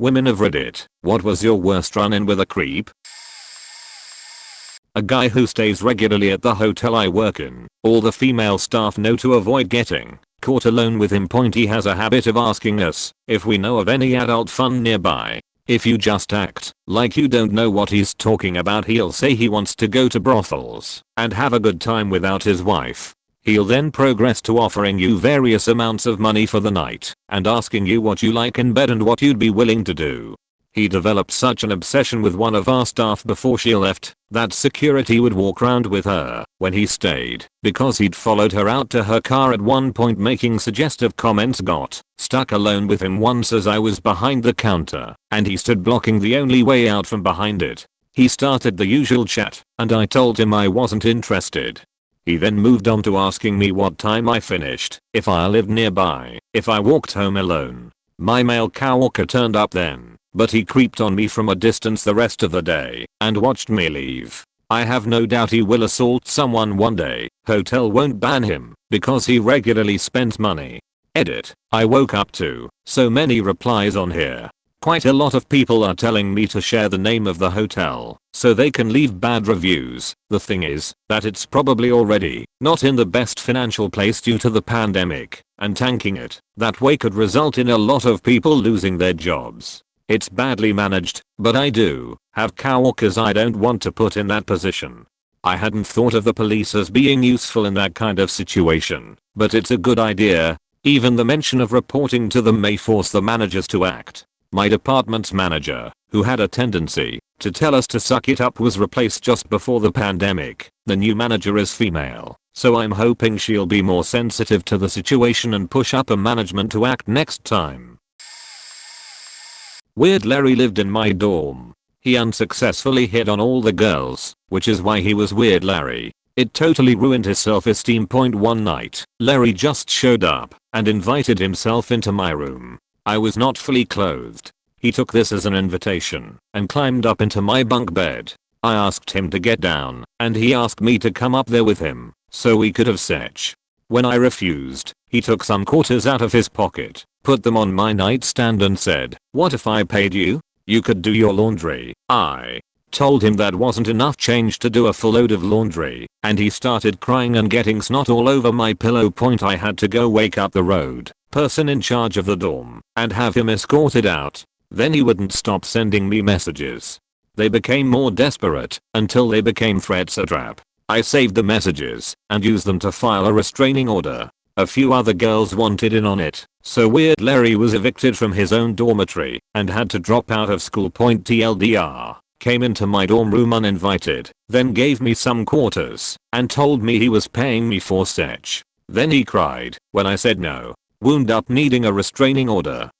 Women of Reddit, what was your worst run-in with a creep? A guy who stays regularly at the hotel I work in. All the female staff know to avoid getting caught alone with him. He has a habit of asking us if we know of any adult fun nearby. If you just act like you don't know what he's talking about, he'll say he wants to go to brothels and have a good time without his wife. He'll then progress to offering you various amounts of money for the night and asking you what you like in bed and what you'd be willing to do. He developed such an obsession with one of our staff before she left that security would walk around with her when he stayed because he'd followed her out to her car at one point, making suggestive comments. Got stuck alone with him once as I was behind the counter and he stood blocking the only way out from behind it. He started the usual chat and I told him I wasn't interested. He then moved on to asking me what time I finished, if I lived nearby, if I walked home alone. My male coworker turned up then, but he creeped on me from a distance the rest of the day and watched me leave. I have no doubt he will assault someone one day. Hotel won't ban him because he regularly spends money. Edit. I woke up to so many replies on here. Quite a lot of people are telling me to share the name of the hotel so they can leave bad reviews. The thing is that it's probably already not in the best financial place due to the pandemic, and tanking it that way could result in a lot of people losing their jobs. It's badly managed, but I do have coworkers I don't want to put in that position. I hadn't thought of the police as being useful in that kind of situation, but it's a good idea. Even the mention of reporting to them may force the managers to act. My department's manager, who had a tendency to tell us to suck it up, was replaced just before the pandemic. The new manager is female, so I'm hoping she'll be more sensitive to the situation and push upper management to act next time. Weird Larry lived in my dorm. He unsuccessfully hit on all the girls, which is why he was Weird Larry. It totally ruined his self-esteem. One night, Larry just showed up and invited himself into my room. I was not fully clothed. He took this as an invitation and climbed up into my bunk bed. I asked him to get down and he asked me to come up there with him so we could have sex. When I refused, he took some quarters out of his pocket, put them on my nightstand and said, "What if I paid you? You could do your laundry." I told him that wasn't enough change to do a full load of laundry, and he started crying and getting snot all over my pillow. I had to go wake up the road person in charge of the dorm and have him escorted out. Then he wouldn't stop sending me messages. They became more desperate until they became threats. A trap. I saved the messages and used them to file a restraining order. A few other girls wanted in on it, so Weird Larry was evicted from his own dormitory and had to drop out of school. TLDR. Came into my dorm room uninvited, then gave me some quarters and told me he was paying me for sex. Then he cried when I said no. Wound up needing a restraining order.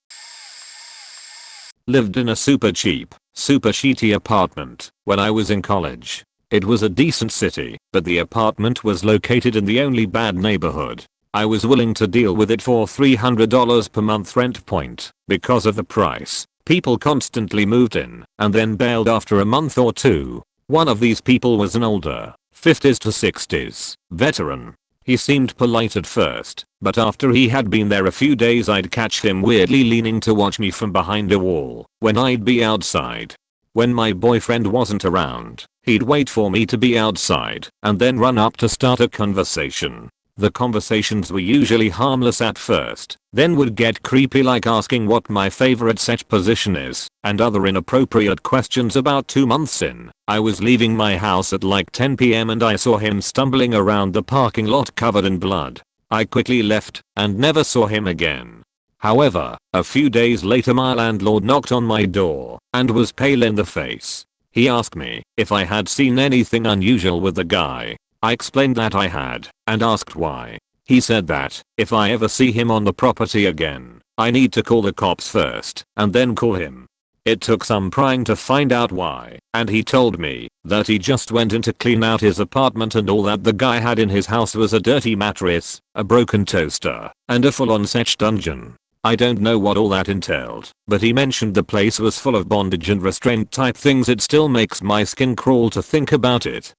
Lived in a super cheap, super shitty apartment when I was in college. It was a decent city, but the apartment was located in the only bad neighborhood. I was willing to deal with it for $300 per month rent. Because of the price, people constantly moved in and then bailed after a month or two. One of these people was an older, 50s to 60s, veteran. He seemed polite at first, but after he had been there a few days I'd catch him weirdly leaning to watch me from behind a wall when I'd be outside. When my boyfriend wasn't around, he'd wait for me to be outside and then run up to start a conversation. The conversations were usually harmless at first, then would get creepy, like asking what my favorite sex position is and other inappropriate questions. About 2 months in, I was leaving my house at like 10 PM and I saw him stumbling around the parking lot covered in blood. I quickly left and never saw him again. However, a few days later my landlord knocked on my door and was pale in the face. He asked me if I had seen anything unusual with the guy. I explained that I had and asked why. He said that if I ever see him on the property again, I need to call the cops first and then call him. It took some prying to find out why, and he told me that he just went in to clean out his apartment and all that the guy had in his house was a dirty mattress, a broken toaster, and a full-on sex dungeon. I don't know what all that entailed, but he mentioned the place was full of bondage and restraint type things. It still makes my skin crawl to think about it.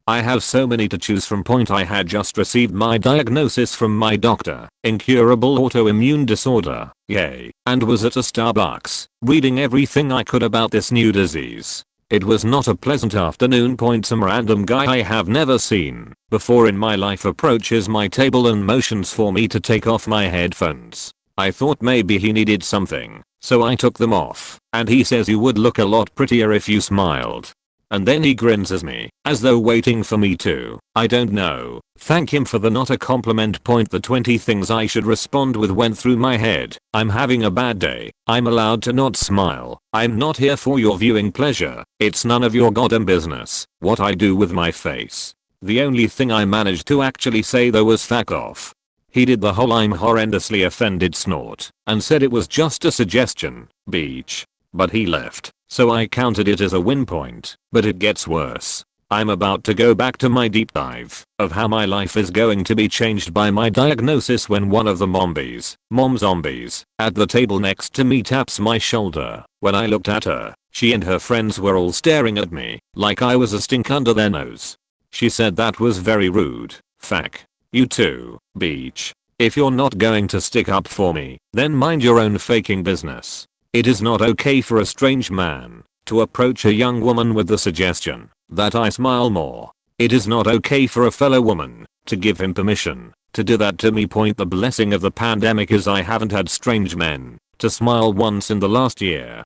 I have so many to choose from. I had just received my diagnosis from my doctor, incurable autoimmune disorder. Yay, and was at a Starbucks, reading everything I could about this new disease. It was not a pleasant afternoon. Some random guy I have never seen before in my life approaches my table and motions for me to take off my headphones. I thought maybe he needed something, so I took them off, and he says you would look a lot prettier if you smiled. And then he grins at me, as though waiting for me to, I don't know, thank him for the not a compliment. The 20 things I should respond with went through my head. I'm having a bad day. I'm allowed to not smile. I'm not here for your viewing pleasure. It's none of your goddamn business what I do with my face. The only thing I managed to actually say though was fuck off. He did the whole I'm horrendously offended snort and said it was just a suggestion, beach. But he left, so I counted it as a win point. But it gets worse. I'm about to go back to my deep dive of how my life is going to be changed by my diagnosis when one of the mom zombies, at the table next to me taps my shoulder. When I looked at her, she and her friends were all staring at me like I was a stink under their nose. She said that was very rude. Fuck you too, beach. If you're not going to stick up for me, then mind your own faking business. It is not okay for a strange man to approach a young woman with the suggestion that I smile more. It is not okay for a fellow woman to give him permission to do that to me. The blessing of the pandemic is I haven't had strange men to smile once in the last year.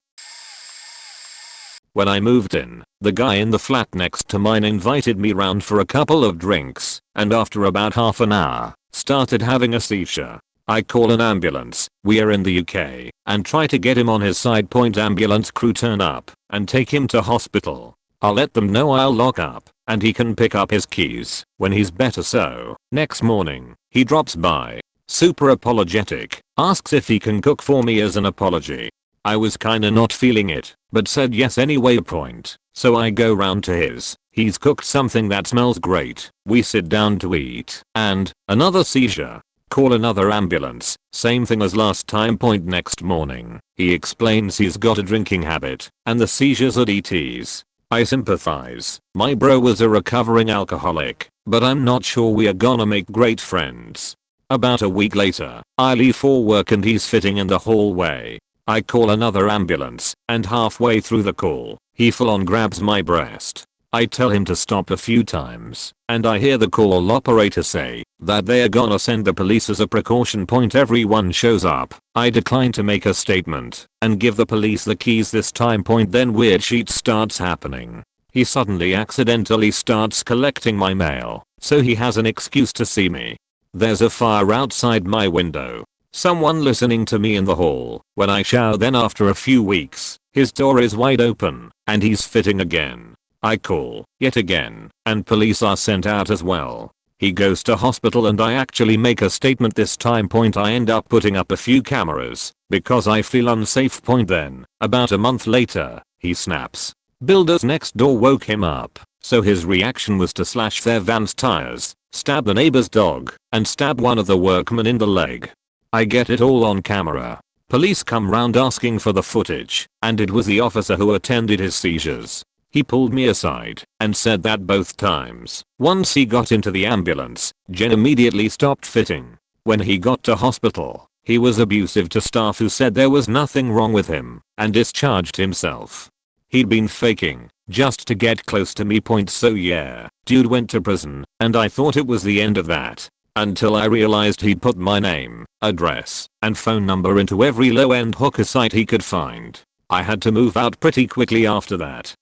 When I moved in, the guy in the flat next to mine invited me round for a couple of drinks, and after about half an hour, started having a seizure. I call an ambulance, we are in the UK, and try to get him on his side. Ambulance crew turn up and take him to hospital. I'll let them know I'll lock up and he can pick up his keys when he's better. So next morning, he drops by, super apologetic, asks if he can cook for me as an apology. I was kinda not feeling it, but said yes anyway. So I go round to his. He's cooked something that smells great. We sit down to eat, and another seizure. Call another ambulance, same thing as last time. Next morning, he explains he's got a drinking habit, and the seizures are DTs. I sympathize. My bro was a recovering alcoholic, but I'm not sure we are gonna make great friends. About a week later, I leave for work and he's sitting in the hallway. I call another ambulance, and halfway through the call, he full on grabs my breast. I tell him to stop a few times, and I hear the call operator say that they are gonna send the police as a precaution. Everyone shows up. I decline to make a statement and give the police the keys this time. Then weird shit starts happening. He suddenly accidentally starts collecting my mail, so he has an excuse to see me. There's a fire outside my window. Someone listening to me in the hall. When I shower, then after a few weeks, his door is wide open and he's fitting again. I call, yet again, and police are sent out as well. He goes to hospital and I actually make a statement this time. I end up putting up a few cameras because I feel unsafe. Then, about a month later, he snaps. Builders next door woke him up, so his reaction was to slash their van's tires, stab the neighbor's dog, and stab one of the workmen in the leg. I get it all on camera. Police come round asking for the footage, and it was the officer who attended his seizures. He pulled me aside and said that both times, once he got into the ambulance, Jen immediately stopped fitting. When he got to hospital, he was abusive to staff who said there was nothing wrong with him and discharged himself. He'd been faking just to get close to me. So yeah, dude went to prison, and I thought it was the end of that. Until I realized he'd put my name, address, and phone number into every low-end hooker site he could find. I had to move out pretty quickly after that.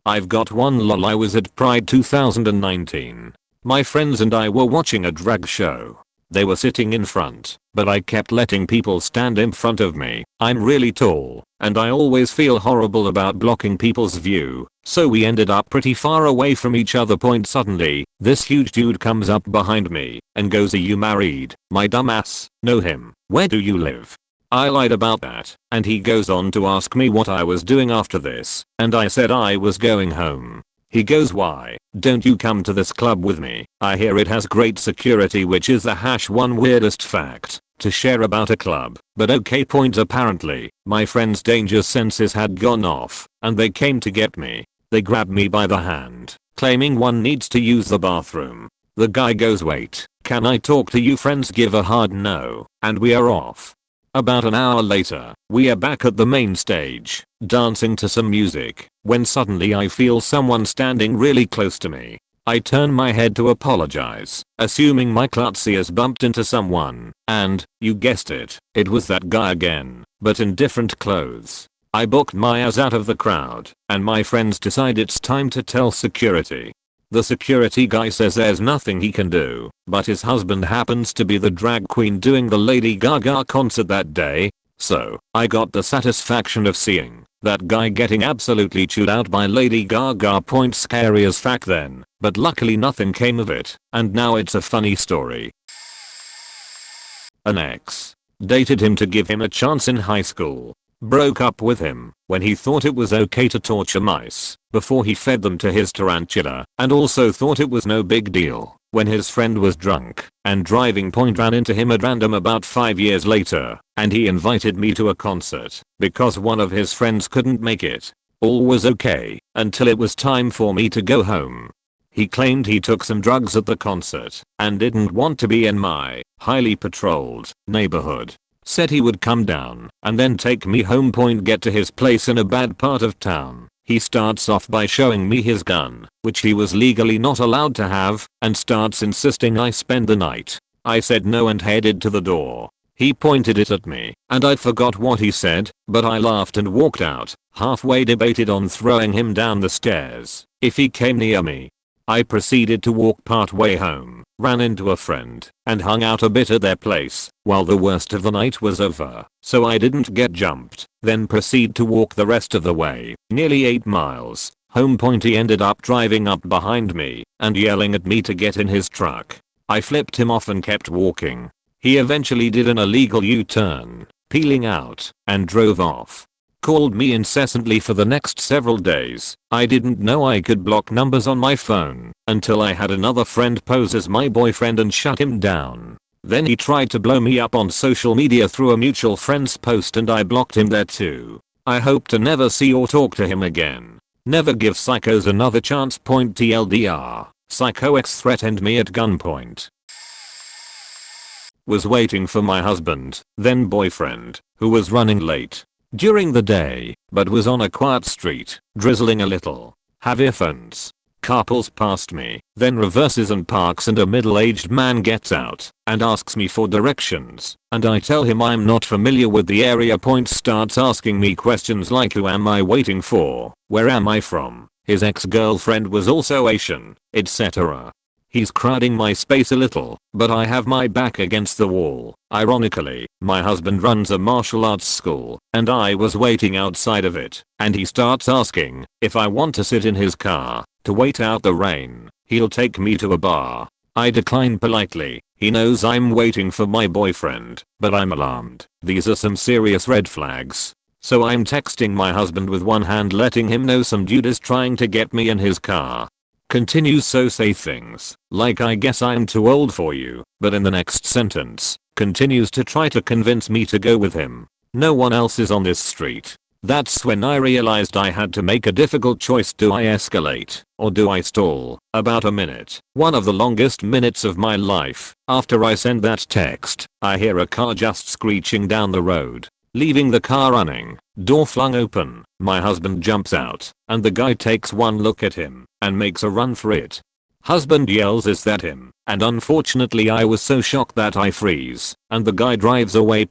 I've got one lol. I was at Pride 2019. My friends and I were watching a drag show. They were sitting in front, but I kept letting people stand in front of me. I'm really tall, and I always feel horrible about blocking people's view, so we ended up pretty far away from each other. Suddenly, this huge dude comes up behind me and goes, "Are you married, my dumbass?" "Know him. Where do you live?" I lied about that, and he goes on to ask me what I was doing after this, and I said I was going home. He goes, "Why don't you come to this club with me? I hear it has great security," which is the #1 weirdest fact to share about a club, but okay. Apparently, my friend's danger senses had gone off, and they came to get me. They grabbed me by the hand, claiming one needs to use the bathroom. The guy goes, "Wait, "Can I talk to you?" Friends give a hard no, and we are off. About an hour later, we are back at the main stage, dancing to some music, when suddenly I feel someone standing really close to me. I turn my head to apologize, assuming my klutzy has bumped into someone, and, you guessed it, it was that guy again, but in different clothes. I booked my ass out of the crowd, and my friends decide it's time to tell security. The security guy says there's nothing he can do, but his husband happens to be the drag queen doing the Lady Gaga concert that day, so I got the satisfaction of seeing that guy getting absolutely chewed out by Lady Gaga. Scary as fact then, but luckily nothing came of it, and now it's a funny story. An ex. Dated him to give him a chance in high school. Broke up with him when he thought it was okay to torture mice before he fed them to his tarantula, and also thought it was no big deal when his friend was drunk and driving. Ran into him at random about 5 years later, and he invited me to a concert because one of his friends couldn't make it. All was okay until it was time for me to go home. He claimed he took some drugs at the concert and didn't want to be in my highly patrolled neighborhood. Said he would come down and then take me home. Get to his place in a bad part of town. He starts off by showing me his gun, which he was legally not allowed to have, and starts insisting I spend the night. I said no and headed to the door. He pointed it at me, and I forgot what he said, but I laughed and walked out. Halfway debated on throwing him down the stairs if he came near me. I proceeded to walk part way home, ran into a friend, and hung out a bit at their place while the worst of the night was over, so I didn't get jumped. Then proceed to walk the rest of the way, nearly 8 miles, home. He ended up driving up behind me and yelling at me to get in his truck. I flipped him off and kept walking. He eventually did an illegal U-turn, peeling out, and drove off. Called me incessantly for the next several days. I didn't know I could block numbers on my phone until I had another friend pose as my boyfriend and shut him down. Then he tried to blow me up on social media through a mutual friend's post, and I blocked him there too. I hope to never see or talk to him again. Never give psychos another chance. TLDR, Psycho X threatened me at gunpoint. Was waiting for my husband, then boyfriend, who was running late during the day, but was on a quiet street, drizzling a little. Have earphones. Car pulls past me, then reverses and parks, and a middle-aged man gets out and asks me for directions, and I tell him I'm not familiar with the area. Starts asking me questions like who am I waiting for, where am I from, his ex-girlfriend was also Asian, etc. He's crowding my space a little, but I have my back against the wall. Ironically, my husband runs a martial arts school, and I was waiting outside of it, and he starts asking if I want to sit in his car to wait out the rain. He'll take me to a bar. I decline politely. He knows I'm waiting for my boyfriend, but I'm alarmed. These are some serious red flags. So I'm texting my husband with one hand, letting him know some dude is trying to get me in his car. Continues so say things like I guess I'm too old for you, but in the next sentence, continues to try to convince me to go with him. No one else is on this street. That's when I realized I had to make a difficult choice. Do I escalate, or do I stall? About a minute, one of the longest minutes of my life. After I send that text, I hear a car just screeching down the road. Leaving the car running, door flung open, my husband jumps out, and the guy takes one look at him and makes a run for it. Husband yells, "Is that him?" And unfortunately I was so shocked that I freeze, and the guy drives away.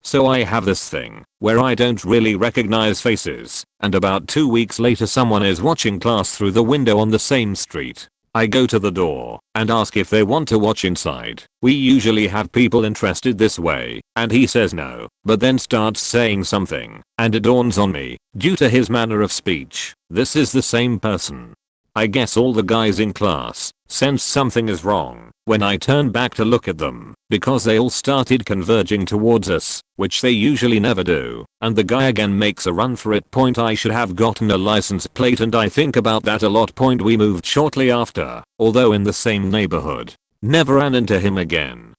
So I have this thing where I don't really recognize faces, and about 2 weeks later someone is watching class through the window on the same street. I go to the door and ask if they want to watch inside. We usually have people interested this way, and he says no, but then starts saying something, and it dawns on me, due to his manner of speech, this is the same person. I guess all the guys in class sense something is wrong when I turn back to look at them, because they all started converging towards us, which they usually never do, and the guy again makes a run for it. I should have gotten a license plate, and I think about that a lot. We moved shortly after, although in the same neighborhood. Never ran into him again.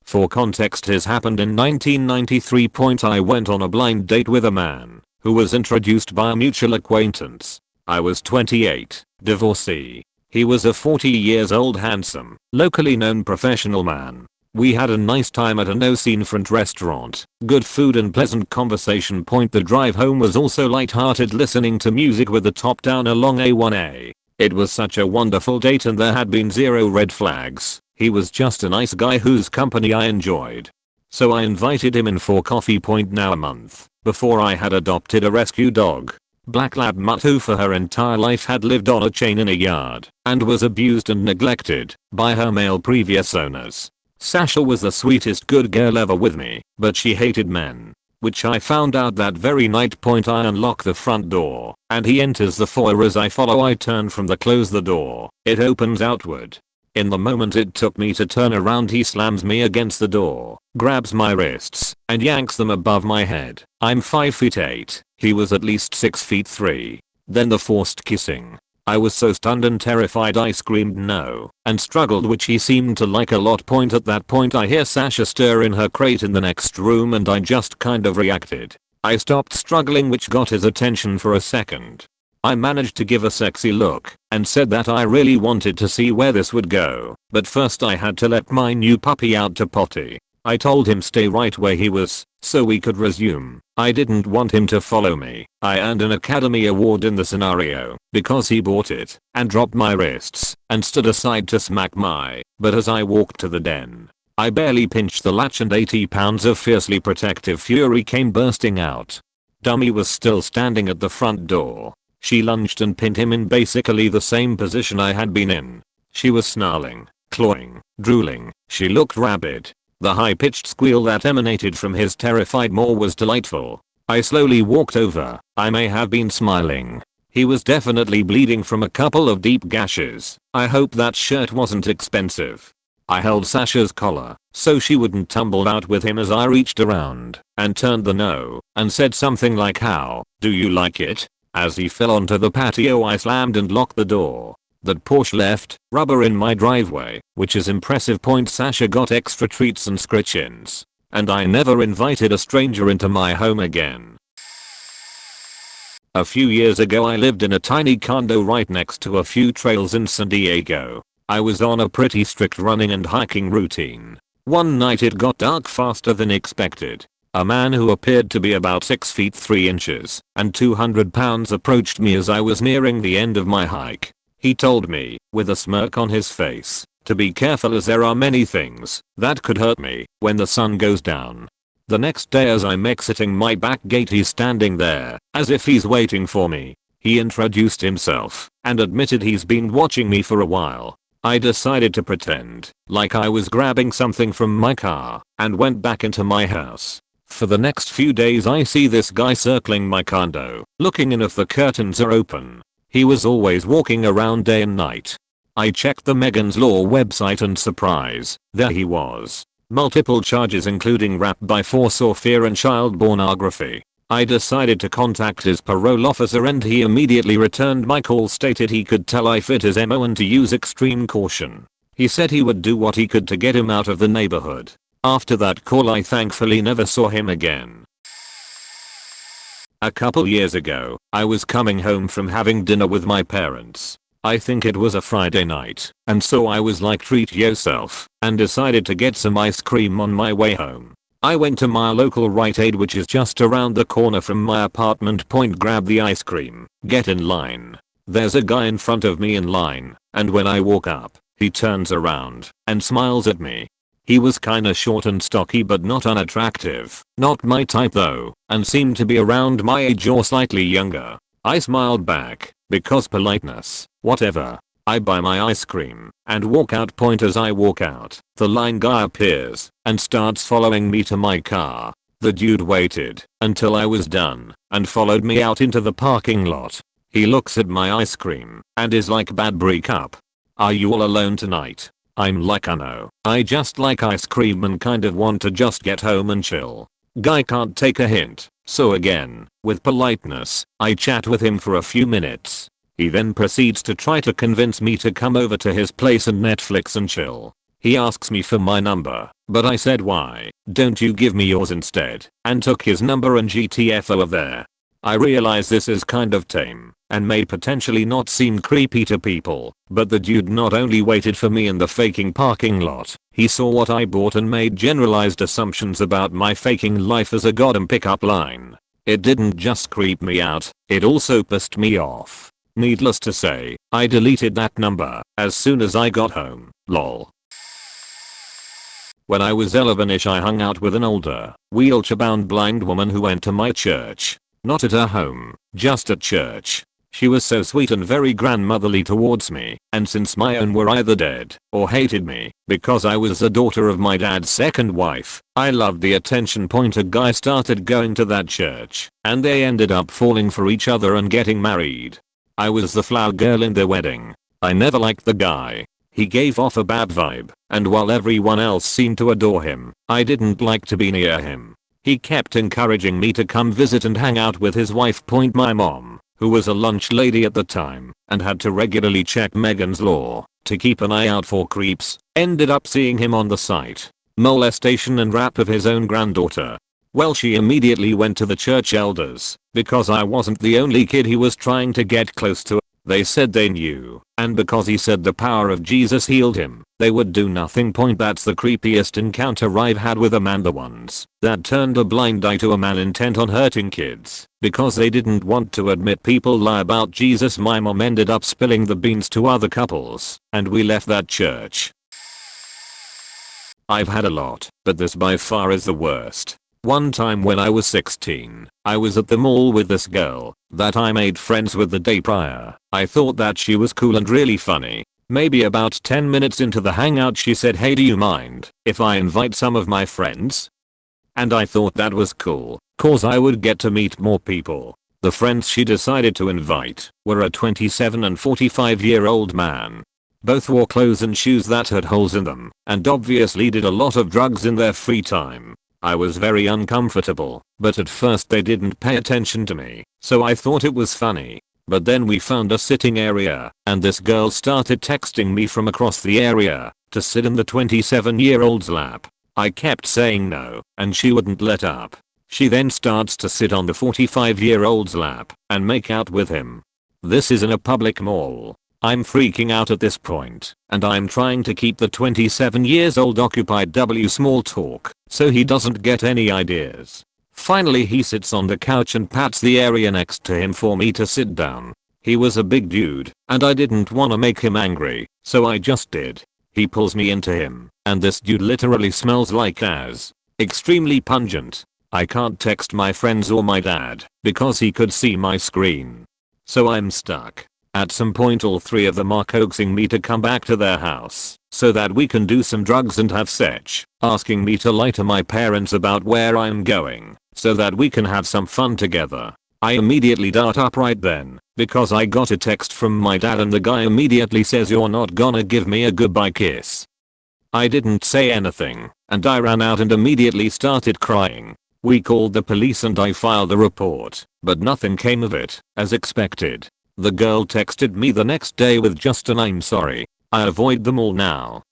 For context, this happened in 1993. I went on a blind date with a man who was introduced by a mutual acquaintance. I was 28, divorcee. He was a 40 years old handsome, locally known professional man. We had a nice time at a no-scene front restaurant, good food and pleasant conversation. The drive home was also light-hearted, listening to music with the top down along A1A. It was such a wonderful date and there had been zero red flags. He was just a nice guy whose company I enjoyed. So I invited him in for coffee. Now a month before I had adopted a rescue dog. Black Lab Mutt, who for her entire life had lived on a chain in a yard and was abused and neglected by her male previous owners. Sasha was the sweetest good girl ever with me, but she hated men. Which I found out that very night. I unlock the front door and he enters the foyer. As I follow, I turn from the close the door. It opens outward. In the moment it took me to turn around, he slams me against the door, grabs my wrists, and yanks them above my head. I'm 5'8". He was at least 6'3". Then the forced kissing. I was so stunned and terrified I screamed no and struggled, which he seemed to like a lot. At that point I hear Sasha stir in her crate in the next room and I just kind of reacted. I stopped struggling, which got his attention for a second. I managed to give a sexy look and said that I really wanted to see where this would go, but first I had to let my new puppy out to potty. I told him stay right where he was so we could resume. I didn't want him to follow me. I earned an Academy Award in the scenario because he bought it and dropped my wrists and stood aside to smack my butt as I walked to the den. I barely pinched the latch and 80 pounds of fiercely protective fury came bursting out. Dummy was still standing at the front door. She lunged and pinned him in basically the same position I had been in. She was snarling, clawing, drooling. She looked rabid. The high-pitched squeal that emanated from his terrified maw was delightful. I slowly walked over. I may have been smiling. He was definitely bleeding from a couple of deep gashes. I hope that shirt wasn't expensive. I held Sasha's collar so she wouldn't tumble out with him as I reached around and turned the no and said something like, "How do you like it?" As he fell onto the patio I slammed and locked the door. That Porsche left rubber in my driveway, which is impressive. Sasha got extra treats and scritch-ins. And I never invited a stranger into my home again. A few years ago I lived in a tiny condo right next to a few trails in San Diego. I was on a pretty strict running and hiking routine. One night it got dark faster than expected. A man who appeared to be about 6 feet 3 inches and 200 pounds approached me as I was nearing the end of my hike. He told me, with a smirk on his face, to be careful as there are many things that could hurt me when the sun goes down. The next day as I'm exiting my back gate he's standing there, as if he's waiting for me. He introduced himself and admitted he's been watching me for a while. I decided to pretend like I was grabbing something from my car and went back into my house. For the next few days I see this guy circling my condo, looking in if the curtains are open. He was always walking around day and night. I checked the Megan's Law website and surprise, there he was. Multiple charges including rap by force or fear and child pornography. I decided to contact his parole officer and he immediately returned my call, stated he could tell I fit his MO and to use extreme caution. He said he would do what he could to get him out of the neighborhood. After that call I thankfully never saw him again. A couple years ago, I was coming home from having dinner with my parents. I think it was a Friday night, and so I was like, treat yourself, and decided to get some ice cream on my way home. I went to my local Rite Aid, which is just around the corner from my apartment. Grab the ice cream, get in line. There's a guy in front of me in line, and when I walk up, he turns around and smiles at me. He was kinda short and stocky but not unattractive, not my type though, and seemed to be around my age or slightly younger. I smiled back, because politeness, whatever. I buy my ice cream and walk out. As I walk out, the line guy appears and starts following me to my car. The dude waited until I was done and followed me out into the parking lot. He looks at my ice cream and is like, bad breakup. Are you all alone tonight? I'm like, I know, I just like ice cream and kind of want to just get home and chill. Guy can't take a hint, so again, with politeness, I chat with him for a few minutes. He then proceeds to try to convince me to come over to his place and Netflix and chill. He asks me for my number, but I said, why don't you give me yours instead, and took his number and GTFO of there. I realize this is kind of tame and may potentially not seem creepy to people, but the dude not only waited for me in the faking parking lot, he saw what I bought and made generalized assumptions about my faking life as a goddamn pickup line. It didn't just creep me out, it also pissed me off. Needless to say, I deleted that number as soon as I got home, lol. When I was 11ish I hung out with an older, wheelchair-bound blind woman who went to my church. Not at her home, just at church. She was so sweet and very grandmotherly towards me, and since my own were either dead or hated me because I was the daughter of my dad's second wife, I loved the attention. A guy started going to that church, and they ended up falling for each other and getting married. I was the flower girl in their wedding. I never liked the guy. He gave off a bad vibe, and while everyone else seemed to adore him, I didn't like to be near him. He kept encouraging me to come visit and hang out with his wife. My mom, who was a lunch lady at the time and had to regularly check Megan's Law to keep an eye out for creeps, ended up seeing him on the site. Molestation and rap of his own granddaughter. Well, she immediately went to the church elders because I wasn't the only kid he was trying to get close to. They said they knew, and because he said the power of Jesus healed him, they would do nothing. That's the creepiest encounter I've had with a man. The ones that turned a blind eye to a man intent on hurting kids because they didn't want to admit people lie about Jesus. My mom ended up spilling the beans to other couples, and we left that church. I've had a lot, but this by far is the worst. One time when I was 16, I was at the mall with this girl that I made friends with the day prior. I thought that she was cool and really funny. Maybe about 10 minutes into the hangout she said, "Hey, do you mind if I invite some of my friends?" And I thought that was cool, cause I would get to meet more people. The friends she decided to invite were a 27 and 45-year-old man. Both wore clothes and shoes that had holes in them, and obviously did a lot of drugs in their free time. I was very uncomfortable, but at first they didn't pay attention to me, so I thought it was funny. But then we found a sitting area, and this girl started texting me from across the area to sit in the 27-year-old's lap. I kept saying no, and she wouldn't let up. She then starts to sit on the 45-year-old's lap and make out with him. This is in a public mall. I'm freaking out at this point, and I'm trying to keep the 27 years old occupied. Small talk, so he doesn't get any ideas. Finally he sits on the couch and pats the area next to him for me to sit down. He was a big dude, and I didn't want to make him angry, so I just did. He pulls me into him, and this dude literally smells like ass. Extremely pungent. I can't text my friends or my dad because he could see my screen. So I'm stuck. At some point all three of them are coaxing me to come back to their house so that we can do some drugs and have sex, asking me to lie to my parents about where I'm going so that we can have some fun together. I immediately dart up right then because I got a text from my dad and the guy immediately says, "You're not gonna give me a goodbye kiss." I didn't say anything, and I ran out and immediately started crying. We called the police and I filed a report, but nothing came of it, as expected. The girl texted me the next day with just an "I'm sorry, I avoid them all now."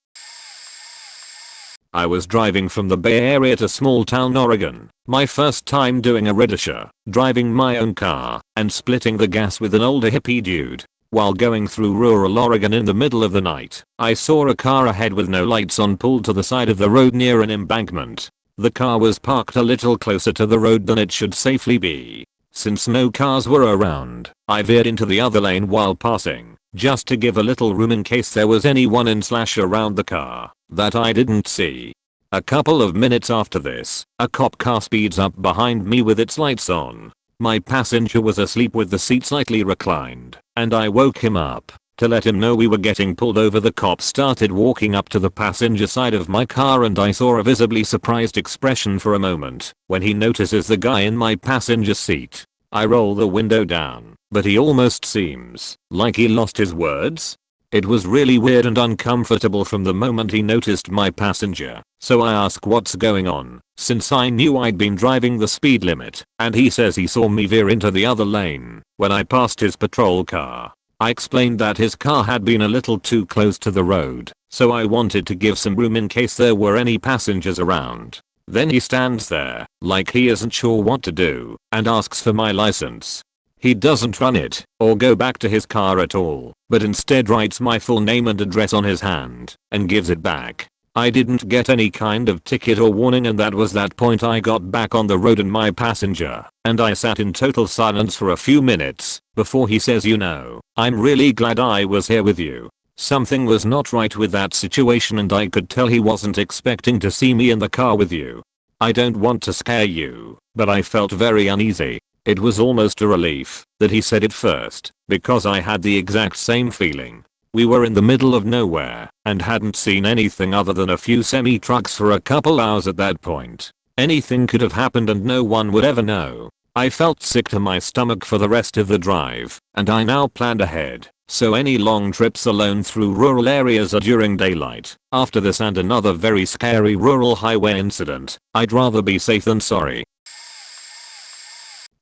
I was driving from the Bay Area to small town Oregon, my first time doing a rideshare, driving my own car, and splitting the gas with an older hippie dude. While going through rural Oregon in the middle of the night, I saw a car ahead with no lights on pulled to the side of the road near an embankment. The car was parked a little closer to the road than it should safely be. Since no cars were around, I veered into the other lane while passing, just to give a little room in case there was anyone in/around the car that I didn't see. A couple of minutes after this, a cop car speeds up behind me with its lights on. My passenger was asleep with the seat slightly reclined, and I woke him up to let him know we were getting pulled over. The cop started walking up to the passenger side of my car and I saw a visibly surprised expression for a moment when he notices the guy in my passenger seat. I roll the window down, but he almost seems like he lost his words. It was really weird and uncomfortable from the moment he noticed my passenger, so I ask what's going on, since I knew I'd been driving the speed limit, and he says he saw me veer into the other lane when I passed his patrol car. I explained that his car had been a little too close to the road, so I wanted to give some room in case there were any passengers around. Then he stands there, like he isn't sure what to do, and asks for my license. He doesn't run it, or go back to his car at all, but instead writes my full name and address on his hand, and gives it back. I didn't get any kind of ticket or warning, and that was that point I got back on the road and my passenger, and I sat in total silence for a few minutes, before he says, "You know, I'm really glad I was here with you." Something was not right with that situation, and I could tell he wasn't expecting to see me in the car with you. I don't want to scare you, but I felt very uneasy. It was almost a relief that he said it first, because I had the exact same feeling. We were in the middle of nowhere and hadn't seen anything other than a few semi-trucks for a couple hours at that point. Anything could have happened and no one would ever know. I felt sick to my stomach for the rest of the drive, and I now planned ahead, so any long trips alone through rural areas are during daylight. After this and another very scary rural highway incident, I'd rather be safe than sorry.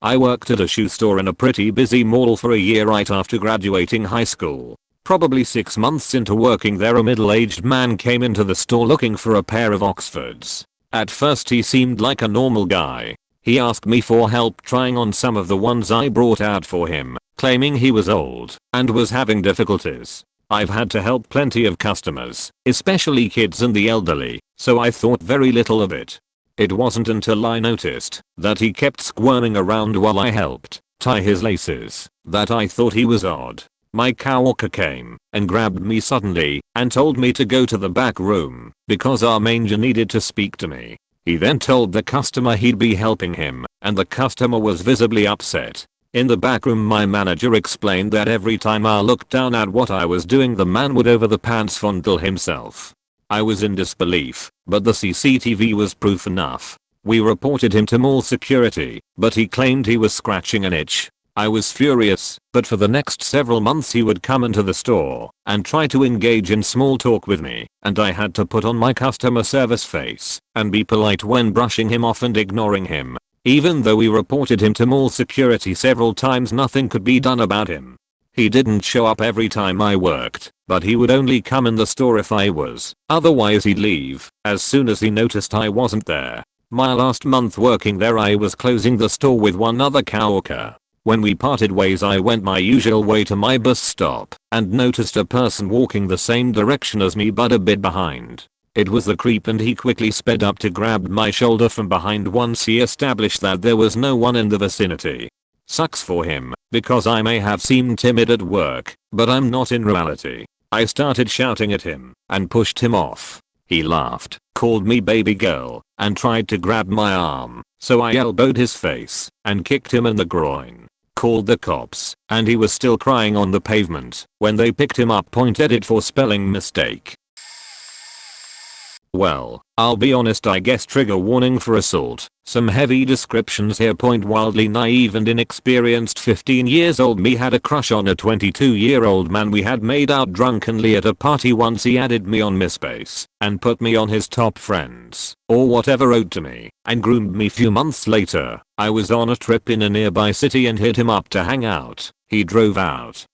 I worked at a shoe store in a pretty busy mall for a year right after graduating high school. Probably 6 months into working there, a middle-aged man came into the store looking for a pair of Oxfords. At first he seemed like a normal guy. He asked me for help trying on some of the ones I brought out for him, claiming he was old and was having difficulties. I've had to help plenty of customers, especially kids and the elderly, so I thought very little of it. It wasn't until I noticed that he kept squirming around while I helped tie his laces that I thought he was odd. My coworker came and grabbed me suddenly and told me to go to the back room because our manager needed to speak to me. He then told the customer he'd be helping him, and the customer was visibly upset. In the back room, my manager explained that every time I looked down at what I was doing, the man would over the pants fondle himself. I was in disbelief, but the CCTV was proof enough. We reported him to mall security, but he claimed he was scratching an itch. I was furious, but for the next several months he would come into the store and try to engage in small talk with me, and I had to put on my customer service face and be polite when brushing him off and ignoring him. Even though we reported him to mall security several times, nothing could be done about him. He didn't show up every time I worked, but he would only come in the store if I was. Otherwise he'd leave as soon as he noticed I wasn't there. My last month working there, I was closing the store with one other coworker. When we parted ways, I went my usual way to my bus stop and noticed a person walking the same direction as me but a bit behind. It was the creep, and he quickly sped up to grab my shoulder from behind once he established that there was no one in the vicinity. Sucks for him, because I may have seemed timid at work, but I'm not in reality. I started shouting at him and pushed him off. He laughed, called me baby girl, and tried to grab my arm, so I elbowed his face and kicked him in the groin. Called the cops, and he was still crying on the pavement when they picked him up. .edit for spelling mistake. Well, I'll be honest, I guess trigger warning for assault. Some heavy descriptions here. Wildly naive and inexperienced 15 years old me had a crush on a 22-year-old man. We had made out drunkenly at a party once. He added me on MySpace and put me on his top friends or whatever owed to me, and groomed me. Few months later, I was on a trip in a nearby city and hit him up to hang out. He drove out,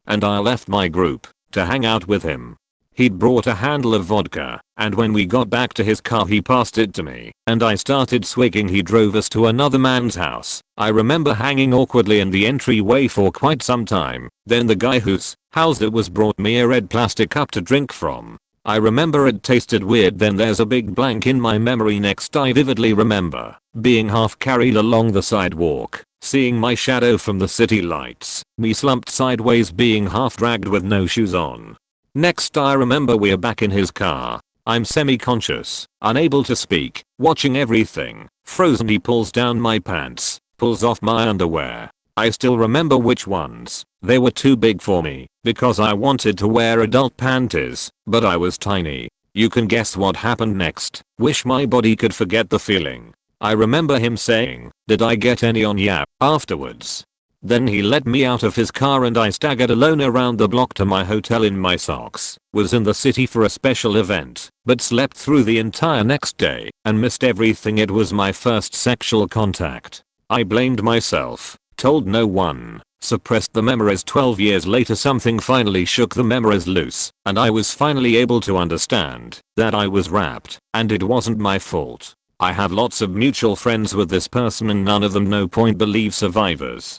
and I left my group to hang out with him. He'd brought a handle of vodka, and when we got back to his car he passed it to me, and I started swigging. He drove us to another man's house. I remember hanging awkwardly in the entryway for quite some time. Then the guy whose house it was brought me a red plastic cup to drink from. I remember it tasted weird. Then there's a big blank in my memory. Next, I vividly remember being half carried along the sidewalk, seeing my shadow from the city lights, me slumped sideways, being half dragged with no shoes on. Next, I remember we're back in his car. I'm semi-conscious, unable to speak, watching everything, frozen. He pulls down my pants, pulls off my underwear. I still remember which ones. They were too big for me, because I wanted to wear adult panties, but I was tiny. You can guess what happened next. Wish my body could forget the feeling. I remember him saying, "Did I get any on ya?" afterwards. Then he let me out of his car and I staggered alone around the block to my hotel in my socks. Was in the city for a special event, but slept through the entire next day and missed everything. It was my first sexual contact. I blamed myself, told no one, suppressed the memories. 12 years later, something finally shook the memories loose, and I was finally able to understand that I was raped, and it wasn't my fault. I have lots of mutual friends with this person and none of them no point believe survivors.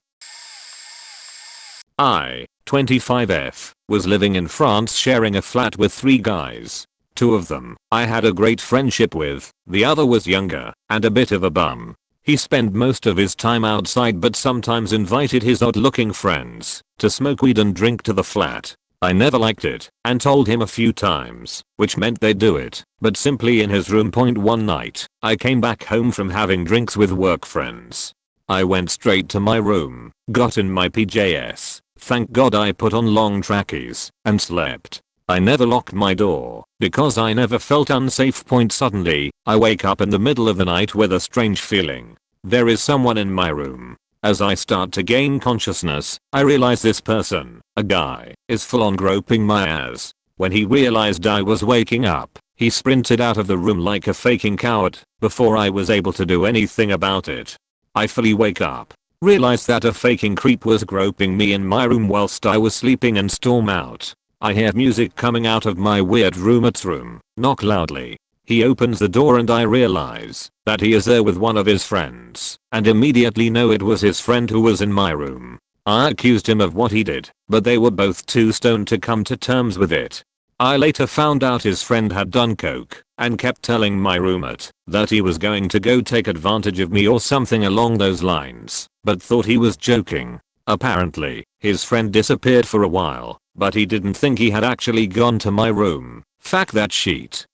I, 25F, was living in France sharing a flat with 3 guys. 2 of them I had a great friendship with, the other was younger and a bit of a bum. He spent most of his time outside but sometimes invited his odd looking friends to smoke weed and drink to the flat. I never liked it and told him a few times, which meant they'd do it, but simply in his room. One night, I came back home from having drinks with work friends. I went straight to my room, got in my PJs, thank God I put on long trackies, and slept. I never locked my door because I never felt unsafe. Suddenly, I wake up in the middle of the night with a strange feeling. There is someone in my room. As I start to gain consciousness, I realize this person, a guy, is full on groping my ass. When he realized I was waking up, he sprinted out of the room like a fucking coward before I was able to do anything about it. I fully wake up, realize that a fucking creep was groping me in my room whilst I was sleeping and storm out. I hear music coming out of my weird roommate's room, knock loudly. He opens the door and I realize that he is there with one of his friends and immediately know it was his friend who was in my room. I accused him of what he did, but they were both too stoned to come to terms with it. I later found out his friend had done coke and kept telling my roommate that he was going to go take advantage of me or something along those lines, but thought he was joking. Apparently, his friend disappeared for a while, but he didn't think he had actually gone to my room. Fuck that shit.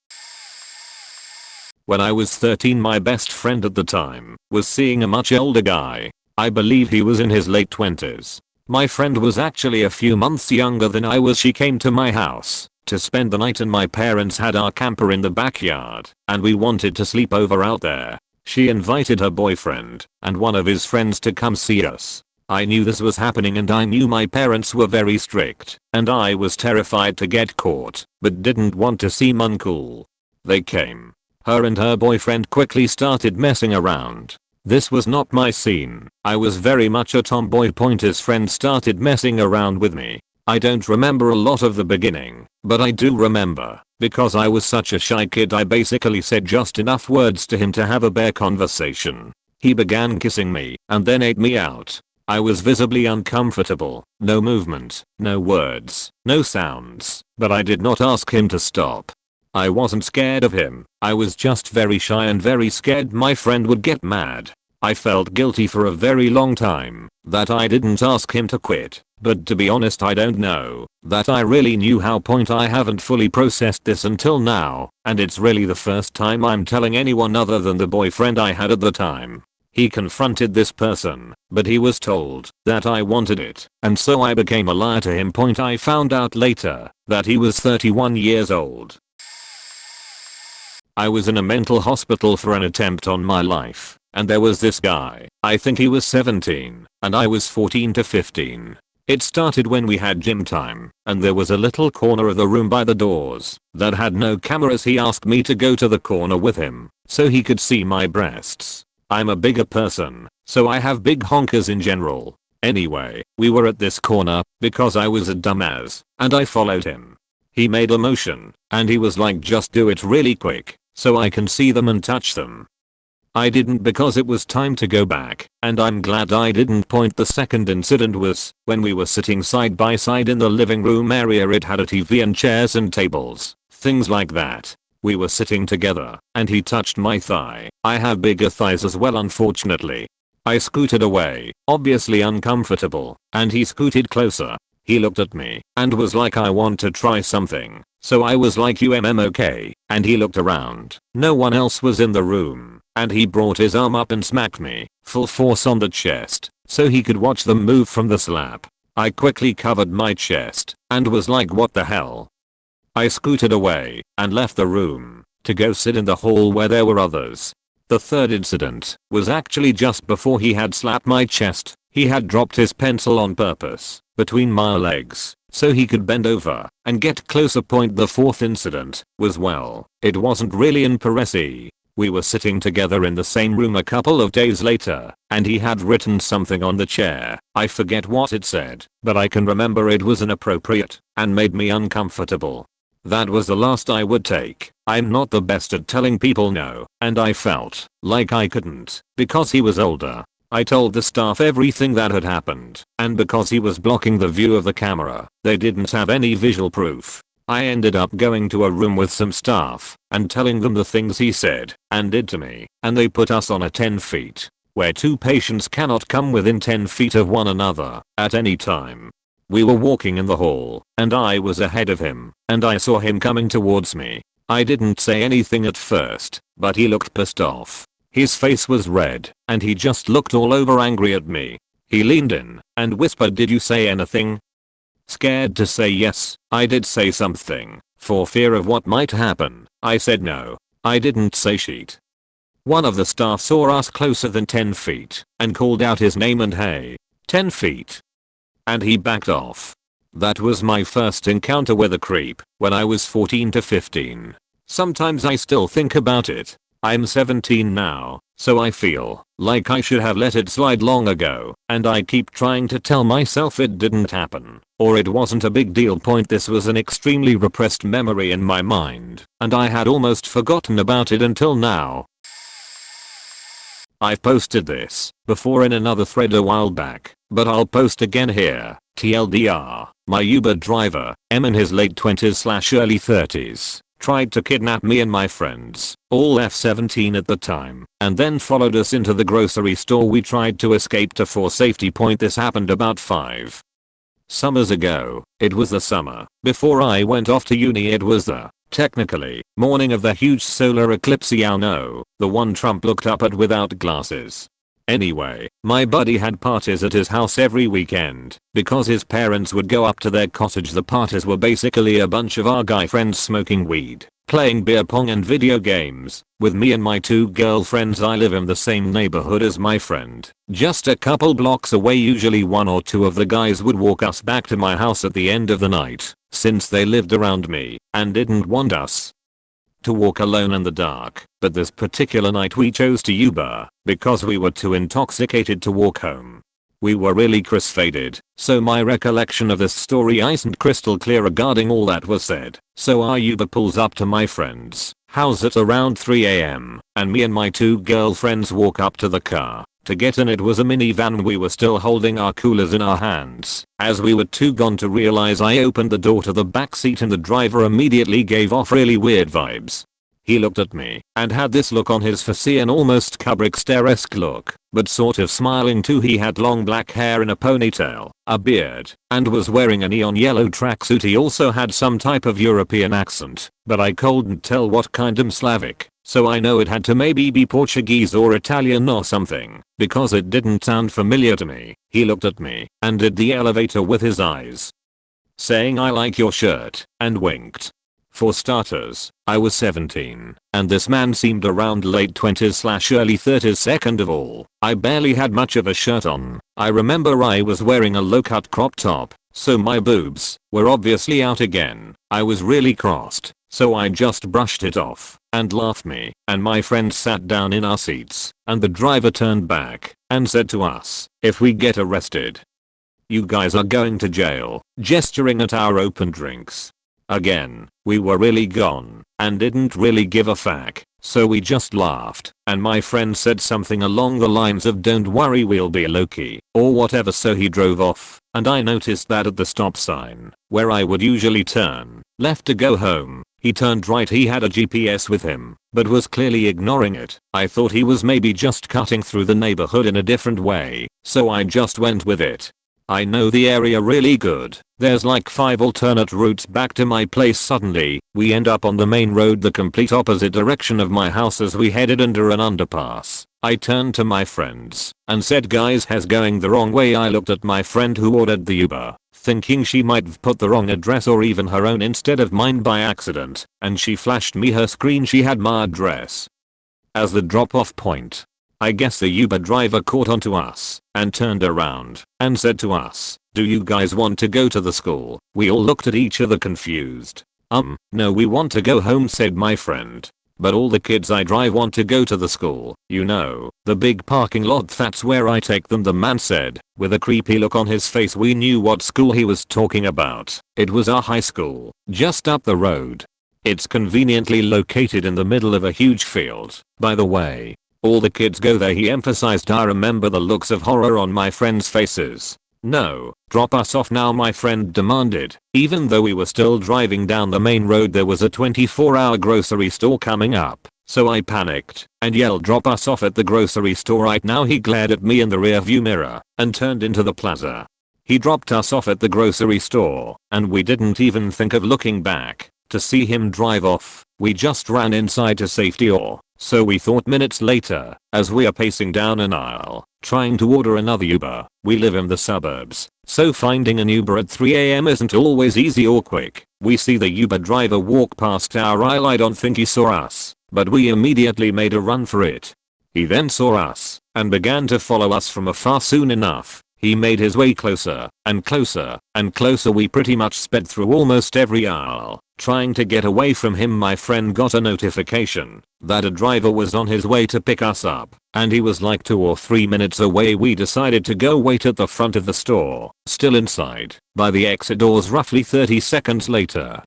When I was 13, my best friend at the time was seeing a much older guy. I believe he was in his late 20s. My friend was actually a few months younger than I was. She came to my house to spend the night and my parents had our camper in the backyard and we wanted to sleep over out there. She invited her boyfriend and one of his friends to come see us. I knew this was happening and I knew my parents were very strict and I was terrified to get caught, but didn't want to seem uncool. They came. Her and her boyfriend quickly started messing around. This was not my scene. I was very much a tomboy. His friend started messing around with me. I don't remember a lot of the beginning, but I do remember, because I was such a shy kid, I basically said just enough words to him to have a bare conversation. He began kissing me and then ate me out. I was visibly uncomfortable. No movement, no words, no sounds, but I did not ask him to stop. I wasn't scared of him, I was just very shy and very scared my friend would get mad. I felt guilty for a very long time that I didn't ask him to quit, but to be honest I don't know that I really knew how. I haven't fully processed this until now, and it's really the first time I'm telling anyone other than the boyfriend I had at the time. He confronted this person, but he was told that I wanted it, and so I became a liar to him. I found out later that he was 31 years old. I was in a mental hospital for an attempt on my life, and there was this guy, I think he was 17, and I was 14 to 15. It started when we had gym time, and there was a little corner of the room by the doors that had no cameras. He asked me to go to the corner with him, so he could see my breasts. I'm a bigger person, so I have big honkers in general. Anyway, we were at this corner, because I was a dumbass, and I followed him. He made a motion, and he was like, just do it really quick, so I can see them and touch them. I didn't because it was time to go back, and I'm glad I didn't. The second incident was when we were sitting side by side in the living room area. It had a TV and chairs and tables, things like that. We were sitting together, and he touched my thigh. I have bigger thighs as well, unfortunately. I scooted away, obviously uncomfortable, and he scooted closer. He looked at me and was like, I want to try something. So I was like, okay, and he looked around. No one else was in the room, and he brought his arm up and smacked me full force on the chest so he could watch them move from the slap. I quickly covered my chest and was like, what the hell? I scooted away and left the room to go sit in the hall where there were others. The third incident was actually just before he had slapped my chest. He had dropped his pencil on purpose between my legs so he could bend over and get closer. The fourth incident was, well, it wasn't really in Parisi. We were sitting together in the same room a couple of days later, and he had written something on the chair. I forget what it said, but I can remember it was inappropriate and made me uncomfortable. That was the last I would take. I'm not the best at telling people no, and I felt like I couldn't because he was older. I told the staff everything that had happened, and because he was blocking the view of the camera, they didn't have any visual proof. I ended up going to a room with some staff and telling them the things he said and did to me, and they put us on a 10 feet, where two patients cannot come within 10 feet of one another at any time. We were walking in the hall, and I was ahead of him, and I saw him coming towards me. I didn't say anything at first, but he looked pissed off. His face was red, and he just looked all over angry at me. He leaned in and whispered, "Did you say anything?" Scared to say yes, I did say something. For fear of what might happen, I said no. I didn't say shit. One of the staff saw us closer than 10 feet and called out his name and hey, 10 feet. And he backed off. That was my first encounter with a creep when I was 14 to 15. Sometimes I still think about it. I'm 17 now, so I feel like I should have let it slide long ago, and I keep trying to tell myself it didn't happen, or it wasn't a big deal. This was an extremely repressed memory in my mind, and I had almost forgotten about it until now. I've posted this before in another thread a while back, but I'll post again here. TLDR, my Uber driver, M in his late 20s/early 30s, tried to kidnap me and my friends, all F17 at the time, and then followed us into the grocery store we tried to escape to for safety. This happened about 5 summers ago. It was the summer before I went off to uni. It was the, technically, morning of the huge solar eclipse. Y'all know, the one Trump looked up at without glasses. Anyway, my buddy had parties at his house every weekend because his parents would go up to their cottage. The parties were basically a bunch of our guy friends smoking weed, playing beer pong and video games, with me and my 2 girlfriends. I live in the same neighborhood as my friend, just a couple blocks away. Usually 1 or 2 of the guys would walk us back to my house at the end of the night, since they lived around me and didn't want us to walk alone in the dark. But this particular night we chose to Uber because we were too intoxicated to walk home. We were really faded, so my recollection of this story isn't crystal clear regarding all that was said. So our Uber pulls up to my friend's house at around 3 AM, and me and my 2 girlfriends walk up to the car to get in. It was a minivan. We were still holding our coolers in our hands, as we were too gone to realize. I opened the door to the back seat and the driver immediately gave off really weird vibes. He looked at me and had this look on his face, an almost Kubrick stare-esque look, but sort of smiling too. He had long black hair in a ponytail, a beard, and was wearing a neon yellow tracksuit. He also had some type of European accent, but I couldn't tell what kind. Slavic, so I know it had to maybe be Portuguese or Italian or something, because it didn't sound familiar to me. He looked at me and did the elevator with his eyes, saying "I like your shirt," and winked. For starters, I was 17, and this man seemed around late 20s/early 30s. Second of all, I barely had much of a shirt on. I remember I was wearing a low-cut crop top, so my boobs were obviously out again. I was really crossed, so I just brushed it off and laughed. Me and my friends sat down in our seats, and the driver turned back and said to us, "If we get arrested, you guys are going to jail," gesturing at our open drinks. Again, we were really gone and didn't really give a fuck, so we just laughed, and my friend said something along the lines of "Don't worry, we'll be low-key," or whatever. So he drove off, and I noticed that at the stop sign, where I would usually turn left to go home, he turned right. He had a GPS with him, but was clearly ignoring it. I thought he was maybe just cutting through the neighborhood in a different way, so I just went with it. I know the area really good. There's like 5 alternate routes back to my place. Suddenly, we end up on the main road, the complete opposite direction of my house. As we headed under an underpass, I turned to my friends and said, "Guys, has going the wrong way." I looked at my friend who ordered the Uber, thinking she might have put the wrong address or even her own instead of mine by accident, and she flashed me her screen. She had my address as the drop-off point. I guess the Uber driver caught onto us and turned around and said to us, "Do you guys want to go to the school?" We all looked at each other confused. No, we want to go home," said my friend. "But all the kids I drive want to go to the school, you know, the big parking lot. That's where I take them," the man said, with a creepy look on his face. We knew what school he was talking about. It was our high school, just up the road. It's conveniently located in the middle of a huge field, by the way. All the kids go there, he emphasized. I remember the looks of horror on my friends' faces. No, drop us off now, my friend demanded. Even though we were still driving down the main road, there was a 24-hour grocery store coming up. So I panicked and yelled, drop us off at the grocery store right now. He glared at me in the rearview mirror and turned into the plaza. He dropped us off at the grocery store and we didn't even think of looking back to see him drive off. We just ran inside to safety, or so we thought. Minutes later, as we are pacing down an aisle trying to order another Uber. We live in the suburbs, so finding an Uber at 3 AM isn't always easy or quick. We see the Uber driver walk past our aisle. I don't think he saw us, but we immediately made a run for it. He then saw us and began to follow us from afar. Soon enough, he made his way closer and closer and closer. We pretty much sped through almost every aisle trying to get away from him. My friend got a notification that a driver was on his way to pick us up, and he was like 2 or 3 minutes away. We decided to go wait at the front of the store, still inside, by the exit doors. Roughly 30 seconds later,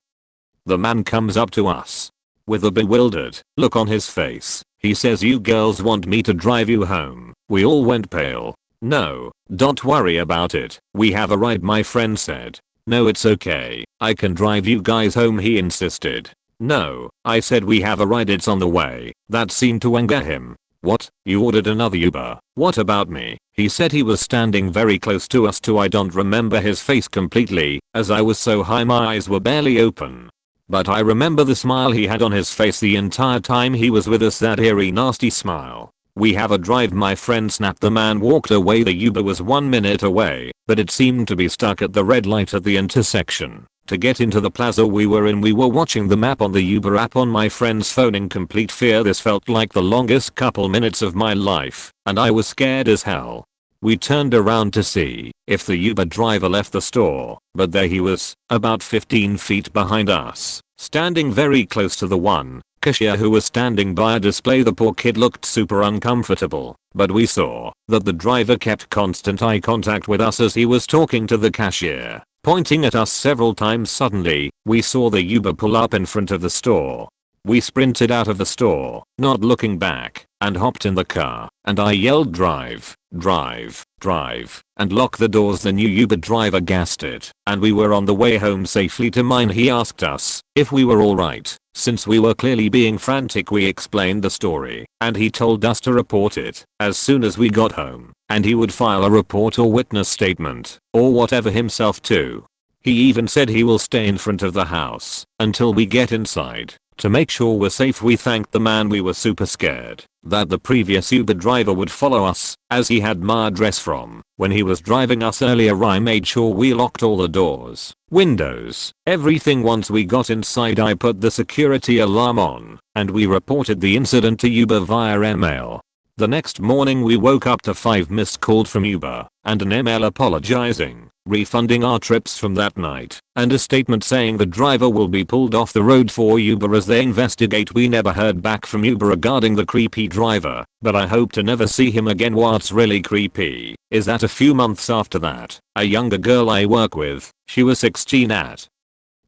the man comes up to us with a bewildered look on his face. He says, you girls want me to drive you home? We all went pale. No, don't worry about it. We have a ride, my friend said. No, it's okay. I can drive you guys home, he insisted. No, I said, we have a ride, it's on the way. That seemed to anger him. What? You ordered another Uber? What about me? He said. He was standing very close to us too. I don't remember his face completely, as I was so high my eyes were barely open. But I remember the smile he had on his face the entire time he was with us, that eerie nasty smile. We have a drive, my friend snapped. The man walked away. The Uber was 1 minute away, but it seemed to be stuck at the red light at the intersection. To get into the plaza we were in, we were watching the map on the Uber app on my friend's phone in complete fear. This felt like the longest couple minutes of my life, and I was scared as hell. We turned around to see if the Uber driver left the store, but there he was, about 15 feet behind us, standing very close to the one cashier who was standing by a display. The poor kid looked super uncomfortable, but we saw that the driver kept constant eye contact with us as he was talking to the cashier, pointing at us several times. Suddenly, we saw the Uber pull up in front of the store. We sprinted out of the store, not looking back, and hopped in the car, and I yelled, drive, drive, drive, and lock the doors. The new Uber driver gassed it, and we were on the way home safely to mine. He asked us if we were alright. Since we were clearly being frantic, we explained the story, and he told us to report it as soon as we got home, and he would file a report or witness statement, or whatever himself too. He even said he will stay in front of the house until we get inside to make sure we're safe. We thanked the man. We were super scared that the previous Uber driver would follow us, as he had my address from when he was driving us earlier. I made sure we locked all the doors, windows, everything. Once we got inside, I put the security alarm on, and we reported the incident to Uber via email. The next morning we woke up to 5 missed calls from Uber, and an email apologizing, refunding our trips from that night, and a statement saying the driver will be pulled off the road for Uber as they investigate. We never heard back from Uber regarding the creepy driver, but I hope to never see him again. What's really creepy is that a few months after that, a younger girl I work with, she was 16 at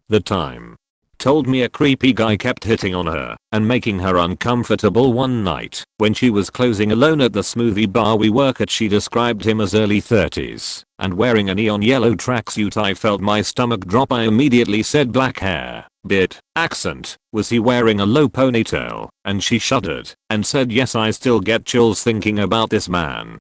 the time, told me a creepy guy kept hitting on her and making her uncomfortable. One night, when she was closing alone at the smoothie bar we work at, she described him as early 30s and wearing a neon yellow tracksuit. I felt my stomach drop. I immediately said, black hair, beard, accent, was he wearing a low ponytail? And she shuddered and said, yes. I still get chills thinking about this man.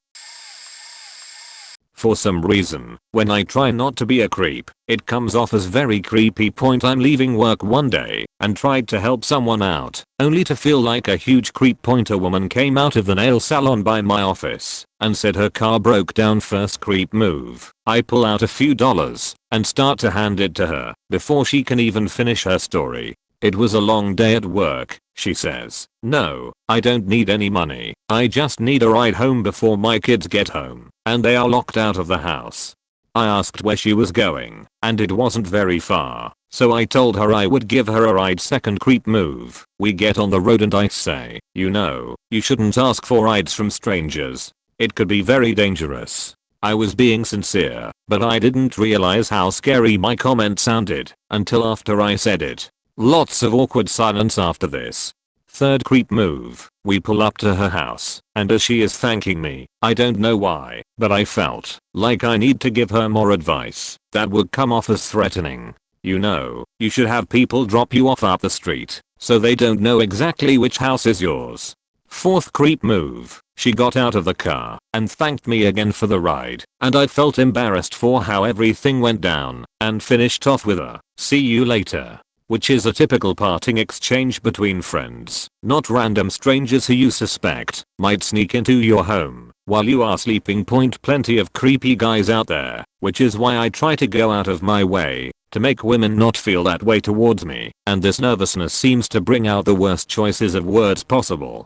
For some reason, when I try not to be a creep, it comes off as very creepy. I'm leaving work one day and tried to help someone out, only to feel like a huge creep. A woman came out of the nail salon by my office and said her car broke down. First creep move, I pull out a few dollars and start to hand it to her before she can even finish her story. It was a long day at work, she says. No, I don't need any money. I just need a ride home before my kids get home, and they are locked out of the house. I asked where she was going, and it wasn't very far, so I told her I would give her a ride. Second creep move, we get on the road and I say, you know, you shouldn't ask for rides from strangers. It could be very dangerous. I was being sincere, but I didn't realize how scary my comment sounded until after I said it. Lots of awkward silence after this. Third creep move. We pull up to her house, and as she is thanking me, I don't know why, but I felt like I need to give her more advice that would come off as threatening. You know, you should have people drop you off at the street, so they don't know exactly which house is yours. Fourth creep move. She got out of the car and thanked me again for the ride, and I felt embarrassed for how everything went down, and finished off with a "see you later," which is a typical parting exchange between friends, not random strangers who you suspect might sneak into your home while you are sleeping. Plenty of creepy guys out there, which is why I try to go out of my way to make women not feel that way towards me, and this nervousness seems to bring out the worst choices of words possible.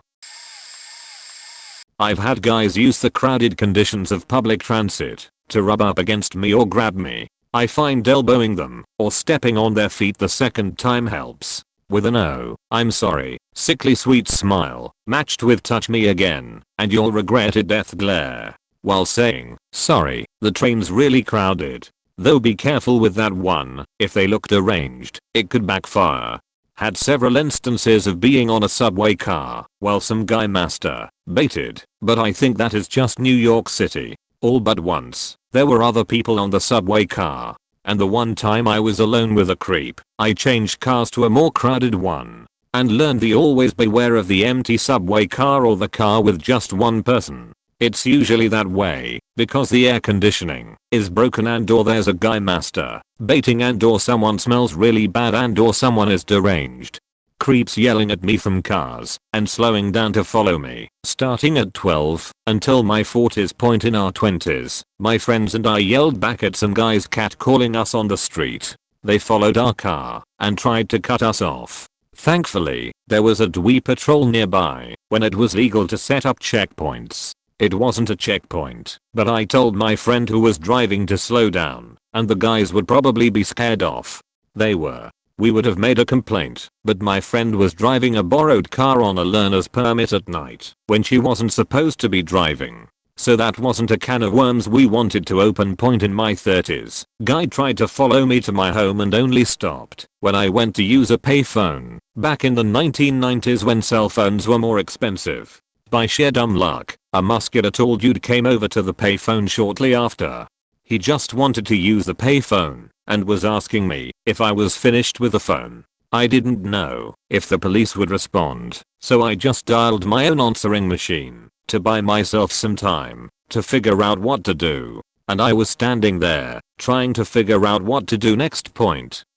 I've had guys use the crowded conditions of public transit to rub up against me or grab me. I find elbowing them or stepping on their feet the second time helps. With an "oh, I'm sorry" sickly sweet smile matched with "touch me again and you'll regret it" death glare. While saying, "Sorry, the train's really crowded." Though be careful with that one, if they look deranged, it could backfire. Had several instances of being on a subway car while some guy masturbated, but I think that is just New York City. All but once, there were other people on the subway car, and the one time I was alone with a creep, I changed cars to a more crowded one, and learned the always beware of the empty subway car or the car with just one person. It's usually that way, because the air conditioning is broken and or there's a guy masturbating and or someone smells really bad and or someone is deranged. Creeps yelling at me from cars and slowing down to follow me. Starting at 12 until my 40s. In our 20s, my friends and I yelled back at some guys catcalling us on the street. They followed our car and tried to cut us off. Thankfully, there was a dweeb patrol nearby when it was legal to set up checkpoints. It wasn't a checkpoint, but I told my friend who was driving to slow down, and the guys would probably be scared off. They were. We would have made a complaint, but my friend was driving a borrowed car on a learner's permit at night when she wasn't supposed to be driving. So that wasn't a can of worms we wanted to open. In my 30s, guy tried to follow me to my home and only stopped when I went to use a payphone, back in the 1990s when cell phones were more expensive. By sheer dumb luck, a muscular tall dude came over to the payphone shortly after. He just wanted to use the payphone and was asking me if I was finished with the phone. I didn't know if the police would respond, so I just dialed my own answering machine to buy myself some time to figure out what to do. And I was standing there trying to figure out what to do next.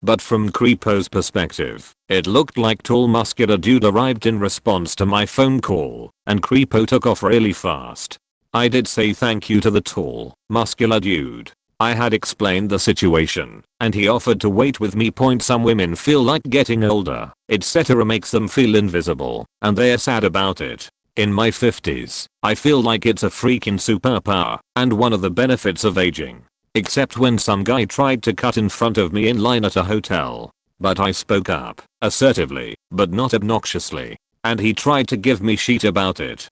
But from Creepo's perspective, it looked like tall muscular dude arrived in response to my phone call, and Creepo took off really fast. I did say thank you to the tall, muscular dude. I had explained the situation, and he offered to wait with me. Some women feel like getting older, etc. makes them feel invisible, and they're sad about it. In my 50s, I feel like it's a freaking superpower, and one of the benefits of aging. Except when some guy tried to cut in front of me in line at a hotel. But I spoke up, assertively, but not obnoxiously, and he tried to give me shit about it.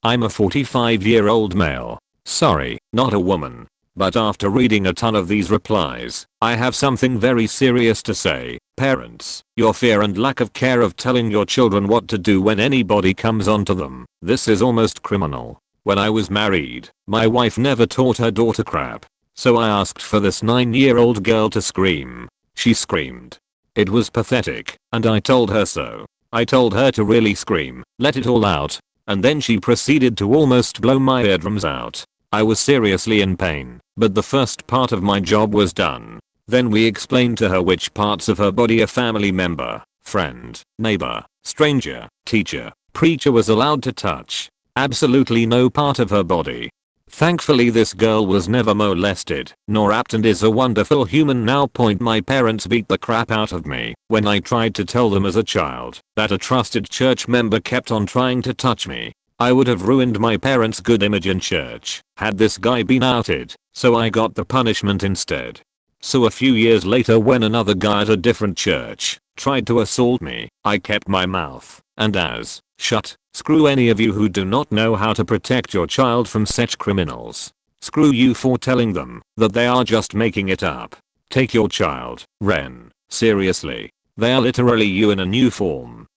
I'm a 45-year-old male. Sorry, not a woman. But after reading a ton of these replies, I have something very serious to say. Parents, your fear and lack of care of telling your children what to do when anybody comes onto them. This is almost criminal. When I was married, my wife never taught her daughter crap. So I asked for this 9-year-old girl to scream. She screamed. It was pathetic, and I told her so. I told her to really scream, let it all out. And then she proceeded to almost blow my eardrums out. I was seriously in pain, but the first part of my job was done. Then we explained to her which parts of her body a family member, friend, neighbor, stranger, teacher, preacher was allowed to touch. Absolutely no part of her body. Thankfully this girl was never molested, nor raped, and is a wonderful human now. My parents beat the crap out of me when I tried to tell them as a child that a trusted church member kept on trying to touch me. I would have ruined my parents' good image in church had this guy been outed, so I got the punishment instead. So a few years later, when another guy at a different church tried to assault me, I kept my mouth and as shut. Screw any of you who do not know how to protect your child from such criminals. Screw you for telling them that they are just making it up. Take your child, Ren, Seriously. They are literally you in a new form.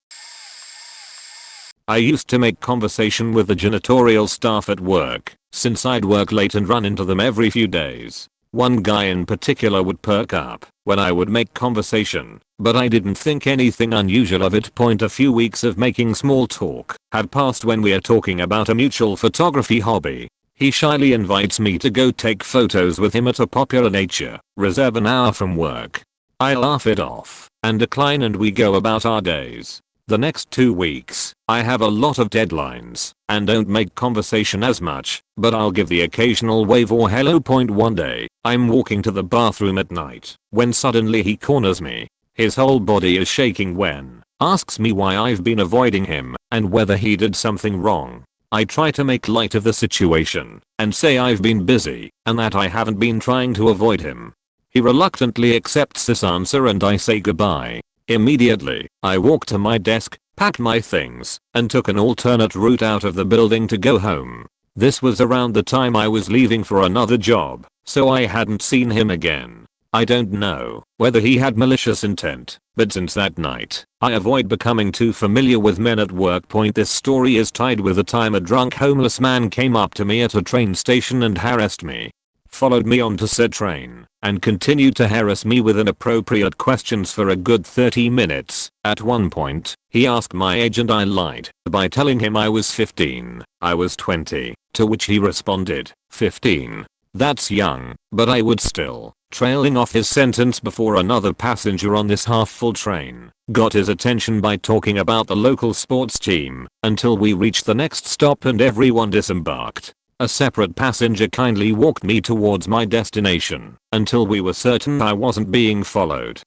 I used to make conversation with the janitorial staff at work, since I'd work late and run into them every few days. One guy in particular would perk up when I would make conversation, but I didn't think anything unusual of it. A few weeks of making small talk had passed when we are talking about a mutual photography hobby. He shyly invites me to go take photos with him at a popular nature reserve an hour from work. I laugh it off and decline, and we go about our days. The next 2 weeks, I have a lot of deadlines and don't make conversation as much, but I'll give the occasional wave or hello. One day, I'm walking to the bathroom at night when suddenly he corners me. His whole body is shaking when asks me why I've been avoiding him and whether he did something wrong. I try to make light of the situation and say I've been busy and that I haven't been trying to avoid him. He reluctantly accepts this answer and I say goodbye. Immediately, I walked to my desk, packed my things, and took an alternate route out of the building to go home. This was around the time I was leaving for another job, so I hadn't seen him again. I don't know whether he had malicious intent, but since that night, I avoid becoming too familiar with men at work. This story is tied with the time a drunk homeless man came up to me at a train station and harassed me. Followed me onto said train and continued to harass me with inappropriate questions for a good 30 minutes. At one point, he asked my age and I lied by telling him I was 15. I was 20, to which he responded, 15? That's young, but I would still. Trailing off his sentence before another passenger on this half-full train got his attention by talking about the local sports team until we reached the next stop and everyone disembarked. A separate passenger kindly walked me towards my destination until we were certain I wasn't being followed.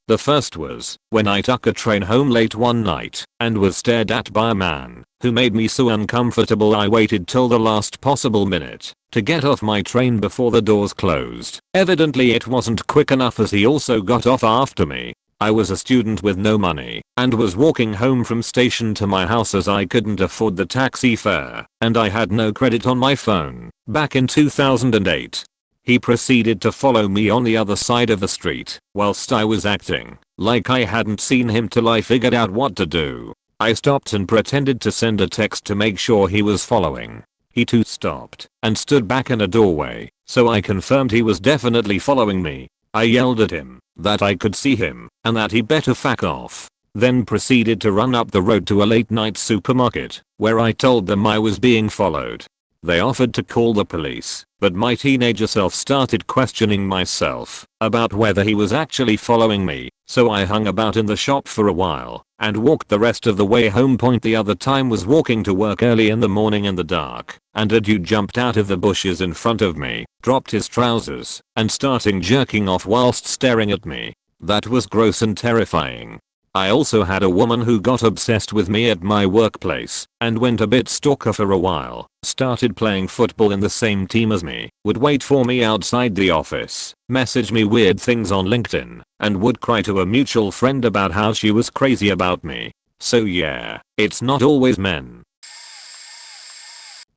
The first was when I took a train home late one night and was stared at by a man who made me so uncomfortable I waited till the last possible minute to get off my train before the doors closed. Evidently it wasn't quick enough as he also got off after me. I was a student with no money and was walking home from station to my house as I couldn't afford the taxi fare and I had no credit on my phone. Back in 2008. He proceeded to follow me on the other side of the street whilst I was acting like I hadn't seen him till I figured out what to do. I stopped and pretended to send a text to make sure he was following. He too stopped and stood back in a doorway, so I confirmed he was definitely following me. I yelled at him that I could see him and that he better fuck off. Then proceeded to run up the road to a late night supermarket where I told them I was being followed. They offered to call the police, but my teenager self started questioning myself about whether he was actually following me, so I hung about in the shop for a while and walked the rest of the way home. The other time was walking to work early in the morning in the dark, and a dude jumped out of the bushes in front of me, dropped his trousers, and starting jerking off whilst staring at me. That was gross and terrifying. I also had a woman who got obsessed with me at my workplace and went a bit stalker for a while, started playing football in the same team as me, would wait for me outside the office, message me weird things on LinkedIn, and would cry to a mutual friend about how she was crazy about me. So yeah, it's not always men.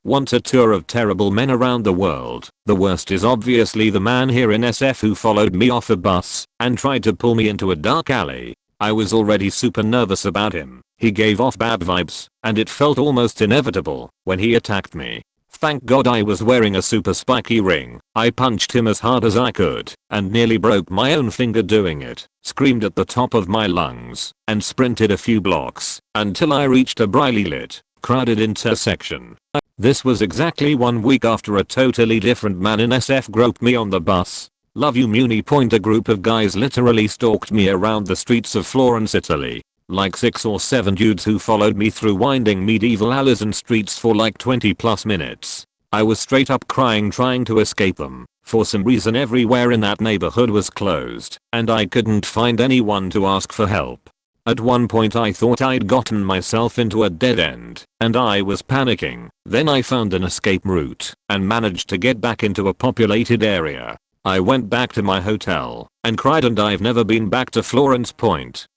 Want a tour of terrible men around the world? The worst is obviously the man here in SF who followed me off a bus and tried to pull me into a dark alley. I was already super nervous about him. He gave off bad vibes, and it felt almost inevitable when he attacked me. Thank God I was wearing a super spiky ring. I punched him as hard as I could, and nearly broke my own finger doing it, screamed at the top of my lungs, and sprinted a few blocks until I reached a brightly lit, crowded intersection. This was exactly 1 week after a totally different man in SF groped me on the bus. Love you Muni. A group of guys literally stalked me around the streets of Florence, Italy. Like 6 or 7 dudes who followed me through winding medieval alleys and streets for like 20 plus minutes. I was straight up crying trying to escape them. For some reason everywhere in that neighborhood was closed, and I couldn't find anyone to ask for help. At one point I thought I'd gotten myself into a dead end, and I was panicking. Then I found an escape route, and managed to get back into a populated area. I went back to my hotel and cried, and I've never been back to Florence.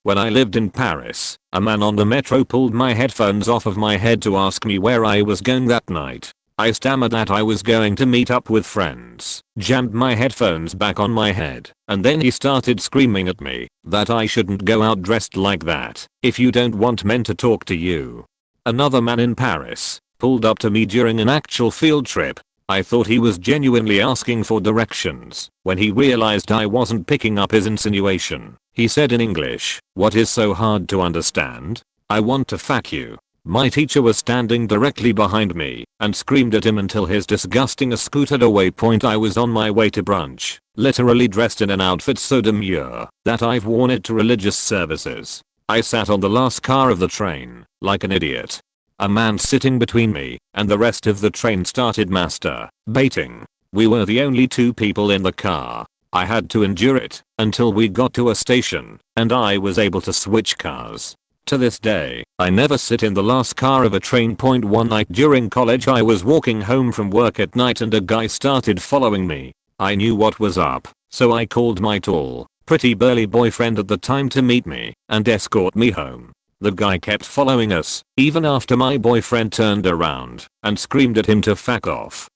When I lived in Paris, a man on the metro pulled my headphones off of my head to ask me where I was going that night. I stammered that I was going to meet up with friends, jammed my headphones back on my head, and then he started screaming at me that I shouldn't go out dressed like that if you don't want men to talk to you. Another man in Paris pulled up to me during an actual field trip. I thought he was genuinely asking for directions. When he realized I wasn't picking up his insinuation, he said in English, "What is so hard to understand? I want to fuck you." My teacher was standing directly behind me and screamed at him until his disgusting ass scooted away. I was on my way to brunch, literally dressed in an outfit so demure that I've worn it to religious services. I sat on the last car of the train, like an idiot. A man sitting between me and the rest of the train started masturbating. We were the only 2 people in the car. I had to endure it until we got to a station and I was able to switch cars. To this day, I never sit in the last car of a train. One night during college I was walking home from work at night and a guy started following me. I knew what was up, so I called my tall, pretty burly boyfriend at the time to meet me and escort me home. The guy kept following us, even after my boyfriend turned around and screamed at him to fuck off.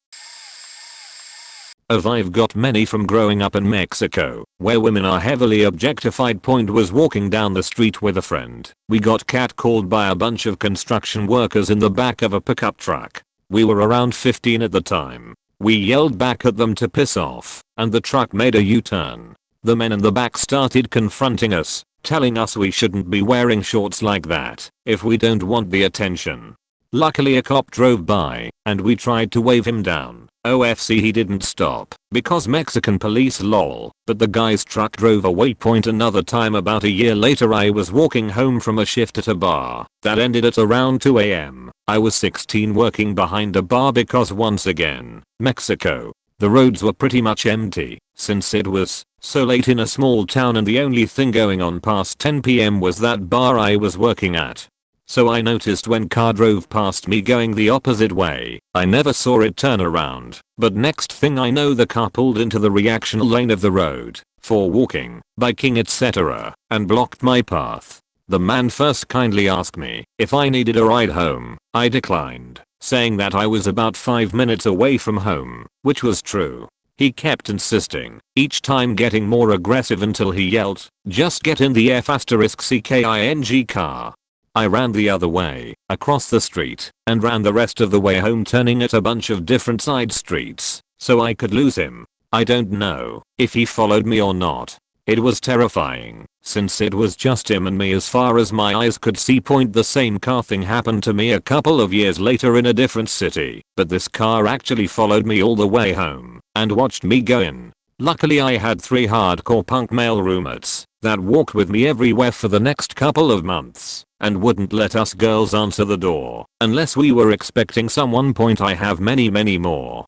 I've got many from growing up in Mexico, where women are heavily objectified. Was walking down the street with a friend. We got catcalled by a bunch of construction workers in the back of a pickup truck. We were around 15 at the time. We yelled back at them to piss off, and the truck made a U-turn. The men in the back started confronting us, telling us we shouldn't be wearing shorts like that if we don't want the attention. Luckily a cop drove by and we tried to wave him down. OFC he didn't stop because Mexican police lol, but the guy's truck drove away. Another time about a year later I was walking home from a shift at a bar that ended at around 2 AM. I was 16 working behind a bar because once again, Mexico. The roads were pretty much empty since it was so late in a small town and the only thing going on past 10 PM was that bar I was working at. So I noticed when car drove past me going the opposite way. I never saw it turn around, but next thing I know the car pulled into the reactional lane of the road for walking, biking etc. and blocked my path. The man first kindly asked me if I needed a ride home. I declined, saying that I was about 5 minutes away from home, which was true. He kept insisting, each time getting more aggressive until he yelled, "Just get in the F***ing car." I ran the other way, across the street, and ran the rest of the way home turning at a bunch of different side streets, so I could lose him. I don't know if he followed me or not. It was terrifying, since it was just him and me as far as my eyes could see. The same car thing happened to me a couple of years later in a different city, but this car actually followed me all the way home and watched me go in. Luckily I had 3 hardcore punk male roommates that walked with me everywhere for the next couple of months and wouldn't let us girls answer the door unless we were expecting someone. I have many more.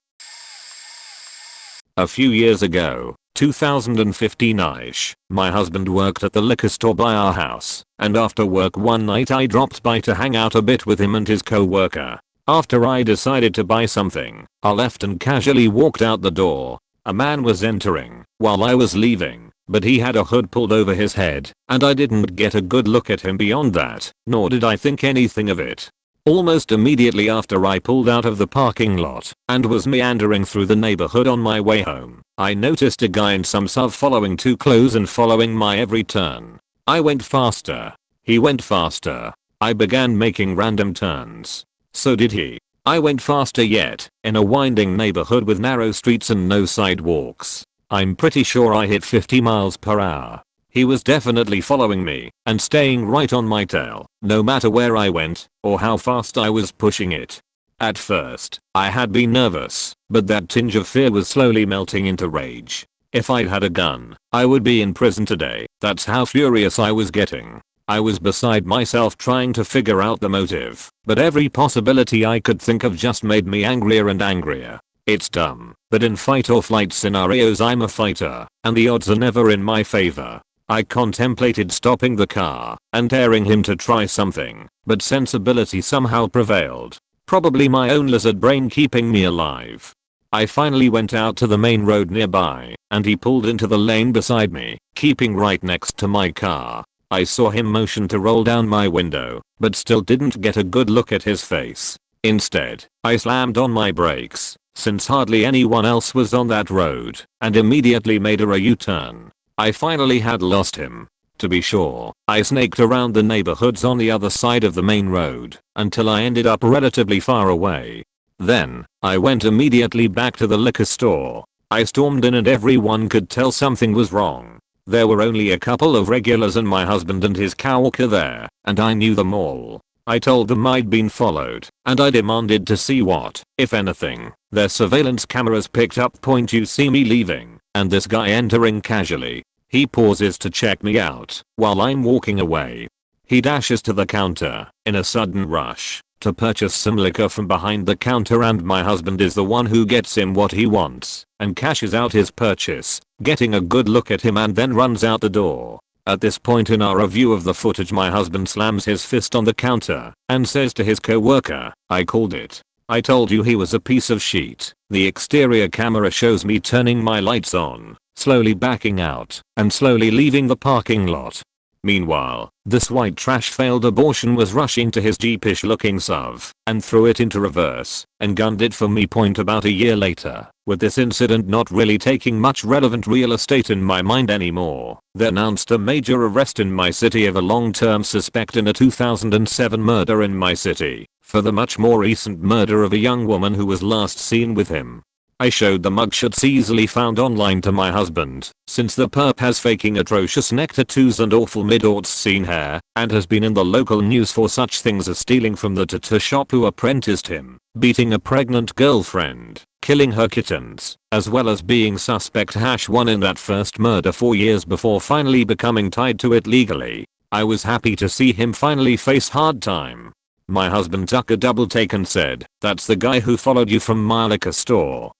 A few years ago, 2015-ish, my husband worked at the liquor store by our house, and after work one night I dropped by to hang out a bit with him and his co-worker. After I decided to buy something, I left and casually walked out the door. A man was entering while I was leaving, but he had a hood pulled over his head, and I didn't get a good look at him beyond that, nor did I think anything of it. Almost immediately after I pulled out of the parking lot and was meandering through the neighborhood on my way home, I noticed a guy in some SUV following too close and following my every turn. I went faster. He went faster. I began making random turns. So did he. I went faster yet, in a winding neighborhood with narrow streets and no sidewalks. I'm pretty sure I hit 50 miles per hour. He was definitely following me and staying right on my tail, no matter where I went or how fast I was pushing it. At first, I had been nervous, but that tinge of fear was slowly melting into rage. If I'd had a gun, I would be in prison today. That's how furious I was getting. I was beside myself trying to figure out the motive, but every possibility I could think of just made me angrier and angrier. It's dumb, but in fight or flight scenarios I'm a fighter, and the odds are never in my favor. I contemplated stopping the car and daring him to try something, but sensibility somehow prevailed. Probably my own lizard brain keeping me alive. I finally went out to the main road nearby, and he pulled into the lane beside me, keeping right next to my car. I saw him motion to roll down my window, but still didn't get a good look at his face. Instead, I slammed on my brakes, since hardly anyone else was on that road, and immediately made a U-turn. I finally had lost him. To be sure, I snaked around the neighborhoods on the other side of the main road until I ended up relatively far away. Then, I went immediately back to the liquor store. I stormed in and everyone could tell something was wrong. There were only a couple of regulars and my husband and his coworker there, and I knew them all. I told them I'd been followed, and I demanded to see what, if anything, their surveillance cameras picked up. You see me leaving, and this guy entering casually. He pauses to check me out while I'm walking away. He dashes to the counter, in a sudden rush, to purchase some liquor from behind the counter, and my husband is the one who gets him what he wants and cashes out his purchase, getting a good look at him, and then runs out the door. At this point in our review of the footage, my husband slams his fist on the counter and says to his co-worker, "I called it. I told you he was a piece of shit." The exterior camera shows me turning my lights on, slowly backing out, and slowly leaving the parking lot. Meanwhile, this white trash failed abortion was rushing to his jeepish looking SUV and threw it into reverse and gunned it for me. About a year later, with this incident not really taking much relevant real estate in my mind anymore, they announced a major arrest in my city of a long-term suspect in a 2007 murder in my city for the much more recent murder of a young woman who was last seen with him. I showed the mugshots easily found online to my husband, since the perp has faking atrocious neck tattoos and awful mid-obscene hair, and has been in the local news for such things as stealing from the tattoo shop who apprenticed him, beating a pregnant girlfriend, killing her kittens, as well as being suspect #1 in that first murder 4 years before finally becoming tied to it legally. I was happy to see him finally face hard time. My husband took a double take and said, "That's the guy who followed you from my liquor store."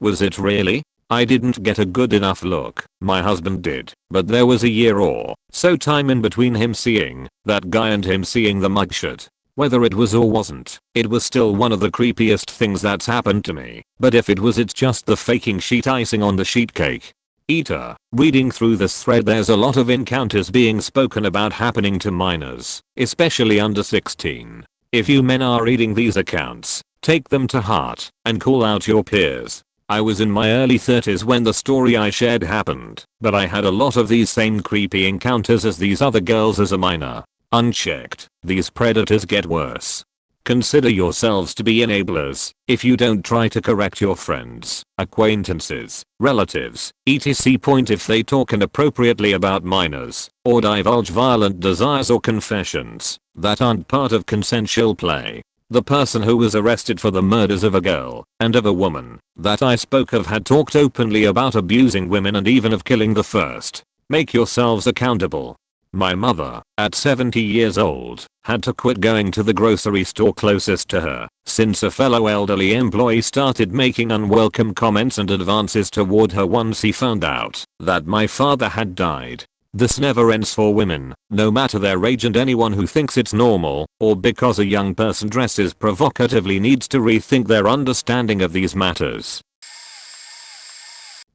Was it really? I didn't get a good enough look. My husband did, but there was a year or so time in between him seeing that guy and him seeing the mugshot. Whether it was or wasn't, it was still one of the creepiest things that's happened to me. But if it was, it's just the faking sheet icing on the sheet cake. Eater, reading through this thread, there's a lot of encounters being spoken about happening to minors, especially under 16. If you men are reading these accounts, take them to heart and call out your peers. I was in my early 30s when the story I shared happened, but I had a lot of these same creepy encounters as these other girls as a minor. Unchecked, these predators get worse. Consider yourselves to be enablers if you don't try to correct your friends, acquaintances, relatives, etc. If they talk inappropriately about minors, or divulge violent desires or confessions that aren't part of consensual play. The person who was arrested for the murders of a girl and of a woman that I spoke of had talked openly about abusing women and even of killing the first. Make yourselves accountable. My mother, at 70 years old, had to quit going to the grocery store closest to her since a fellow elderly employee started making unwelcome comments and advances toward her once he found out that my father had died. This never ends for women, no matter their age, and anyone who thinks it's normal, or because a young person dresses provocatively, needs to rethink their understanding of these matters.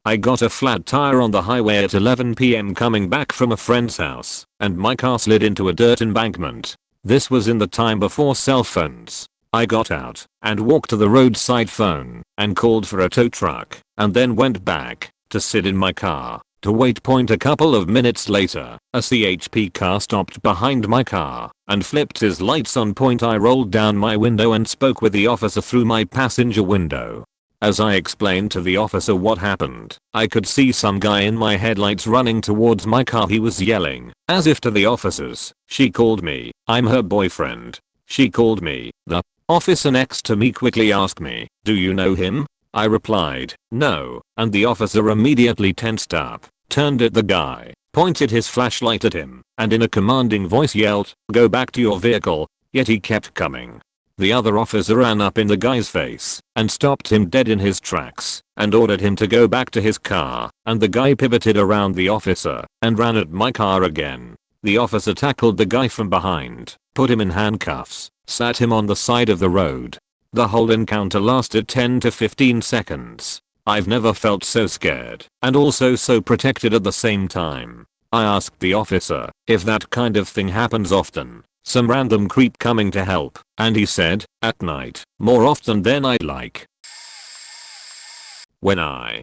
I got a flat tire on the highway at 11 PM coming back from a friend's house, and my car slid into a dirt embankment. This was in the time before cell phones. I got out and walked to the roadside phone and called for a tow truck, and then went back to sit in my car. To wait. A couple of minutes later, a CHP car stopped behind my car and flipped his lights on. I rolled down my window and spoke with the officer through my passenger window. As I explained to the officer what happened, I could see some guy in my headlights running towards my car. He was yelling, as if to the officers. "She called me. I'm her boyfriend. She called me." The officer next to me quickly asked me, "Do you know him?" I replied, "No," and the officer immediately tensed up, turned at the guy, pointed his flashlight at him, and in a commanding voice yelled, "Go back to your vehicle," yet he kept coming. The other officer ran up in the guy's face and stopped him dead in his tracks and ordered him to go back to his car, and the guy pivoted around the officer and ran at my car again. The officer tackled the guy from behind, put him in handcuffs, sat him on the side of the road. The whole encounter lasted 10 to 15 seconds. I've never felt so scared and also so protected at the same time. I asked the officer if that kind of thing happens often. some random creep coming to help, and he said, at night, more often than I'd like. When I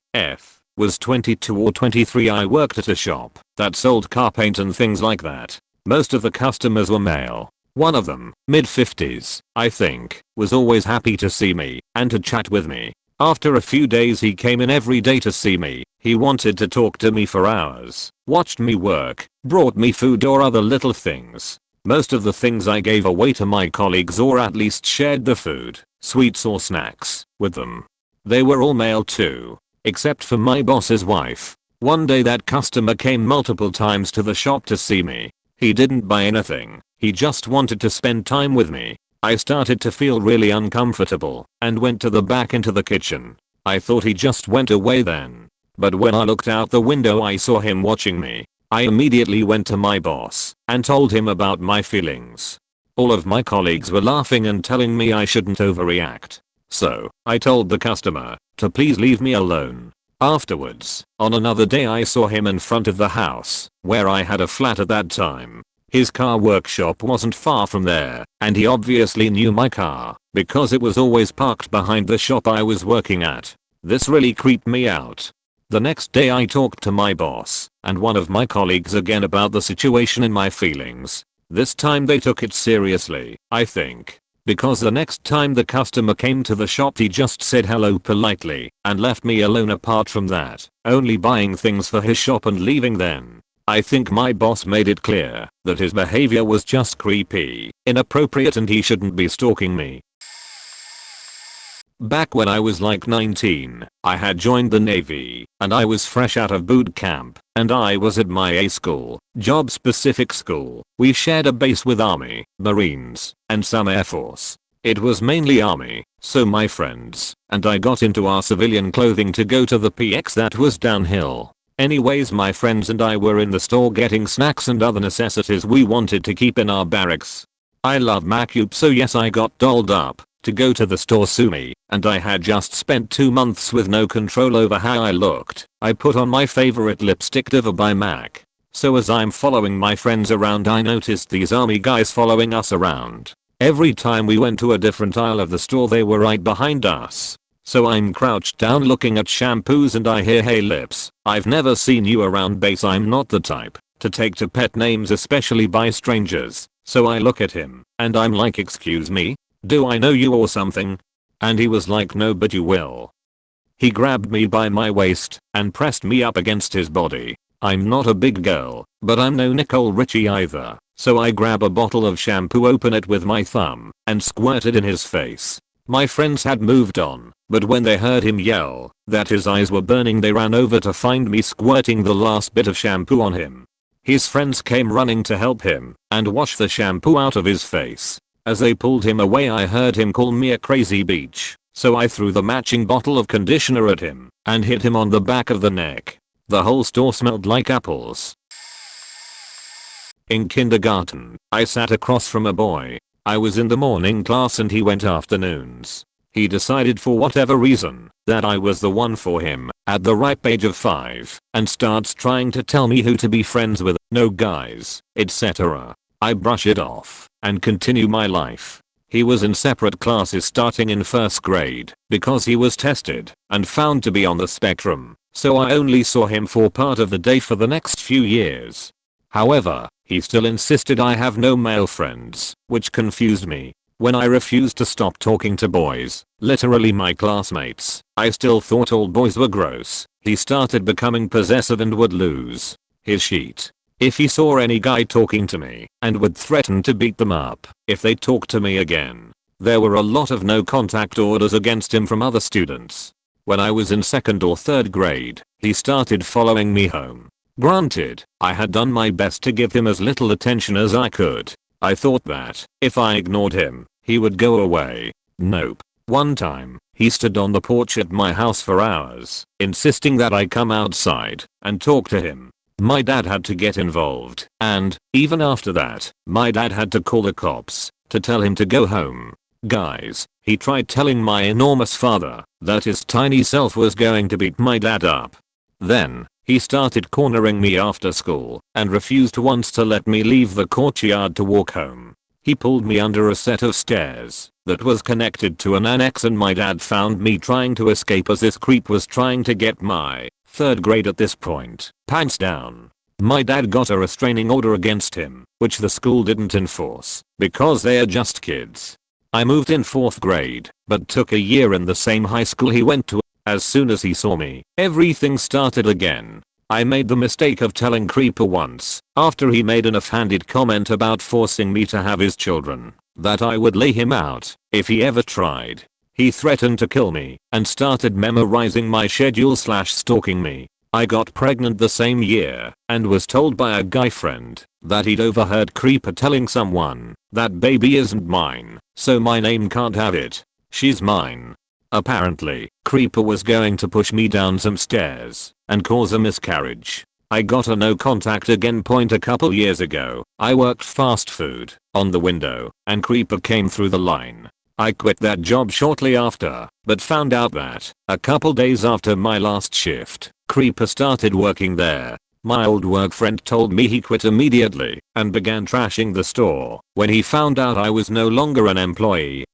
was 22 or 23, I worked at a shop that sold car paint and things like that. Most of the customers were male. One of them, mid-50s, I think, was always happy to see me and to chat with me. After a few days he came in every day to see me. He wanted to talk to me for hours, watched me work, brought me food or other little things. Most of the things I gave away to my colleagues, or at least shared the food, sweets or snacks, with them. They were all male too, except for my boss's wife. One day that customer came multiple times to the shop to see me. He didn't buy anything, he just wanted to spend time with me. I started to feel really uncomfortable and went to the back into the kitchen. I thought he just went away then. But when I looked out the window I saw him watching me. I immediately went to my boss and told him about my feelings. All of my colleagues were laughing and telling me I shouldn't overreact. So, I told the customer to please leave me alone. Afterwards, on another day I saw him in front of the house where I had a flat at that time. His car workshop wasn't far from there, and he obviously knew my car because it was always parked behind the shop I was working at. This really creeped me out. The next day I talked to my boss and one of my colleagues again about the situation and my feelings. This time they took it seriously, I think. Because the next time the customer came to the shop he just said hello politely and left me alone. Apart from that, only buying things for his shop and leaving then. I think my boss made it clear that his behavior was just creepy, inappropriate, and he shouldn't be stalking me. Back when I was like 19, I had joined the Navy, and I was fresh out of boot camp, and I was at my A school, job specific school. We shared a base with Army, Marines, and some Air Force. It was mainly Army, so my friends and I got into our civilian clothing to go to the PX that was downhill. Anyways, my friends and I were in the store getting snacks and other necessities we wanted to keep in our barracks. I love Macup, so yes, I got dolled up to go to the store Sumi, and I had just spent 2 months with no control over how I looked. I put on my favorite lipstick Diva by MAC. So as I'm following my friends around, I noticed these army guys following us around. Every time we went to a different aisle of the store they were right behind us. So I'm crouched down looking at shampoos and I hear, "Hey Lips, I've never seen you around base." I'm not the type to take to pet names, especially by strangers. So I look at him and I'm like, "Excuse me? Do I know you or something?" And he was like, "No, but you will." He grabbed me by my waist and pressed me up against his body. I'm not a big girl, but I'm no Nicole Richie either. So I grab a bottle of shampoo, open it with my thumb, and squirt it in his face. My friends had moved on, but when they heard him yell that his eyes were burning, they ran over to find me squirting the last bit of shampoo on him. His friends came running to help him and wash the shampoo out of his face. As they pulled him away, I heard him call me a crazy bitch, so I threw the matching bottle of conditioner at him and hit him on the back of the neck. The whole store smelled like apples. In kindergarten, I sat across from a boy. I was in the morning class and he went afternoons. He decided for whatever reason that I was the one for him at the ripe age of 5 and starts trying to tell me who to be friends with, no guys, etc. I brush it off and continue my life. He was in separate classes starting in 1st grade because he was tested and found to be on the spectrum, so I only saw him for part of the day for the next few years. However, he still insisted I have no male friends, which confused me. When I refused to stop talking to boys, literally my classmates, I still thought all boys were gross. He started becoming possessive and would lose his shit if he saw any guy talking to me, and would threaten to beat them up if they talked to me again. There were a lot of no contact orders against him from other students. When I was in 2nd or 3rd grade, he started following me home. Granted, I had done my best to give him as little attention as I could. I thought that if I ignored him, he would go away. Nope. One time, he stood on the porch at my house for hours, insisting that I come outside and talk to him. My dad had to get involved, and even after that, my dad had to call the cops to tell him to go home. Guys, he tried telling my enormous father that his tiny self was going to beat my dad up. Then, he started cornering me after school and refused once to let me leave the courtyard to walk home. He pulled me under a set of stairs that was connected to an annex, and my dad found me trying to escape as this creep was trying to get my 3rd grade at this point pants down. My dad got a restraining order against him, which the school didn't enforce because they are just kids. I moved in 4th grade, but took a year in the same high school he went to. As soon as he saw me, everything started again. I made the mistake of telling Creeper once, after he made an offhanded comment about forcing me to have his children, that I would lay him out if he ever tried. He threatened to kill me and started memorizing my schedule / stalking me. I got pregnant the same year and was told by a guy friend that he'd overheard Creeper telling someone that baby isn't mine, so my name can't have it. She's mine. Apparently, Creeper was going to push me down some stairs and cause a miscarriage. I got a no contact again point a couple years ago. I worked fast food on the window and Creeper came through the line. I quit that job shortly after, but found out that a couple days after my last shift, Creeper started working there. My old work friend told me he quit immediately and began trashing the store when he found out I was no longer an employee.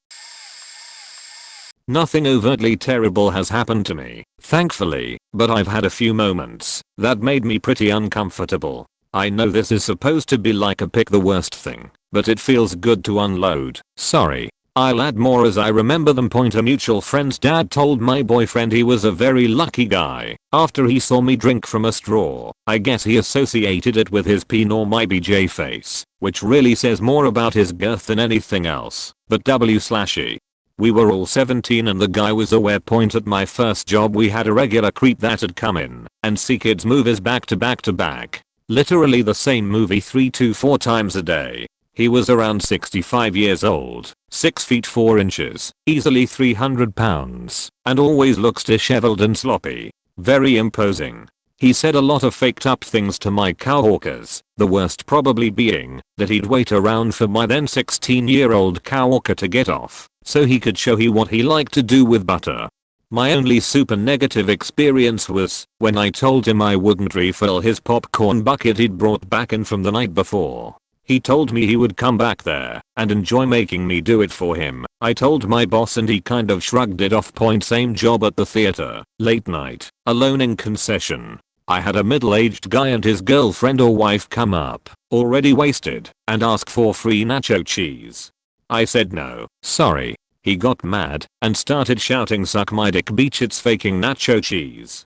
Nothing overtly terrible has happened to me, thankfully, but I've had a few moments that made me pretty uncomfortable. I know this is supposed to be like a pick the worst thing, but it feels good to unload. Sorry. I'll add more as I remember them. A mutual friend's dad told my boyfriend he was a very lucky guy after he saw me drink from a straw. I guess he associated it with his P nor my BJ face, which really says more about his girth than anything else, but W/E. We were all 17 and the guy was aware. At my first job we had a regular creep that had come in and see kids movies back to back to back. Literally the same movie 3 to 4 times a day. He was around 65 years old, 6 feet 4 inches, easily 300 pounds, and always looks disheveled and sloppy. Very imposing. He said a lot of faked up things to my coworkers, the worst probably being that he'd wait around for my then 16-year-old coworker to get off so he could show he what he liked to do with butter. My only super negative experience was when I told him I wouldn't refill his popcorn bucket he'd brought back in from the night before. He told me he would come back there and enjoy making me do it for him. I told my boss and he kind of shrugged it off. Same job at the theater, late night, alone in concession. I had a middle-aged guy and his girlfriend or wife come up, already wasted, and ask for free nacho cheese. I said no, sorry. He got mad and started shouting suck my dick bitch, it's faking nacho cheese.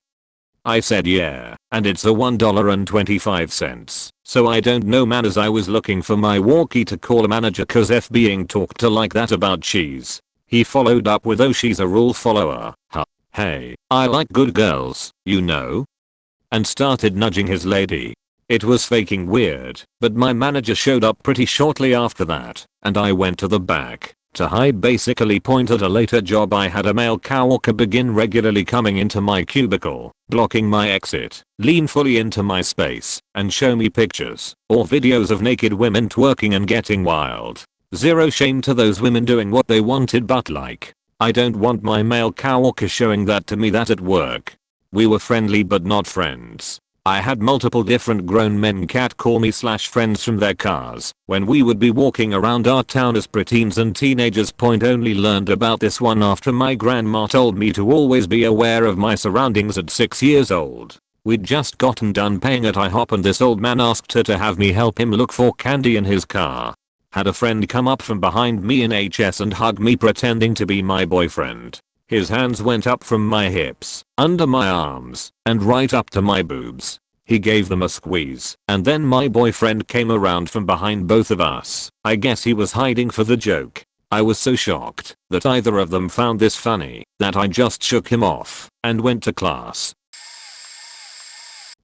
I said yeah, and it's a $1.25. So I don't know man, as I was looking for my walkie to call a manager cause F being talked to like that about cheese. He followed up with oh she's a rule follower, huh. Hey, I like good girls, you know. And started nudging his lady. It was faking weird, but my manager showed up pretty shortly after that, and I went to the back to hide basically. At a later job I had a male coworker begin regularly coming into my cubicle, blocking my exit, lean fully into my space, and show me pictures or videos of naked women twerking and getting wild. Zero shame to those women doing what they wanted, but like, I don't want my male coworker showing that to me that at work. We were friendly but not friends. I had multiple different grown men catcall me / friends from their cars when we would be walking around our town as preteens and teenagers. Only learned about this one after my grandma told me to always be aware of my surroundings at 6 years old. We'd just gotten done paying at IHOP and this old man asked her to have me help him look for candy in his car. Had a friend come up from behind me in HS and hug me pretending to be my boyfriend. His hands went up from my hips, under my arms, and right up to my boobs. He gave them a squeeze, and then my boyfriend came around from behind both of us. I guess he was hiding for the joke. I was so shocked that either of them found this funny that I just shook him off and went to class.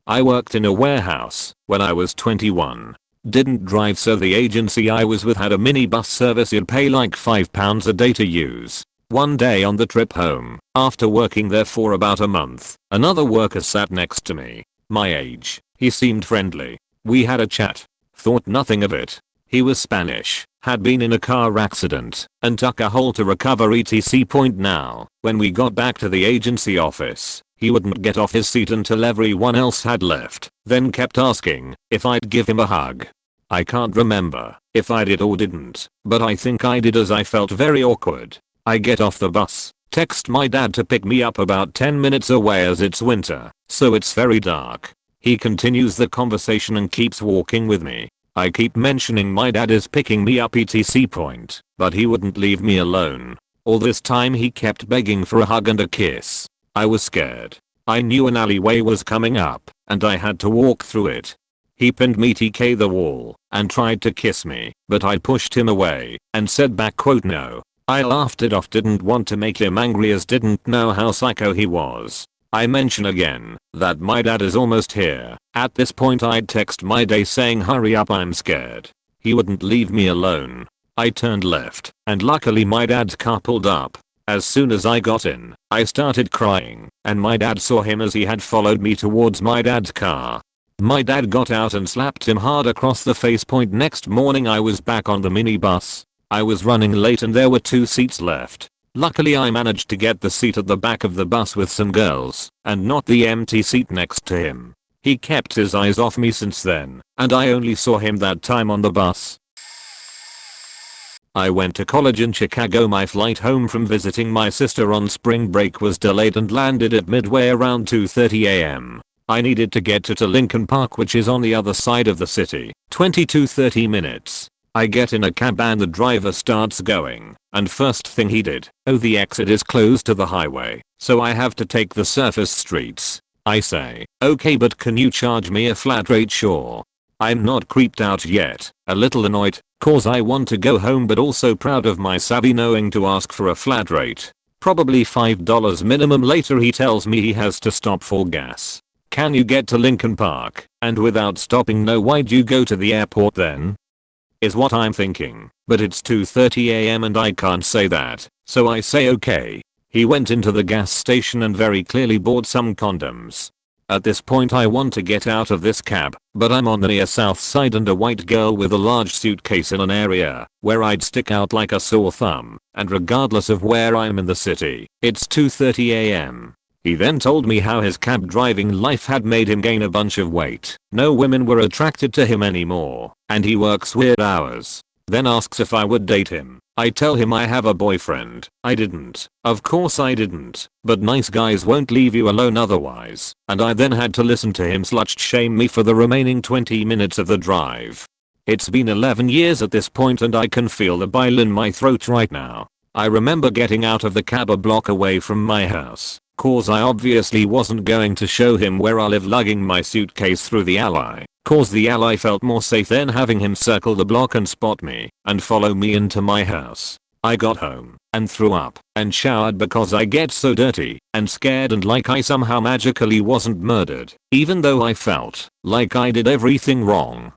I worked in a warehouse when I was 21. Didn't drive, so the agency I was with had a minibus service you'd pay like £5 a day to use. One day on the trip home, after working there for about a month, another worker sat next to me. My age. He seemed friendly. We had a chat. Thought nothing of it. He was Spanish, had been in a car accident, and took a hole to recover etc. Now, when we got back to the agency office, he wouldn't get off his seat until everyone else had left, then kept asking if I'd give him a hug. I can't remember if I did or didn't, but I think I did as I felt very awkward. I get off the bus, text my dad to pick me up about 10 minutes away as it's winter, so it's very dark. He continues the conversation and keeps walking with me. I keep mentioning my dad is picking me up etc. point, but he wouldn't leave me alone. All this time he kept begging for a hug and a kiss. I was scared. I knew an alleyway was coming up, and I had to walk through it. He pinned me TK the wall, and tried to kiss me, but I pushed him away, and said back quote no. I laughed it off, didn't want to make him angry as didn't know how psycho he was. I mention again that my dad is almost here. At this point I'd text my day saying hurry up, I'm scared. He wouldn't leave me alone. I turned left, and luckily my dad's car pulled up. As soon as I got in, I started crying, and my dad saw him as he had followed me towards my dad's car. My dad got out and slapped him hard across the face. Next morning I was back on the minibus. I was running late and there were 2 seats left. Luckily I managed to get the seat at the back of the bus with some girls, and not the empty seat next to him. He kept his eyes off me since then, and I only saw him that time on the bus. I went to college in Chicago. My flight home from visiting my sister on spring break was delayed and landed at Midway around 2:30 am. I needed to get to Lincoln Park, which is on the other side of the city, 20-30 minutes. I get in a cab and the driver starts going, and first thing he did, oh the exit is closed to the highway, so I have to take the surface streets. I say, okay but can you charge me a flat rate? Sure. I'm not creeped out yet, a little annoyed, cause I want to go home but also proud of my savvy knowing to ask for a flat rate. Probably $5 minimum. Later he tells me he has to stop for gas. Can you get to Lincoln Park? And without stopping, no, why'd you go to the airport then? Is what I'm thinking, but it's 2:30 am and I can't say that, so I say okay. He went into the gas station and very clearly bought some condoms. At this point I want to get out of this cab, but I'm on the near south side and a white girl with a large suitcase in an area where I'd stick out like a sore thumb, and regardless of where I'm in the city, it's 2:30 am. He then told me how his cab driving life had made him gain a bunch of weight, no women were attracted to him anymore, and he works weird hours. Then asks if I would date him. I tell him I have a boyfriend. I didn't. Of course I didn't, but nice guys won't leave you alone otherwise, and I then had to listen to him slut shame me for the remaining 20 minutes of the drive. It's been 11 years at this point and I can feel the bile in my throat right now. I remember getting out of the cab a block away from my house, cause I obviously wasn't going to show him where I live, lugging my suitcase through the alley, cause the alley felt more safe than having him circle the block and spot me and follow me into my house. I got home and threw up and showered because I get so dirty and scared and like I somehow magically wasn't murdered, even though I felt like I did everything wrong.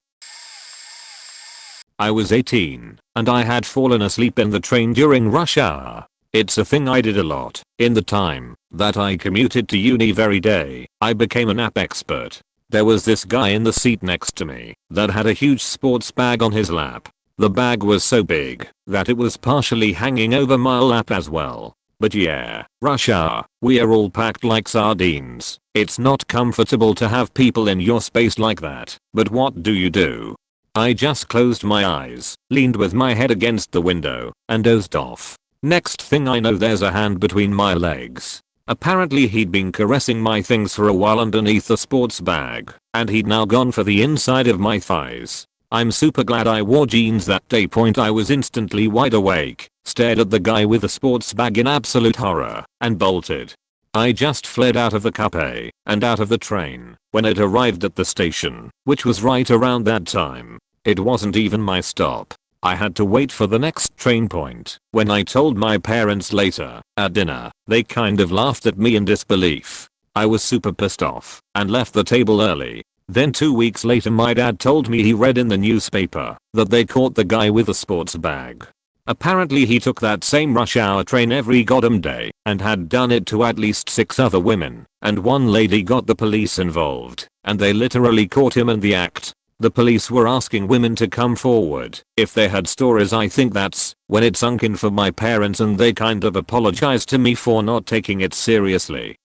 I was 18 and I had fallen asleep in the train during rush hour. It's a thing I did a lot. In the time that I commuted to uni every day, I became a nap expert. There was this guy in the seat next to me that had a huge sports bag on his lap. The bag was so big that it was partially hanging over my lap as well. But yeah, rush hour, we are all packed like sardines. It's not comfortable to have people in your space like that, but what do? I just closed my eyes, leaned with my head against the window, and dozed off. Next thing I know there's a hand between my legs. Apparently he'd been caressing my things for a while underneath the sports bag, and he'd now gone for the inside of my thighs. I'm super glad I wore jeans that day. I was instantly wide awake, stared at the guy with the sports bag in absolute horror, and bolted. I just fled out of the cafe and out of the train when it arrived at the station, which was right around that time. It wasn't even my stop. I had to wait for the next train point. When I told my parents later, at dinner, they kind of laughed at me in disbelief. I was super pissed off and left the table early. Then 2 weeks later my dad told me he read in the newspaper that they caught the guy with the sports bag. Apparently he took that same rush hour train every goddamn day and had done it to at least 6 other women, and one lady got the police involved, and they literally caught him in the act. The police were asking women to come forward if they had stories. I think that's when it sunk in for my parents and they kind of apologized to me for not taking it seriously.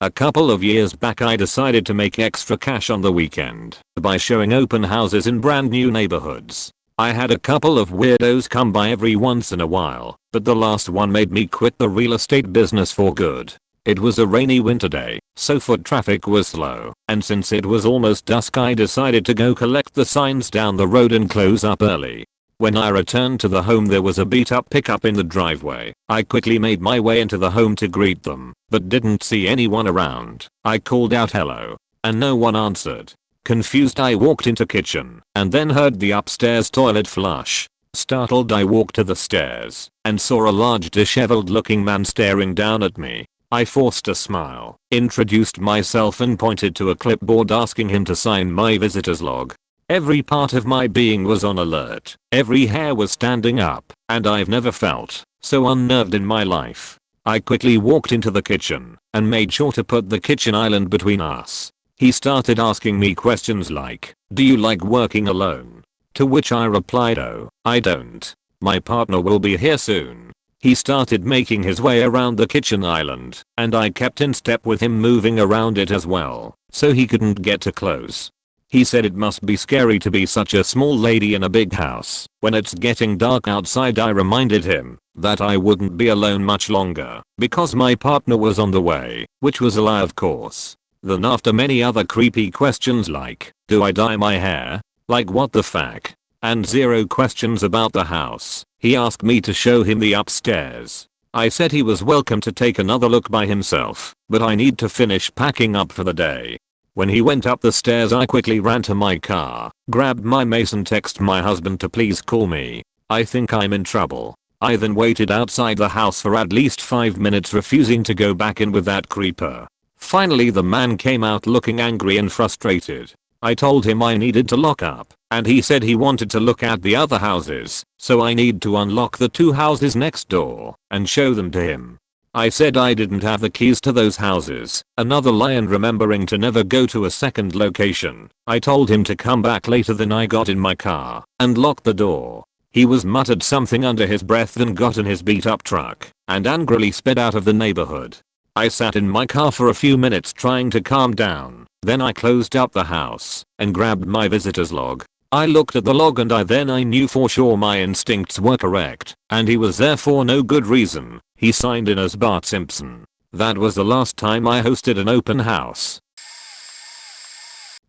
A couple of years back I decided to make extra cash on the weekend by showing open houses in brand new neighborhoods. I had a couple of weirdos come by every once in a while, but the last one made me quit the real estate business for good. It was a rainy winter day, so foot traffic was slow, and since it was almost dusk I decided to go collect the signs down the road and close up early. When I returned to the home there was a beat up pickup in the driveway. I quickly made my way into the home to greet them, but didn't see anyone around. I called out hello, and no one answered. Confused I walked into kitchen, and then heard the upstairs toilet flush. Startled I walked to the stairs, and saw a large disheveled looking man staring down at me. I forced a smile, introduced myself and pointed to a clipboard asking him to sign my visitor's log. Every part of my being was on alert, every hair was standing up, and I've never felt so unnerved in my life. I quickly walked into the kitchen and made sure to put the kitchen island between us. He started asking me questions like, "Do you like working alone?" To which I replied, "Oh, I don't. My partner will be here soon." He started making his way around the kitchen island, and I kept in step with him moving around it as well, so he couldn't get too close. He said it must be scary to be such a small lady in a big house. When it's getting dark outside I reminded him that I wouldn't be alone much longer because my partner was on the way, which was a lie of course. Then after many other creepy questions like, "Do I dye my hair? Like what the fuck?" and zero questions about the house, he asked me to show him the upstairs. I said he was welcome to take another look by himself, but I need to finish packing up for the day. When he went up the stairs I quickly ran to my car, grabbed my mace and texted my husband to please call me. I think I'm in trouble. I then waited outside the house for at least 5 minutes refusing to go back in with that creeper. Finally the man came out looking angry and frustrated. I told him I needed to lock up, and he said he wanted to look at the other houses, so I need to unlock the 2 houses next door and show them to him. I said I didn't have the keys to those houses, another lie, and remembering to never go to a second location, I told him to come back later. Then I got in my car and locked the door. He was muttered something under his breath, then got in his beat up truck and angrily sped out of the neighborhood. I sat in my car for a few minutes trying to calm down, then I closed up the house and grabbed my visitor's log. I looked at the log and I knew for sure my instincts were correct, and he was there for no good reason. He signed in as Bart Simpson. That was the last time I hosted an open house.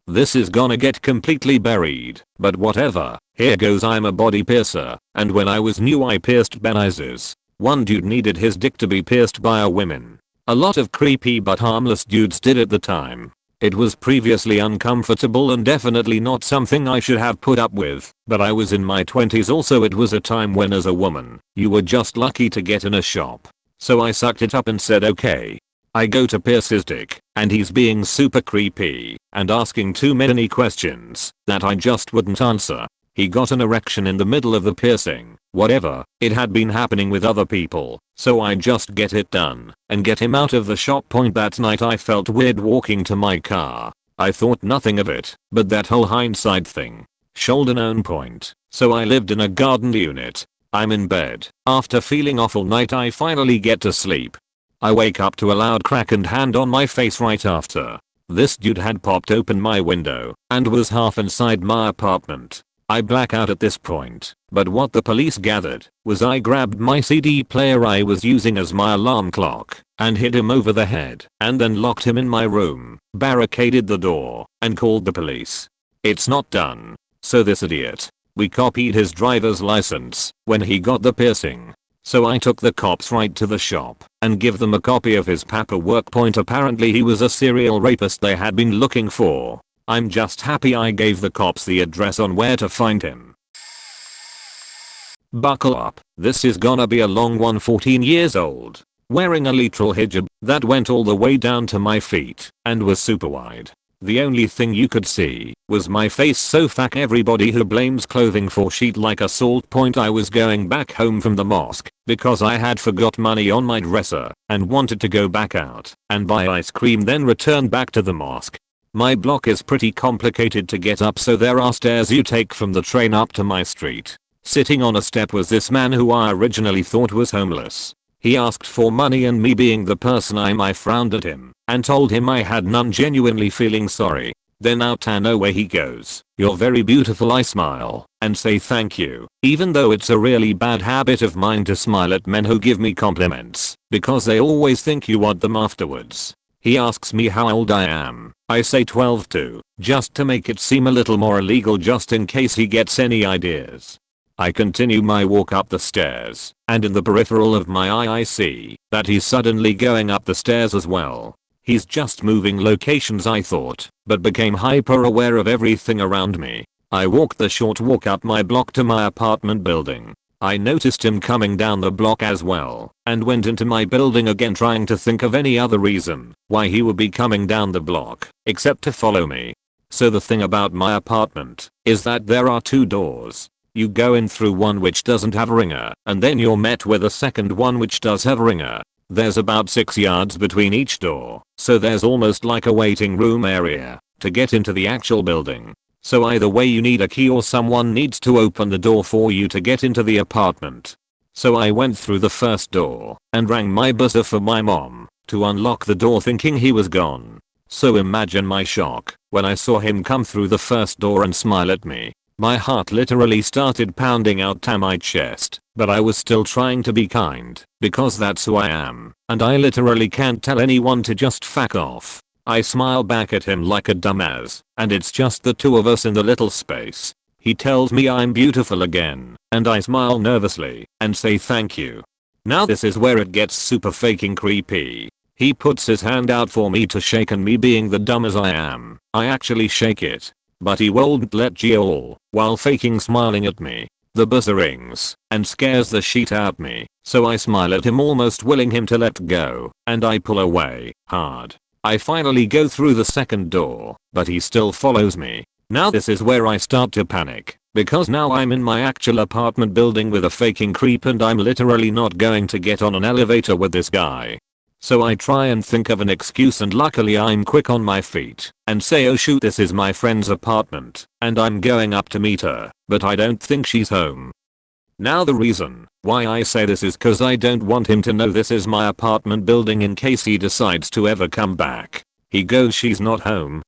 This is gonna get completely buried, but whatever. Here goes. I'm a body piercer, and when I was new I pierced penises. One dude needed his dick to be pierced by a woman. A lot of creepy but harmless dudes did at the time. It was previously uncomfortable and definitely not something I should have put up with, but I was in my 20s. Also it was a time when as a woman, you were just lucky to get in a shop. So I sucked it up and said okay. I go to pierce his dick, and he's being super creepy and asking too many questions that I just wouldn't answer. He got an erection in the middle of the piercing. Whatever, it had been happening with other people, so I just get it done and get him out of the shop. Point that night I felt weird walking to my car. I thought nothing of it, but that whole hindsight thing. Shoulder known point. So I lived in a garden unit. I'm in bed. After feeling off all night I finally get to sleep. I wake up to a loud crack and hand on my face right after. This dude had popped open my window and was half inside my apartment. I black out at this point, but what the police gathered was I grabbed my CD player I was using as my alarm clock and hit him over the head and then locked him in my room, barricaded the door, and called the police. It's not done. So this idiot, we copied his driver's license when he got the piercing. So I took the cops right to the shop and give them a copy of his paperwork. Point apparently he was a serial rapist they had been looking for. I'm just happy I gave the cops the address on where to find him. Buckle up, this is gonna be a long one. 14 years old, wearing a literal hijab that went all the way down to my feet and was super wide. The only thing you could see was my face, so fuck everybody who blames clothing for shit like assault. Point I was going back home from the mosque because I had forgot money on my dresser and wanted to go back out and buy ice cream, then return back to the mosque. My block is pretty complicated to get up, so there are stairs you take from the train up to my street. Sitting on a step was this man who I originally thought was homeless. He asked for money and me being the person I frowned at him and told him I had none, genuinely feeling sorry. Then out of nowhere he goes, "You're very beautiful." I smile and say thank you, even though it's a really bad habit of mine to smile at men who give me compliments because they always think you want them afterwards. He asks me how old I am. I say 12 too, just to make it seem a little more illegal, just in case he gets any ideas. I continue my walk up the stairs, and in the peripheral of my eye I see that he's suddenly going up the stairs as well. He's just moving locations, I thought, but became hyper aware of everything around me. I walked the short walk up my block to my apartment building. I noticed him coming down the block as well, and went into my building again, trying to think of any other reason why he would be coming down the block, except to follow me. So the thing about my apartment is that there are 2 doors. You go in through one which doesn't have a ringer, and then you're met with a second one which does have a ringer. There's about 6 yards between each door, so there's almost like a waiting room area to get into the actual building. So either way you need a key or someone needs to open the door for you to get into the apartment. So I went through the first door and rang my buzzer for my mom to unlock the door, thinking he was gone. So imagine my shock when I saw him come through the first door and smile at me. My heart literally started pounding out to my chest, but I was still trying to be kind because that's who I am, and I literally can't tell anyone to just fuck off. I smile back at him like a dumbass, and it's just the 2 of us in the little space. He tells me I'm beautiful again, and I smile nervously and say thank you. Now this is where it gets super fucking creepy. He puts his hand out for me to shake, and me being the dumb as I am, I actually shake it. But he won't let go while faking smiling at me. The buzzer rings and scares the shit out me, so I smile at him, almost willing him to let go, and I pull away hard. I finally go through the second door, but he still follows me. Now this is where I start to panic, because now I'm in my actual apartment building with a faking creep, and I'm literally not going to get on an elevator with this guy. So I try and think of an excuse, and luckily I'm quick on my feet and say, "Oh shoot, this is my friend's apartment and I'm going up to meet her, but I don't think she's home." Now the reason why I say this is cause I don't want him to know this is my apartment building in case he decides to ever come back. He goes, "She's not home."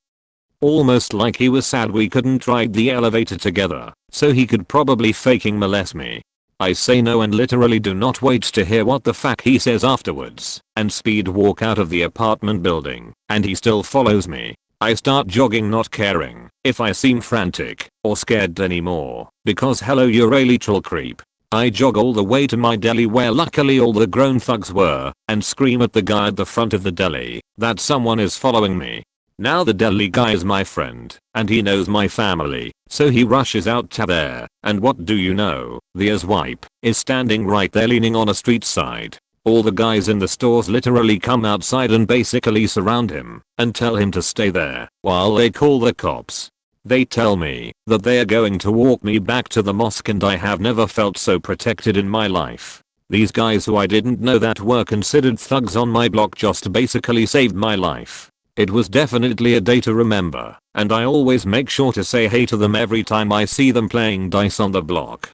Almost like he was sad we couldn't ride the elevator together, so he could probably faking molest me. I say no and literally do not wait to hear what the fuck he says afterwards, and speed walk out of the apartment building, and he still follows me. I start jogging, not caring if I seem frantic or scared anymore, because hello, you're a literal creep. I jog all the way to my deli, where luckily all the grown thugs were, and scream at the guy at the front of the deli that someone is following me. Now the deli guy is my friend, and he knows my family, so he rushes out to there, and what do you know, the wife is standing right there leaning on a street side. All the guys in the stores literally come outside and basically surround him and tell him to stay there while they call the cops. They tell me that they are going to walk me back to the mosque, and I have never felt so protected in my life. These guys, who I didn't know that were considered thugs on my block, just basically saved my life. It was definitely a day to remember, and I always make sure to say hey to them every time I see them playing dice on the block.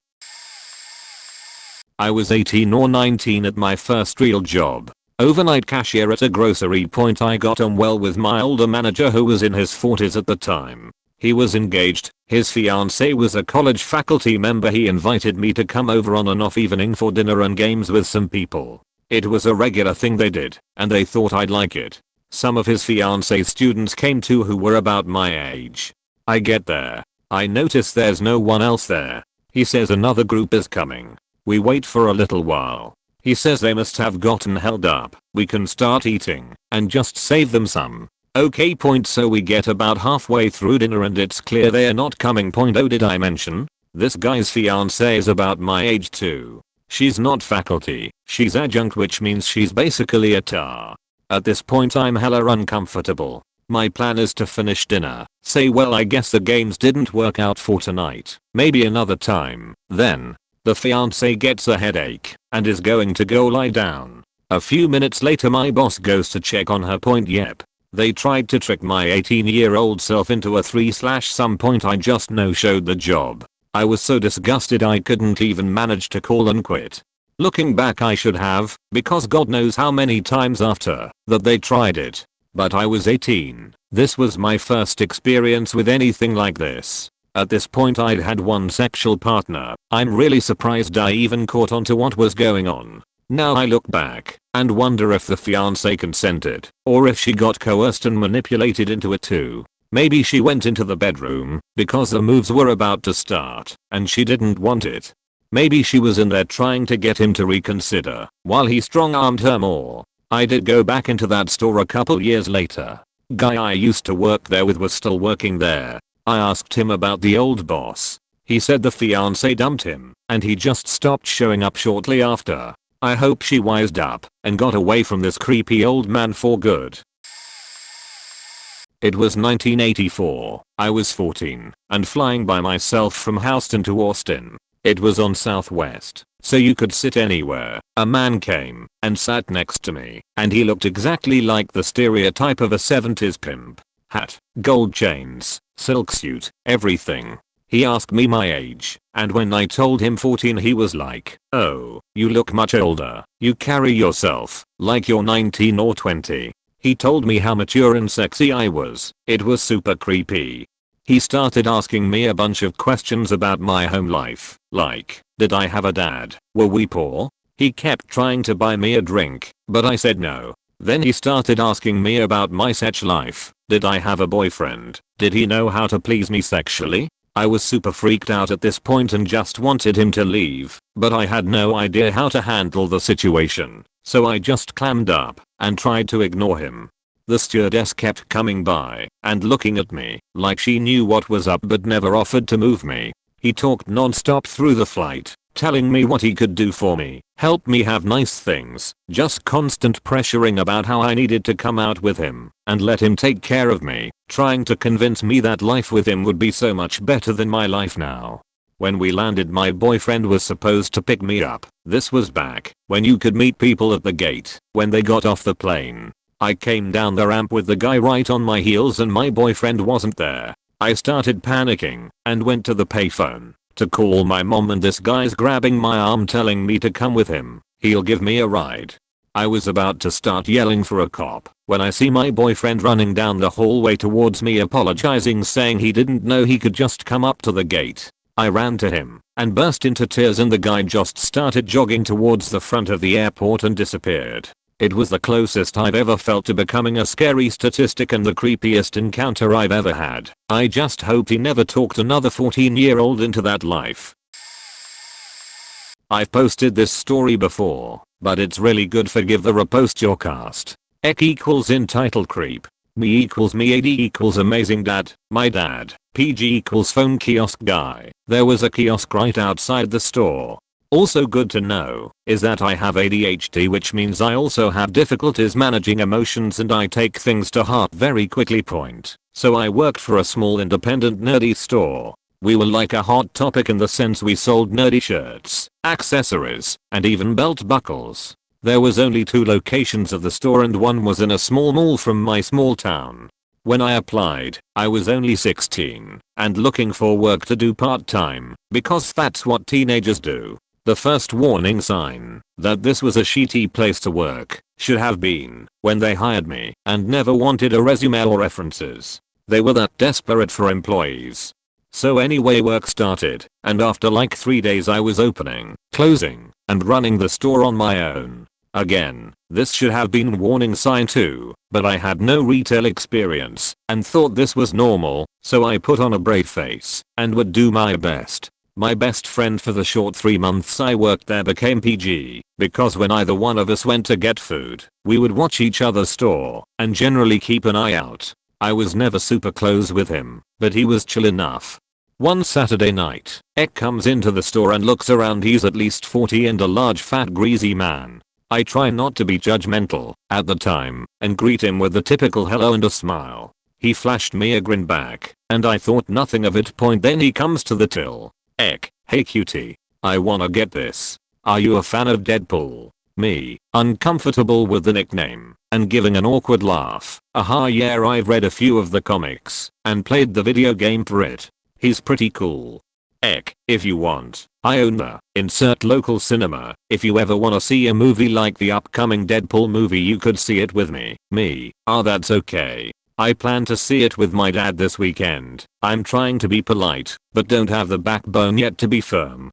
I was 18 or 19 at my first real job. Overnight cashier at a grocery point. I got on well with my older manager, who was in his 40s at the time. He was engaged, his fiancée was a college faculty member. He invited me to come over on an off evening for dinner and games with some people. It was a regular thing they did, and they thought I'd like it. Some of his fiancée's students came too, who were about my age. I get there. I notice there's no one else there. He says another group is coming. We wait for a little while. He says they must have gotten held up. We can start eating and just save them some. Okay point. So we get about halfway through dinner and it's clear they're not coming point. Oh, did I mention? This guy's fiancée is about my age too. She's not faculty, she's adjunct, which means she's basically a tar. At this point I'm hella uncomfortable. My plan is to finish dinner, say well I guess the games didn't work out for tonight, maybe another time. Then the fiancée gets a headache and is going to go lie down. A few minutes later my boss goes to check on her point. Yep. They tried to trick my 18-year-old self into a 3/some point. I just no-showed the job. I was so disgusted I couldn't even manage to call and quit. Looking back I should have, because God knows how many times after that they tried it. But I was 18. This was my first experience with anything like this. At this point I'd had one sexual partner. I'm really surprised I even caught on to what was going on. Now I look back and wonder if the fiancé consented or if she got coerced and manipulated into it too. Maybe she went into the bedroom because the moves were about to start and she didn't want it. Maybe she was in there trying to get him to reconsider while he strong-armed her more. I did go back into that store a couple years later. Guy I used to work there with was still working there. I asked him about the old boss. He said the fiancé dumped him and he just stopped showing up shortly after. I hope she wised up and got away from this creepy old man for good. It was 1984. I was 14 and flying by myself from Houston to Austin. It was on Southwest, so you could sit anywhere. A man came and sat next to me, and he looked exactly like the stereotype of a 70s pimp. Hat, gold chains, silk suit, everything. He asked me my age, and when I told him 14 he was like, "Oh, you look much older. You carry yourself like you're 19 or 20. He told me how mature and sexy I was. It was super creepy. He started asking me a bunch of questions about my home life, like, did I have a dad? Were we poor? He kept trying to buy me a drink, but I said no. Then he started asking me about my sex life. Did I have a boyfriend? Did he know how to please me sexually? I was super freaked out at this point and just wanted him to leave, but I had no idea how to handle the situation, so I just clammed up and tried to ignore him. The stewardess kept coming by and looking at me like she knew what was up but never offered to move me. He talked non-stop through the flight, telling me what he could do for me, help me have nice things, just constant pressuring about how I needed to come out with him and let him take care of me, trying to convince me that life with him would be so much better than my life now. When we landed my boyfriend was supposed to pick me up. This was back when you could meet people at the gate when they got off the plane. I came down the ramp with the guy right on my heels and my boyfriend wasn't there. I started panicking and went to the payphone to call my mom and this guy's grabbing my arm telling me to come with him. He'll give me a ride. I was about to start yelling for a cop when I see my boyfriend running down the hallway towards me apologizing saying he didn't know he could just come up to the gate. I ran to him and burst into tears and the guy just started jogging towards the front of the airport and disappeared. It was the closest I've ever felt to becoming a scary statistic and the creepiest encounter I've ever had. I just hope he never talked another 14-year-old into that life. I've posted this story before, but it's really good. Forgive the repost your cast. Ek equals entitled creep. Me equals me AD equals amazing dad. My dad. PG equals phone kiosk guy. There was a kiosk right outside the store. Also good to know is that I have ADHD, which means I also have difficulties managing emotions and I take things to heart very quickly. So I worked for a small independent nerdy store. We were like a hot topic in the sense we sold nerdy shirts, accessories, and even belt buckles. There was only 2 locations of the store and one was in a small mall from my small town. When I applied, I was only 16 and looking for work to do part-time because that's what teenagers do. The first warning sign that this was a shitty place to work should have been when they hired me and never wanted a resume or references. They were that desperate for employees. So anyway, work started, and after like 3 days I was opening, closing, and running the store on my own. Again, this should have been warning sign 2, but I had no retail experience and thought this was normal, so I put on a brave face and would do my best. My best friend for the short 3 months I worked there became PG, because when either one of us went to get food, we would watch each other's store and generally keep an eye out. I was never super close with him, but he was chill enough. One Saturday night, Ek comes into the store and looks around. He's at least 40 and a large fat greasy man. I try not to be judgmental at the time and greet him with the typical hello and a smile. He flashed me a grin back and I thought nothing of it. Then he comes to the till. Ek, hey cutie. I wanna get this. Are you a fan of Deadpool? Me, uncomfortable with the nickname and giving an awkward laugh. Aha, yeah, I've read a few of the comics and played the video game for it. He's pretty cool. If you want, I own the insert local cinema. If you ever wanna see a movie like the upcoming Deadpool movie, you could see it with me. That's okay. I plan to see it with my dad this weekend. I'm trying to be polite, but don't have the backbone yet to be firm.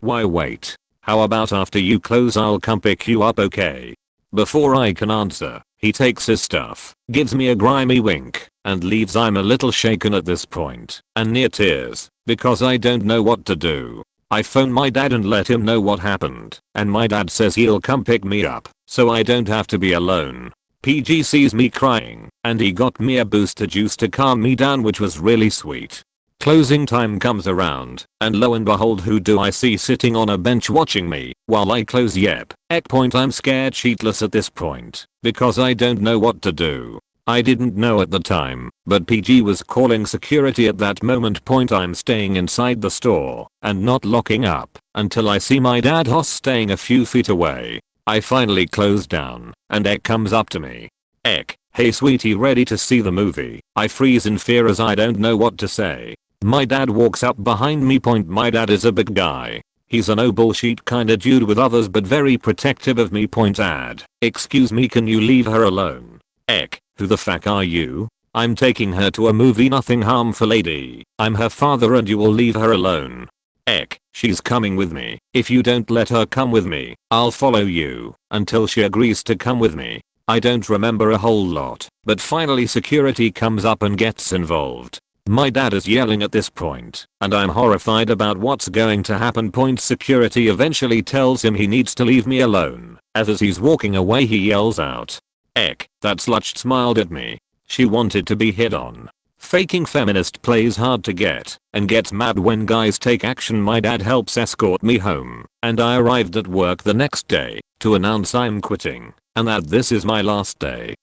Why wait? How about after you close I'll come pick you up, okay? Before I can answer, he takes his stuff, gives me a grimy wink, and leaves. I'm a little shaken at this point, and near tears, because I don't know what to do. I phone my dad and let him know what happened, and my dad says he'll come pick me up, so I don't have to be alone. PG sees me crying, and he got me a booster juice to calm me down, which was really sweet. Closing time comes around, and lo and behold, who do I see sitting on a bench watching me while I close? I'm scared shitless at this point, because I don't know what to do. I didn't know at the time, but PG was calling security at that moment. I'm staying inside the store and not locking up until I see my dad staying a few feet away. I finally close down, and Ek comes up to me. Hey sweetie, ready to see the movie? I freeze in fear as I don't know what to say. My dad walks up behind me. My dad is a big guy. He's a no bullshit kinda dude with others, but very protective of me. Dad, excuse me, can you leave her alone? Who the fuck are you? I'm taking her to a movie, nothing harmful, lady. I'm her father and you will leave her alone. She's coming with me. If you don't let her come with me, I'll follow you until she agrees to come with me. I don't remember a whole lot, but finally security comes up and gets involved. My dad is yelling at this point, and I'm horrified about what's going to happen. Security eventually tells him he needs to leave me alone, as he's walking away he yells out, that slut smiled at me. She wanted to be hit on. Faking feminist plays hard to get, and gets mad when guys take action. My dad helps escort me home, and I arrived at work the next day to announce I'm quitting, and that this is my last day.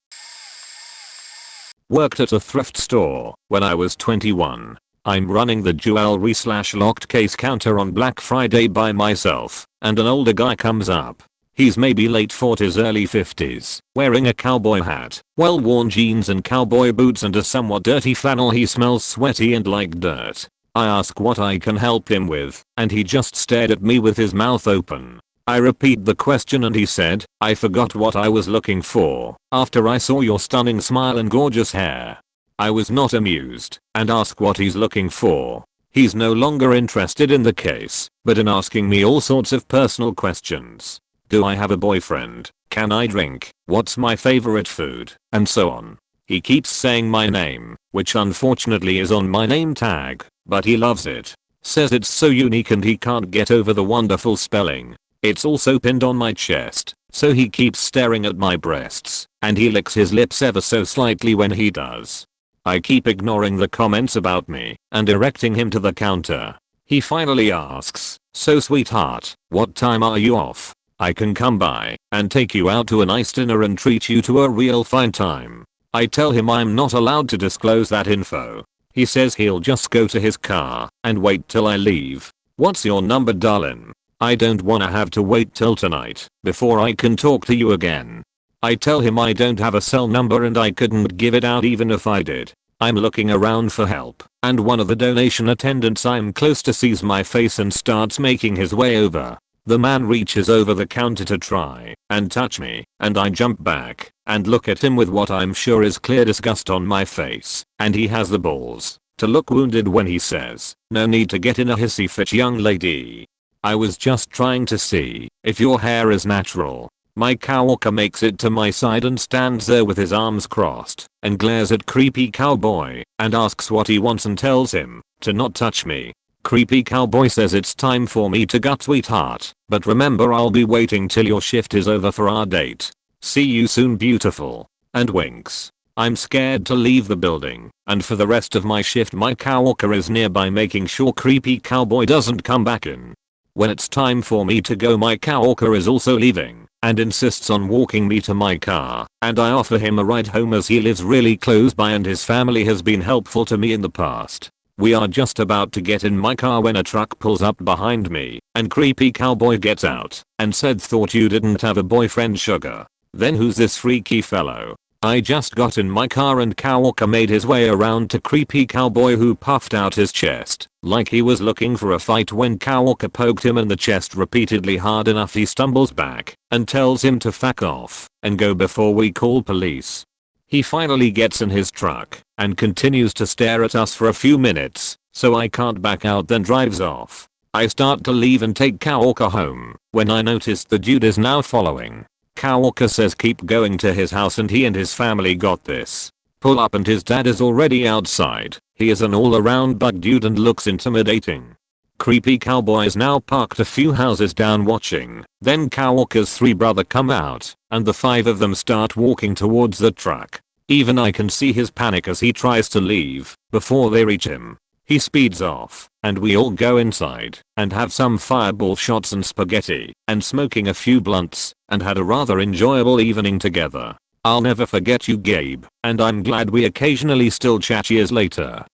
Worked at a thrift store when I was 21. I'm running the jewelry/locked case counter on Black Friday by myself, and an older guy comes up. He's maybe late 40s, early 50s, wearing a cowboy hat, well-worn jeans and cowboy boots and a somewhat dirty flannel. He smells sweaty and like dirt. I ask what I can help him with, and he just stared at me with his mouth open. I repeat the question and he said, I forgot what I was looking for after I saw your stunning smile and gorgeous hair. I was not amused and ask what he's looking for. He's no longer interested in the case, but in asking me all sorts of personal questions. Do I have a boyfriend? Can I drink? What's my favorite food? And so on. He keeps saying my name, which unfortunately is on my name tag, but he loves it. Says it's so unique and he can't get over the wonderful spelling. It's also pinned on my chest, so he keeps staring at my breasts, and he licks his lips ever so slightly when he does. I keep ignoring the comments about me and directing him to the counter. He finally asks, so sweetheart, what time are you off? I can come by and take you out to a nice dinner and treat you to a real fine time. I tell him I'm not allowed to disclose that info. He says he'll just go to his car and wait till I leave. What's your number, darling? I don't wanna have to wait till tonight before I can talk to you again. I tell him I don't have a cell number and I couldn't give it out even if I did. I'm looking around for help, and one of the donation attendants I'm close to sees my face and starts making his way over. The man reaches over the counter to try and touch me, and I jump back and look at him with what I'm sure is clear disgust on my face, and he has the balls to look wounded when he says, no need to get in a hissy fit, young lady. I was just trying to see if your hair is natural. My coworker makes it to my side and stands there with his arms crossed and glares at creepy cowboy and asks what he wants and tells him to not touch me. Creepy cowboy says it's time for me to go, sweetheart, but remember I'll be waiting till your shift is over for our date. See you soon, beautiful, and winks. I'm scared to leave the building, and for the rest of my shift my coworker is nearby making sure creepy cowboy doesn't come back in. When it's time for me to go my coworker is also leaving and insists on walking me to my car, and I offer him a ride home as he lives really close by and his family has been helpful to me in the past. We are just about to get in my car when a truck pulls up behind me, and creepy cowboy gets out and said, thought you didn't have a boyfriend, sugar. Then who's this freaky fellow? I just got in my car and Kawaka made his way around to creepy cowboy who puffed out his chest like he was looking for a fight. When Kawaka poked him in the chest repeatedly hard enough, he stumbles back and tells him to fuck off and go before we call police. He finally gets in his truck and continues to stare at us for a few minutes, so I can't back out, then drives off. I start to leave and take Kawaka home when I notice the dude is now following. Kawaka says keep going to his house and he and his family got this. Pull up and his dad is already outside. He is an all-around bug dude and looks intimidating. Creepy cowboy is now parked a few houses down watching. Then Kawaka's 3 brothers come out and the 5 of them start walking towards the truck. Even I can see his panic as he tries to leave before they reach him. He speeds off and we all go inside and have some fireball shots and spaghetti and smoking a few blunts and had a rather enjoyable evening together. I'll never forget you, Gabe, and I'm glad we occasionally still chat years later.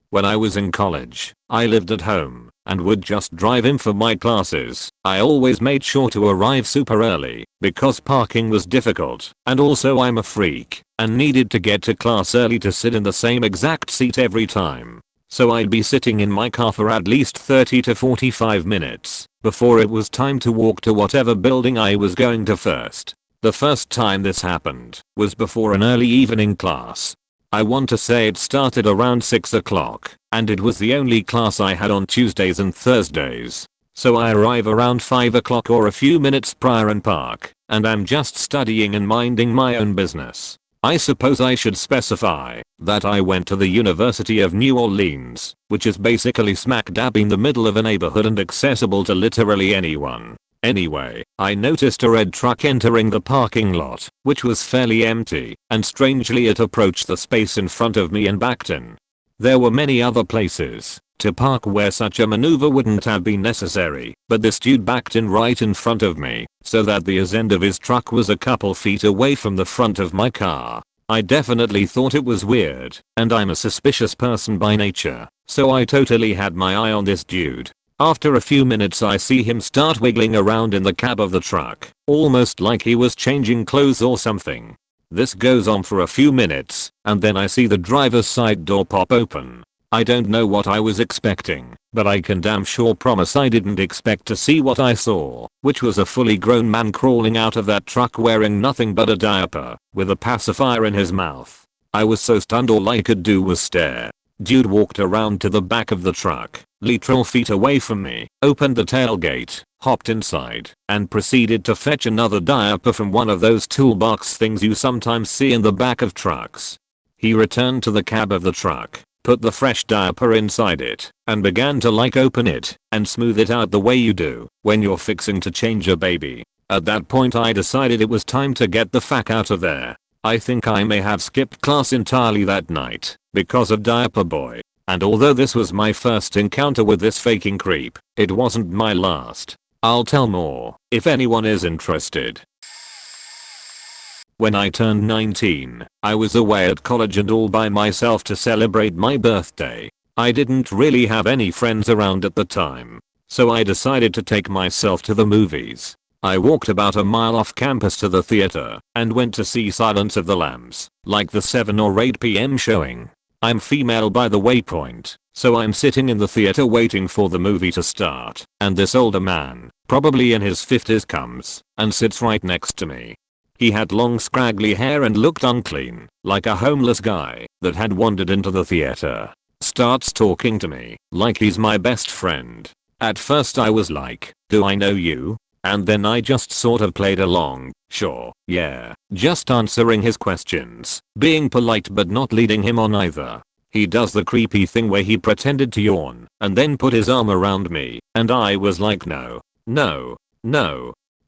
When I was in college, I lived at home and would just drive in for my classes. I always made sure to arrive super early because parking was difficult, and also I'm a freak and needed to get to class early to sit in the same exact seat every time. So I'd be sitting in my car for at least 30 to 45 minutes before it was time to walk to whatever building I was going to first. The first time this happened was before an early evening class. I want to say it started around 6 o'clock, and it was the only class I had on Tuesdays and Thursdays. So I arrive around 5 o'clock or a few minutes prior and park, and I'm just studying and minding my own business. I suppose I should specify that I went to the University of New Orleans, which is basically smack dab in the middle of a neighborhood and accessible to literally anyone. Anyway, I noticed a red truck entering the parking lot, which was fairly empty, and strangely it approached the space in front of me and backed in. There were many other places to park where such a maneuver wouldn't have been necessary, but this dude backed in right in front of me, so that the end of his truck was a couple feet away from the front of my car. I definitely thought it was weird, and I'm a suspicious person by nature, so I totally had my eye on this dude. After a few minutes I see him start wiggling around in the cab of the truck, almost like he was changing clothes or something. This goes on for a few minutes, and then I see the driver's side door pop open. I don't know what I was expecting, but I can damn sure promise I didn't expect to see what I saw, which was a fully grown man crawling out of that truck wearing nothing but a diaper, with a pacifier in his mouth. I was so stunned all I could do was stare. Dude walked around to the back of the truck, literal feet away from me, opened the tailgate, hopped inside, and proceeded to fetch another diaper from one of those toolbox things you sometimes see in the back of trucks. He returned to the cab of the truck, put the fresh diaper inside it, and began to open it and smooth it out the way you do when you're fixing to change a baby. At that point I decided it was time to get the fuck out of there. I think I may have skipped class entirely that night because of Diaper Boy. And although this was my first encounter with this faking creep, it wasn't my last. I'll tell more if anyone is interested. When I turned 19, I was away at college and all by myself to celebrate my birthday. I didn't really have any friends around at the time, so I decided to take myself to the movies. I walked about a mile off campus to the theater and went to see Silence of the Lambs, like the 7 or 8 p.m. showing. I'm female by the waypoint, so I'm sitting in the theater waiting for the movie to start, and this older man, probably in his 50s, comes and sits right next to me. He had long scraggly hair and looked unclean, like a homeless guy that had wandered into the theater. Starts talking to me like he's my best friend. At first I was like, do I know you? And then I just sort of played along, sure, yeah, just answering his questions, being polite but not leading him on either. He does the creepy thing where he pretended to yawn and then put his arm around me, and I was like no,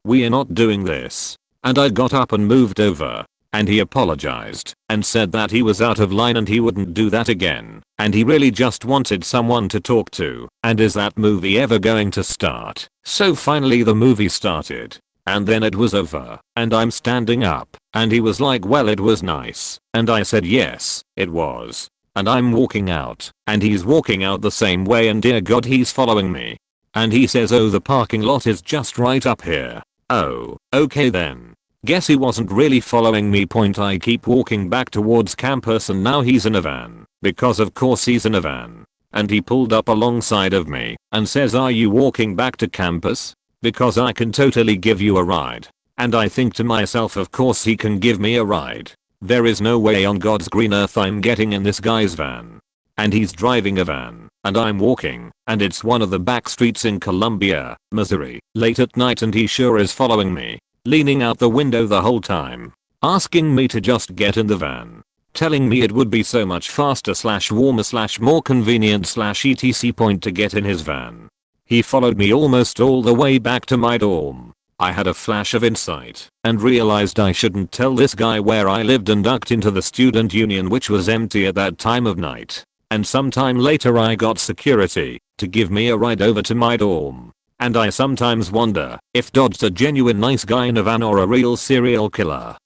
we are not doing this. And I got up and moved over, and he apologized and said that he was out of line and he wouldn't do that again, and he really just wanted someone to talk to, and is that movie ever going to start? So finally the movie started, and then it was over, and I'm standing up, and he was like, well, it was nice, and I said yes, it was. And I'm walking out, and he's walking out the same way, and dear god he's following me. And he says, oh, the parking lot is just right up here. Oh, okay then. Guess he wasn't really following me. I keep walking back towards campus and now he's in a van, because of course he's in a van. And he pulled up alongside of me and says, "Are you walking back to campus? Because I can totally give you a ride." And I think to myself, of course he can give me a ride. There is no way on God's green earth I'm getting in this guy's van. And he's driving a van, and I'm walking, and it's one of the back streets in Columbia, Missouri, late at night, and he sure is following me, leaning out the window the whole time, asking me to just get in the van, telling me it would be so much faster / warmer / more convenient / etc. to get in his van. He followed me almost all the way back to my dorm. I had a flash of insight and realized I shouldn't tell this guy where I lived and ducked into the student union, which was empty at that time of night. And sometime later I got security to give me a ride over to my dorm. And I sometimes wonder if Dodd's a genuine nice guy in a van or a real serial killer.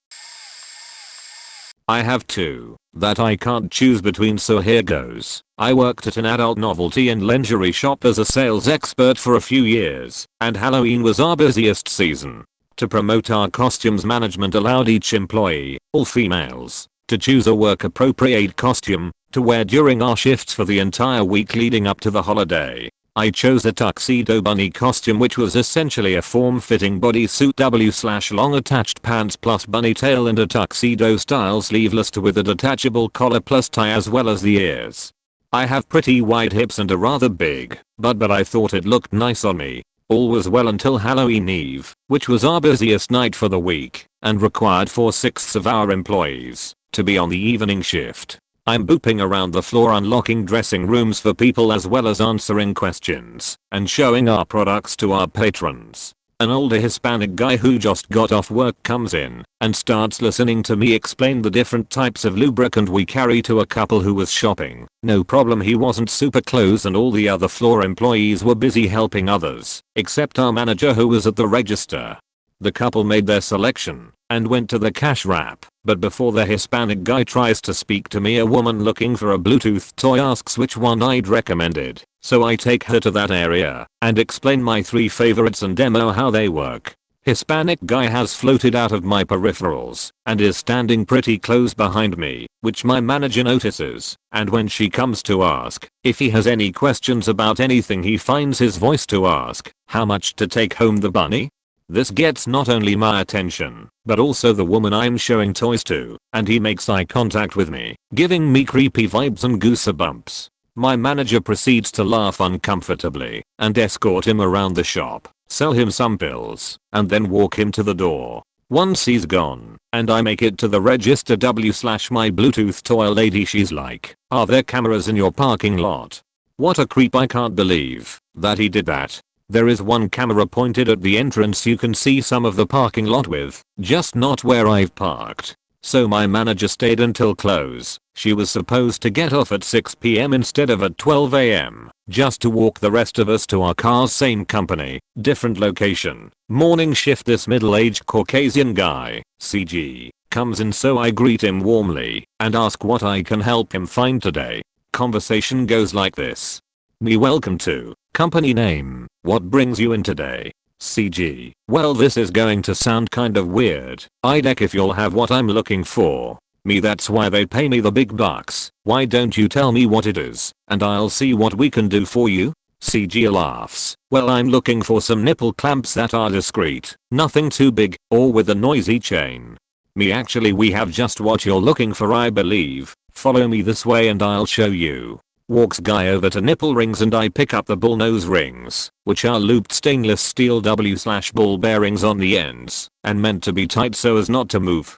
I have two that I can't choose between, so here goes. I worked at an adult novelty and lingerie shop as a sales expert for a few years, and Halloween was our busiest season. To promote our costumes, management allowed each employee, all females, to choose a work appropriate costume to wear during our shifts for the entire week leading up to the holiday. I chose a tuxedo bunny costume, which was essentially a form-fitting bodysuit long attached pants plus bunny tail and a tuxedo style sleeveless to with a detachable collar plus tie, as well as the ears. I have pretty wide hips and a rather big butt, but I thought it looked nice on me. All was well until Halloween Eve, which was our busiest night for the week and required 4/6 of our employees to be on the evening shift. I'm booping around the floor unlocking dressing rooms for people as well as answering questions and showing our products to our patrons. An older Hispanic guy who just got off work comes in and starts listening to me explain the different types of lubricant we carry to a couple who was shopping. No problem, he wasn't super close and all the other floor employees were busy helping others, except our manager who was at the register. The couple made their selection and went to the cash wrap, but before the Hispanic guy tries to speak to me, a woman looking for a Bluetooth toy asks which one I'd recommended. So I take her to that area and explain my 3 favorites and demo how they work. Hispanic guy has floated out of my peripherals and is standing pretty close behind me, which my manager notices, and when she comes to ask if he has any questions about anything, he finds his voice to ask how much to take home the bunny. This gets not only my attention, but also the woman I'm showing toys to, and he makes eye contact with me, giving me creepy vibes and goosebumps. My manager proceeds to laugh uncomfortably and escort him around the shop, sell him some pills, and then walk him to the door. Once he's gone, and I make it to the register my Bluetooth toy lady, she's like, "Are there cameras in your parking lot?" What a creep, I can't believe that he did that. There is one camera pointed at the entrance you can see some of the parking lot with, just not where I've parked. So my manager stayed until close. She was supposed to get off at 6 PM instead of at 12 AM, just to walk the rest of us to our cars. Same company, different location. Morning shift. This middle-aged Caucasian guy, CG, comes in, so I greet him warmly and ask what I can help him find today. Conversation goes like this. Me: welcome to company name. What brings you in today? CG: well, this is going to sound kind of weird. I'd heck if you'll have what I'm looking for. Me: that's why they pay me the big bucks. Why don't you tell me what it is, and I'll see what we can do for you? CG laughs. Well, I'm looking for some nipple clamps that are discreet, nothing too big, or with a noisy chain. Me: actually we have just what you're looking for, I believe. Follow me this way and I'll show you. Walks guy over to nipple rings and I pick up the bull nose rings, which are looped stainless steel ball bearings on the ends and meant to be tight so as not to move.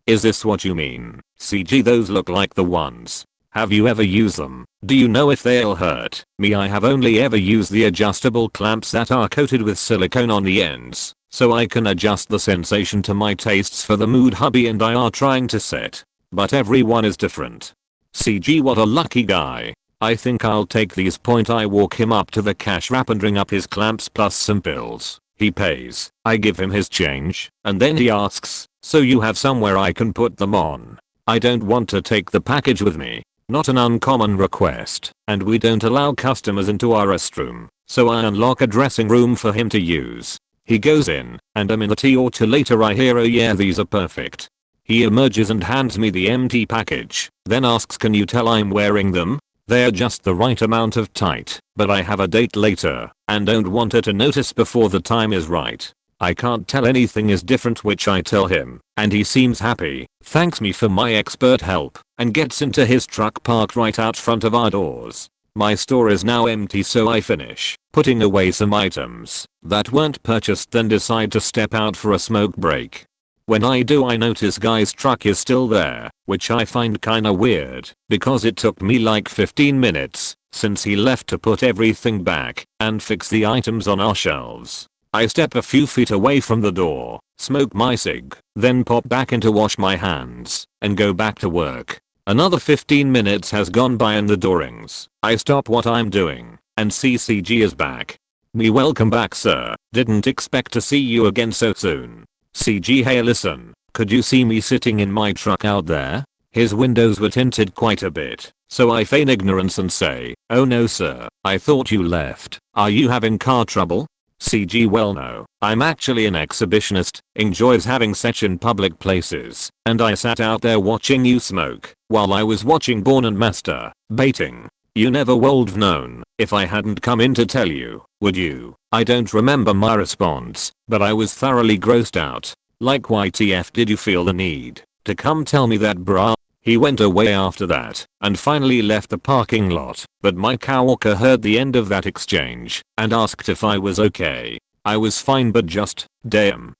Is this what you mean? CG: those look like the ones. Have you ever used them? Do you know if they'll hurt? Me: I have only ever used the adjustable clamps that are coated with silicone on the ends, so I can adjust the sensation to my tastes for the mood hubby and I are trying to set. But everyone is different. CG: what a lucky guy. I think I'll take these. I walk him up to the cash wrap and ring up his clamps plus some pills. He pays. I give him his change, and then he asks, so you have somewhere I can put them on? I don't want to take the package with me. Not an uncommon request, and we don't allow customers into our restroom, so I unlock a dressing room for him to use. He goes in, and a minute or two later I hear, "Oh yeah, these are perfect." He emerges and hands me the empty package, then asks, "Can you tell I'm wearing them? They're just the right amount of tight, but I have a date later, and don't want her to notice before the time is right." I can't tell anything is different, which I tell him, and he seems happy, thanks me for my expert help, and gets into his truck parked right out front of our doors. My store is now empty, so I finish putting away some items that weren't purchased, then decide to step out for a smoke break. When I do, I notice guy's truck is still there, which I find kinda weird because it took me like 15 minutes since he left to put everything back and fix the items on our shelves. I step a few feet away from the door, smoke my cig, then pop back in to wash my hands and go back to work. Another 15 minutes has gone by and the door rings. I stop what I'm doing and see CG is back. "Me, welcome back, sir. Didn't expect to see you again so soon." CG, "Hey, listen, could you see me sitting in my truck out there?" His windows were tinted quite a bit, so I feign ignorance and say, "Oh no sir, I thought you left. Are you having car trouble?" CG, "Well no, I'm actually an exhibitionist, enjoys having sex in public places, and I sat out there watching you smoke while I was watching Born and masturbating. You never would've known if I hadn't come in to tell you, would you?" I don't remember my response, but I was thoroughly grossed out. Like, "WTF did you feel the need to come tell me that, bruh?" He went away after that and finally left the parking lot, but my coworker heard the end of that exchange and asked if I was okay. I was fine, but just, damn.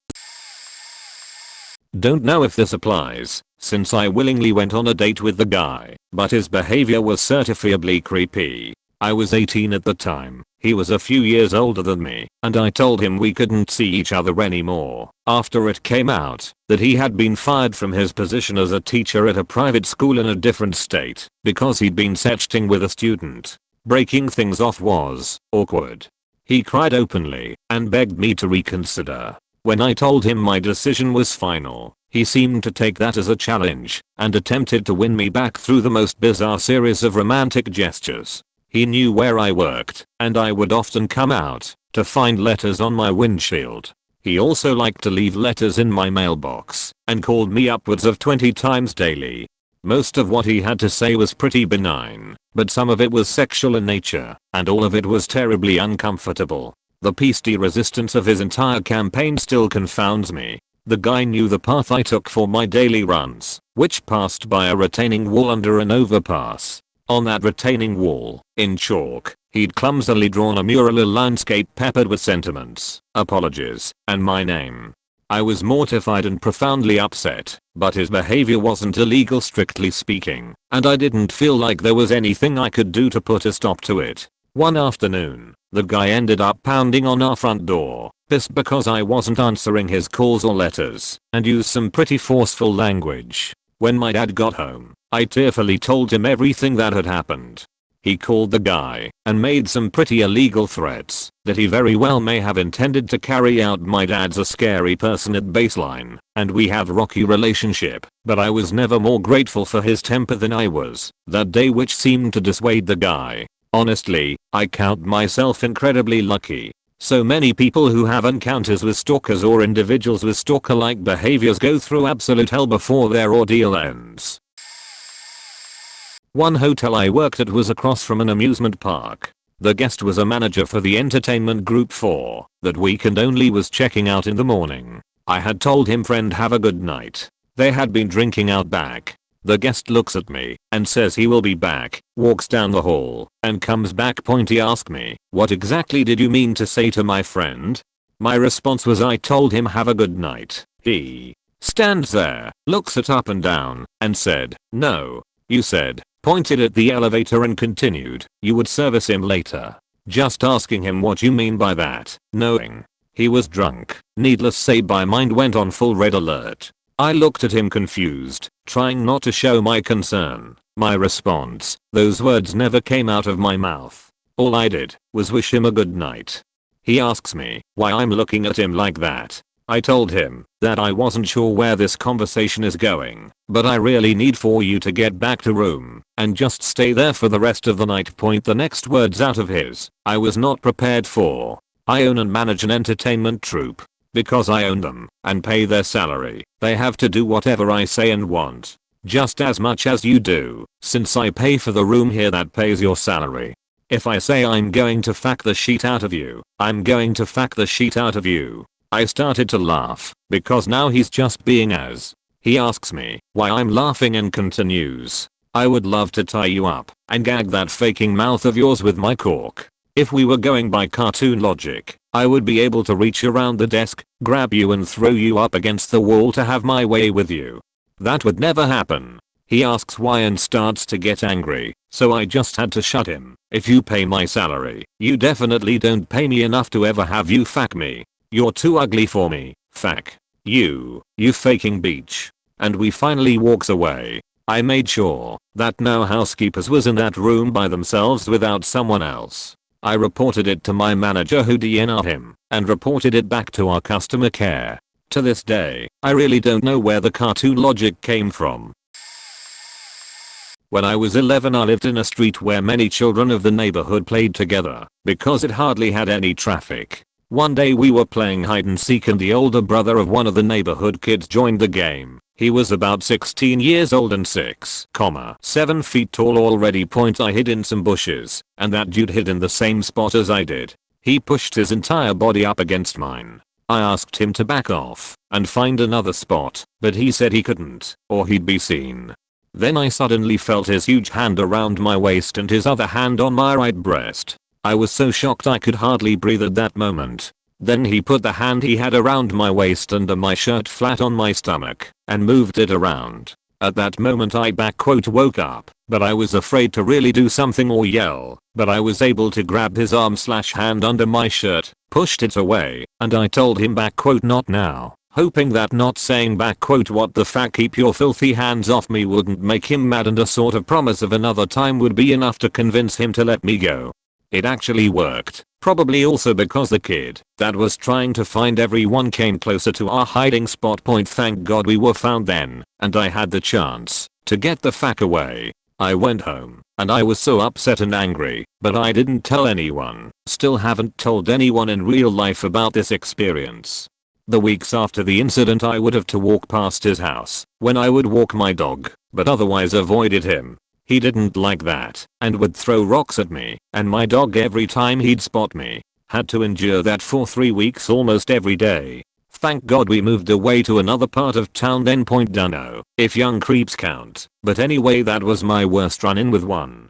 Don't know if this applies, since I willingly went on a date with the guy, but his behavior was certifiably creepy. I was 18 at the time, he was a few years older than me, and I told him we couldn't see each other anymore after it came out that he had been fired from his position as a teacher at a private school in a different state because he'd been sexting with a student. Breaking things off was awkward. He cried openly and begged me to reconsider. When I told him my decision was final, he seemed to take that as a challenge and attempted to win me back through the most bizarre series of romantic gestures. He knew where I worked, and I would often come out to find letters on my windshield. He also liked to leave letters in my mailbox and called me upwards of 20 times daily. Most of what he had to say was pretty benign, but some of it was sexual in nature, and all of it was terribly uncomfortable. The piece de resistance of his entire campaign still confounds me. The guy knew the path I took for my daily runs, which passed by a retaining wall under an overpass. On that retaining wall, in chalk, he'd clumsily drawn a mural, a landscape peppered with sentiments, apologies, and my name. I was mortified and profoundly upset, but his behavior wasn't illegal strictly speaking, and I didn't feel like there was anything I could do to put a stop to it. One afternoon, the guy ended up pounding on our front door, pissed because I wasn't answering his calls or letters, and used some pretty forceful language. When my dad got home, I tearfully told him everything that had happened. He called the guy and made some pretty illegal threats that he very well may have intended to carry out. My dad's a scary person at baseline, and we have a rocky relationship, but I was never more grateful for his temper than I was that day, which seemed to dissuade the guy. Honestly, I count myself incredibly lucky. So many people who have encounters with stalkers or individuals with stalker-like behaviors go through absolute hell before their ordeal ends. One hotel I worked at was across from an amusement park. The guest was a manager for the entertainment group for that week and only was checking out in the morning. I had told him, "Friend, have a good night." They had been drinking out back. The guest looks at me and says he will be back, walks down the hall, and comes back. He asked me, "What exactly did you mean to say to my friend?" My response was, I told him have a good night. He stands there, looks it up and down, and said, "No, you said," pointed at the elevator and continued, "you would service him later." Just asking him what you mean by that, knowing he was drunk. Needless say, my mind went on full red alert. I looked at him confused, trying not to show my concern. My response, those words never came out of my mouth. All I did was wish him a good night. He asks me why I'm looking at him like that. I told him that I wasn't sure where this conversation is going, but I really need for you to get back to room and just stay there for the rest of the night. The next words out of his, I was not prepared for. I own and manage an entertainment troupe. Because I own them and pay their salary, they have to do whatever I say and want. Just as much as you do, since I pay for the room here that pays your salary. If I say I'm going to fuck the shit out of you, I'm going to fuck the shit out of you. I started to laugh, because now he's just being as. He asks me why I'm laughing and continues. I would love to tie you up and gag that faking mouth of yours with my cork. If we were going by cartoon logic, I would be able to reach around the desk, grab you and throw you up against the wall to have my way with you. That would never happen. He asks why and starts to get angry, so I just had to shut him. If you pay my salary, you definitely don't pay me enough to ever have you fuck me. You're too ugly for me, fuck. You faking beach. And we finally walks away. I made sure that no housekeepers was in that room by themselves without someone else. I reported it to my manager who DNR'd him and reported it back to our customer care. To this day, I really don't know where the cartoon logic came from. When I was 11 I lived in a street where many children of the neighborhood played together because it hardly had any traffic. One day we were playing hide and seek and the older brother of one of the neighborhood kids joined the game. He was about 16 years old and 6,7 feet tall already. I hid in some bushes, and that dude hid in the same spot as I did. He pushed his entire body up against mine. I asked him to back off and find another spot, but he said he couldn't, or he'd be seen. Then I suddenly felt his huge hand around my waist and his other hand on my right breast. I was so shocked I could hardly breathe at that moment. Then he put the hand he had around my waist under my shirt flat on my stomach and moved it around. At that moment I woke up, but I was afraid to really do something or yell, but I was able to grab his arm/hand under my shirt, pushed it away, and I told him not now, hoping that not saying what the fuck keep your filthy hands off me wouldn't make him mad and a sort of promise of another time would be enough to convince him to let me go. It actually worked, probably also because the kid that was trying to find everyone came closer to our hiding spot. Thank God we were found then, and I had the chance to get the fuck away. I went home, and I was so upset and angry, but I didn't tell anyone. Still haven't told anyone in real life about this experience. The weeks after the incident I would have to walk past his house when I would walk my dog, but otherwise avoided him. He didn't like that and would throw rocks at me and my dog every time he'd spot me. Had to endure that for 3 weeks almost every day. Thank God we moved away to another part of town then. Dunno if young creeps count, but anyway that was my worst run-in with one.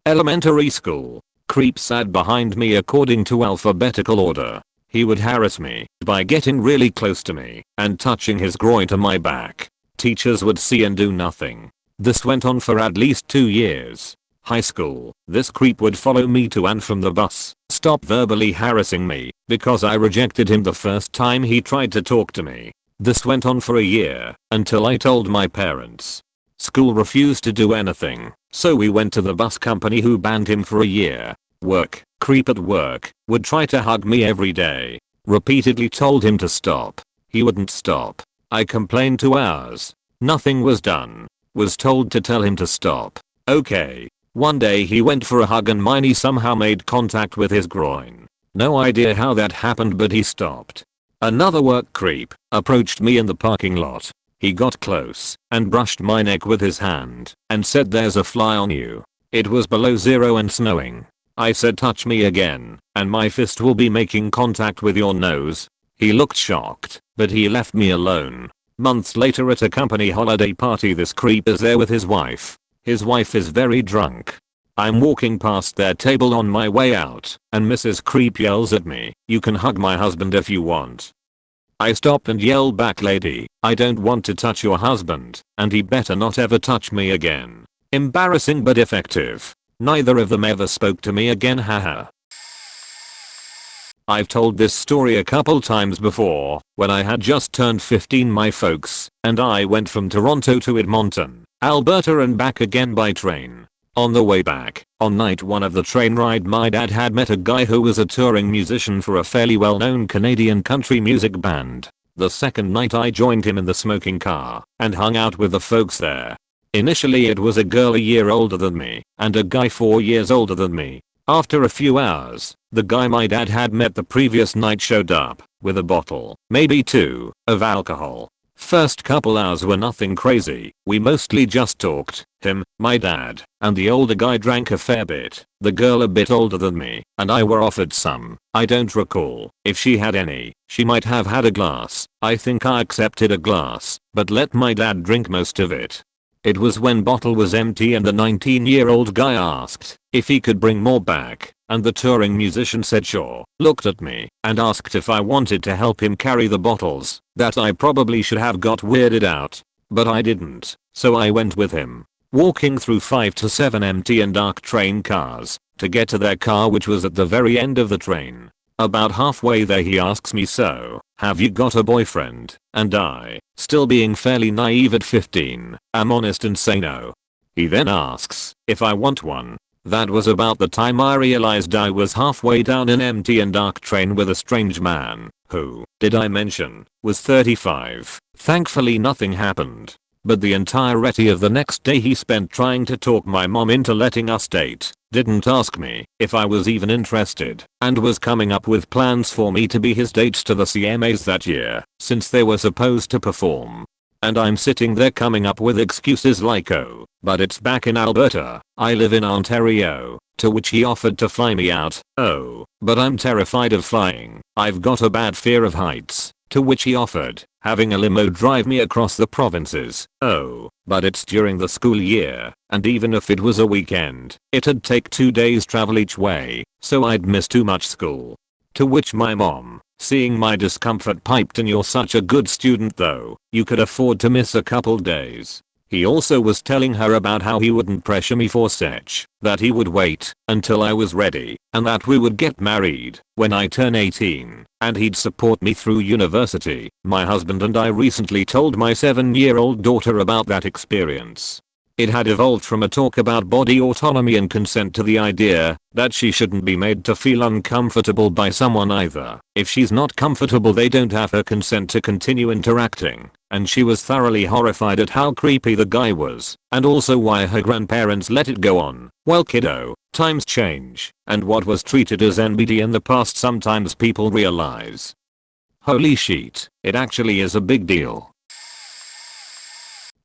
Elementary school. Creep sat behind me according to alphabetical order. He would harass me by getting really close to me and touching his groin to my back. Teachers would see and do nothing. This went on for at least 2 years. High school, this creep would follow me to and from the bus, stop verbally harassing me because I rejected him the first time he tried to talk to me. This went on for a year until I told my parents. School refused to do anything, so we went to the bus company who banned him for a year. Work, creep at work, would try to hug me every day. Repeatedly told him to stop. He wouldn't stop. I complained 2 hours. Nothing was done. Was told to tell him to stop. Okay. One day he went for a hug and mine somehow made contact with his groin. No idea how that happened but he stopped. Another work creep approached me in the parking lot. He got close and brushed my neck with his hand and said there's a fly on you. It was below 0 and snowing. I said touch me again and my fist will be making contact with your nose. He looked shocked, but he left me alone. Months later at a company holiday party this creep is there with his wife. His wife is very drunk. I'm walking past their table on my way out and Mrs. Creep yells at me, "You can hug my husband if you want." I stop and yell back, "Lady, I don't want to touch your husband and he better not ever touch me again." Embarrassing but effective. Neither of them ever spoke to me again, haha. I've told this story a couple times before. When I had just turned 15 my folks and I went from Toronto to Edmonton, Alberta and back again by train. On the way back, on night 1 of the train ride my dad had met a guy who was a touring musician for a fairly well-known Canadian country music band. The second night I joined him in the smoking car and hung out with the folks there. Initially it was a girl a year older than me and a guy 4 years older than me. After a few hours, the guy my dad had met the previous night showed up with a bottle, maybe two, of alcohol. First couple hours were nothing crazy, we mostly just talked, him, my dad, and the older guy drank a fair bit, the girl a bit older than me, and I were offered some. I don't recall if she had any, she might have had a glass, I think I accepted a glass, but let my dad drink most of it. It was when bottle was empty and the 19-year-old guy asked if he could bring more back, and the touring musician said sure, looked at me, and asked if I wanted to help him carry the bottles, that I probably should have got weirded out. But I didn't, so I went with him. Walking through 5 to 7 empty and dark train cars, to get to their car which was at the very end of the train. About halfway there he asks me, so, have you got a boyfriend? And I, still being fairly naive at 15, am honest and say no. He then asks if I want one. That was about the time I realized I was halfway down an empty and dark train with a strange man, who, did I mention, was 35. Thankfully nothing happened. But the entirety of the next day he spent trying to talk my mom into letting us date, didn't ask me if I was even interested, and was coming up with plans for me to be his date to the CMAs that year, since they were supposed to perform. And I'm sitting there coming up with excuses like, oh, but it's back in Alberta, I live in Ontario, to which he offered to fly me out, oh, but I'm terrified of flying, I've got a bad fear of heights, to which he offered having a limo drive me across the provinces, oh, but it's during the school year, and even if it was a weekend, it'd take 2 days travel each way, so I'd miss too much school. To which my mom, seeing my discomfort, piped in, you're such a good student though, you could afford to miss a couple days. He also was telling her about how he wouldn't pressure me for such, that he would wait until I was ready, and that we would get married when I turn 18, and he'd support me through university. My husband and I recently told my 7-year-old daughter about that experience. It had evolved from a talk about body autonomy and consent to the idea that she shouldn't be made to feel uncomfortable by someone either. If she's not comfortable, they don't have her consent to continue interacting. And she was thoroughly horrified at how creepy the guy was, and also why her grandparents let it go on. Well kiddo, times change, and what was treated as NBD in the past sometimes people realize. Holy shit, it actually is a big deal.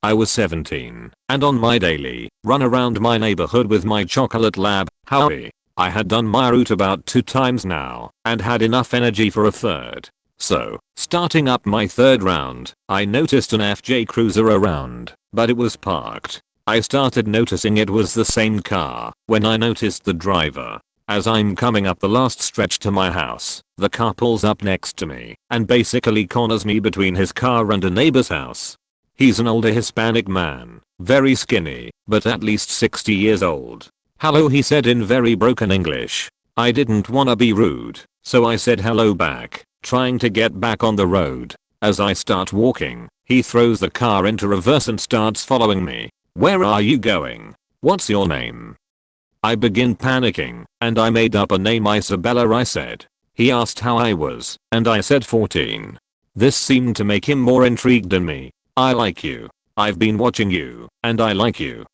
I was 17, and on my daily run around my neighborhood with my chocolate lab, Howie, I had done my route about 2 times now, and had enough energy for a third. So, starting up my third round, I noticed an FJ Cruiser around, but it was parked. I started noticing it was the same car when I noticed the driver. As I'm coming up the last stretch to my house, the car pulls up next to me and basically corners me between his car and a neighbor's house. He's an older Hispanic man, very skinny, but at least 60 years old. Hello, he said in very broken English. I didn't wanna be rude, so I said hello back, trying to get back on the road. As I start walking, he throws the car into reverse and starts following me. Where are you going? What's your name? I begin panicking, and I made up a name, Isabella, I said. He asked how I was, and I said 14. This seemed to make him more intrigued than me. I like you. I've been watching you, and I like you.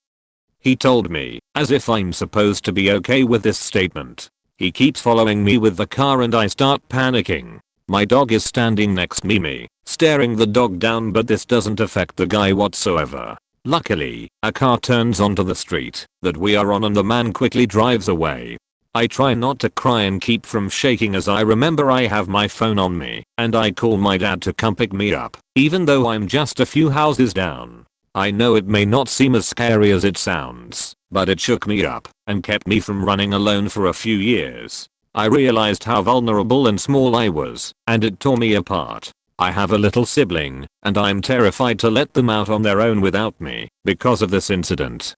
He told me, as if I'm supposed to be okay with this statement. He keeps following me with the car and I start panicking. My dog is standing next to me, staring the dog down, but this doesn't affect the guy whatsoever. Luckily, a car turns onto the street that we are on and the man quickly drives away. I try not to cry and keep from shaking as I remember I have my phone on me, and I call my dad to come pick me up, even though I'm just a few houses down. I know it may not seem as scary as it sounds, but it shook me up and kept me from running alone for a few years. I realized how vulnerable and small I was, and it tore me apart. I have a little sibling, and I'm terrified to let them out on their own without me because of this incident.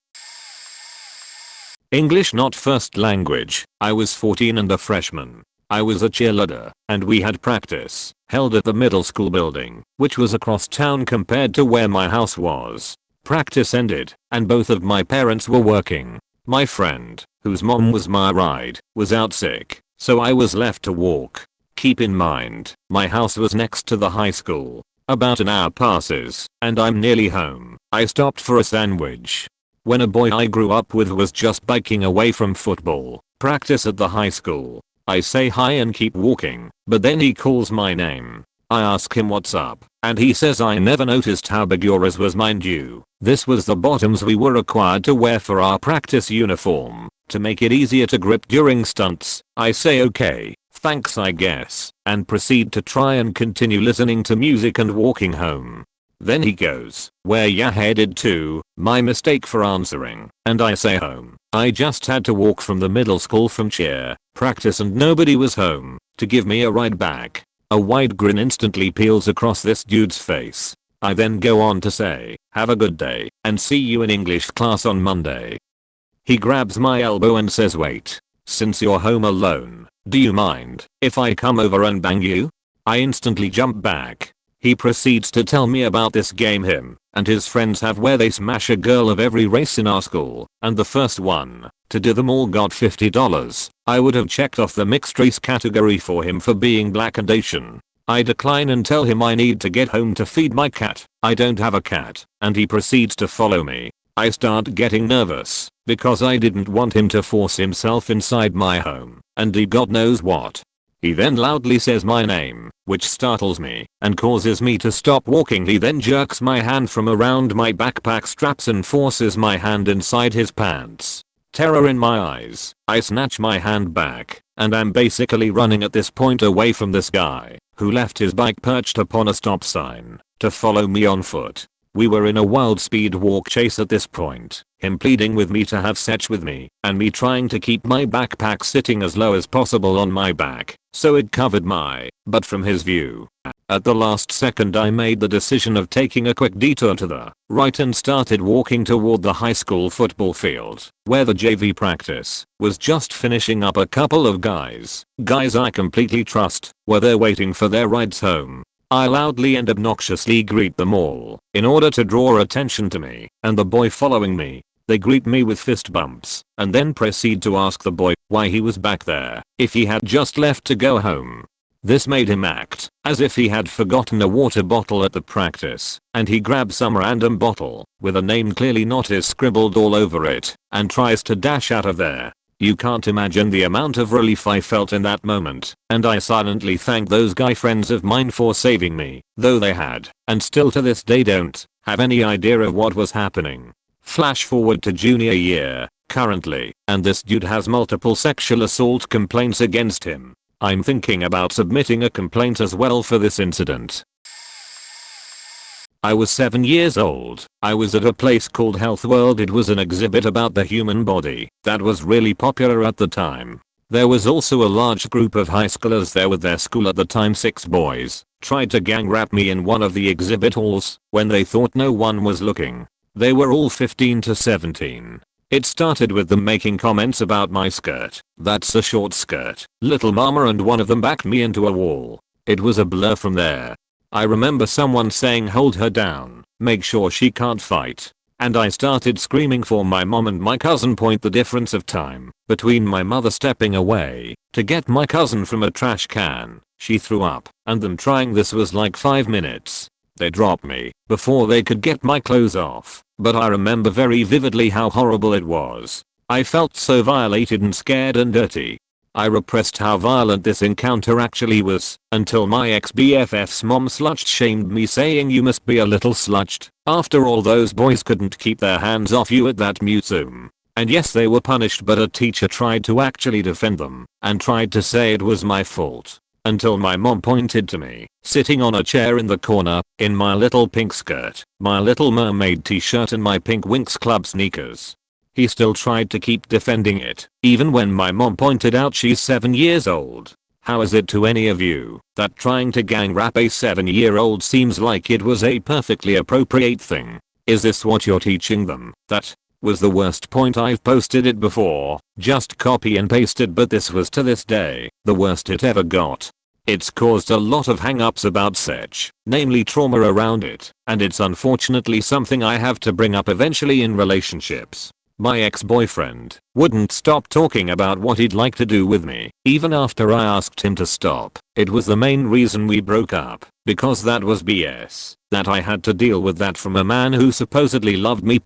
English not first language. I was 14 and a freshman. I was a cheerleader, and we had practice held at the middle school building, which was across town compared to where my house was. Practice ended, and both of my parents were working. My friend, whose mom was my ride, was out sick, so I was left to walk. Keep in mind, my house was next to the high school. About an hour passes, and I'm nearly home. I stopped for a sandwich. when a boy I grew up with was just biking away from football practice at the high school. I say hi and keep walking, but then he calls my name. I ask him what's up, and he says I never noticed how big yours was, mind you. This was the bottoms we were required to wear for our practice uniform, to make it easier to grip during stunts. I say okay, thanks I guess, and proceed to try and continue listening to music and walking home. Then he goes, "Where ya headed to?" My mistake for answering, and I say home. I just had to walk from the middle school from cheer practice and nobody was home to give me a ride back. A wide grin instantly peels across this dude's face. I then go on to say, "Have a good day, and see you in English class on Monday." He grabs my elbow and says, "Wait, since you're home alone, do you mind if I come over and bang you?" I instantly jump back. He proceeds to tell me about this game him and his friends have where they smash a girl of every race in our school, and the first one to do them all got $50. I would have checked off the mixed race category for him for being black and Asian. I decline and tell him I need to get home to feed my cat. I don't have a cat, and he proceeds to follow me. I start getting nervous because I didn't want him to force himself inside my home and do God knows what. He then loudly says my name, which startles me and causes me to stop walking. He then jerks my hand from around my backpack straps and forces my hand inside his pants. Terror in my eyes, I snatch my hand back, and I'm basically running at this point away from this guy, who left his bike perched upon a stop sign, to follow me on foot. We were in a wild speed walk chase at this point, him pleading with me to have sex with me, and me trying to keep my backpack sitting as low as possible on my back, so it covered my butt from his view. At the last second I made the decision of taking a quick detour to the right and started walking toward the high school football field, where the JV practice was just finishing up. A couple of guys I completely trust, were there waiting for their rides home. I loudly and obnoxiously greet them all, in order to draw attention to me, and the boy following me. They greet me with fist bumps, and then proceed to ask the boy why he was back there, if he had just left to go home. This made him act as if he had forgotten a water bottle at the practice, and he grabs some random bottle, with a name clearly not his scribbled all over it, and tries to dash out of there. You can't imagine the amount of relief I felt in that moment, and I silently thank those guy friends of mine for saving me, though they had, and still to this day don't, have any idea of what was happening. Flash forward to junior year, currently, and this dude has multiple sexual assault complaints against him. I'm thinking about submitting a complaint as well for this incident. I was 7 years old. I was at a place called Health World. It was an exhibit about the human body that was really popular at the time. There was also a large group of high schoolers there with their school at the time. 6 boys tried to gang rape me in one of the exhibit halls when they thought no one was looking. They were all 15 to 17. It started with them making comments about my skirt. "That's a short skirt, little mama," and one of them backed me into a wall. It was a blur from there. I remember someone saying, "Hold her down, make sure she can't fight." And I started screaming for my mom and my cousin. Point the difference of time between my mother stepping away to get my cousin from a trash can she threw up and them trying. This was like 5 minutes. They dropped me before they could get my clothes off, but I remember very vividly how horrible it was. I felt so violated and scared and dirty. I repressed how violent this encounter actually was, until my ex-BFF's mom slut-shamed me, saying, "You must be a little slutched. After all, those boys couldn't keep their hands off you at that museum." And yes, they were punished, but a teacher tried to actually defend them, and tried to say it was my fault. Until my mom pointed to me, sitting on a chair in the corner, in my little pink skirt, my Little Mermaid t-shirt and my pink Winx Club sneakers. He still tried to keep defending it, even when my mom pointed out she's 7 years old. How is it to any of you that trying to gang rape a 7-year-old seems like it was a perfectly appropriate thing? Is this what you're teaching them? That was the worst point. I've posted it before, just copy and pasted, but this was to this day the worst it ever got. It's caused a lot of hang-ups about sex, namely trauma around it, and it's unfortunately something I have to bring up eventually in relationships. My ex-boyfriend wouldn't stop talking about what he'd like to do with me, even after I asked him to stop. It was the main reason we broke up, because that was BS, that I had to deal with that from a man who supposedly loved me.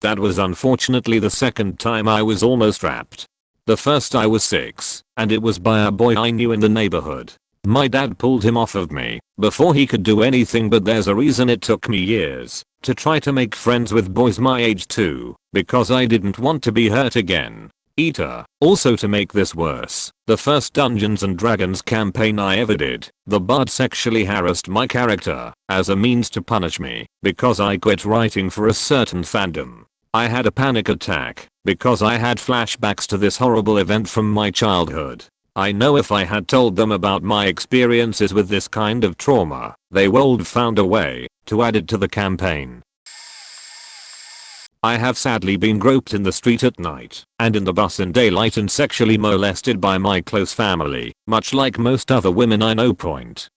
That was unfortunately the second time I was almost rapped. The first I was 6, and it was by a boy I knew in the neighborhood. My dad pulled him off of me before he could do anything, but there's a reason it took me years to try to make friends with boys my age too, because I didn't want to be hurt again. Also, to make this worse, the first Dungeons and Dragons campaign I ever did, the bard sexually harassed my character as a means to punish me because I quit writing for a certain fandom. I had a panic attack because I had flashbacks to this horrible event from my childhood. I know if I had told them about my experiences with this kind of trauma, they would have found a way to add it to the campaign. I have sadly been groped in the street at night and in the bus in daylight and sexually molested by my close family, much like most other women I know.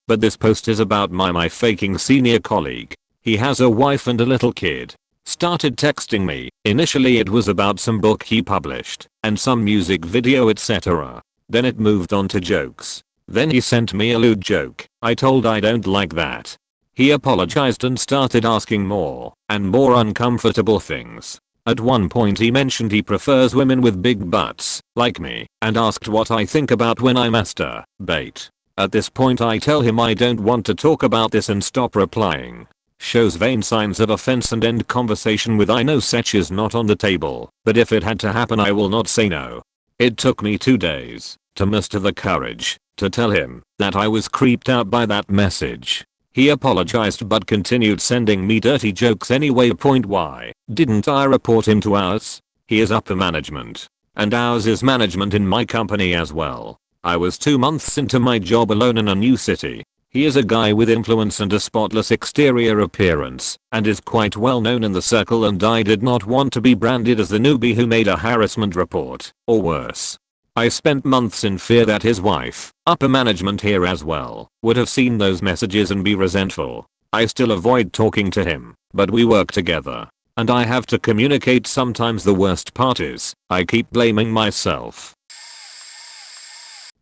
But this post is about my faking senior colleague. He has a wife and a little kid. Started texting me. Initially it was about some book he published and some music video, etc. Then it moved on to jokes. Then he sent me a lewd joke. I told I don't like that. He apologized and started asking more and more uncomfortable things. At one point he mentioned he prefers women with big butts, like me, and asked what I think about when I masturbate. At this point I tell him I don't want to talk about this and stop replying. Shows vain signs of offense and end conversation with I know sex is not on the table, but if it had to happen I will not say no. It took me 2 days to muster the courage to tell him that I was creeped out by that message. He apologized but continued sending me dirty jokes anyway. Why didn't I report him to ours? He is upper management, and ours is management in my company as well. I was 2 months into my job alone in a new city. He is a guy with influence and a spotless exterior appearance, and is quite well known in the circle, and I did not want to be branded as the newbie who made a harassment report, or worse. I spent months in fear that his wife, upper management here as well, would have seen those messages and be resentful. I still avoid talking to him, but we work together, and I have to communicate sometimes. The worst part is, I keep blaming myself.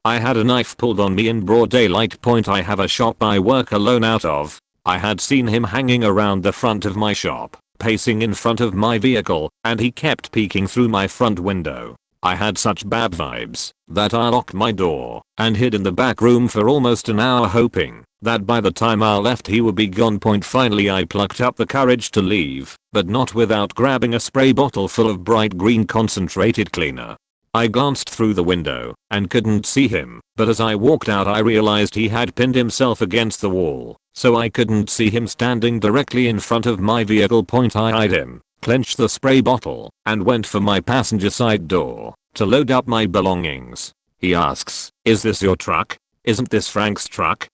I had a knife pulled on me in broad daylight. I have a shop I work alone out of. I had seen him hanging around the front of my shop, pacing in front of my vehicle, and he kept peeking through my front window. I had such bad vibes that I locked my door and hid in the back room for almost an hour, hoping that by the time I left he would be gone. Finally I plucked up the courage to leave, but not without grabbing a spray bottle full of bright green concentrated cleaner. I glanced through the window and couldn't see him, but as I walked out I realized he had pinned himself against the wall, so I couldn't see him standing directly in front of my vehicle. I eyed him, clenched the spray bottle, and went for my passenger side door to load up my belongings. He asks, "Is this your truck? Isn't this Frank's truck?"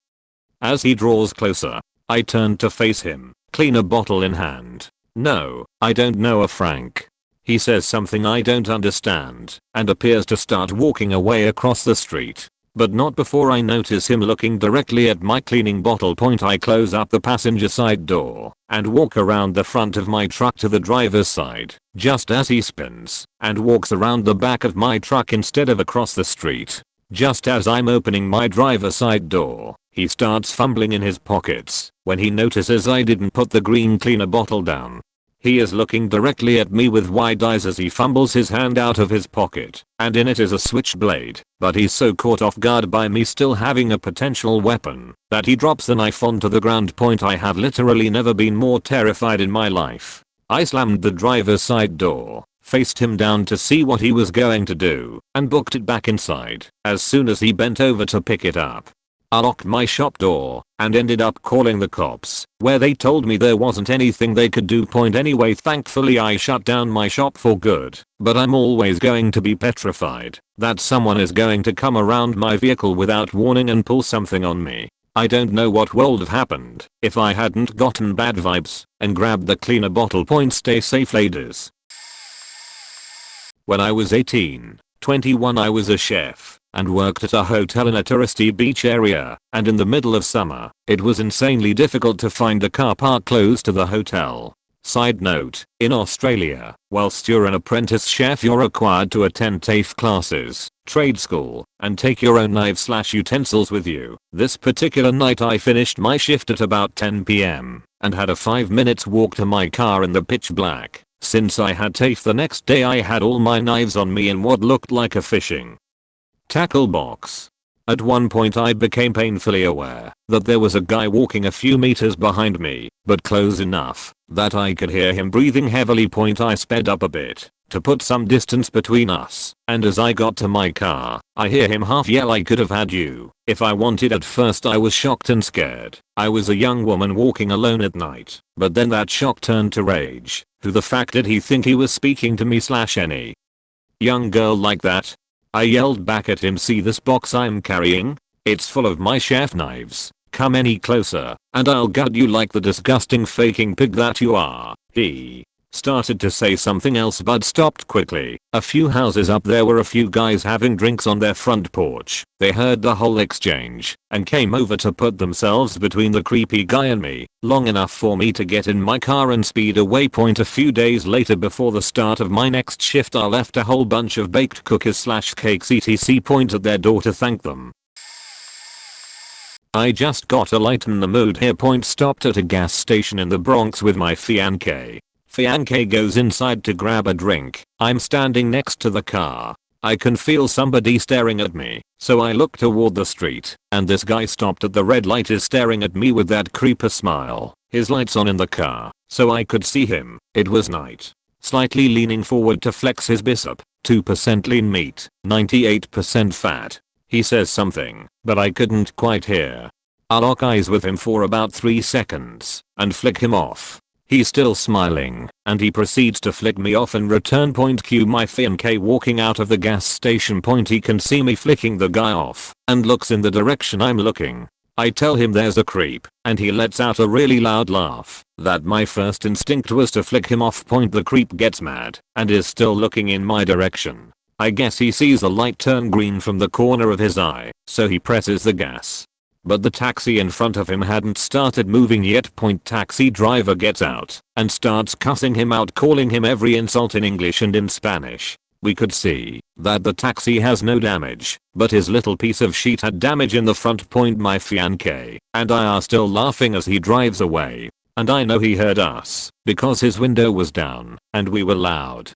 As he draws closer, I turn to face him, cleaner bottle in hand. "No, I don't know a Frank." He says something I don't understand and appears to start walking away across the street, but not before I notice him looking directly at my cleaning bottle. I close up the passenger side door and walk around the front of my truck to the driver's side, just as he spins and walks around the back of my truck instead of across the street. Just as I'm opening my driver's side door, he starts fumbling in his pockets when he notices I didn't put the green cleaner bottle down. He is looking directly at me with wide eyes as he fumbles his hand out of his pocket, and in it is a switchblade, but he's so caught off guard by me still having a potential weapon that he drops the knife onto the ground. I have literally never been more terrified in my life. I slammed the driver's side door, faced him down to see what he was going to do, and booked it back inside as soon as he bent over to pick it up. I locked my shop door and ended up calling the cops, where they told me there wasn't anything they could do. Anyway, thankfully I shut down my shop for good, but I'm always going to be petrified that someone is going to come around my vehicle without warning and pull something on me. I don't know what would have happened if I hadn't gotten bad vibes and grabbed the cleaner bottle. Stay safe, ladies. When I was 21 I was a chef and worked at a hotel in a touristy beach area, and in the middle of summer, it was insanely difficult to find a car park close to the hotel. Side note, in Australia, whilst you're an apprentice chef you're required to attend TAFE classes, trade school, and take your own knives/utensils with you. This particular night I finished my shift at about 10 PM and had a 5 minutes walk to my car in the pitch black. Since I had TAFE the next day I had all my knives on me in what looked like a fishing tackle box. At one point I became painfully aware that there was a guy walking a few meters behind me, but close enough that I could hear him breathing heavily. I sped up a bit to put some distance between us, and as I got to my car, I hear him half yell, "I could have had you if I wanted." At first I was shocked and scared. I was a young woman walking alone at night, but then that shock turned to rage. Who the fuck did he think he was speaking to me/any young girl like that? I yelled back at him, "See this box I'm carrying? It's full of my chef knives. Come any closer and I'll gut you like the disgusting faking pig that you are." He started to say something else but stopped quickly. A few houses up there were a few guys having drinks on their front porch. They heard the whole exchange and came over to put themselves between the creepy guy and me, long enough for me to get in my car and speed away. A few days later, before the start of my next shift, I left a whole bunch of baked cookies/cakes etc. at their door to thank them. I just got a lighten the mood here. Stopped at a gas station in the Bronx with my fiancé. Fiancé goes inside to grab a drink. I'm standing next to the car. I can feel somebody staring at me, so I look toward the street, and this guy stopped at the red light is staring at me with that creeper smile. His lights on in the car, so I could see him. It was night. Slightly leaning forward to flex his bicep. 2% lean meat, 98% fat. He says something, but I couldn't quite hear. I lock eyes with him for about 3 seconds and flick him off. He's still smiling, and he proceeds to flick me off in return. Cue my fiancé walking out of the gas station. He can see me flicking the guy off and looks in the direction I'm looking. I tell him there's a creep, and he lets out a really loud laugh. That my first instinct was to flick him off. The creep gets mad and is still looking in my direction. I guess he sees the light turn green from the corner of his eye, so he presses the gas. But the taxi in front of him hadn't started moving yet. Taxi driver gets out and starts cussing him out, calling him every insult in English and in Spanish. We could see that the taxi has no damage, but his little piece of sheet had damage in the front. My fiancé and I are still laughing as he drives away, and I know he heard us because his window was down and we were loud.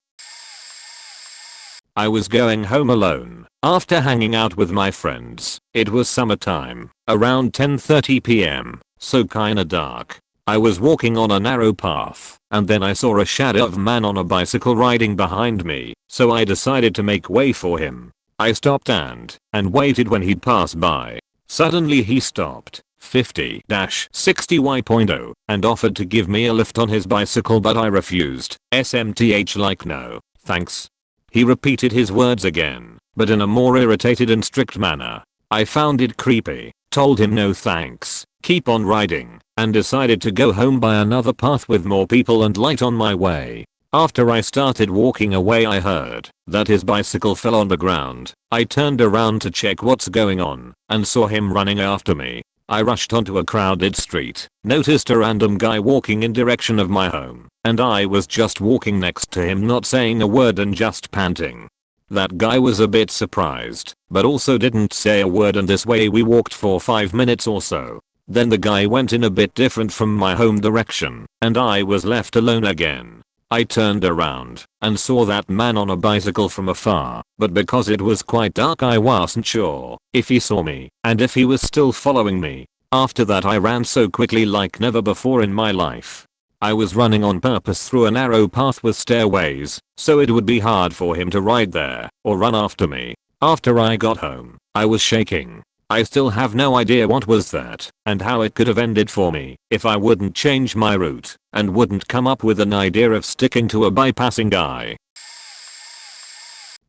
I was going home alone after hanging out with my friends. It was summertime, around 10:30 PM, so kinda dark. I was walking on a narrow path, and then I saw a shadow of a man on a bicycle riding behind me, so I decided to make way for him. I stopped and waited when he'd pass by. Suddenly he stopped, 50-60y.0, and offered to give me a lift on his bicycle, but I refused. SMTH, like, no, thanks. He repeated his words again, but in a more irritated and strict manner. I found it creepy, told him no thanks, keep on riding, and decided to go home by another path with more people and light on my way. After I started walking away I heard that his bicycle fell on the ground. I turned around to check what's going on and saw him running after me. I rushed onto a crowded street, noticed a random guy walking in direction of my home, and I was just walking next to him, not saying a word and just panting. That guy was a bit surprised, but also didn't say a word, and this way we walked for 5 minutes or so. Then the guy went in a bit different from my home direction, and I was left alone again. I turned around and saw that man on a bicycle from afar, but because it was quite dark I wasn't sure if he saw me and if he was still following me. After that I ran so quickly like never before in my life. I was running on purpose through a narrow path with stairways, so it would be hard for him to ride there or run after me. After I got home, I was shaking. I still have no idea what was that and how it could have ended for me if I wouldn't change my route and wouldn't come up with an idea of sticking to a bypassing guy.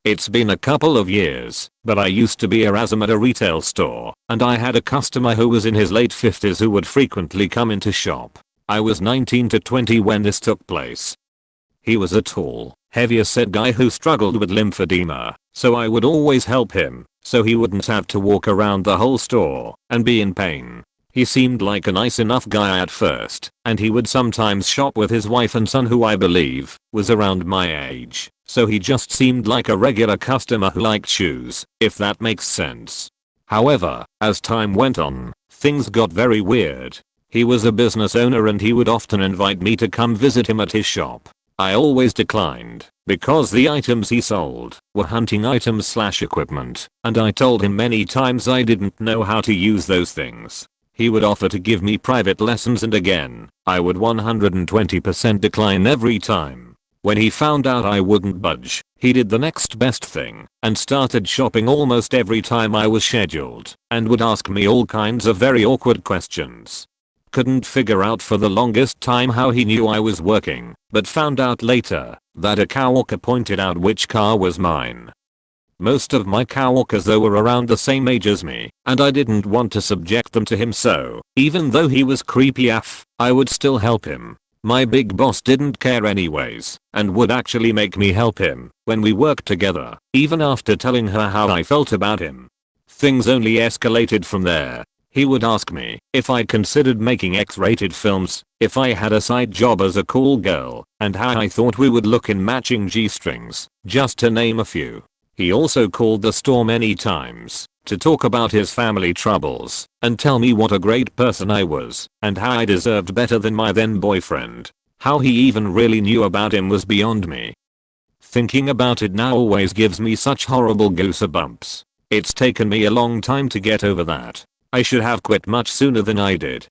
It's been a couple of years, but I used to be a RASM at a retail store, and I had a customer who was in his late 50s who would frequently come into shop. I was 19 to 20 when this took place. He was a tall, heavier set guy who struggled with lymphedema, so I would always help him so he wouldn't have to walk around the whole store and be in pain. He seemed like a nice enough guy at first, and he would sometimes shop with his wife and son, who I believe was around my age, so he just seemed like a regular customer who liked shoes, if that makes sense. However, as time went on, things got very weird. He was a business owner and he would often invite me to come visit him at his shop. I always declined, because the items he sold were hunting items / equipment, and I told him many times I didn't know how to use those things. He would offer to give me private lessons, and again, I would 120% decline every time. When he found out I wouldn't budge, he did the next best thing and started shopping almost every time I was scheduled, and would ask me all kinds of very awkward questions. Couldn't figure out for the longest time how he knew I was working, but found out later that a coworker pointed out which car was mine. Most of my coworkers though were around the same age as me, and I didn't want to subject them to him, so even though he was creepy AF, I would still help him. My big boss didn't care anyways, and would actually make me help him when we worked together, even after telling her how I felt about him. Things only escalated from there. He would ask me if I considered making X-rated films, if I had a side job as a call girl, and how I thought we would look in matching G-strings, just to name a few. He also called the store many times to talk about his family troubles and tell me what a great person I was and how I deserved better than my then boyfriend. How he even really knew about him was beyond me. Thinking about it now always gives me such horrible goosebumps. It's taken me a long time to get over that. I should have quit much sooner than I did.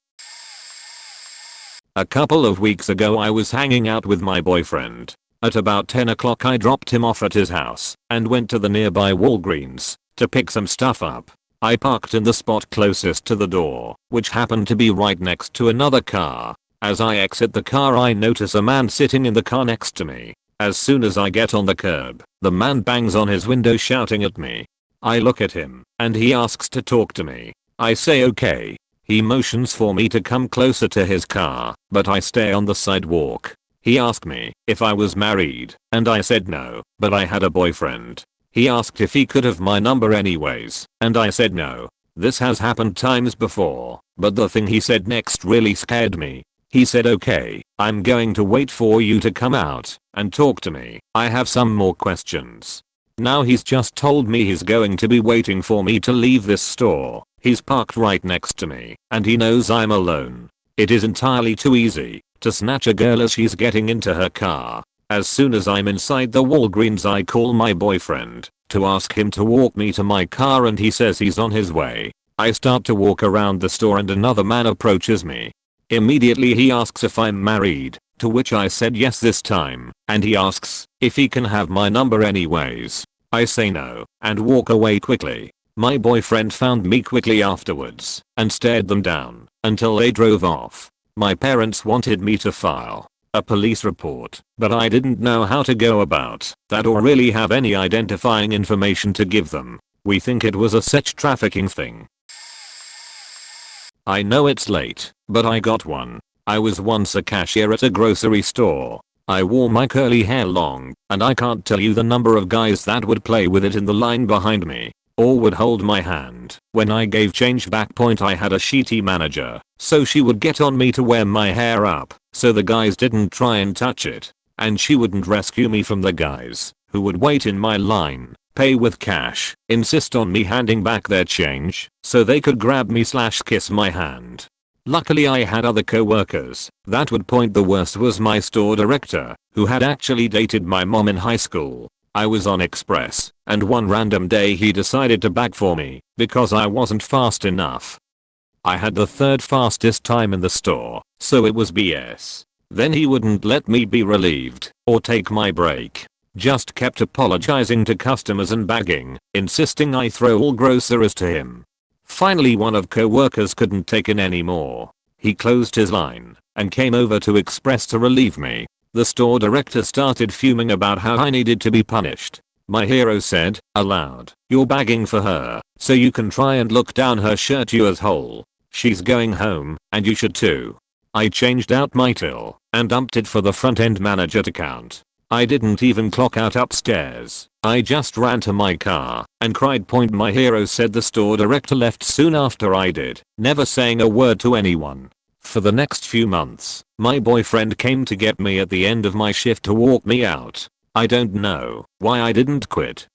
A couple of weeks ago I was hanging out with my boyfriend. At about 10 o'clock I dropped him off at his house and went to the nearby Walgreens to pick some stuff up. I parked in the spot closest to the door, which happened to be right next to another car. As I exit the car I notice a man sitting in the car next to me. As soon as I get on the curb, the man bangs on his window shouting at me. I look at him, and he asks to talk to me. I say okay. He motions for me to come closer to his car, but I stay on the sidewalk. He asked me if I was married, and I said no, but I had a boyfriend. He asked if he could have my number anyways, and I said no. This has happened times before, but the thing he said next really scared me. He said, okay, I'm going to wait for you to come out and talk to me. I have some more questions. Now he's just told me he's going to be waiting for me to leave this store. He's parked right next to me, and he knows I'm alone. It is entirely too easy to snatch a girl as she's getting into her car. As soon as I'm inside the Walgreens I call my boyfriend to ask him to walk me to my car, and he says he's on his way. I start to walk around the store and another man approaches me. Immediately he asks if I'm married, to which I said yes this time, and he asks if he can have my number anyways. I say no and walk away quickly. My boyfriend found me quickly afterwards and stared them down until they drove off. My parents wanted me to file a police report, but I didn't know how to go about that or really have any identifying information to give them. We think it was a sex trafficking thing. I know it's late, but I got one. I was once a cashier at a grocery store. I wore my curly hair long, and I can't tell you the number of guys that would play with it in the line behind me, or would hold my hand when I gave change. Back point I had a shitty manager, so she would get on me to wear my hair up so the guys didn't try and touch it, and she wouldn't rescue me from the guys who would wait in my line, pay with cash, insist on me handing back their change so they could grab me / kiss my hand. Luckily I had other co-workers that would point. The worst was my store director, who had actually dated my mom in high school. I was on Express, and one random day he decided to bag for me because I wasn't fast enough. I had the third fastest time in the store, so it was BS. Then he wouldn't let me be relieved or take my break. Just kept apologizing to customers and bagging, insisting I throw all groceries to him. Finally one of co-workers couldn't take it anymore. He closed his line and came over to Express to relieve me. The store director started fuming about how I needed to be punished. My hero said, aloud, "You're bagging for her, so you can try and look down her shirt, you asshole. She's going home, and you should too." I changed out my till and dumped it for the front end manager to count. I didn't even clock out upstairs. I just ran to my car and cried. My hero said the store director left soon after I did, never saying a word to anyone. For the next few months, my boyfriend came to get me at the end of my shift to walk me out. I don't know why I didn't quit.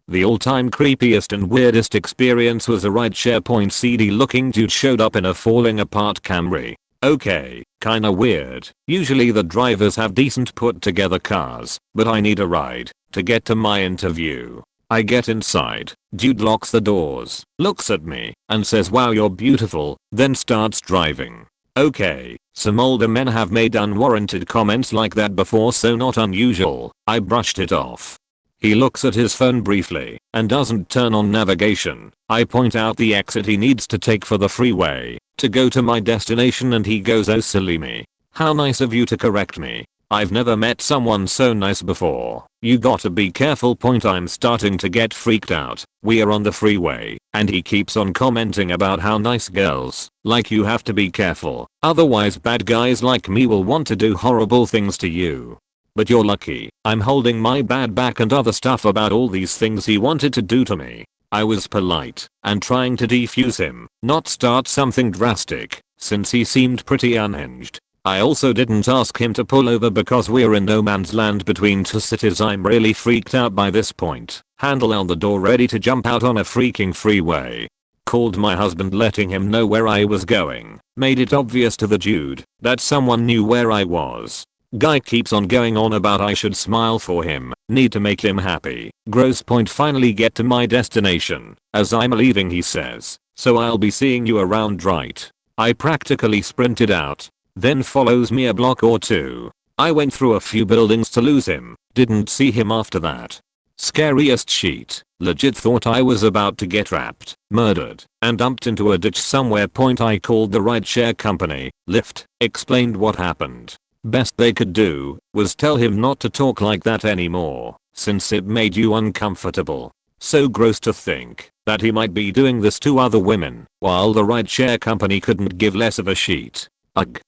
The all-time creepiest and weirdest experience was a rideshare seedy looking dude showed up in a falling apart Camry. Okay, kinda weird. Usually the drivers have decent put together cars, but I need a ride to get to my interview. I get inside, dude locks the doors, looks at me, and says wow you're beautiful, then starts driving. Okay, some older men have made unwarranted comments like that before, so not unusual. I brushed it off. He looks at his phone briefly and doesn't turn on navigation. I point out the exit he needs to take for the freeway to go to my destination and he goes oh silly me. How nice of you to correct me. I've never met someone so nice before. You gotta be careful. I'm starting to get freaked out. We are on the freeway and he keeps on commenting about how nice girls, like you have to be careful, otherwise bad guys like me will want to do horrible things to you. But you're lucky I'm holding my bad back and other stuff about all these things he wanted to do to me. I was polite and trying to defuse him, not start something drastic, since he seemed pretty unhinged. I also didn't ask him to pull over because we're in no man's land between two cities. I'm really freaked out by this point. Handle on the door ready to jump out on a freaking freeway. Called my husband letting him know where I was going. Made it obvious to the dude that someone knew where I was. Guy keeps on going on about I should smile for him, need to make him happy. Gross. Finally get to my destination. As I'm leaving he says, so I'll be seeing you around right? I practically sprinted out. Then follows me a block or two. I went through a few buildings to lose him. Didn't see him after that. Scariest shit. Legit thought I was about to get trapped, murdered, and dumped into a ditch somewhere. I called the rideshare company, Lyft, explained what happened. Best they could do was tell him not to talk like that anymore, since it made you uncomfortable. So gross to think that he might be doing this to other women, while the rideshare company couldn't give less of a shit. Ugh.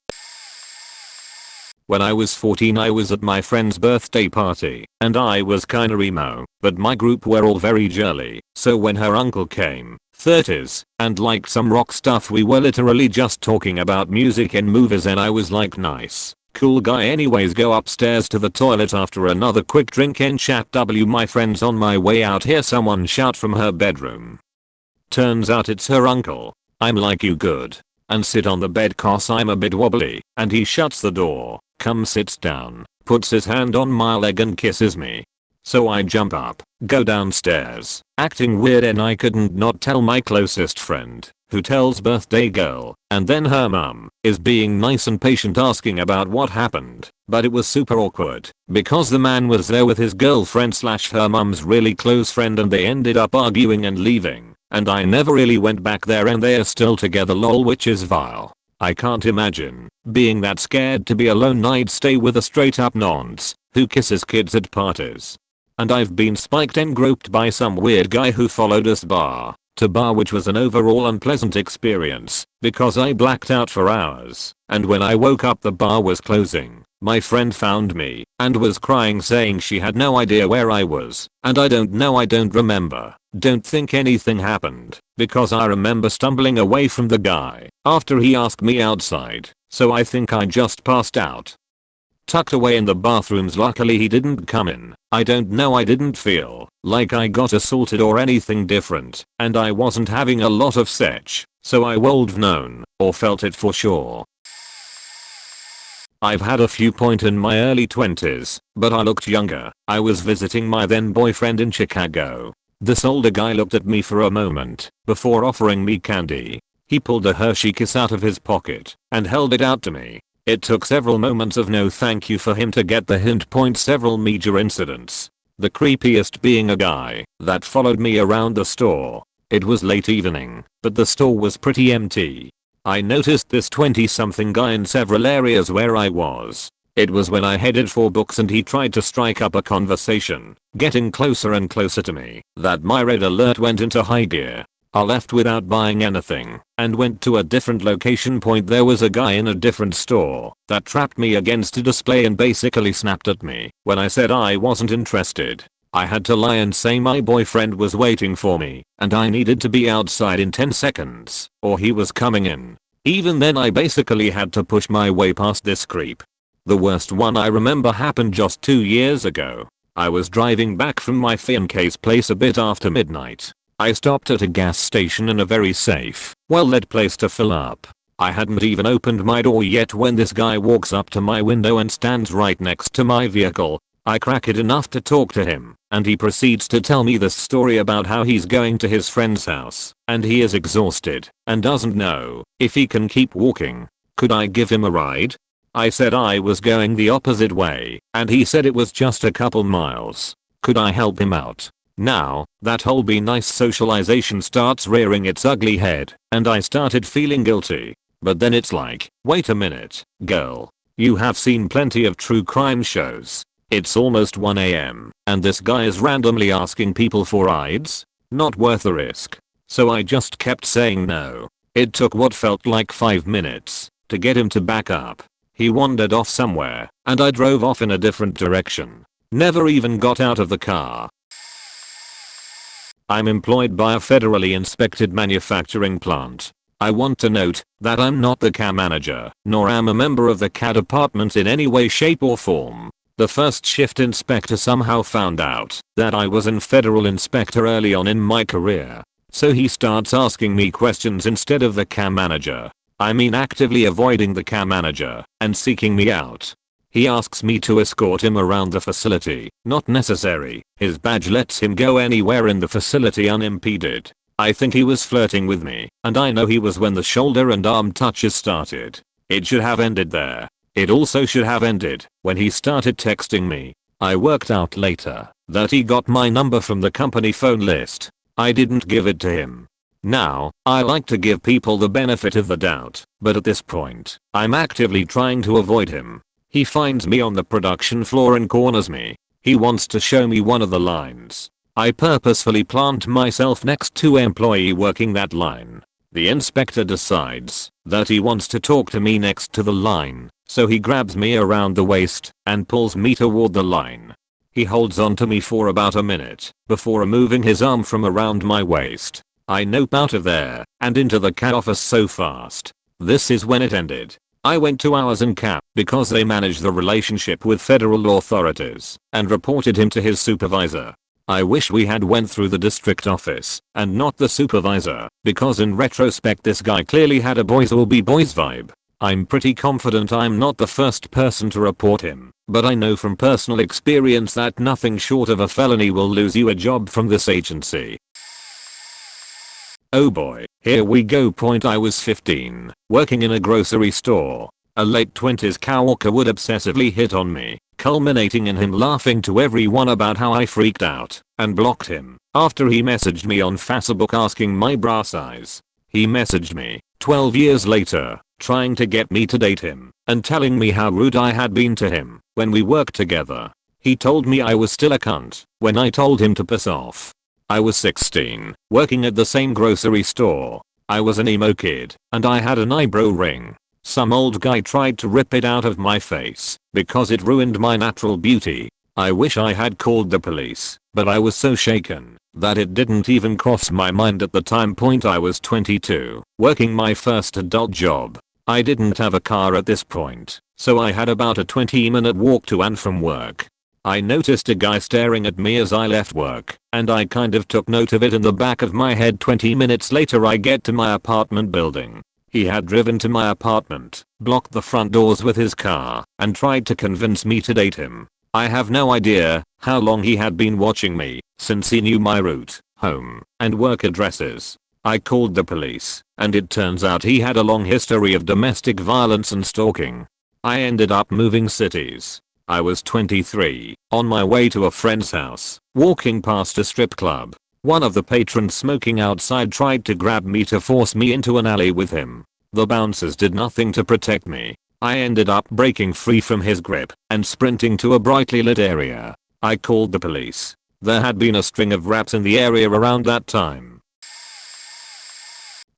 When I was 14 I was at my friend's birthday party, and I was kinda emo, but my group were all very jolly, so when her uncle came, 30s, and liked some rock stuff we were literally just talking about music and movies and I was like nice. Cool guy. Anyways, go upstairs to the toilet after another quick drink and chat. My friend's on my way out, hear someone shout from her bedroom. Turns out it's her uncle. I'm like you good? And sit on the bed cause I'm a bit wobbly, and he shuts the door, sits down, puts his hand on my leg and kisses me. So I jump up, go downstairs, acting weird and I couldn't not tell my closest friend, who tells birthday girl, and then her mum is being nice and patient asking about what happened, but it was super awkward because the man was there with his girlfriend / her mum's really close friend and they ended up arguing and leaving, and I never really went back there and they're still together lol, which is vile. I can't imagine being that scared to be alone. I'd stay with a straight up nonce who kisses kids at parties. And I've been spiked and groped by some weird guy who followed us bar to bar, which was an overall unpleasant experience because I blacked out for hours, and when I woke up the bar was closing. My friend found me and was crying saying she had no idea where I was, and I don't know, I don't remember, don't think anything happened because I remember stumbling away from the guy after he asked me outside, so I think I just passed out. Tucked away in the bathrooms, luckily he didn't come in. I don't know, I didn't feel like I got assaulted or anything different, and I wasn't having a lot of sex, so I would've known or felt it for sure. I've had a few in my early 20s, but I looked younger. I was visiting my then boyfriend in Chicago. This older guy looked at me for a moment before offering me candy. He pulled a Hershey Kiss out of his pocket and held it out to me. It took several moments of no thank you for him to get the hint. Several major incidents. The creepiest being a guy that followed me around the store. It was late evening, but the store was pretty empty. I noticed this 20-something guy in several areas where I was. It was when I headed for books and he tried to strike up a conversation, getting closer and closer to me, that my red alert went into high gear. I left without buying anything and went to a different location point. There was a guy in a different store that trapped me against a display and basically snapped at me when I said I wasn't interested. I had to lie and say my boyfriend was waiting for me and I needed to be outside in 10 seconds or he was coming in. Even then I basically had to push my way past this creep. The worst one I remember happened just 2 years ago. I was driving back from my fiance's place a bit after midnight. I stopped at a gas station in a very safe, well-lit place to fill up. I hadn't even opened my door yet when this guy walks up to my window and stands right next to my vehicle. I crack it enough to talk to him, and he proceeds to tell me this story about how he's going to his friend's house, and he is exhausted, and doesn't know if he can keep walking. Could I give him a ride? I said I was going the opposite way, and he said it was just a couple miles. Could I help him out? Now, that whole be nice socialization starts rearing its ugly head, and I started feeling guilty. But then it's like, wait a minute, girl. You have seen plenty of true crime shows. It's almost 1 AM, and this guy is randomly asking people for rides? Not worth the risk. So I just kept saying no. It took what felt like 5 minutes to get him to back up. He wandered off somewhere, and I drove off in a different direction. Never even got out of the car. I'm employed by a federally inspected manufacturing plant. I want to note that I'm not the CA manager, nor am a member of the CA department in any way, shape or form. The first shift inspector somehow found out that I was a federal inspector early on in my career. So he starts asking me questions instead of the CA manager. I mean actively avoiding the CA manager and seeking me out. He asks me to escort him around the facility. Not necessary. His badge lets him go anywhere in the facility unimpeded. I think he was flirting with me, and I know he was when the shoulder and arm touches started. It should have ended there. It also should have ended when he started texting me. I worked out later that he got my number from the company phone list. I didn't give it to him. Now, I like to give people the benefit of the doubt, but at this point, I'm actively trying to avoid him. He finds me on the production floor and corners me. He wants to show me one of the lines. I purposefully plant myself next to an employee working that line. The inspector decides that he wants to talk to me next to the line, so he grabs me around the waist and pulls me toward the line. He holds on to me for about a minute before removing his arm from around my waist. I nope out of there and into the CA office so fast. This is when it ended. I went 2 hours in CA because they manage the relationship with federal authorities and reported him to his supervisor. I wish we had went through the district office and not the supervisor, because in retrospect this guy clearly had a boys will be boys vibe. I'm pretty confident I'm not the first person to report him, but I know from personal experience that nothing short of a felony will lose you a job from this agency. Oh boy, here we go. I was 15, working in a grocery store. A late 20s coworker would obsessively hit on me, culminating in him laughing to everyone about how I freaked out and blocked him after he messaged me on Facebook asking my bra size. He messaged me 12 years later, trying to get me to date him and telling me how rude I had been to him when we worked together. He told me I was still a cunt when I told him to piss off. I was 16, working at the same grocery store. I was an emo kid, and I had an eyebrow ring. Some old guy tried to rip it out of my face because it ruined my natural beauty. I wish I had called the police, but I was so shaken that it didn't even cross my mind at the time. I was 22, working my first adult job. I didn't have a car at this point, so I had about a 20-minute walk to and from work. I noticed a guy staring at me as I left work, and I kind of took note of it in the back of my head. 20 minutes later I get to my apartment building. He had driven to my apartment, blocked the front doors with his car, and tried to convince me to date him. I have no idea how long he had been watching me, since he knew my route, home, and work addresses. I called the police, and it turns out he had a long history of domestic violence and stalking. I ended up moving cities. I was 23, on my way to a friend's house, walking past a strip club. One of the patrons smoking outside tried to grab me to force me into an alley with him. The bouncers did nothing to protect me. I ended up breaking free from his grip and sprinting to a brightly lit area. I called the police. There had been a string of rats in the area around that time.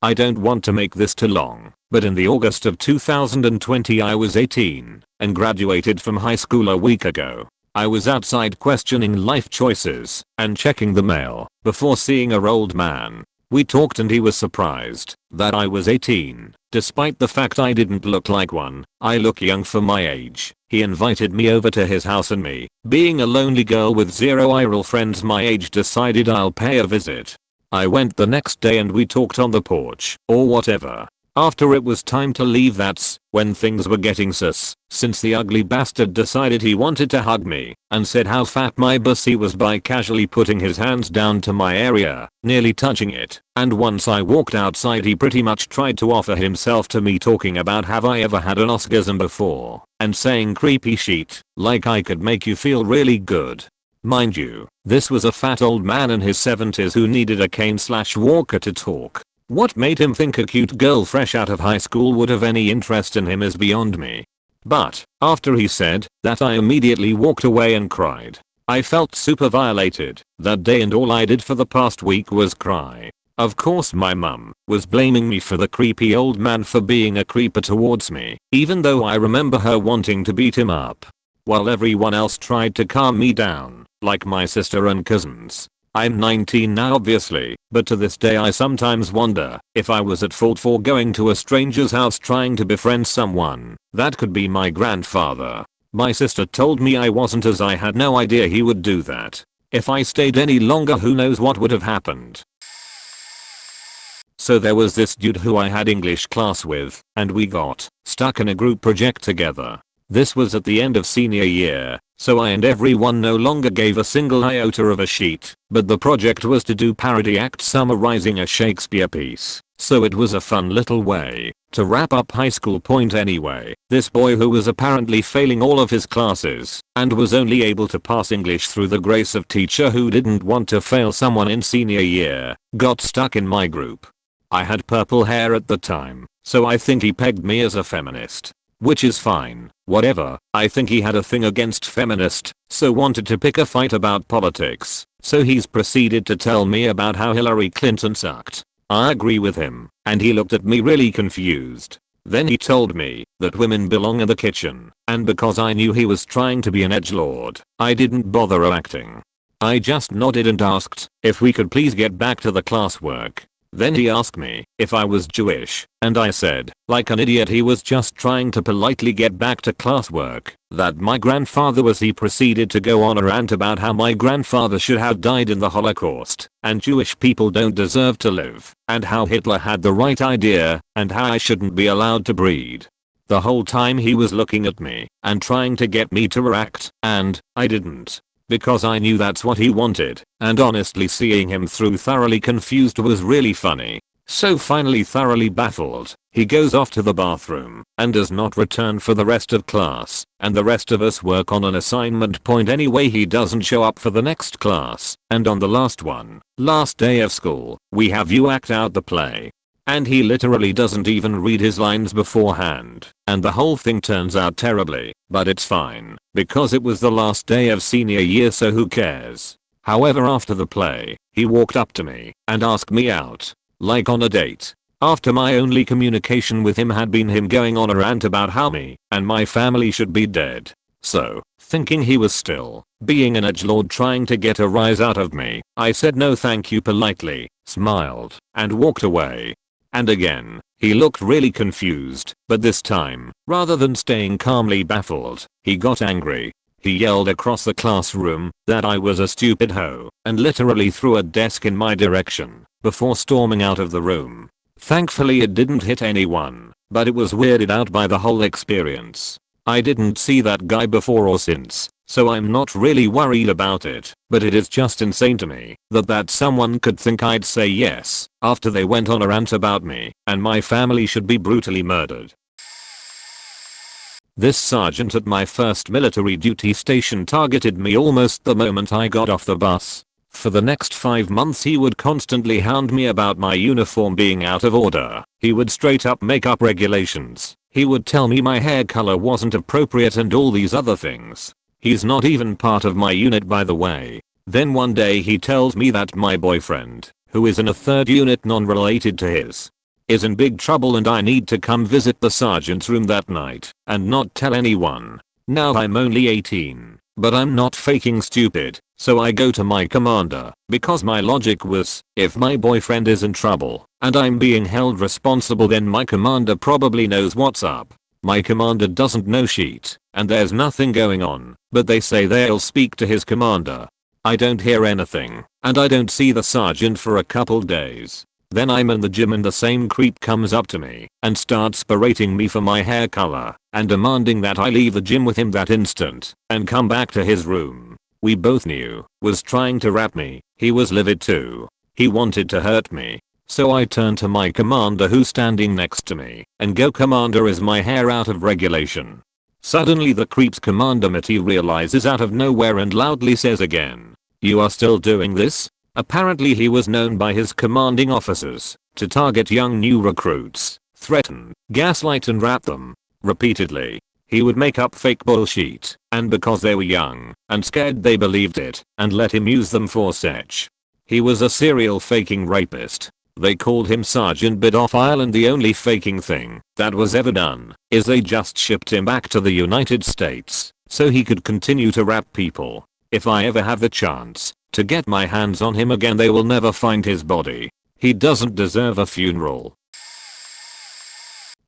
I don't want to make this too long, but in the August of 2020 I was 18 and graduated from high school a week ago. I was outside questioning life choices and checking the mail before seeing our old man. We talked and he was surprised that I was 18, despite the fact I didn't look like one. I look young for my age. He invited me over to his house and me, being a lonely girl with zero IRL friends my age, decided I'll pay a visit. I went the next day and we talked on the porch or whatever. After it was time to leave, that's when things were getting sus, since the ugly bastard decided he wanted to hug me and said how fat my pussy was by casually putting his hands down to my area, nearly touching it. And once I walked outside he pretty much tried to offer himself to me, talking about have I ever had an orgasm before and saying creepy shit like I could make you feel really good. Mind you, this was a fat old man in his 70s who needed a cane/walker to talk. What made him think a cute girl fresh out of high school would have any interest in him is beyond me. But after he said that, I immediately walked away and cried. I felt super violated that day and all I did for the past week was cry. Of course my mum was blaming me for the creepy old man for being a creeper towards me, even though I remember her wanting to beat him up. While everyone else tried to calm me down, like my sister and cousins. I'm 19 now obviously, but to this day I sometimes wonder if I was at fault for going to a stranger's house trying to befriend someone. That could be my grandfather. My sister told me I wasn't, as I had no idea he would do that. If I stayed any longer, who knows what would have happened. So there was this dude who I had English class with, and we got stuck in a group project together. This was at the end of senior year, so I and everyone no longer gave a single iota of a sheet, but the project was to do parody act summarizing a Shakespeare piece, so it was a fun little way to wrap up high school. Point anyway, this boy who was apparently failing all of his classes and was only able to pass English through the grace of teacher who didn't want to fail someone in senior year, got stuck in my group. I had purple hair at the time, so I think he pegged me as a feminist. Which is fine, whatever. I think he had a thing against feminist, so wanted to pick a fight about politics, so he's proceeded to tell me about how Hillary Clinton sucked. I agree with him, and he looked at me really confused. Then he told me that women belong in the kitchen, and because I knew he was trying to be an edgelord, I didn't bother acting. I just nodded and asked if we could please get back to the classwork. Then he asked me if I was Jewish, and I said, like an idiot he was just trying to politely get back to classwork, that my grandfather was. He proceeded to go on a rant about how my grandfather should have died in the Holocaust, and Jewish people don't deserve to live, and how Hitler had the right idea, and how I shouldn't be allowed to breed. The whole time he was looking at me and trying to get me to react, and I didn't. Because I knew that's what he wanted, and honestly seeing him through thoroughly confused was really funny. So finally thoroughly baffled, he goes off to the bathroom and does not return for the rest of class, and the rest of us work on an assignment. Point anyway, he doesn't show up for the next class, and on the last one, last day of school, we have you act out the play. And he literally doesn't even read his lines beforehand, and the whole thing turns out terribly, but it's fine, because it was the last day of senior year, so who cares. However, after the play, he walked up to me and asked me out, like on a date. After my only communication with him had been him going on a rant about how me and my family should be dead. So, thinking he was still being an edgelord trying to get a rise out of me, I said no thank you politely, smiled, and walked away. And again, he looked really confused, but this time, rather than staying calmly baffled, he got angry. He yelled across the classroom that I was a stupid hoe and literally threw a desk in my direction before storming out of the room. Thankfully it didn't hit anyone, but it was weirded out by the whole experience. I didn't see that guy before or since, so I'm not really worried about it, but it is just insane to me that someone could think I'd say yes after they went on a rant about me and my family should be brutally murdered. This sergeant at my first military duty station targeted me almost the moment I got off the bus. For the next 5 months he would constantly hound me about my uniform being out of order. He would straight up make up regulations. He would tell me my hair color wasn't appropriate and all these other things. He's not even part of my unit, by the way. Then one day he tells me that my boyfriend, who is in a third unit non-related to his, is in big trouble and I need to come visit the sergeant's room that night and not tell anyone. Now I'm only 18, but I'm not faking stupid, so I go to my commander because my logic was, if my boyfriend is in trouble and I'm being held responsible, then my commander probably knows what's up. My commander doesn't know shit, and there's nothing going on, but they say they'll speak to his commander. I don't hear anything, and I don't see the sergeant for a couple days. Then I'm in the gym and the same creep comes up to me and starts berating me for my hair color and demanding that I leave the gym with him that instant and come back to his room. We both knew was trying to rap me. He was livid too. He wanted to hurt me. So I turned to my commander who's standing next to me and go, "Commander, is my hair out of regulation?" Suddenly the creep's commander materializes out of nowhere and loudly says again, "You are still doing this?" Apparently he was known by his commanding officers to target young new recruits, threaten, gaslight and rap them. Repeatedly, he would make up fake bullshit, and because they were young and scared they believed it and let him use them for such. He was a serial faking rapist. They called him Sergeant Bidophile, and the only faking thing that was ever done is they just shipped him back to the United States so he could continue to rap people. If I ever have the chance to get my hands on him again, they will never find his body. He doesn't deserve a funeral.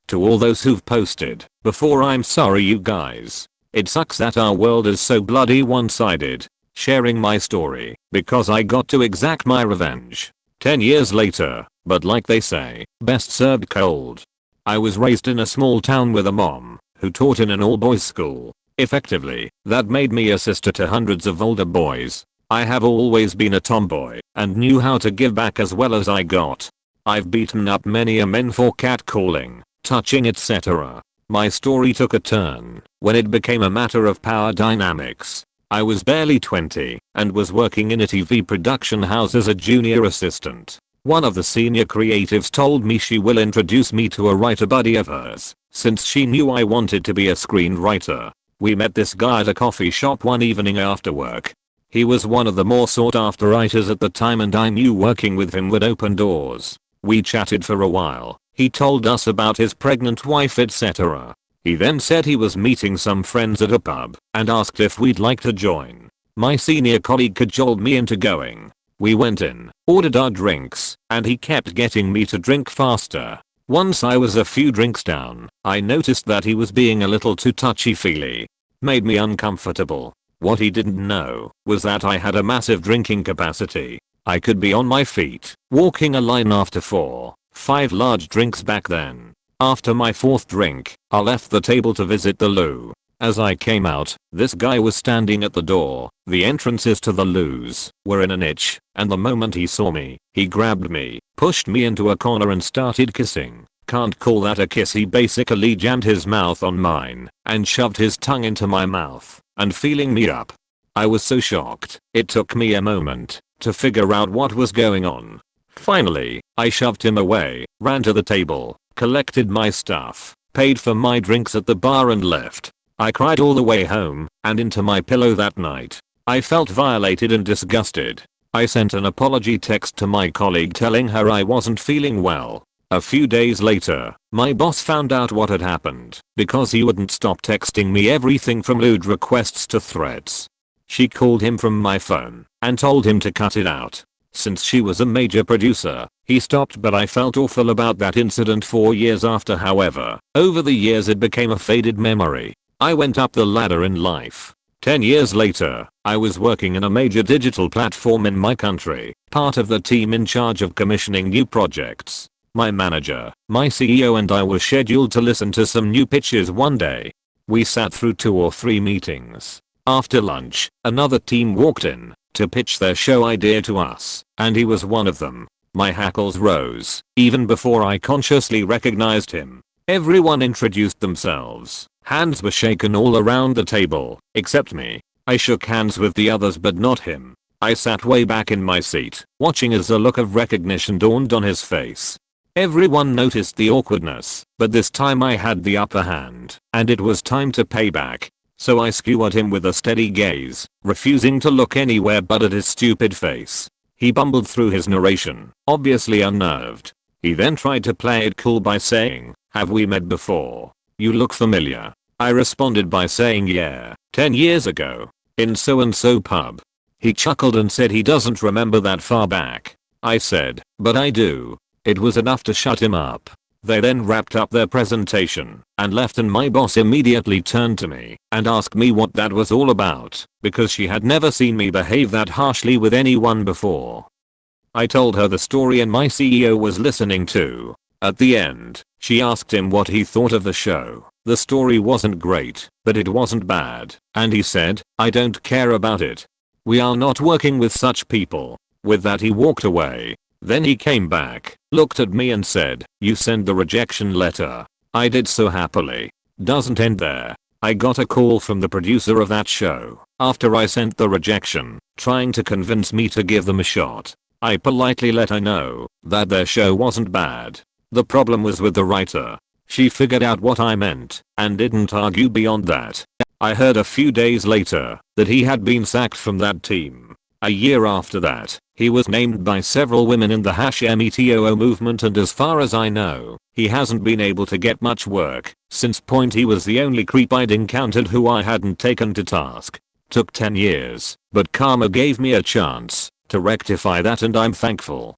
To all those who've posted before, I'm sorry you guys. It sucks that our world is so bloody one-sided. Sharing my story because I got to exact my revenge 10 years later, but like they say, best served cold. I was raised in a small town with a mom who taught in an all-boys school. Effectively, that made me a sister to hundreds of older boys. I have always been a tomboy and knew how to give back as well as I got. I've beaten up many a men for catcalling, touching, etc. My story took a turn when it became a matter of power dynamics. I was barely 20 and was working in a TV production house as a junior assistant. One of the senior creatives told me she will introduce me to a writer buddy of hers since she knew I wanted to be a screenwriter. We met this guy at a coffee shop one evening after work. He was one of the more sought after writers at the time and I knew working with him would open doors. We chatted for a while. He told us about his pregnant wife, etc. He then said he was meeting some friends at a pub and asked if we'd like to join. My senior colleague cajoled me into going. We went in, ordered our drinks, and he kept getting me to drink faster. Once I was a few drinks down, I noticed that he was being a little too touchy-feely. Made me uncomfortable. What he didn't know was that I had a massive drinking capacity. I could be on my feet, walking a line after 4-5 large drinks back then. After my 4th drink, I left the table to visit the loo. As I came out, this guy was standing at the door. The entrances to the loos were in a niche, and the moment he saw me, he grabbed me, pushed me into a corner and started kissing. Can't call that a kiss, he basically jammed his mouth on mine and shoved his tongue into my mouth and feeling me up. I was so shocked, it took me a moment to figure out what was going on. Finally, I shoved him away, ran to the table, collected my stuff, paid for my drinks at the bar and left. I cried all the way home and into my pillow that night. I felt violated and disgusted. I sent an apology text to my colleague telling her I wasn't feeling well. A few days later, my boss found out what had happened because he wouldn't stop texting me everything from lewd requests to threats. She called him from my phone and told him to cut it out. Since she was a major producer, he stopped, but I felt awful about that incident 4 years after. However, over the years it became a faded memory. I went up the ladder in life. 10 years later, I was working in a major digital platform in my country, part of the team in charge of commissioning new projects. My manager, my CEO and I were scheduled to listen to some new pitches one day. We sat through 2 or 3 meetings. After lunch, another team walked in to pitch their show idea to us, and he was one of them. My hackles rose, even before I consciously recognized him. Everyone introduced themselves. Hands were shaken all around the table, except me. I shook hands with the others but not him. I sat way back in my seat, watching as a look of recognition dawned on his face. Everyone noticed the awkwardness, but this time I had the upper hand, and it was time to pay back. So I skewered him with a steady gaze, refusing to look anywhere but at his stupid face. He bumbled through his narration, obviously unnerved. He then tried to play it cool by saying, "Have we met before? You look familiar." I responded by saying, "Yeah, 10 years ago. In so and so pub." He chuckled and said he doesn't remember that far back. I said, "But I do." It was enough to shut him up. They then wrapped up their presentation and left, and my boss immediately turned to me and asked me what that was all about, because she had never seen me behave that harshly with anyone before. I told her the story and my CEO was listening too. At the end, she asked him what he thought of the show. The story wasn't great, but it wasn't bad, and he said, "I don't care about it. We are not working with such people." With that he walked away. Then he came back, looked at me and said, "You sent the rejection letter." I did so happily. Doesn't end there. I got a call from the producer of that show after I sent the rejection, trying to convince me to give them a shot. I politely let her know that their show wasn't bad. The problem was with the writer. She figured out what I meant and didn't argue beyond that. I heard a few days later that he had been sacked from that team. A year after that, he was named by several women in the #METOO movement, and as far as I know, he hasn't been able to get much work since point. He was the only creep I'd encountered who I hadn't taken to task. Took 10 years, but karma gave me a chance to rectify that, and I'm thankful.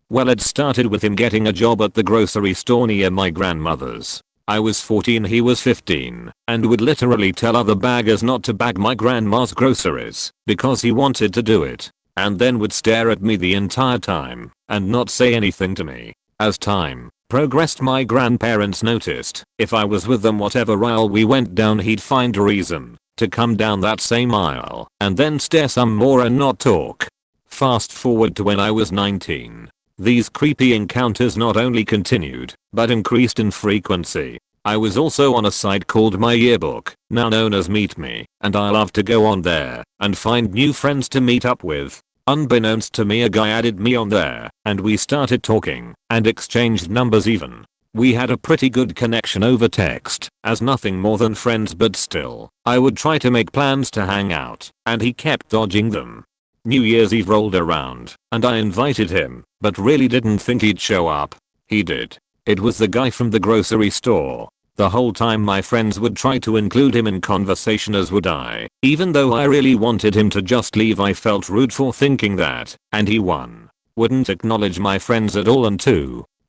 Well, it started with him getting a job at the grocery store near my grandmother's. I was 14, he was 15, and would literally tell other baggers not to bag my grandma's groceries because he wanted to do it, and then would stare at me the entire time and not say anything to me. As time progressed, my grandparents noticed if I was with them, whatever aisle we went down, he'd find a reason to come down that same aisle and then stare some more and not talk. Fast forward to when I was 19. These creepy encounters not only continued, but increased in frequency. I was also on a site called My Yearbook, now known as Meet Me, and I love to go on there and find new friends to meet up with. Unbeknownst to me, a guy added me on there, and we started talking and exchanged numbers even. We had a pretty good connection over text, as nothing more than friends, but still, I would try to make plans to hang out, and he kept dodging them. New Year's Eve rolled around, and I invited him, but really didn't think he'd show up. He did. It was the guy from the grocery store. The whole time my friends would try to include him in conversation, as would I. Even though I really wanted him to just leave, I felt rude for thinking that, and he wouldn't acknowledge my friends at all, and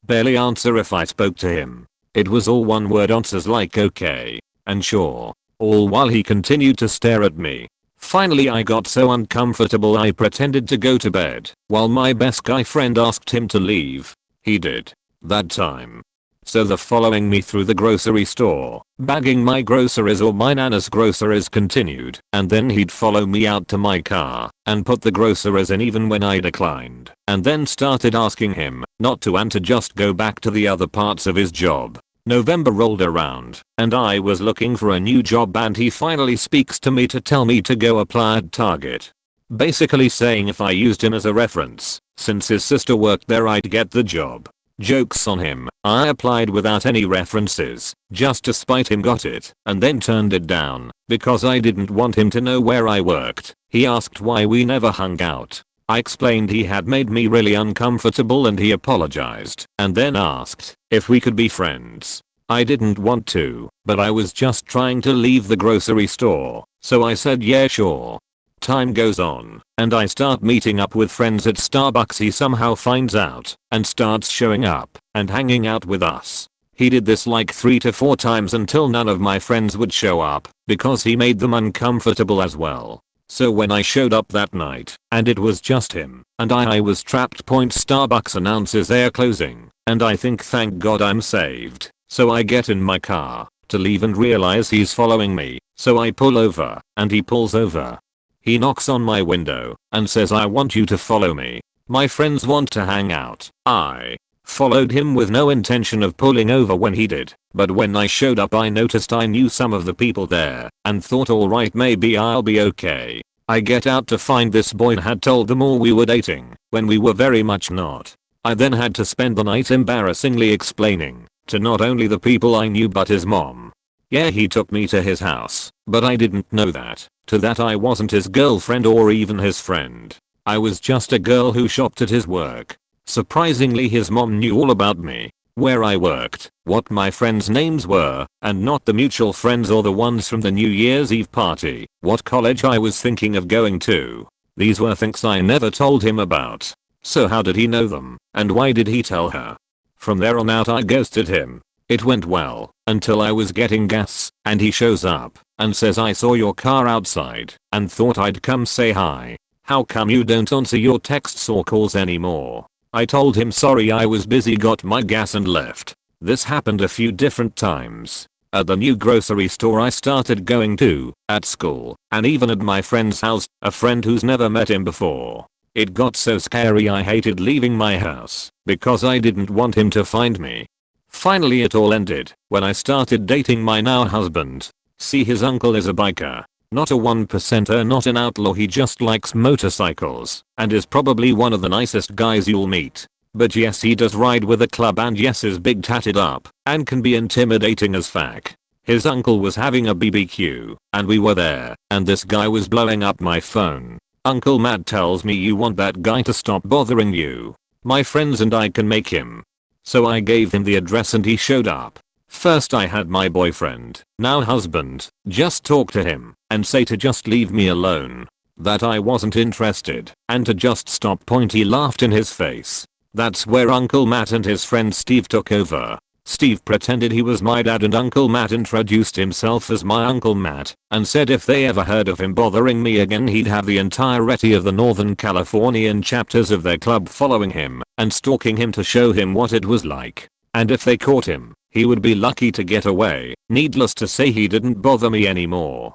barely answer if I spoke to him. It was all one word answers like okay and sure, all while he continued to stare at me. Finally I got so uncomfortable I pretended to go to bed while my best guy friend asked him to leave. He did. That time. So the following me through the grocery store, bagging my groceries or my nana's groceries continued, and then he'd follow me out to my car and put the groceries in even when I declined, and then started asking him not to and to just go back to the other parts of his job. November rolled around, and I was looking for a new job, and he finally speaks to me to tell me to go apply at Target. Basically saying if I used him as a reference, since his sister worked there, I'd get the job. Jokes on him, I applied without any references, just to spite him, got it, and then turned it down, because I didn't want him to know where I worked. He asked why we never hung out. I explained he had made me really uncomfortable and he apologized, and then asked if we could be friends. I didn't want to, but I was just trying to leave the grocery store, so I said yeah sure. Time goes on, and I start meeting up with friends at Starbucks. He somehow finds out and starts showing up and hanging out with us. He did this like 3 to 4 times until none of my friends would show up because he made them uncomfortable as well. So when I showed up that night and it was just him and I was trapped. Starbucks announces they're closing, and I think thank God I'm saved. So I get in my car to leave and realize he's following me, so I pull over and he pulls over. He knocks on my window and says, "I want you to follow me. My friends want to hang out." I followed him with no intention of pulling over when he did, but when I showed up I noticed I knew some of the people there and thought alright, maybe I'll be okay. I get out to find this boy had told them all we were dating when we were very much not. I then had to spend the night embarrassingly explaining to not only the people I knew but his mom. Yeah, he took me to his house, but I didn't know that. To that I wasn't his girlfriend or even his friend. I was just a girl who shopped at his work. Surprisingly his mom knew all about me, where I worked, what my friends' names were, and not the mutual friends or the ones from the New Year's Eve party, what college I was thinking of going to. These were things I never told him about. So how did he know them, and why did he tell her? From there on out I ghosted him. It went well, until I was getting gas, and he shows up, and says I saw your car outside, and thought I'd come say hi. How come you don't answer your texts or calls anymore? I told him sorry I was busy, got my gas and left. This happened a few different times. At the new grocery store I started going to, at school, and even at my friend's house, a friend who's never met him before. It got so scary I hated leaving my house, because I didn't want him to find me. Finally it all ended, when I started dating my now husband. See, his uncle is a biker. Not a 1%er, not an outlaw, he just likes motorcycles, and is probably one of the nicest guys you'll meet. But yes, he does ride with a club, and yes, is big tatted up, and can be intimidating as fuck. His uncle was having a BBQ, and we were there, and this guy was blowing up my phone. Uncle Matt tells me you want that guy to stop bothering you. My friends and I can make him. So I gave him the address and he showed up. First I had my boyfriend, now husband, just talk to him, and say to just leave me alone. That I wasn't interested, and to just stop. He laughed in his face. That's where Uncle Matt and his friend Steve took over. Steve pretended he was my dad, and Uncle Matt introduced himself as my Uncle Matt, and said if they ever heard of him bothering me again he'd have the entirety of the Northern Californian chapters of their club following him, and stalking him to show him what it was like. And if they caught him, he would be lucky to get away. Needless to say, he didn't bother me anymore.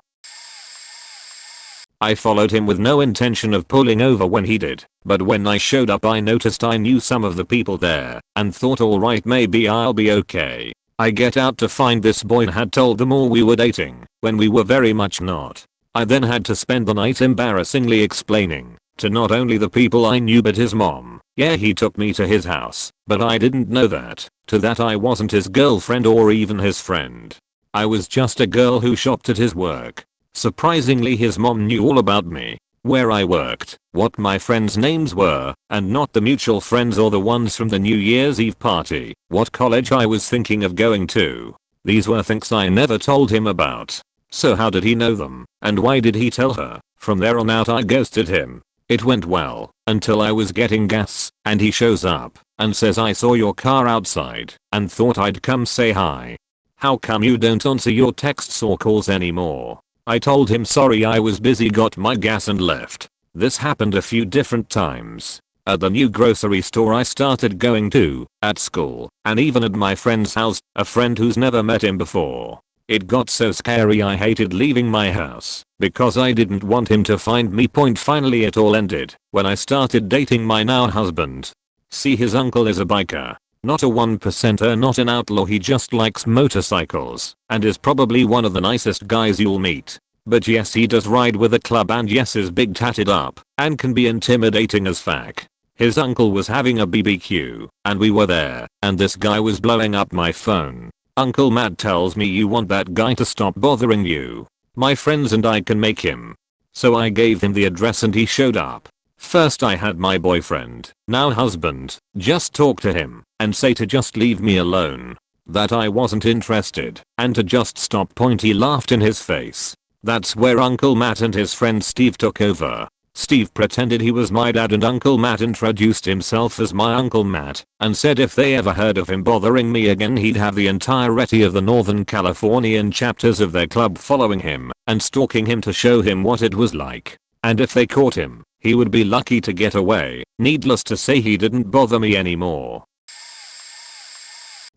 I followed him with no intention of pulling over when he did, but when I showed up I noticed I knew some of the people there, and thought alright, maybe I'll be okay. I get out to find this boy had told them all we were dating, when we were very much not. I then had to spend the night embarrassingly explaining, to not only the people I knew but his mom. Yeah, he took me to his house, but I didn't know that. To that I wasn't his girlfriend or even his friend. I was just a girl who shopped at his work. Surprisingly his mom knew all about me, where I worked, what my friends' names were, and not the mutual friends or the ones from the New Year's Eve party, what college I was thinking of going to. These were things I never told him about. So how did he know them, and why did he tell her? From there on out I ghosted him. It went well, until I was getting gas, and he shows up, and says I saw your car outside, and thought I'd come say hi. How come you don't answer your texts or calls anymore? I told him sorry I was busy, got my gas and left. This happened a few different times. At the new grocery store I started going to, at school, and even at my friend's house, a friend who's never met him before. It got so scary I hated leaving my house, because I didn't want him to find me. Finally it all ended, when I started dating my now husband. See, his uncle is a biker. Not a 1%er, not an outlaw, he just likes motorcycles, and is probably one of the nicest guys you'll meet. But yes, he does ride with a club, and yes, is big tatted up, and can be intimidating as fuck. His uncle was having a BBQ, and we were there, and this guy was blowing up my phone. Uncle Matt tells me you want that guy to stop bothering you. My friends and I can make him. So I gave him the address and he showed up. First I had my boyfriend, now husband, just talk to him, and say to just leave me alone. That I wasn't interested, and to just stop. He laughed in his face. That's where Uncle Matt and his friend Steve took over. Steve pretended he was my dad, and Uncle Matt introduced himself as my Uncle Matt, and said if they ever heard of him bothering me again he'd have the entirety of the Northern Californian chapters of their club following him, and stalking him to show him what it was like. And if they caught him, he would be lucky to get away. Needless to say, he didn't bother me anymore.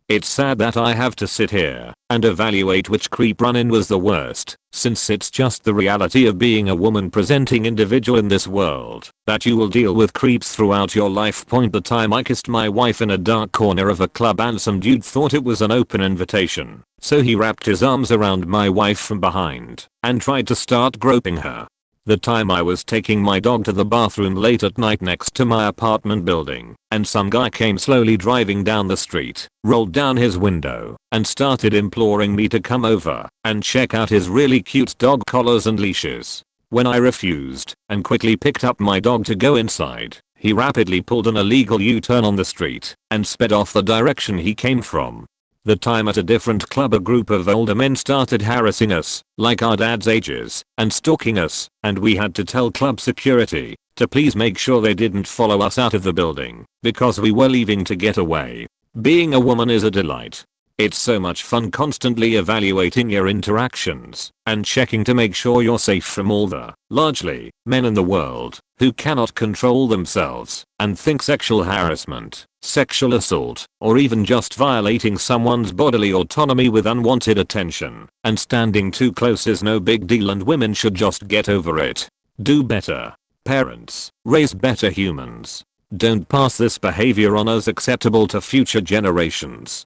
It's sad that I have to sit here and evaluate which creep run-in was the worst, since it's just the reality of being a woman presenting individual in this world, that you will deal with creeps throughout your life. The time I kissed my wife in a dark corner of a club and some dude thought it was an open invitation, so he wrapped his arms around my wife from behind and tried to start groping her. The time I was taking my dog to the bathroom late at night next to my apartment building, and some guy came slowly driving down the street, rolled down his window, and started imploring me to come over and check out his really cute dog collars and leashes. When I refused and quickly picked up my dog to go inside, He rapidly pulled an illegal U-turn on the street and sped off the direction he came from. The time at a different club, a group of older men started harassing us, like our dad's ages, and stalking us, and we had to tell club security to please make sure they didn't follow us out of the building, because we were leaving to get away. Being a woman is a delight. It's so much fun constantly evaluating your interactions and checking to make sure you're safe from all the, largely, men in the world who cannot control themselves and think sexual harassment, sexual assault, or even just violating someone's bodily autonomy with unwanted attention and standing too close is no big deal, and women should just get over it. Do better. Parents, raise better humans. Don't pass this behavior on as acceptable to future generations.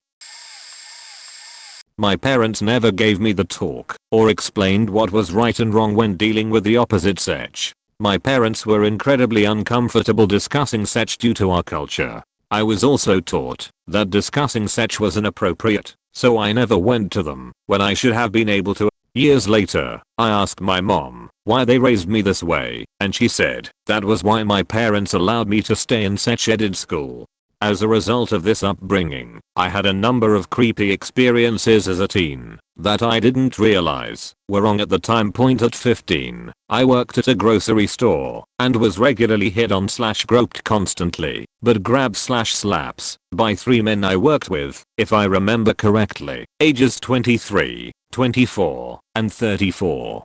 My parents never gave me the talk or explained what was right and wrong when dealing with the opposite sex. My parents were incredibly uncomfortable discussing sex due to our culture. I was also taught that discussing sex was inappropriate, so I never went to them when I should have been able to. Years later, I asked my mom why they raised me this way, and she said that was why my parents allowed me to stay in sex-ed school. As a result of this upbringing, I had a number of creepy experiences as a teen that I didn't realize were wrong at the time. At 15, I worked at a grocery store and was regularly hit on / groped constantly, but grabbed / slaps by 3 men I worked with, if I remember correctly, ages 23, 24, and 34.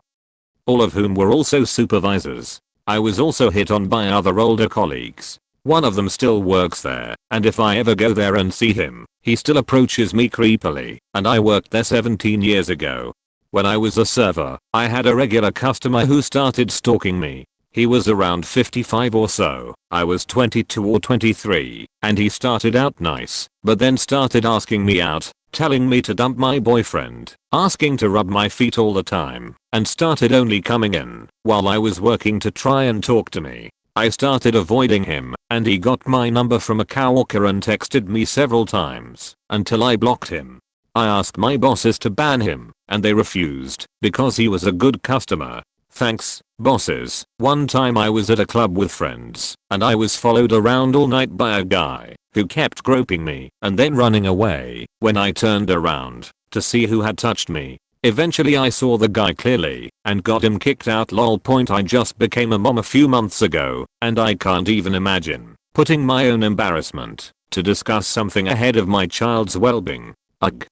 All of whom were also supervisors. I was also hit on by other older colleagues. One of them still works there, and if I ever go there and see him, he still approaches me creepily, and I worked there 17 years ago. When I was a server, I had a regular customer who started stalking me. He was around 55 or so, I was 22 or 23, and he started out nice, but then started asking me out, telling me to dump my boyfriend, asking to rub my feet all the time, and started only coming in while I was working to try and talk to me. I started avoiding him, and he got my number from a coworker and texted me several times until I blocked him. I asked my bosses to ban him, and they refused because he was a good customer. Thanks, bosses. One time I was at a club with friends, and I was followed around all night by a guy who kept groping me and then running away when I turned around to see who had touched me. Eventually I saw the guy clearly and got him kicked out. Lol. I just became a mom a few months ago, and I can't even imagine putting my own embarrassment to discuss something ahead of my child's well-being. Ugh.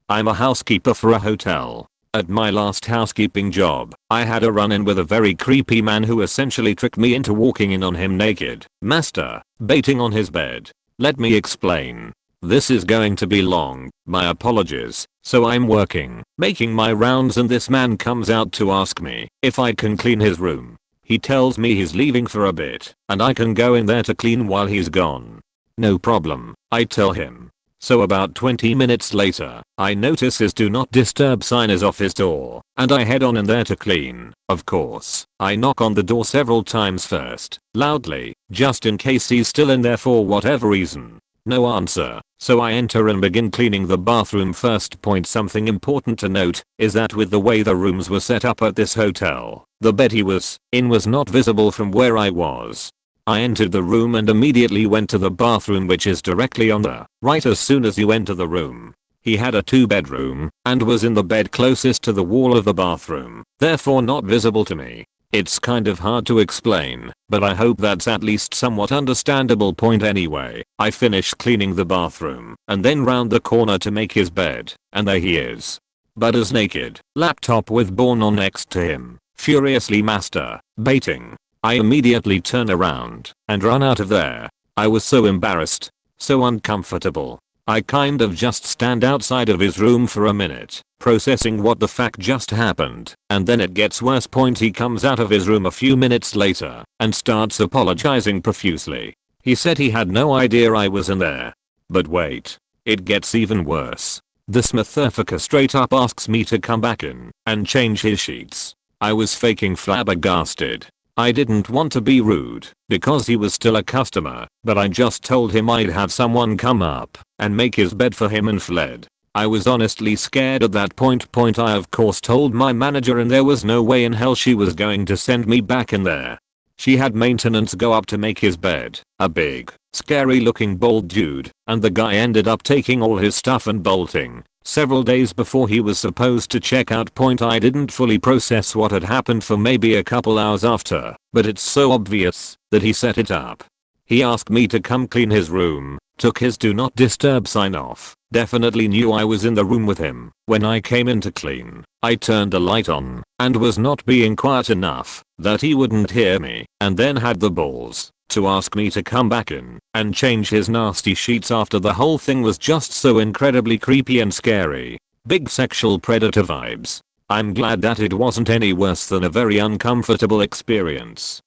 I'm a housekeeper for a hotel. At my last housekeeping job, I had a run-in with a very creepy man who essentially tricked me into walking in on him naked, masturbating on his bed. Let me explain. This is going to be long, my apologies. So I'm working, making my rounds, and this man comes out to ask me if I can clean his room. He tells me he's leaving for a bit, and I can go in there to clean while he's gone. No problem, I tell him. So about 20 minutes later, I notice his do not disturb sign is off his door, and I head on in there to clean. Of course, I knock on the door several times first, loudly, just in case he's still in there for whatever reason. No answer, so I enter and begin cleaning the bathroom first. Something important to note is that with the way the rooms were set up at this hotel, the bed he was in was not visible from where I was. I entered the room and immediately went to the bathroom, which is directly on the right as soon as you enter the room. He had a 2-bedroom and was in the bed closest to the wall of the bathroom, therefore not visible to me. It's kind of hard to explain, but I hope that's at least somewhat understandable. Anyway, I finished cleaning the bathroom and then round the corner to make his bed, and there he is. Butt is naked, laptop with porn on next to him, furiously masturbating. I immediately turn around and run out of there. I was so embarrassed, so uncomfortable. I kind of just stand outside of his room for a minute, processing what the fuck just happened, and then it gets worse. He comes out of his room a few minutes later and starts apologizing profusely. He said he had no idea I was in there. But wait, it gets even worse. This motherfucker straight up asks me to come back in and change his sheets. I was faking flabbergasted. I didn't want to be rude because he was still a customer, but I just told him I'd have someone come up and make his bed for him and fled. I was honestly scared at that point. I of course told my manager, and there was no way in hell she was going to send me back in there. She had maintenance go up to make his bed, a big, scary looking bald dude, and the guy ended up taking all his stuff and bolting. Several days before he was supposed to check out. I didn't fully process what had happened for maybe a couple hours after, but it's so obvious that he set it up. He asked me to come clean his room, took his do not disturb sign off, definitely knew I was in the room with him. When I came in to clean, I turned the light on and was not being quiet enough that he wouldn't hear me, and then had the balls to ask me to come back in and change his nasty sheets after the whole thing was just so incredibly creepy and scary. Big sexual predator vibes. I'm glad that it wasn't any worse than a very uncomfortable experience.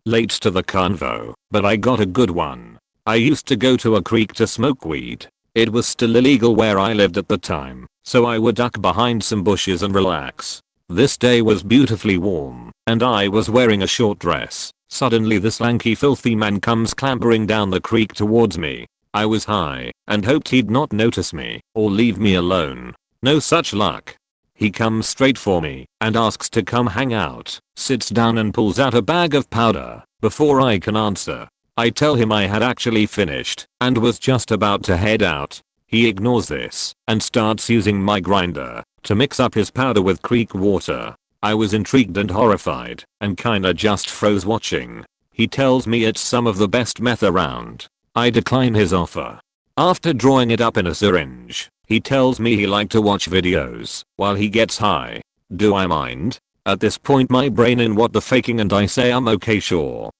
Late to the convo, but I got a good one. I used to go to a creek to smoke weed. It was still illegal where I lived at the time, so I would duck behind some bushes and relax. This day was beautifully warm, and I was wearing a short dress. Suddenly this lanky filthy man comes clambering down the creek towards me. I was high and hoped he'd not notice me or leave me alone. No such luck. He comes straight for me and asks to come hang out, sits down and pulls out a bag of powder. Before I can answer, I tell him I had actually finished and was just about to head out. He ignores this and starts using my grinder to mix up his powder with creek water. I was intrigued and horrified and kinda just froze watching. He tells me it's some of the best meth around. I decline his offer. After drawing it up in a syringe, he tells me he liked to watch videos while he gets high. Do I mind? At this point my brain in what the faking and I say I'm okay sure.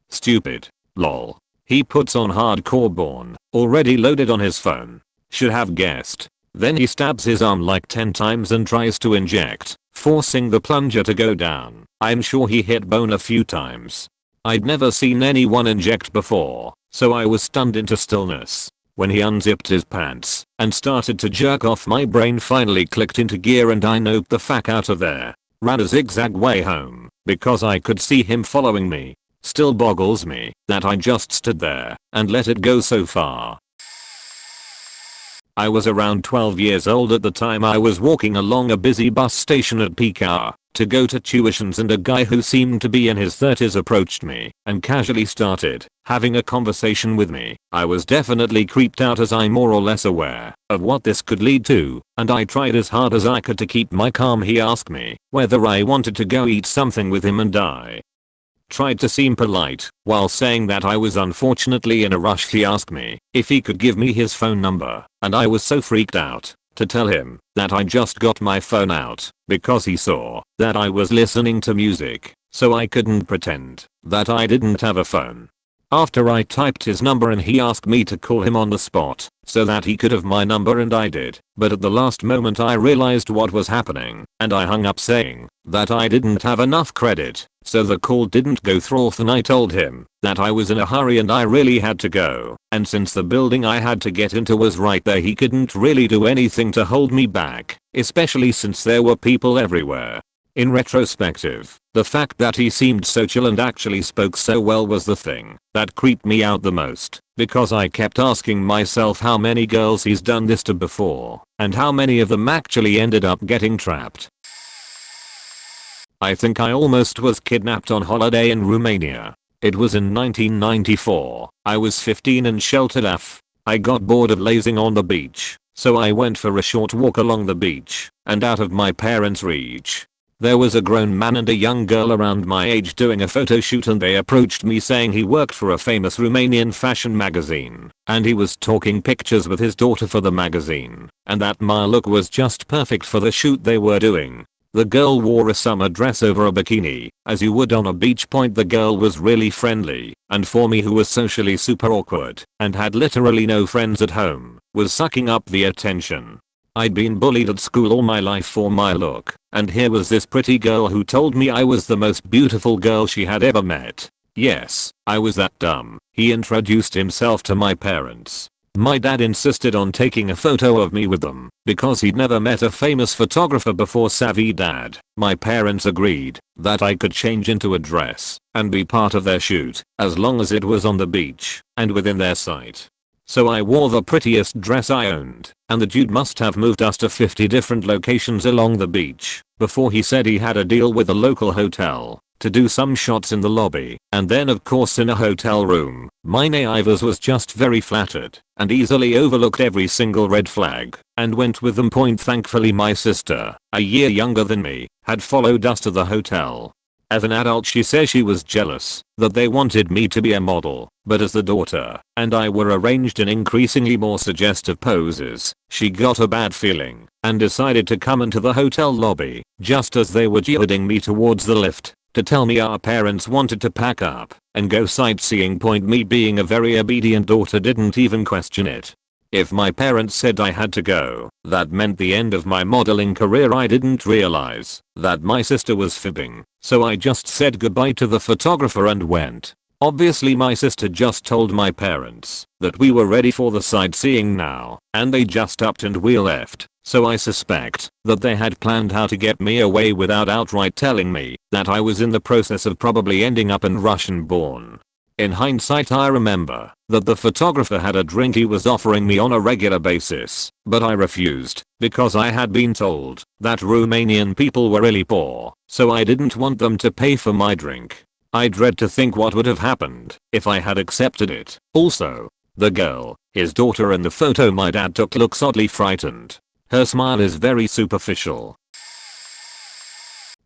Stupid. Lol. He puts on hardcore Born, already loaded on his phone. Should have guessed. Then he stabs his arm like 10 times and tries to inject, forcing the plunger to go down. I'm sure he hit bone a few times. I'd never seen anyone inject before, so I was stunned into stillness. When he unzipped his pants and started to jerk off, my brain finally clicked into gear and I noped the fuck out of there. Ran a zigzag way home because I could see him following me. Still boggles me that I just stood there and let it go so far. I was around 12 years old at the time. I was walking along a busy bus station at peak hour to go to tuitions, and a guy who seemed to be in his 30s approached me and casually started having a conversation with me. I was definitely creeped out as I'm more or less aware of what this could lead to, and I tried as hard as I could to keep my calm. He asked me whether I wanted to go eat something with him, and I tried to seem polite while saying that I was unfortunately in a rush. He asked me if he could give me his phone number, and I was so freaked out to tell him that I just got my phone out because he saw that I was listening to music, so I couldn't pretend that I didn't have a phone. After I typed his number and he asked me to call him on the spot so that he could have my number, and I did, but at the last moment I realized what was happening and I hung up saying that I didn't have enough credit, so the call didn't go through. And I told him that I was in a hurry and I really had to go, and since the building I had to get into was right there, he couldn't really do anything to hold me back, especially since there were people everywhere. In retrospective, the fact that he seemed so chill and actually spoke so well was the thing that creeped me out the most, because I kept asking myself how many girls he's done this to before, and how many of them actually ended up getting trapped. I think I almost was kidnapped on holiday in Romania. It was in 1994. I was 15 and sheltered AF. I got bored of lazing on the beach, so I went for a short walk along the beach and out of my parents' reach. There was a grown man and a young girl around my age doing a photo shoot, and they approached me saying he worked for a famous Romanian fashion magazine and he was talking pictures with his daughter for the magazine, and that my look was just perfect for the shoot they were doing. The girl wore a summer dress over a bikini, as you would on a beach. The girl was really friendly, and for me, who was socially super awkward and had literally no friends at home, was sucking up the attention. I'd been bullied at school all my life for my look, and here was this pretty girl who told me I was the most beautiful girl she had ever met. Yes, I was that dumb. He introduced himself to my parents. My dad insisted on taking a photo of me with them because he'd never met a famous photographer before. Savvy dad. My parents agreed that I could change into a dress and be part of their shoot as long as it was on the beach and within their sight. So I wore the prettiest dress I owned, and the dude must have moved us to 50 different locations along the beach before he said he had a deal with a local hotel to do some shots in the lobby, and then of course in a hotel room. My neighbors was just very flattered and easily overlooked every single red flag and went with them. Thankfully my sister, a year younger than me, had followed us to the hotel. As an adult she says she was jealous that they wanted me to be a model, but as the daughter and I were arranged in increasingly more suggestive poses, she got a bad feeling and decided to come into the hotel lobby just as they were jeering me towards the lift to tell me our parents wanted to pack up and go sightseeing. Me being a very obedient daughter didn't even question it. If my parents said I had to go, that meant the end of my modeling career. I didn't realize that my sister was fibbing, so I just said goodbye to the photographer and went. Obviously my sister just told my parents that we were ready for the sightseeing now, and they just upped and we left. So I suspect that they had planned how to get me away without outright telling me that I was in the process of probably ending up in Russian-born. In hindsight I remember that the photographer had a drink he was offering me on a regular basis, but I refused because I had been told that Romanian people were really poor, so I didn't want them to pay for my drink. I dread to think what would have happened if I had accepted it. Also, the girl, his daughter in the photo my dad took, looks oddly frightened. Her smile is very superficial.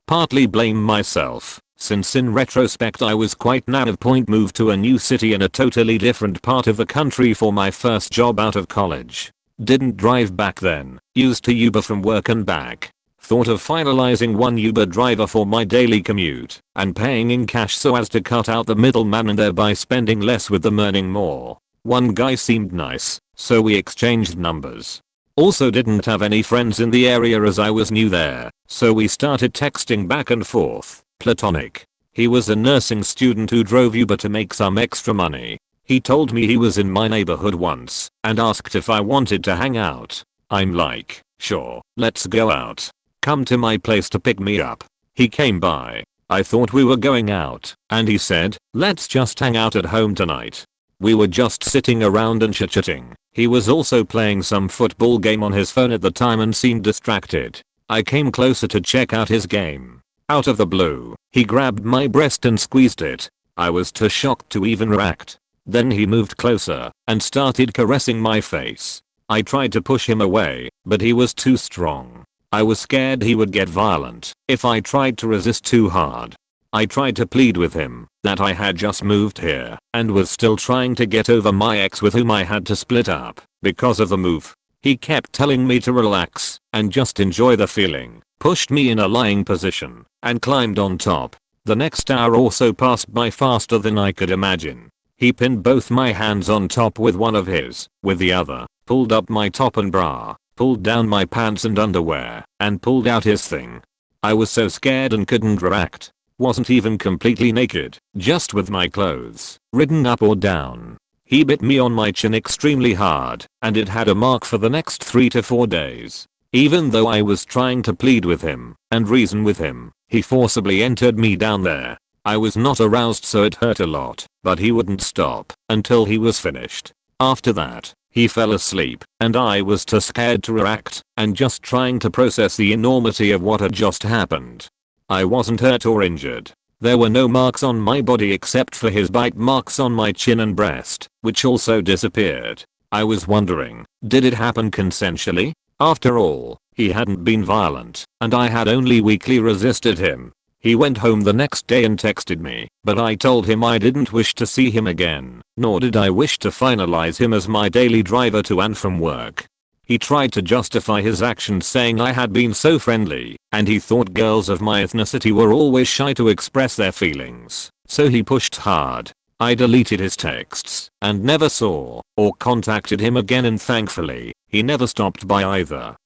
Partly blame myself, since in retrospect I was quite naive. Moved to a new city in a totally different part of the country for my first job out of college. Didn't drive back then, used to Uber from work and back. Thought of finalizing one Uber driver for my daily commute and paying in cash so as to cut out the middleman and thereby spending less with them earning more. One guy seemed nice, so we exchanged numbers. Also didn't have any friends in the area as I was new there, so we started texting back and forth. Platonic. He was a nursing student who drove Uber to make some extra money. He told me he was in my neighborhood once and asked if I wanted to hang out. I'm like, sure, let's go out. Come to my place to pick me up. He came by. I thought we were going out, and he said, let's just hang out at home tonight. We were just sitting around and chit-chatting. He was also playing some football game on his phone at the time and seemed distracted. I came closer to check out his game. Out of the blue, he grabbed my breast and squeezed it. I was too shocked to even react. Then he moved closer and started caressing my face. I tried to push him away, but he was too strong. I was scared he would get violent if I tried to resist too hard. I tried to plead with him that I had just moved here and was still trying to get over my ex with whom I had to split up because of the move. He kept telling me to relax and just enjoy the feeling, pushed me in a lying position, and climbed on top. The next hour or so passed by faster than I could imagine. He pinned both my hands on top with one of his, with the other, pulled up my top and bra, pulled down my pants and underwear, and pulled out his thing. I was so scared and couldn't react. Wasn't even completely naked, just with my clothes ridden up or down. He bit me on my chin extremely hard, and it had a mark for the next 3 to 4 days. Even though I was trying to plead with him and reason with him, he forcibly entered me down there. I was not aroused so it hurt a lot, but he wouldn't stop until he was finished. After that, he fell asleep, and I was too scared to react and just trying to process the enormity of what had just happened. I wasn't hurt or injured. There were no marks on my body except for his bite marks on my chin and breast, which also disappeared. I was wondering, did it happen consensually? After all, he hadn't been violent, and I had only weakly resisted him. He went home the next day and texted me, but I told him I didn't wish to see him again, nor did I wish to finalize him as my daily driver to and from work. He tried to justify his actions saying I had been so friendly, and he thought girls of my ethnicity were always shy to express their feelings, so he pushed hard. I deleted his texts and never saw or contacted him again, and thankfully, he never stopped by either.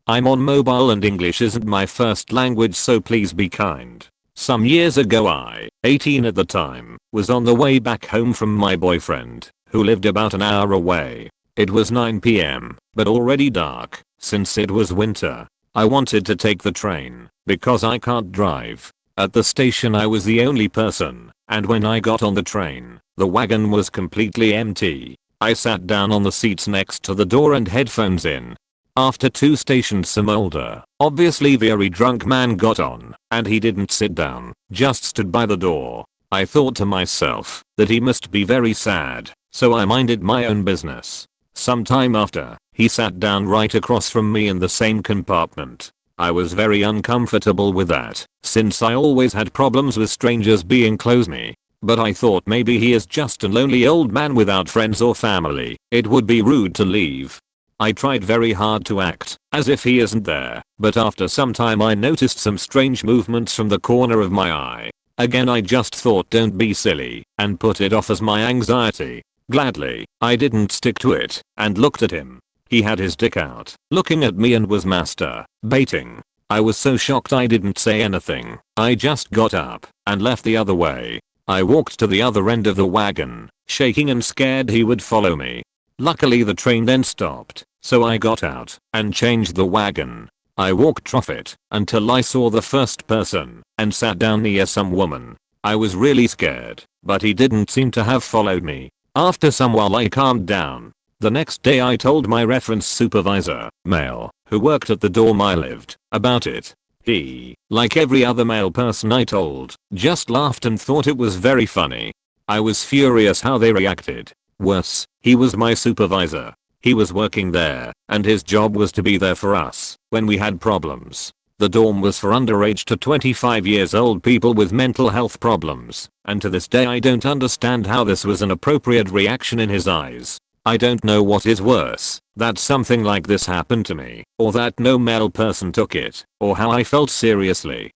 I'm on mobile and English isn't my first language, so please be kind. Some years ago I, 18 at the time, was on the way back home from my boyfriend, who lived about an hour away. It was 9 PM, but already dark, since it was winter. I wanted to take the train, because I can't drive. At the station I was the only person, and when I got on the train, the wagon was completely empty. I sat down on the seats next to the door and headphones in. After 2 stations some older, obviously very drunk man got on, and he didn't sit down, just stood by the door. I thought to myself that he must be very sad, so I minded my own business. Sometime after, he sat down right across from me in the same compartment. I was very uncomfortable with that, since I always had problems with strangers being close to me. But I thought maybe he is just a lonely old man without friends or family. It would be rude to leave. I tried very hard to act as if he isn't there, but after some time I noticed some strange movements from the corner of my eye. Again I just thought don't be silly and put it off as my anxiety. Gladly, I didn't stick to it and looked at him. He had his dick out, looking at me and was masturbating. I was so shocked I didn't say anything. I just got up and left the other way. I walked to the other end of the wagon, shaking and scared he would follow me. Luckily the train then stopped, so I got out and changed the wagon. I walked off it until I saw the first person and sat down near some woman. I was really scared, but he didn't seem to have followed me. After some while I calmed down. The next day I told my reference supervisor, male, who worked at the dorm I lived, about it. He, like every other male person I told, just laughed and thought it was very funny. I was furious how they reacted. Worse, he was my supervisor. He was working there, and his job was to be there for us when we had problems. The dorm was for underage to 25 years old people with mental health problems, and to this day I don't understand how this was an appropriate reaction in his eyes. I don't know what is worse, that something like this happened to me, or that no male person took it, or how I felt seriously.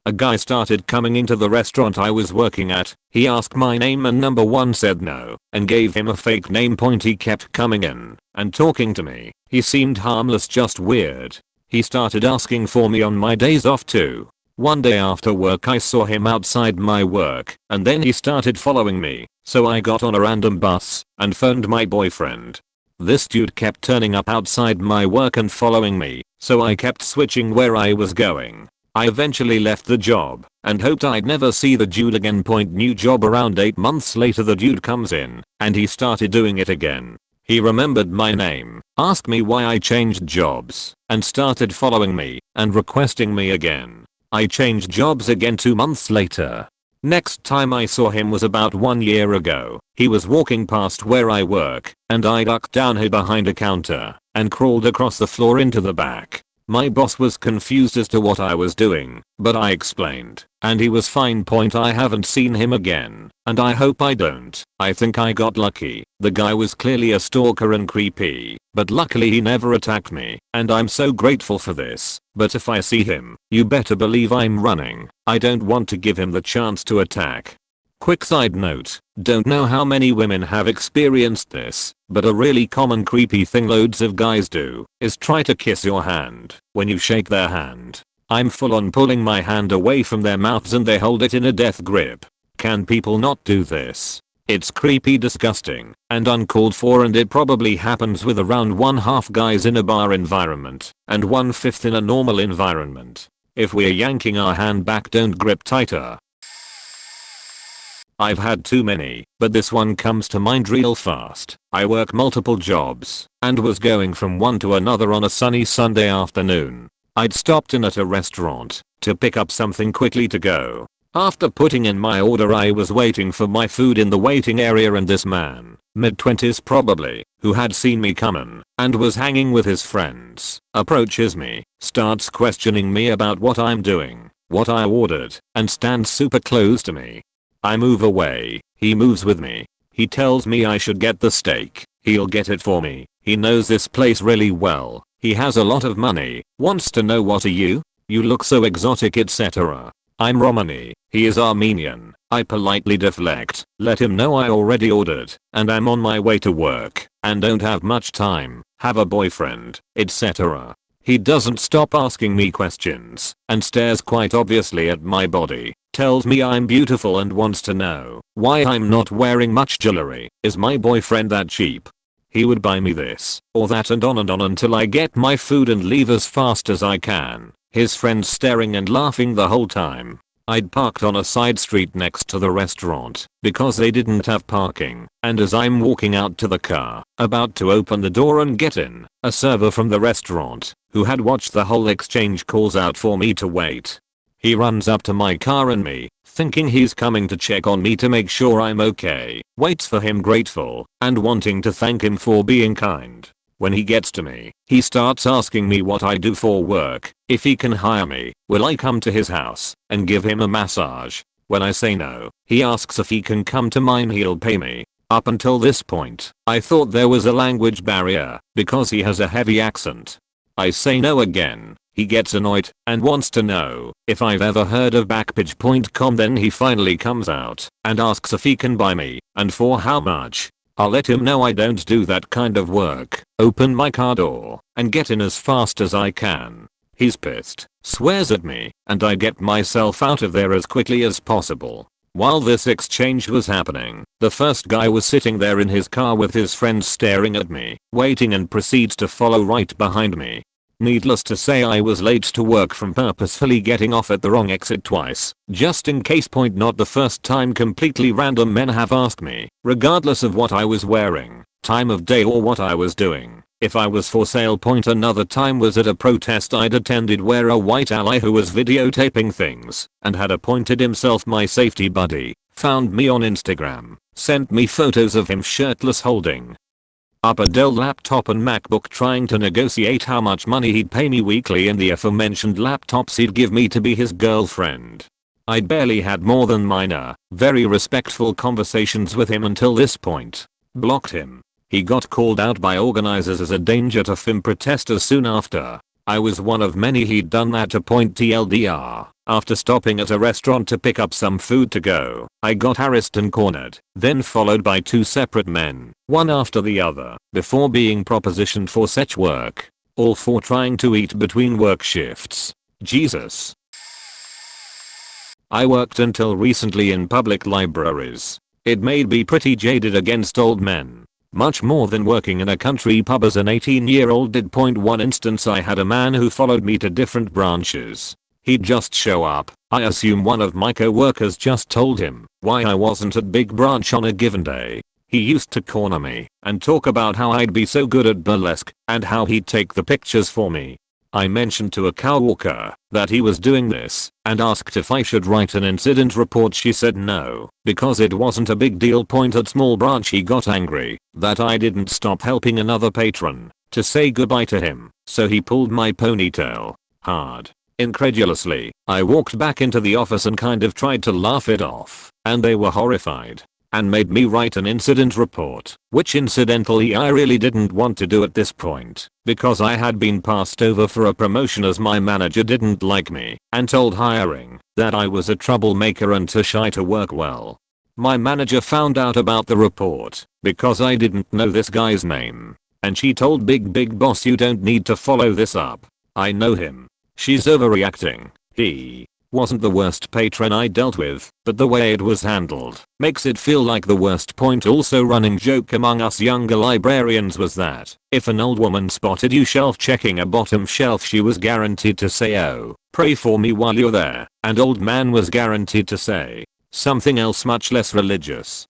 A guy started coming into the restaurant I was working at. He asked my name and number 1 said no, and gave him a fake name point. He kept coming in and talking to me. He seemed harmless, just weird. He started asking for me on my days off too. One day after work I saw him outside my work, and then he started following me, so I got on a random bus and phoned my boyfriend. This dude kept turning up outside my work and following me, so I kept switching where I was going. I eventually left the job and hoped I'd never see the dude again. New job. Around 8 months later the dude comes in and he started doing it again. He remembered my name, asked me why I changed jobs, and started following me and requesting me again. I changed jobs again 2 months later. Next time I saw him was about 1 year ago. He was walking past where I work, and I ducked down, hid behind a counter, and crawled across the floor into the back. My boss was confused as to what I was doing, but I explained, and he was fine. I haven't seen him again, and I hope I don't. I think I got lucky. The guy was clearly a stalker and creepy, but luckily he never attacked me, and I'm so grateful for this. But if I see him, you better believe I'm running. I don't want to give him the chance to attack. Quick side note, don't know how many women have experienced this, but a really common creepy thing loads of guys do is try to kiss your hand when you shake their hand. I'm full on pulling my hand away from their mouths and they hold it in a death grip. Can people not do this? It's creepy, disgusting, and uncalled for, and it probably happens with around 1/2 guys in a bar environment and 1/5 in a normal environment. If we're yanking our hand back, don't grip tighter. I've had too many, but this one comes to mind real fast. I work multiple jobs and was going from one to another on a sunny Sunday afternoon. I'd stopped in at a restaurant to pick up something quickly to go. After putting in my order I was waiting for my food in the waiting area, and this man, mid-20s probably, who had seen me coming and was hanging with his friends, approaches me, starts questioning me about what I'm doing, what I ordered, and stands super close to me. I move away, he moves with me. He tells me I should get the steak, he'll get it for me. He knows this place really well, he has a lot of money, wants to know what are you? You look so exotic, etc. I'm Romani, he is Armenian. I politely deflect, let him know I already ordered, and I'm on my way to work, and don't have much time, have a boyfriend, etc. He doesn't stop asking me questions, and stares quite obviously at my body, tells me I'm beautiful and wants to know why I'm not wearing much jewelry. Is my boyfriend that cheap? He would buy me this or that and on until I get my food and leave as fast as I can. His friends staring and laughing the whole time. I'd parked on a side street next to the restaurant because they didn't have parking, and as I'm walking out to the car, about to open the door and get in, a server from the restaurant, who had watched the whole exchange, calls out for me to wait. He runs up to my car and me, thinking he's coming to check on me to make sure I'm okay, waits for him grateful and wanting to thank him for being kind. When he gets to me, he starts asking me what I do for work, if he can hire me, will I come to his house and give him a massage. When I say no, he asks if he can come to mine, he'll pay me. Up until this point, I thought there was a language barrier because he has a heavy accent. I say no again. He gets annoyed and wants to know if I've ever heard of Backpage.com. Then he finally comes out and asks if he can buy me and for how much. I'll let him know I don't do that kind of work, open my car door, and get in as fast as I can. He's pissed, swears at me, and I get myself out of there as quickly as possible. While this exchange was happening, the first guy was sitting there in his car with his friends staring at me, waiting, and proceeds to follow right behind me. Needless to say, I was late to work from purposefully getting off at the wrong exit twice, just in case. Not the first time completely random men have asked me, regardless of what I was wearing, time of day, or what I was doing, if I was for sale. Another time was at a protest I'd attended where a white ally who was videotaping things and had appointed himself my safety buddy found me on Instagram, sent me photos of him shirtless holding up a Dell laptop and MacBook, trying to negotiate how much money he'd pay me weekly in the aforementioned laptops he'd give me to be his girlfriend. I'd barely had more than minor, very respectful conversations with him until this point. Blocked him. He got called out by organizers as a danger to film protesters soon after. I was one of many he'd done that to. TLDR. After stopping at a restaurant to pick up some food to go, I got harassed and cornered, then followed by two separate men, one after the other, before being propositioned for such work. All for trying to eat between work shifts. Jesus. I worked until recently in public libraries. It made me pretty jaded against old men. Much more than working in a country pub as an 18-year-old did. One instance, I had a man who followed me to different branches. He'd just show up. I assume one of my co-workers just told him why I wasn't at big branch on a given day. He used to corner me and talk about how I'd be so good at burlesque and how he'd take the pictures for me. I mentioned to a coworker that he was doing this and asked if I should write an incident report. She said no, because it wasn't a big deal. At small branch, he got angry that I didn't stop helping another patron to say goodbye to him, so he pulled my ponytail hard. Incredulously, I walked back into the office and kind of tried to laugh it off, and they were horrified and made me write an incident report, which incidentally I really didn't want to do at this point because I had been passed over for a promotion as my manager didn't like me and told hiring that I was a troublemaker and too shy to work well. My manager found out about the report because I didn't know this guy's name, and she told big boss, you don't need to follow this up. I know him. She's overreacting. He wasn't the worst patron I dealt with, but the way it was handled makes it feel like the worst. Also, running joke among us younger librarians was that if an old woman spotted you shelf checking a bottom shelf, she was guaranteed to say, "Oh, pray for me while you're there," and old man was guaranteed to say something else much less religious.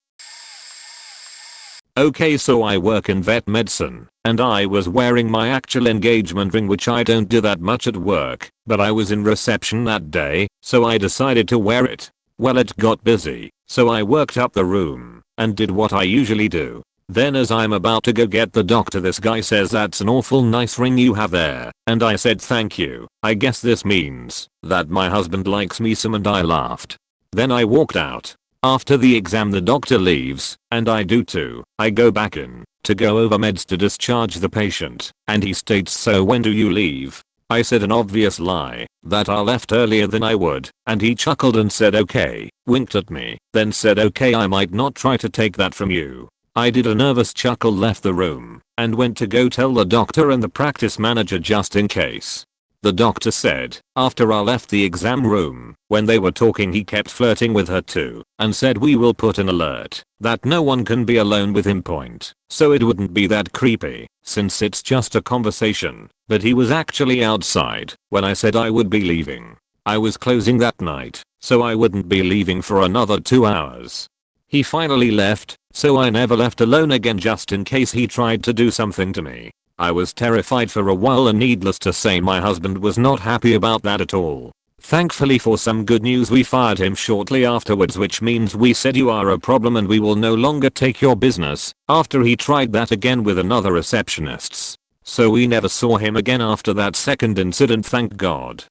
Okay, so I work in vet medicine, and I was wearing my actual engagement ring, which I don't do that much at work, but I was in reception that day, so I decided to wear it. Well, it got busy, so I worked up the room and did what I usually do. Then as I'm about to go get the doctor, this guy says, "That's an awful nice ring you have there," and I said, "Thank you. I guess this means that my husband likes me some," and I laughed. Then I walked out. After the exam, the doctor leaves, and I do too. I go back in to go over meds to discharge the patient, and he states, "So when do you leave?" I said an obvious lie, that I left earlier than I would, and he chuckled and said okay, winked at me, then said, "Okay, I might not try to take that from you." I did a nervous chuckle, left the room, and went to go tell the doctor and the practice manager just in case. The doctor said, after I left the exam room, when they were talking, he kept flirting with her too, and said, "We will put an alert that no one can be alone with him, so it wouldn't be that creepy, since it's just a conversation." But he was actually outside when I said I would be leaving. I was closing that night, so I wouldn't be leaving for another 2 hours. He finally left, so I never left alone again just in case he tried to do something to me. I was terrified for a while, and needless to say my husband was not happy about that at all. Thankfully, for some good news, we fired him shortly afterwards, which means we said you are a problem and we will no longer take your business, after he tried that again with another receptionist. So we never saw him again after that second incident, thank God.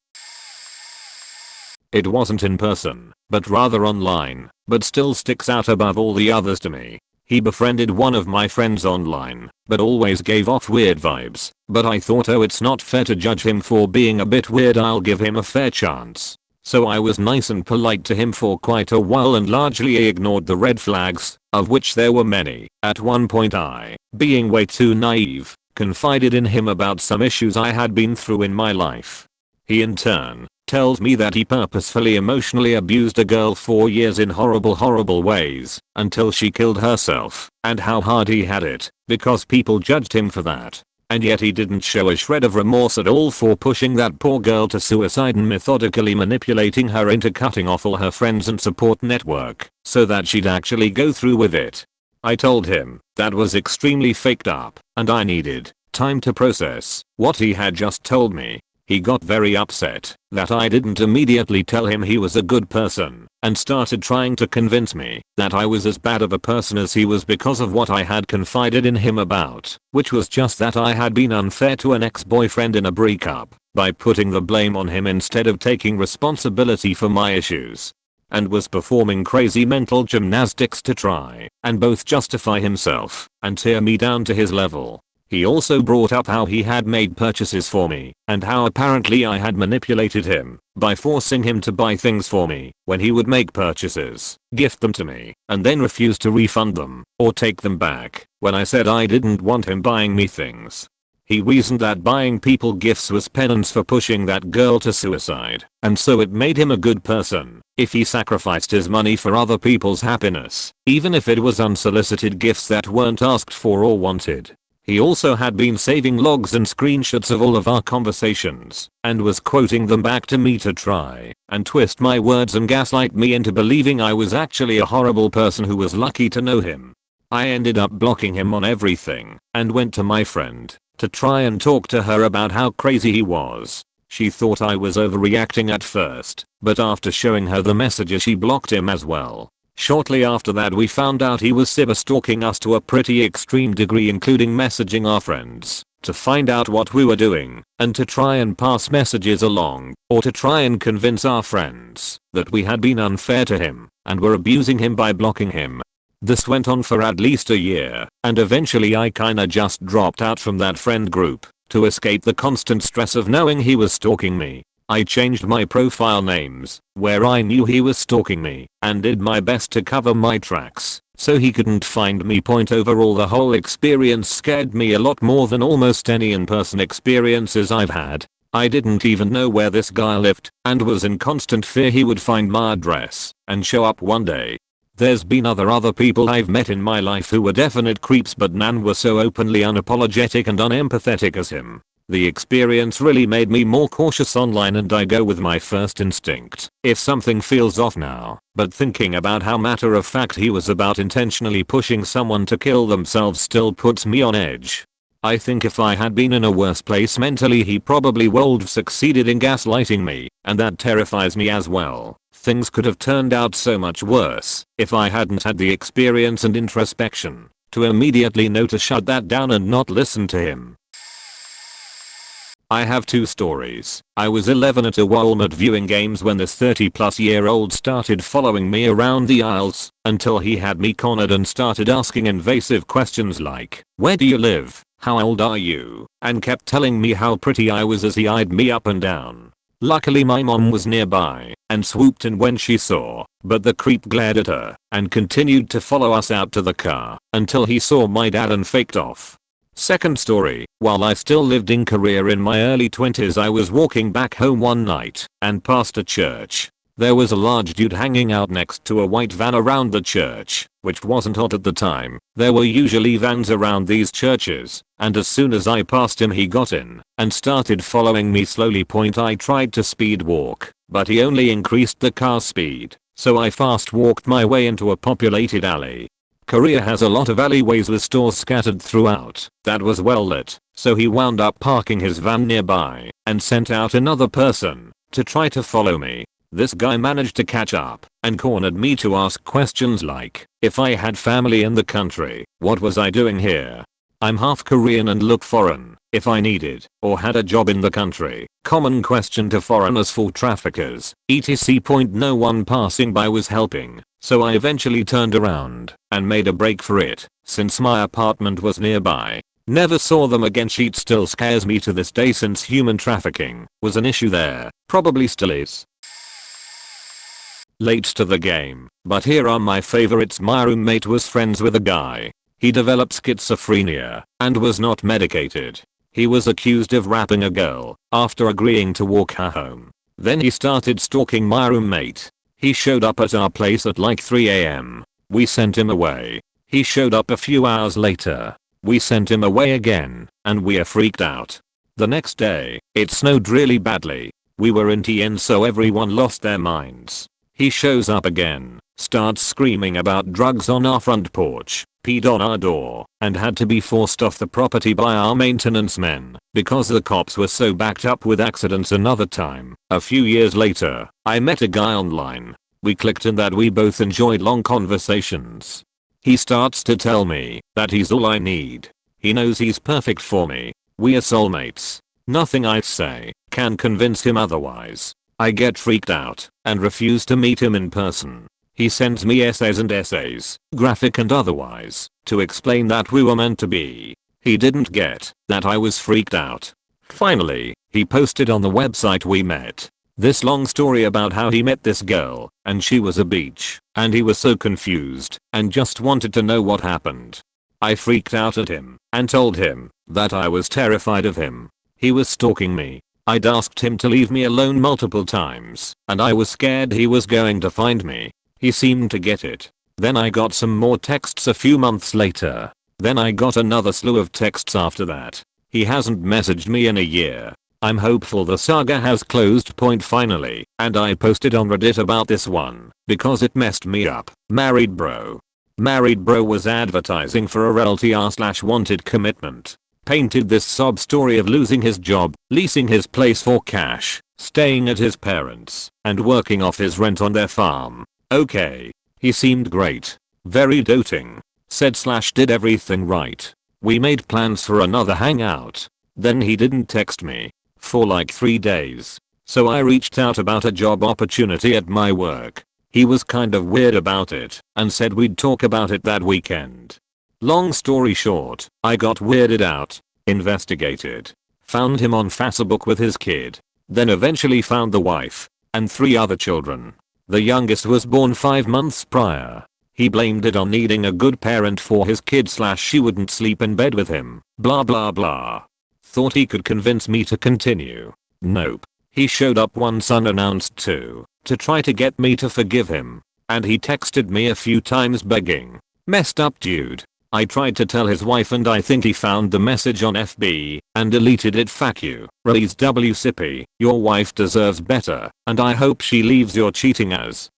It wasn't in person, but rather online, but still sticks out above all the others to me. He befriended one of my friends online, but always gave off weird vibes, but I thought, oh, it's not fair to judge him for being a bit weird, I'll give him a fair chance. So I was nice and polite to him for quite a while and largely ignored the red flags, of which there were many. At one point I, being way too naive, confided in him about some issues I had been through in my life. He in turn tells me that he purposefully emotionally abused a girl for years in horrible ways, until she killed herself, and how hard he had it, because people judged him for that. And yet he didn't show a shred of remorse at all for pushing that poor girl to suicide and methodically manipulating her into cutting off all her friends and support network, so that she'd actually go through with it. I told him that was extremely faked up, and I needed time to process what he had just told me. He got very upset that I didn't immediately tell him he was a good person, and started trying to convince me that I was as bad of a person as he was because of what I had confided in him about, which was just that I had been unfair to an ex-boyfriend in a breakup by putting the blame on him instead of taking responsibility for my issues, and was performing crazy mental gymnastics to try and both justify himself and tear me down to his level. He also brought up how he had made purchases for me, and how apparently I had manipulated him by forcing him to buy things for me when he would make purchases, gift them to me, and then refuse to refund them or take them back when I said I didn't want him buying me things. He reasoned that buying people gifts was penance for pushing that girl to suicide, and so it made him a good person if he sacrificed his money for other people's happiness, even if it was unsolicited gifts that weren't asked for or wanted. He also had been saving logs and screenshots of all of our conversations, and was quoting them back to me to try and twist my words and gaslight me into believing I was actually a horrible person who was lucky to know him. I ended up blocking him on everything, and went to my friend to try and talk to her about how crazy he was. She thought I was overreacting at first, but after showing her the messages she blocked him as well. Shortly after that we found out he was cyberstalking us to a pretty extreme degree, including messaging our friends to find out what we were doing and to try and pass messages along, or to try and convince our friends that we had been unfair to him and were abusing him by blocking him. This went on for at least a year, and eventually I kinda just dropped out from that friend group to escape the constant stress of knowing he was stalking me. I changed my profile names where I knew he was stalking me and did my best to cover my tracks so he couldn't find me. Overall, the whole experience scared me a lot more than almost any in-person experiences I've had. I didn't even know where this guy lived and was in constant fear he would find my address and show up one day. There's been other people I've met in my life who were definite creeps, but none were so openly unapologetic and unempathetic as him. The experience really made me more cautious online, and I go with my first instinct if something feels off now, but thinking about how matter of fact he was about intentionally pushing someone to kill themselves still puts me on edge. I think if I had been in a worse place mentally, he probably would have succeeded in gaslighting me, and that terrifies me as well. Things could have turned out so much worse if I hadn't had the experience and introspection to immediately know to shut that down and not listen to him. I have two stories. I was 11 at a Walmart viewing games when this 30-plus-year-old started following me around the aisles until he had me cornered and started asking invasive questions like, "Where do you live? How old are you?" and kept telling me how pretty I was as he eyed me up and down. Luckily my mom was nearby and swooped in when she saw, but the creep glared at her and continued to follow us out to the car until he saw my dad and faked off. Second story, while I still lived in Korea in my early 20s, I was walking back home one night and passed a church. There was a large dude hanging out next to a white van around the church, which wasn't hot at the time. There were usually vans around these churches, and as soon as I passed him he got in and started following me slowly. I tried to speed walk, but he only increased the car speed, so I fast walked my way into a populated alley. Korea has a lot of alleyways with stores scattered throughout that was well lit, so he wound up parking his van nearby and sent out another person to try to follow me. This guy managed to catch up and cornered me to ask questions like, if I had family in the country, what was I doing here? I'm half Korean and look foreign, if I needed or had a job in the country. Common question to foreigners for traffickers, etc. No one passing by was helping, so I eventually turned around and made a break for it, since my apartment was nearby. Never saw them again. Sheet still scares me to this day since human trafficking was an issue there, probably still is. Late to the game, but here are my favorites. My roommate was friends with a guy. He developed schizophrenia and was not medicated. He was accused of raping a girl after agreeing to walk her home. Then he started stalking my roommate. He showed up at our place at like 3 AM. We sent him away. He showed up a few hours later. We sent him away again, and we are freaked out. The next day, it snowed really badly. We were in TN, so everyone lost their minds. He shows up again, starts screaming about drugs on our front porch, peed on our door, and had to be forced off the property by our maintenance men because the cops were so backed up with accidents. Another time, a few years later, I met a guy online. We clicked in that we both enjoyed long conversations. He starts to tell me that he's all I need. He knows he's perfect for me. We are soulmates. Nothing I say can convince him otherwise. I get freaked out and refuse to meet him in person. He sends me essays and essays, graphic and otherwise, to explain that we were meant to be. He didn't get that I was freaked out. Finally, he posted on the website we met this long story about how he met this girl and she was a beach and he was so confused and just wanted to know what happened. I freaked out at him and told him that I was terrified of him. He was stalking me. I'd asked him to leave me alone multiple times and I was scared he was going to find me. He seemed to get it. Then I got some more texts a few months later. Then I got another slew of texts after that. He hasn't messaged me in a year. I'm hopeful the saga has closed. Finally, and I posted on Reddit about this one because it messed me up. Married bro. Married bro was advertising for a LTR/wanted commitment. Painted this sob story of losing his job, leasing his place for cash, staying at his parents, and working off his rent on their farm. Okay. He seemed great. Very doting. Said/did everything right. We made plans for another hangout. Then he didn't text me for like 3 days. So I reached out about a job opportunity at my work. He was kind of weird about it and said we'd talk about it that weekend. Long story short, I got weirded out, investigated, found him on Facebook with his kid, then eventually found the wife and 3 other children. The youngest was born 5 months prior. He blamed it on needing a good parent for his kid/she wouldn't sleep in bed with him, blah blah blah. Thought he could convince me to continue. Nope. He showed up once unannounced too, to try to get me to forgive him. And he texted me a few times begging. Messed up dude. I tried to tell his wife and I think he found the message on FB and deleted it. Fuck you. Release WCP. Your wife deserves better and I hope she leaves your cheating ass.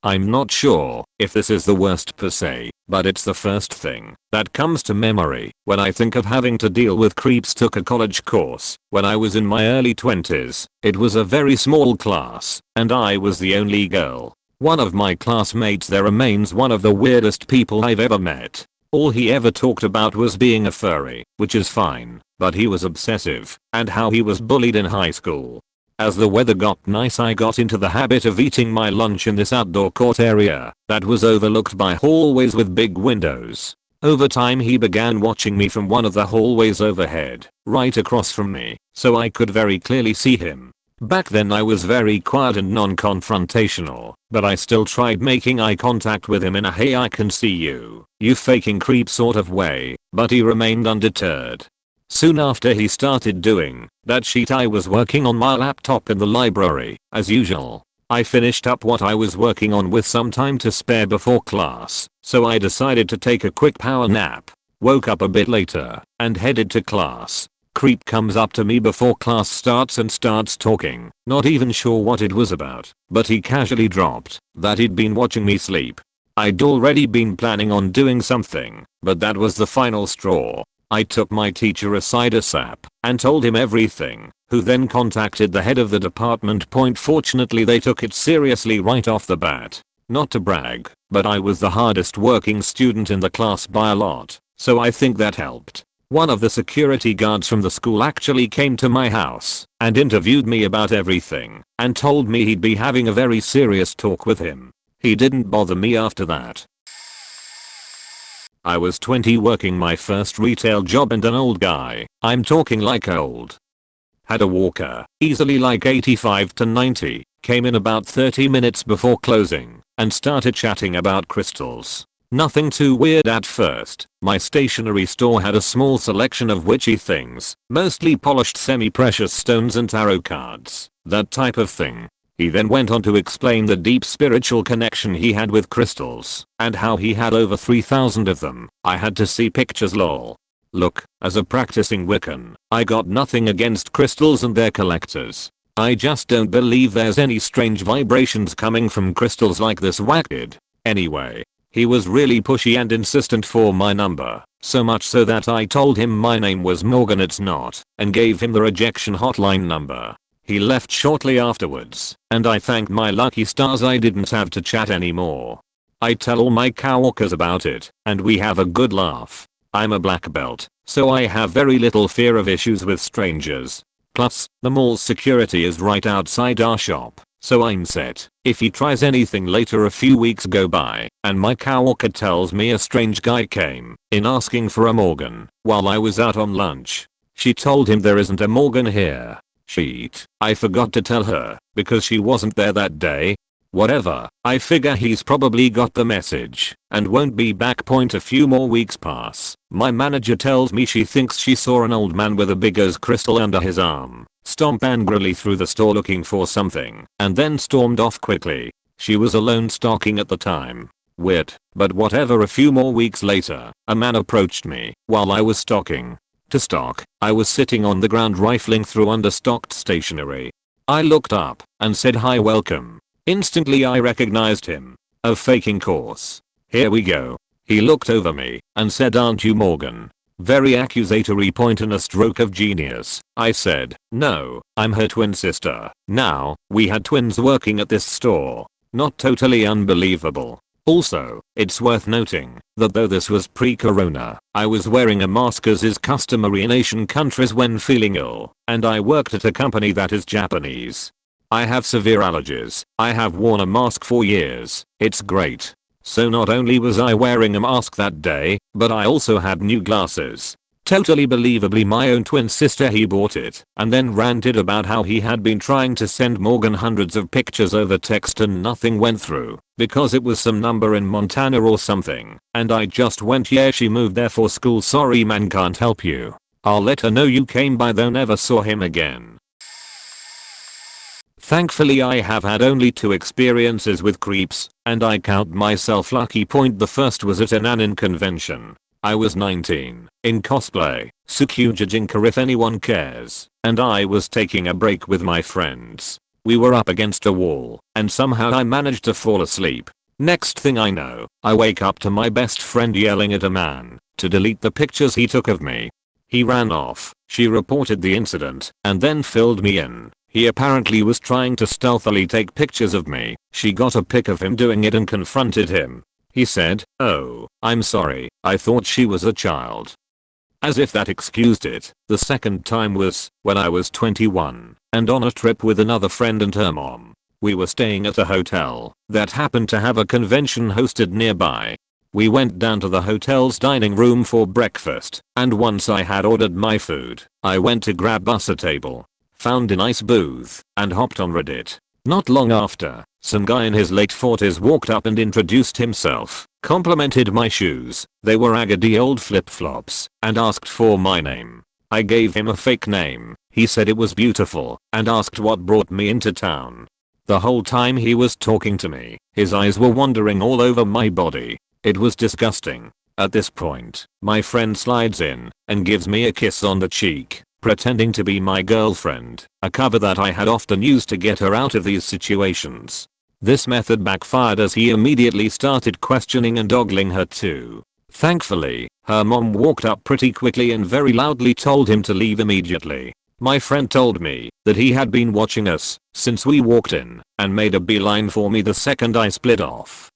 I'm not sure if this is the worst per se, but it's the first thing that comes to memory when I think of having to deal with creeps. Took a college course when I was in my early 20s. It was a very small class and I was the only girl. One of my classmates there remains one of the weirdest people I've ever met. All he ever talked about was being a furry, which is fine, but he was obsessive and how he was bullied in high school. As the weather got nice I got into the habit of eating my lunch in this outdoor court area that was overlooked by hallways with big windows. Over time he began watching me from one of the hallways overhead, right across from me, so I could very clearly see him. Back then I was very quiet and non-confrontational, but I still tried making eye contact with him in a "hey I can see you, you faking creep" sort of way, but he remained undeterred. Soon after he started doing that shit I was working on my laptop in the library, as usual. I finished up what I was working on with some time to spare before class, so I decided to take a quick power nap. Woke up a bit later and headed to class. Creep comes up to me before class starts and starts talking, not even sure what it was about, but he casually dropped that he'd been watching me sleep. I'd already been planning on doing something, but that was the final straw. I took my teacher aside ASAP and told him everything, who then contacted the head of the department. Fortunately they took it seriously right off the bat. Not to brag, but I was the hardest working student in the class by a lot, so I think that helped. One of the security guards from the school actually came to my house and interviewed me about everything and told me he'd be having a very serious talk with him. He didn't bother me after that. I was 20 working my first retail job and an old guy, I'm talking like old, had a walker, easily like 85 to 90, came in about 30 minutes before closing and started chatting about crystals. Nothing too weird at first. My stationery store had a small selection of witchy things, mostly polished semi-precious stones and tarot cards, that type of thing. He then went on to explain the deep spiritual connection he had with crystals and how he had over 3,000 of them. I had to see pictures lol. Look, as a practicing Wiccan, I got nothing against crystals and their collectors. I just don't believe there's any strange vibrations coming from crystals like this wackid. Anyway, he was really pushy and insistent for my number, so much so that I told him my name was Morgan, it's not, and gave him the rejection hotline number. He left shortly afterwards, and I thanked my lucky stars I didn't have to chat anymore. I tell all my coworkers about it, and we have a good laugh. I'm a black belt, so I have very little fear of issues with strangers. Plus, the mall's security is right outside our shop, so I'm set. If he tries anything later, a few weeks go by, and my coworker tells me a strange guy came in asking for a Morgan while I was out on lunch. She told him there isn't a Morgan here. Shit, I forgot to tell her, because she wasn't there that day. Whatever, I figure he's probably got the message and won't be back. A few more weeks pass. My manager tells me she thinks she saw an old man with a big as crystal under his arm stomp angrily through the store looking for something and then stormed off quickly. She was alone stocking at the time. Weird, but whatever. A few more weeks later, a man approached me while I was stocking. To stock, I was sitting on the ground rifling through understocked stationery. I looked up and said hi, welcome. Instantly I recognized him. A faking course. Here we go. He looked over me and said, aren't you Morgan? Very accusatory point and a stroke of genius. I said, no, I'm her twin sister. Now, we had twins working at this store. Not totally unbelievable. Also, it's worth noting that though this was pre-corona, I was wearing a mask as is customary in Asian countries when feeling ill, and I worked at a company that is Japanese. I have severe allergies. I have worn a mask for years. It's great. So not only was I wearing a mask that day, but I also had new glasses. Totally believably my own twin sister. He bought it and then ranted about how he had been trying to send Morgan hundreds of pictures over text and nothing went through because it was some number in Montana or something, and I just went, yeah, she moved there for school, sorry man, can't help you. I'll let her know you came by though. Never saw him again. Thankfully I have had only 2 experiences with creeps, and I count myself lucky. The first was at an anime convention. I was 19, in cosplay, Tsukujijinka if anyone cares, and I was taking a break with my friends. We were up against a wall, and somehow I managed to fall asleep. Next thing I know, I wake up to my best friend yelling at a man to delete the pictures he took of me. He ran off, she reported the incident, and then filled me in. He apparently was trying to stealthily take pictures of me. She got a pic of him doing it and confronted him. He said, oh, I'm sorry, I thought she was a child. As if that excused it. The second time was when I was 21 and on a trip with another friend and her mom. We were staying at a hotel that happened to have a convention hosted nearby. We went down to the hotel's dining room for breakfast, and once I had ordered my food, I went to grab us a table, found a nice booth, and hopped on Reddit. Not long after, some guy in his late 40s walked up and introduced himself, complimented my shoes, they were raggedy old flip-flops, and asked for my name. I gave him a fake name. He said it was beautiful, and asked what brought me into town. The whole time he was talking to me, his eyes were wandering all over my body. It was disgusting. At this point, my friend slides in and gives me a kiss on the cheek. pretending to be my girlfriend, a cover that I had often used to get her out of these situations. This method backfired as he immediately started questioning and ogling her too. Thankfully, her mom walked up pretty quickly and very loudly told him to leave immediately. My friend told me that he had been watching us since we walked in and made a beeline for me the second I split off.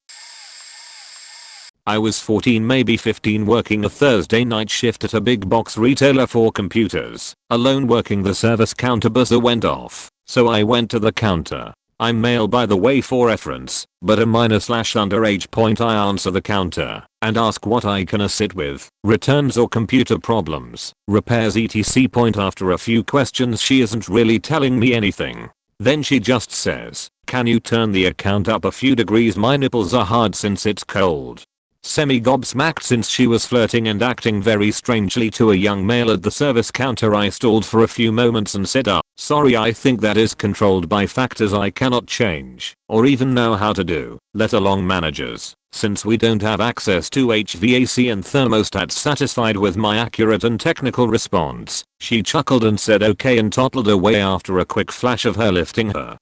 I was 14, maybe 15, working a Thursday night shift at a big box retailer for computers. Alone working the service counter buzzer went off, so I went to the counter. I'm male by the way for reference, but a minor/underage point. I answer the counter and ask what I can assist with, returns or computer problems, repairs etc. Point after a few questions she isn't really telling me anything. Then she just says, "Can you turn the account up a few degrees? My nipples are hard since it's cold." Semi-gobsmacked since she was flirting and acting very strangely to a young male at the service counter, I stalled for a few moments and said, "Sorry, I think that is controlled by factors I cannot change or even know how to do, let alone managers, since we don't have access to HVAC and thermostats." Satisfied with my accurate and technical response, she chuckled and said okay and toddled away after a quick flash of her lifting her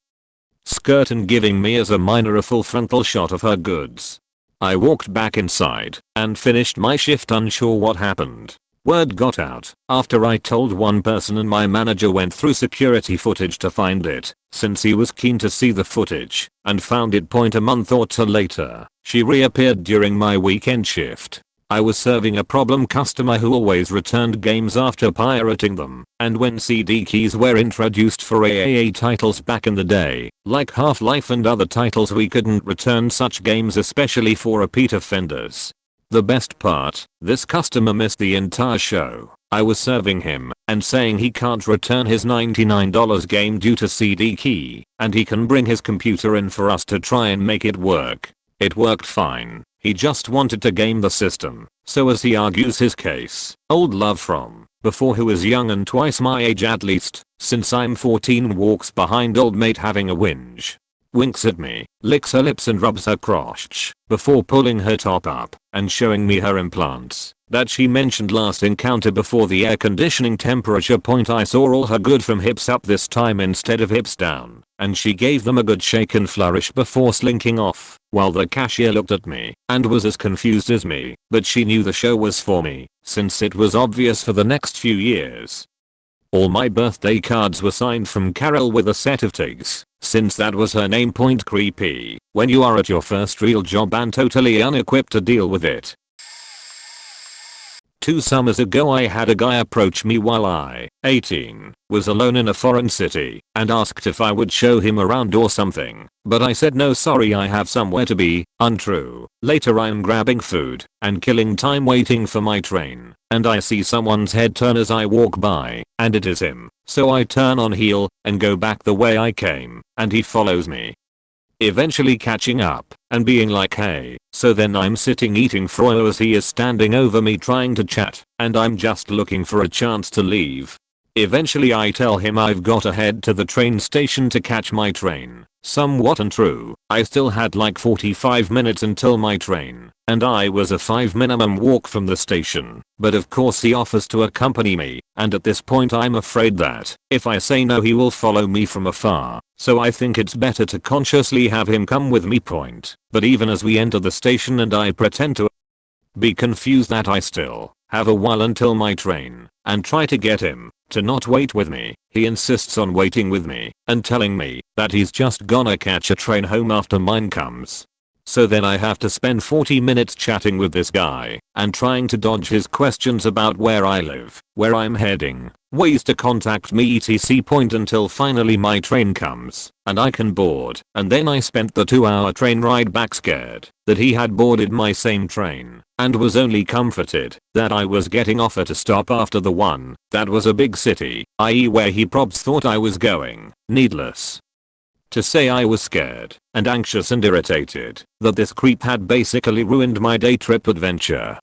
skirt and giving me as a minor a full frontal shot of her goods. I walked back inside and finished my shift unsure what happened. Word got out after I told one person and my manager went through security footage to find it, since he was keen to see the footage, and found it. A month or two later, she reappeared during my weekend shift. I was serving a problem customer who always returned games after pirating them, and when CD keys were introduced for AAA titles back in the day, like Half-Life and other titles, we couldn't return such games, especially for repeat offenders. The best part, this customer missed the entire show. I was serving him and saying he can't return his $99 game due to CD key, and he can bring his computer in for us to try and make it work. It worked fine. He just wanted to game the system. So as he argues his case, old love from before who was young and twice my age at least, since I'm 14, walks behind old mate having a whinge. Winks at me, licks her lips and rubs her crotch before pulling her top up and showing me her implants that she mentioned last encounter before the air conditioning temperature. I saw all her good from hips up this time instead of hips down, and she gave them a good shake and flourish before slinking off, while the cashier looked at me and was as confused as me, but she knew the show was for me since it was obvious for the next few years. All my birthday cards were signed from Carol with a set of tags, since that was her name. Creepy when you are at your first real job and totally unequipped to deal with it. 2 summers ago I had a guy approach me while I, 18, was alone in a foreign city and asked if I would show him around or something, but I said no, sorry, I have somewhere to be. Untrue. Later I am grabbing food and killing time waiting for my train, and I see someone's head turn as I walk by, and it is him, so I turn on heel and go back the way I came, and he follows me, eventually catching up and being like hey. So then I'm sitting eating froyo as he is standing over me trying to chat, and I'm just looking for a chance to leave. Eventually I tell him I've got to head to the train station to catch my train. Somewhat untrue, I still had like 45 minutes until my train, and I was a 5 minimum walk from the station, but of course he offers to accompany me, and at this point I'm afraid that if I say no he will follow me from afar, so I think it's better to consciously have him come with me. But even as we enter the station and I pretend to be confused that I still have a while until my train, and try to get him to not wait with me, he insists on waiting with me and telling me that he's just gonna catch a train home after mine comes. So then I have to spend 40 minutes chatting with this guy and trying to dodge his questions about where I live, where I'm heading, ways to contact me etc. Until finally my train comes and I can board, and then I spent the 2-hour train ride back scared that he had boarded my same train and was only comforted that I was getting off at a stop after the one that was a big city, i.e. where he probs thought I was going. Needless to say I was scared and anxious and irritated that this creep had basically ruined my day trip adventure.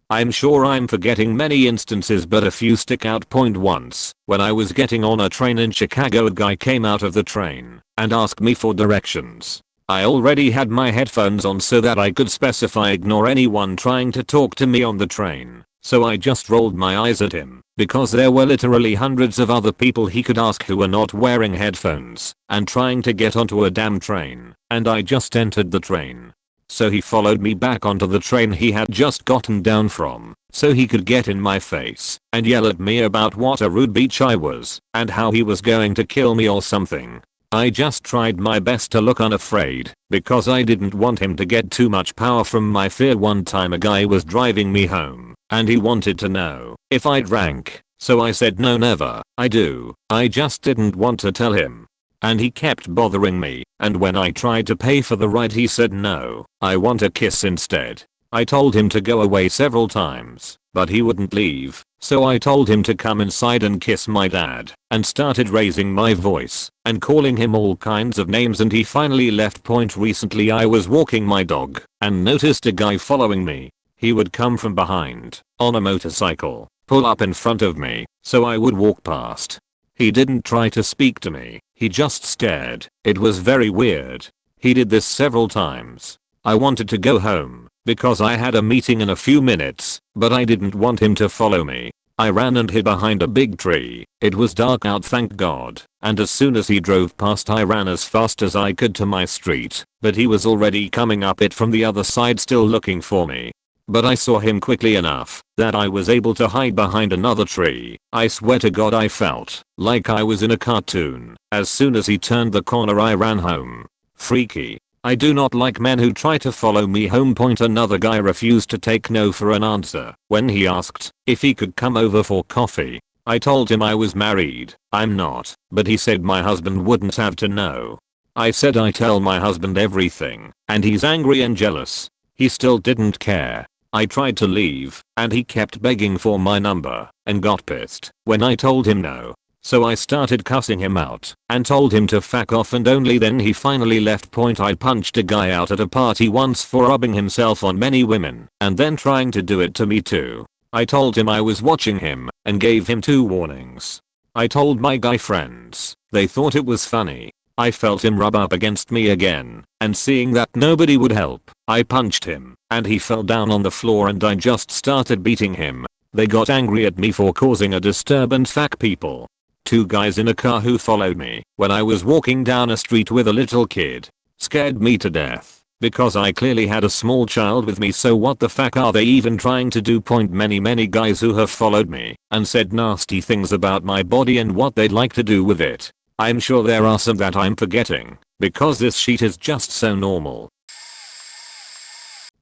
I'm sure I'm forgetting many instances, but a few stick out. Once, when I was getting on a train in Chicago, a guy came out of the train and asked me for directions. I already had my headphones on so that I could specify ignore anyone trying to talk to me on the train, So I just rolled my eyes at him because there were literally hundreds of other people he could ask who were not wearing headphones and trying to get onto a damn train, and I just entered the train. So he followed me back onto the train he had just gotten down from so he could get in my face and yell at me about what a rude bitch I was and how he was going to kill me or something. I just tried my best to look unafraid because I didn't want him to get too much power from my fear. One time a guy was driving me home and he wanted to know if I drank, so I said no, never, I do. I just didn't want to tell him. And he kept bothering me, and when I tried to pay for the ride he said no, I want a kiss instead. I told him to go away several times, but he wouldn't leave, so I told him to come inside and kiss my dad, and started raising my voice and calling him all kinds of names, and he finally left. Recently I was walking my dog and noticed a guy following me. He would come from behind on a motorcycle, pull up in front of me, so I would walk past. He didn't try to speak to me, he just stared. It was very weird. He did this several times. I wanted to go home because I had a meeting in a few minutes, but I didn't want him to follow me. I ran and hid behind a big tree. It was dark out, thank God, and as soon as he drove past I ran as fast as I could to my street, but he was already coming up it from the other side still looking for me. But I saw him quickly enough that I was able to hide behind another tree. I swear to God I felt like I was in a cartoon. As soon as he turned the corner I ran home. Freaky. I do not like men who try to follow me home. Another guy refused to take no for an answer when he asked if he could come over for coffee. I told him I was married. I'm not, but he said my husband wouldn't have to know. I said I tell my husband everything, and he's angry and jealous. He still didn't care. I tried to leave, and he kept begging for my number, and got pissed when I told him no. So I started cussing him out, and told him to fuck off, and only then he finally left. I punched a guy out at a party once for rubbing himself on many women, and then trying to do it to me too. I told him I was watching him, and gave him 2 warnings. I told my guy friends, they thought it was funny. I felt him rub up against me again, and seeing that nobody would help, I punched him, and he fell down on the floor and I just started beating him. They got angry at me for causing a disturbance. Fuck people. 2 guys in a car who followed me when I was walking down a street with a little kid. Scared me to death, because I clearly had a small child with me, so what the fuck are they even trying to do? Many guys who have followed me and said nasty things about my body and what they'd like to do with it. I'm sure there are some that I'm forgetting, because this sheet is just so normal.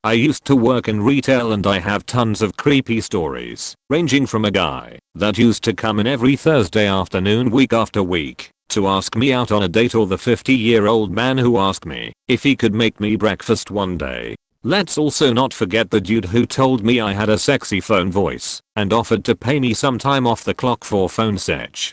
I used to work in retail and I have tons of creepy stories, ranging from a guy that used to come in every Thursday afternoon week after week to ask me out on a date, or the 50-year-old man who asked me if he could make me breakfast one day. Let's also not forget the dude who told me I had a sexy phone voice and offered to pay me some time off the clock for phone sex.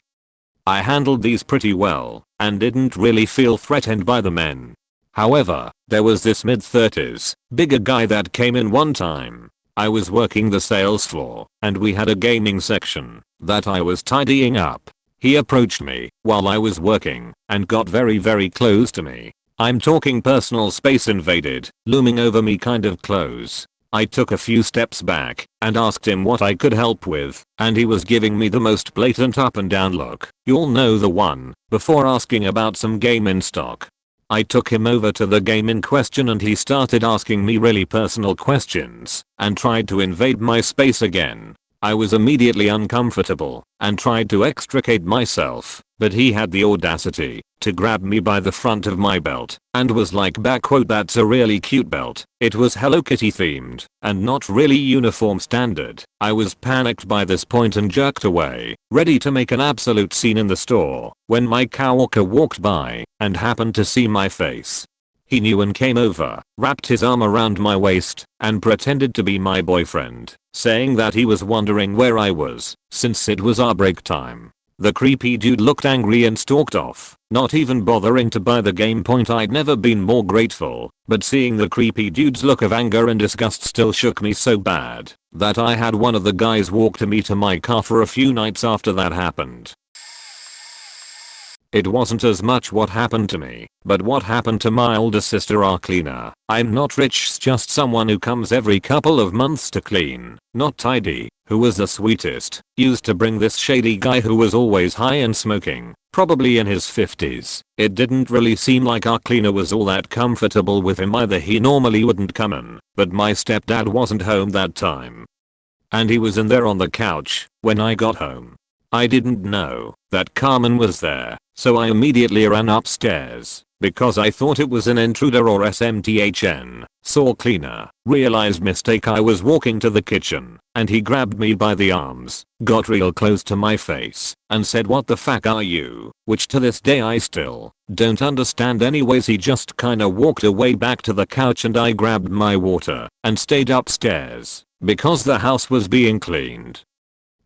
I handled these pretty well and didn't really feel threatened by the men. However, there was this mid-30s, bigger guy that came in one time. I was working the sales floor and we had a gaming section that I was tidying up. He approached me while I was working and got very close to me. I'm talking personal space invaded, looming over me kind of close. I took a few steps back and asked him what I could help with, and he was giving me the most blatant up and down look. You'll know the one, before asking about some game in stock. I took him over to the game in question and he started asking me really personal questions and tried to invade my space again. I was immediately uncomfortable and tried to extricate myself, but he had the audacity to grab me by the front of my belt and was like, "That's a really cute belt." It was Hello Kitty themed and not really uniform standard. I was panicked by this point and jerked away, ready to make an absolute scene in the store, when my coworker walked by and happened to see my face. He knew and came over, wrapped his arm around my waist, and pretended to be my boyfriend, saying that he was wondering where I was, since it was our break time. The creepy dude looked angry and stalked off, not even bothering to buy the game. I'd never been more grateful, but seeing the creepy dude's look of anger and disgust still shook me so bad that I had one of the guys walk me to my car for a few nights after that happened. It wasn't as much what happened to me, but what happened to my older sister, our cleaner. I'm not rich, just someone who comes every couple of months to clean, not tidy, who was the sweetest. Used to bring this shady guy who was always high and smoking, probably in his 50s. It didn't really seem like our cleaner was all that comfortable with him either. He normally wouldn't come in, but my stepdad wasn't home that time. And he was in there on the couch when I got home. I didn't know that Carmen was there, so I immediately ran upstairs because I thought it was an intruder or SMTHN. Saw cleaner, realized mistake. I was walking to the kitchen and he grabbed me by the arms, got real close to my face and said, "What the fuck are you?" Which to this day I still don't understand. Anyways, he just kinda walked away back to the couch and I grabbed my water and stayed upstairs because the house was being cleaned.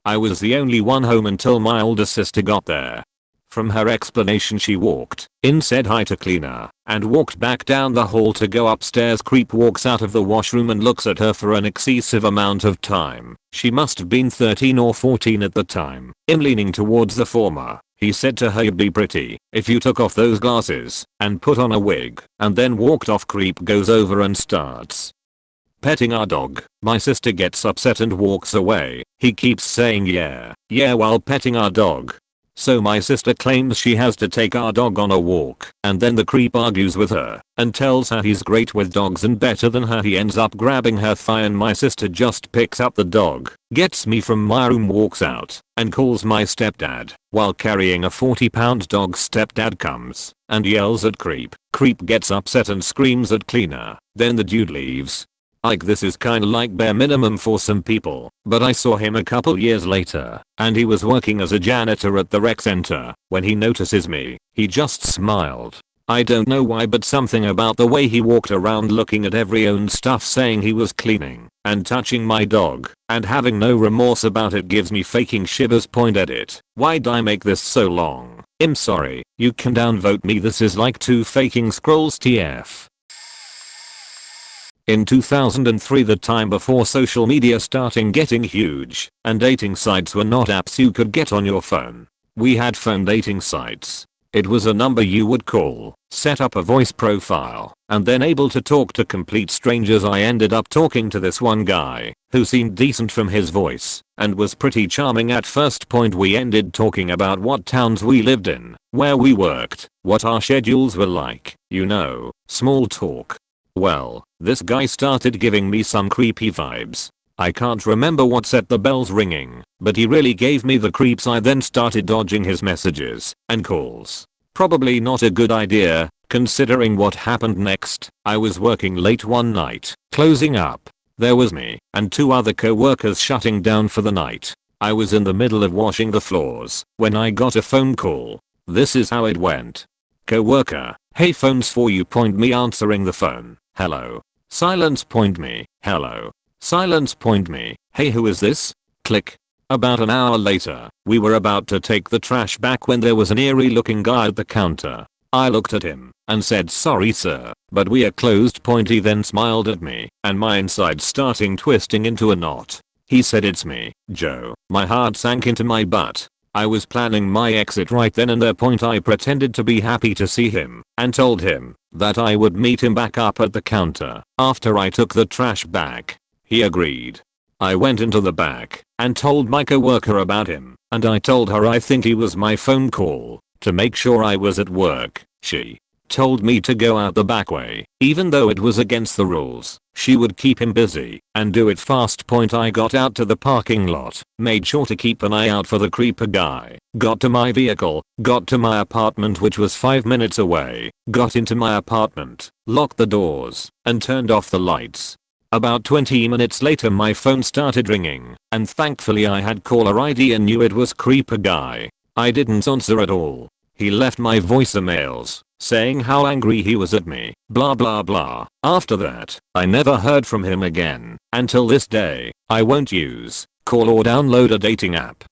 I was the only one home until my older sister got there. From her explanation, she walked in, said hi to cleaner, and walked back down the hall to go upstairs. Creep walks out of the washroom and looks at her for an excessive amount of time. She must have been 13 or 14 at the time. In leaning towards the former, he said to her, "You'd be pretty if you took off those glasses and put on a wig," and then walked off. Creep goes over and starts petting our dog. My sister gets upset and walks away. He keeps saying yeah while petting our dog. So my sister claims she has to take our dog on a walk, and then the creep argues with her and tells her he's great with dogs and better than her. He ends up grabbing her thigh and my sister just picks up the dog, gets me from my room, walks out, and calls my stepdad while carrying a 40-pound dog. Stepdad comes and yells at Creep. Creep gets upset and screams at cleaner. Then the dude leaves. Like, this is kinda like bare minimum for some people, but I saw him a couple years later, and he was working as a janitor at the rec center. When he notices me, he just smiled. I don't know why, but something about the way he walked around looking at every own stuff, saying he was cleaning, and touching my dog, and having no remorse about it gives me faking shivers. Point edit. Why'd I make this so long? I'm sorry, you can downvote me. This is like 2 faking scrolls TF. In 2003, the time before social media starting getting huge, and dating sites were not apps you could get on your phone. We had phone dating sites. It was a number you would call, set up a voice profile, and then able to talk to complete strangers. I ended up talking to this one guy, who seemed decent from his voice, and was pretty charming at first. Point, we ended talking about what towns we lived in, where we worked, what our schedules were like, you know, small talk. Well, this guy started giving me some creepy vibes. I can't remember what set the bells ringing, but he really gave me the creeps. I then started dodging his messages and calls. Probably not a good idea, considering what happened next. I was working late one night, closing up. There was me and 2 other co-workers shutting down for the night. I was in the middle of washing the floors when I got a phone call. This is how it went. Co-worker: "Hey, phone's for you." Point, me answering the phone. "Hello." Silence. Point, me. "Hello." Silence. Point, me. "Hey, who is this?" Click. About an hour later, we were about to take the trash back when there was an eerie looking guy at the counter. I looked at him and said, "Sorry sir, but we are closed." Point, he then smiled at me and my inside starting twisting into a knot. He said, "It's me, Joe." My heart sank into my butt. I was planning my exit right then and there. Point, I pretended to be happy to see him and told him that I would meet him back up at the counter after I took the trash back. He agreed. I went into the back and told my coworker about him, and I told her I think he was my phone call to make sure I was at work. She told me to go out the back way, even though it was against the rules. She would keep him busy and do it fast. Point, I got out to the parking lot, made sure to keep an eye out for the creeper guy, got to my vehicle, got to my apartment, which was 5 minutes away, got into my apartment, locked the doors, and turned off the lights. About 20 minutes later my phone started ringing, and thankfully I had caller ID and knew it was creeper guy. I didn't answer at all. He left my voicemails, saying how angry he was at me, blah blah blah. After that, I never heard from him again. Until this day, I won't use, call or download a dating app.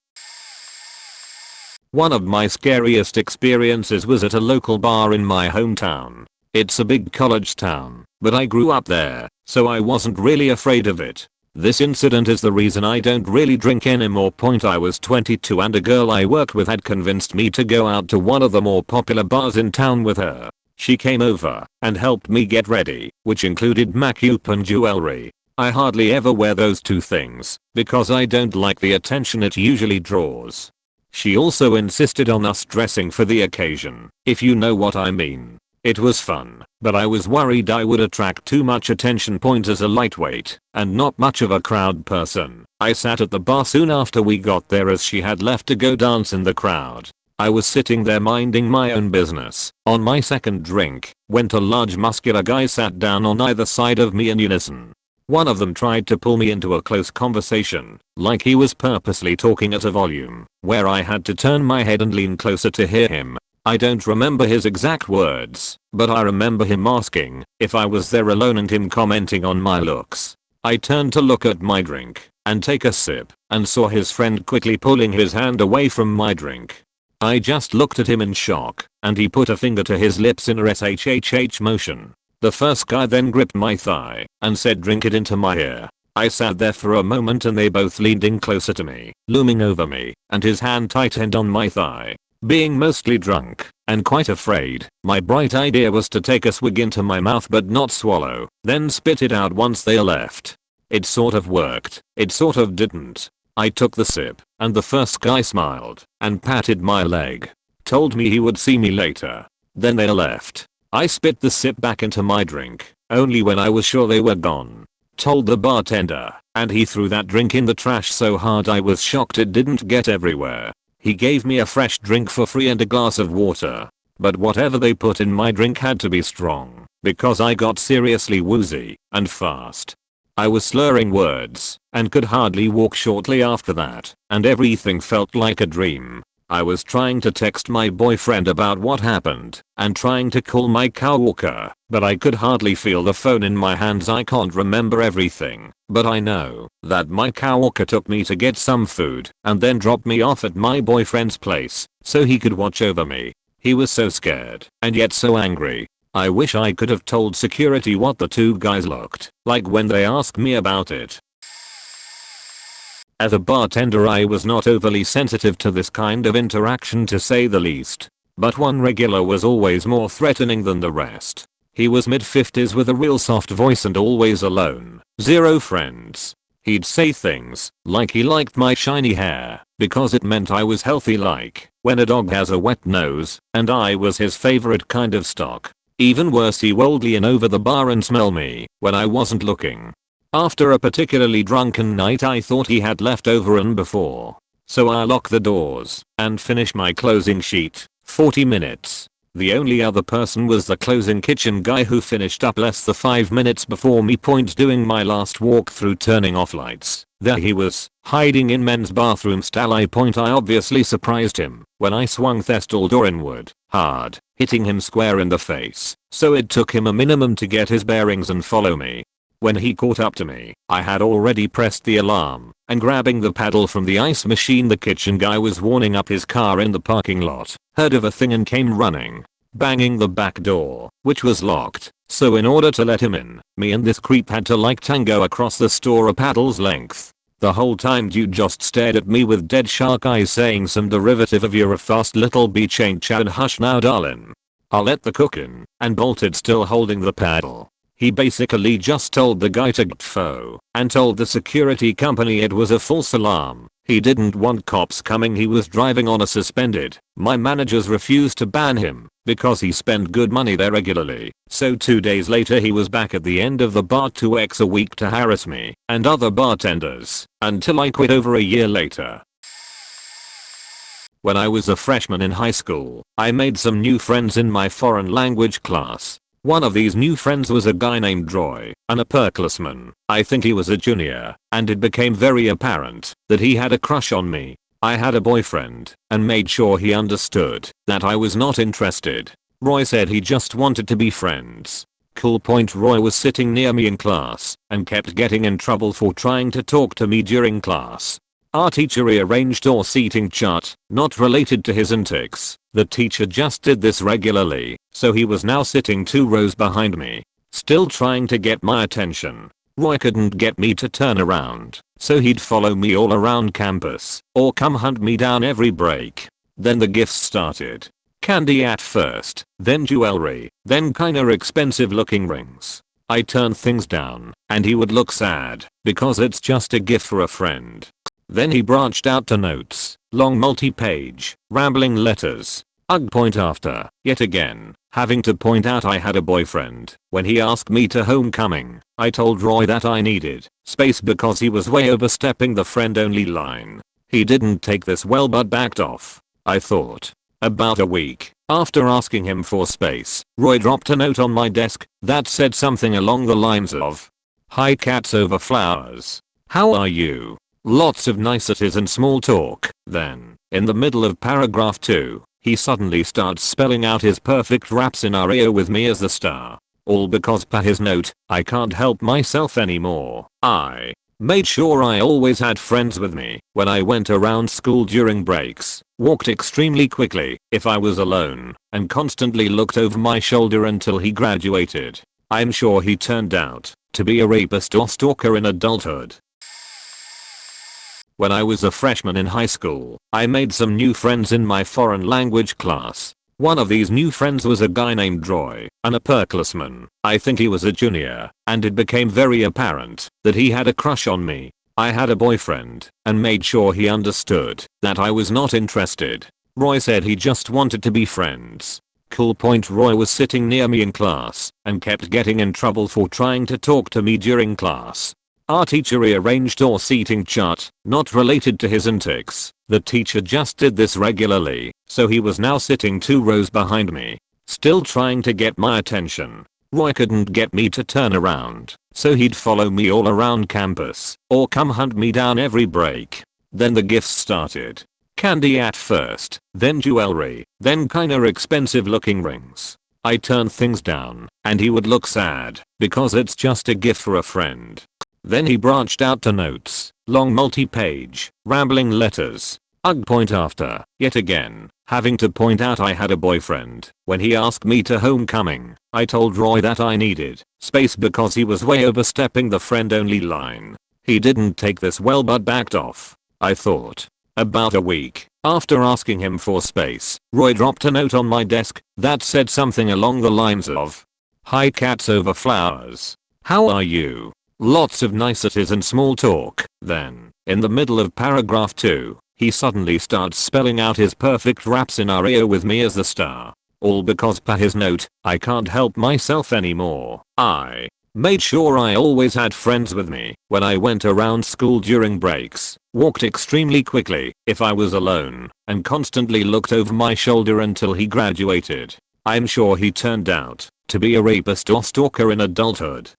One of my scariest experiences was at a local bar in my hometown. It's a big college town, but I grew up there, so I wasn't really afraid of it. This incident is the reason I don't really drink anymore. I was 22 and a girl I worked with had convinced me to go out to one of the more popular bars in town with her. She came over and helped me get ready, which included makeup and jewelry. I hardly ever wear those two things because I don't like the attention it usually draws. She also insisted on us dressing for the occasion, if you know what I mean. It was fun, but I was worried I would attract too much attention. As a lightweight and not much of a crowd person, I sat at the bar soon after we got there as she had left to go dance in the crowd. I was sitting there minding my own business on my second drink when a large muscular guy sat down on either side of me in unison. One of them tried to pull me into a close conversation, like he was purposely talking at a volume where I had to turn my head and lean closer to hear him. I don't remember his exact words, but I remember him asking if I was there alone and him commenting on my looks. I turned to look at my drink and take a sip and saw his friend quickly pulling his hand away from my drink. I just looked at him in shock and he put a finger to his lips in a SHHH motion. The first guy then gripped my thigh and said, "Drink it into my ear." I sat there for a moment and they both leaned in closer to me, looming over me, and his hand tightened on my thigh. Being mostly drunk and quite afraid, my bright idea was to take a swig into my mouth but not swallow, then spit it out once they left. It sort of worked, it sort of didn't. I took the sip, and the first guy smiled and patted my leg. Told me he would see me later. Then they left. I spit the sip back into my drink, only when I was sure they were gone. Told the bartender, and he threw that drink in the trash so hard I was shocked it didn't get everywhere. He gave me a fresh drink for free and a glass of water. But whatever they put in my drink had to be strong, because I got seriously woozy and fast. I was slurring words and could hardly walk shortly after that, and everything felt like a dream. I was trying to text my boyfriend about what happened and trying to call my coworker, but I could hardly feel the phone in my hands. I can't remember everything, but I know that my coworker took me to get some food and then dropped me off at my boyfriend's place so he could watch over me. He was so scared and yet so angry. I wish I could have told security what the two guys looked like when they asked me about it. As a bartender, I was not overly sensitive to this kind of interaction, to say the least. But one regular was always more threatening than the rest. He was mid-50s with a real soft voice and always alone. Zero friends. He'd say things like he liked my shiny hair because it meant I was healthy, like when a dog has a wet nose, and I was his favorite kind of stock. Even worse, he would lean over the bar and smell me when I wasn't looking. After a particularly drunken night, I thought he had left over and before. So I locked the doors and finished my closing sheet. 40 minutes. The only other person was the closing kitchen guy who finished up less than 5 minutes before me. Doing my last walk through turning off lights. There he was, hiding in men's bathroom stall. I obviously surprised him when I swung the stall door inward, hard, hitting him square in the face, so it took him a minimum to get his bearings and follow me. When he caught up to me, I had already pressed the alarm, and grabbing the paddle from the ice machine the kitchen guy was warming up his car in the parking lot, heard of a thing and came running, banging the back door, which was locked. So in order to let him in, me and this creep had to like tango across the store a paddle's length. The whole time dude just stared at me with dead shark eyes, saying some derivative of "You're a fast little beach, ain't ya, and hush now darlin'. I'll let the cook in," and bolted, still holding the paddle. He basically just told the guy to get fo and told the security company it was a false alarm. He didn't want cops coming. He was driving on a suspended. My managers refused to ban him because he spent good money there regularly. So 2 days later he was back at the end of the bar 2x a week to harass me and other bartenders until I quit over a year later. When I was a freshman in high school, I made some new friends in my foreign language class. One of these new friends was a guy named Roy, an upperclassman. I think he was a junior, and it became very apparent that he had a crush on me. I had a boyfriend and made sure he understood that I was not interested. Roy said he just wanted to be friends. Cool point, Roy was sitting near me in class and kept getting in trouble for trying to talk to me during class. Our teacher rearranged our seating chart, not related to his antics. The teacher just did this regularly, so he was now sitting 2 rows behind me, still trying to get my attention. Roy couldn't get me to turn around, so he'd follow me all around campus or come hunt me down every break. Then the gifts started. Candy at first, then jewelry, then kinda expensive looking rings. I turned things down, and he would look sad because it's just a gift for a friend. Then he branched out to notes, long multi-page, rambling letters. Ugh. Point after, yet again, having to point out I had a boyfriend. When he asked me to homecoming, I told Roy that I needed space because he was way overstepping the friend only line. He didn't take this well but backed off. I thought. About a week after asking him for space, Roy dropped a note on my desk that said something along the lines of, "Hi cats over flowers. How are you? Lots of niceties and small talk." Then, in the middle of paragraph 2, he suddenly starts spelling out his perfect rap scenario with me as the star. All because per his note, I can't help myself anymore. I made sure I always had friends with me when I went around school during breaks, walked extremely quickly if I was alone, and constantly looked over my shoulder until he graduated. I'm sure he turned out to be a rapist or stalker in adulthood. When I was a freshman in high school, I made some new friends in my foreign language class. One of these new friends was a guy named Roy, an upperclassman. I think he was a junior, and it became very apparent that he had a crush on me. I had a boyfriend, and made sure he understood that I was not interested. Roy said he just wanted to be friends. Cool. Point. Roy was sitting near me in class, and kept getting in trouble for trying to talk to me during class. Our teacher rearranged our seating chart, not related to his antics. The teacher just did this regularly, so he was now sitting 2 rows behind me, still trying to get my attention. Roy couldn't get me to turn around, so he'd follow me all around campus or come hunt me down every break. Then the gifts started. Candy at first, then jewelry, then kinda expensive looking rings. I turned things down, and he would look sad because it's just a gift for a friend. Then he branched out to notes, long multi-page, rambling letters. Ugh. Point after, yet again, having to point out I had a boyfriend. When he asked me to homecoming, I told Roy that I needed space because he was way overstepping the friend only line. He didn't take this well but backed off. I thought. About a week after asking him for space, Roy dropped a note on my desk that said something along the lines of, "Hi cats over flowers. How are you? Lots of niceties and small talk." Then, in the middle of paragraph 2, he suddenly starts spelling out his perfect rap scenario with me as the star. All because per his note, I can't help myself anymore. I made sure I always had friends with me when I went around school during breaks, walked extremely quickly if I was alone, and constantly looked over my shoulder until he graduated. I'm sure he turned out to be a rapist or stalker in adulthood.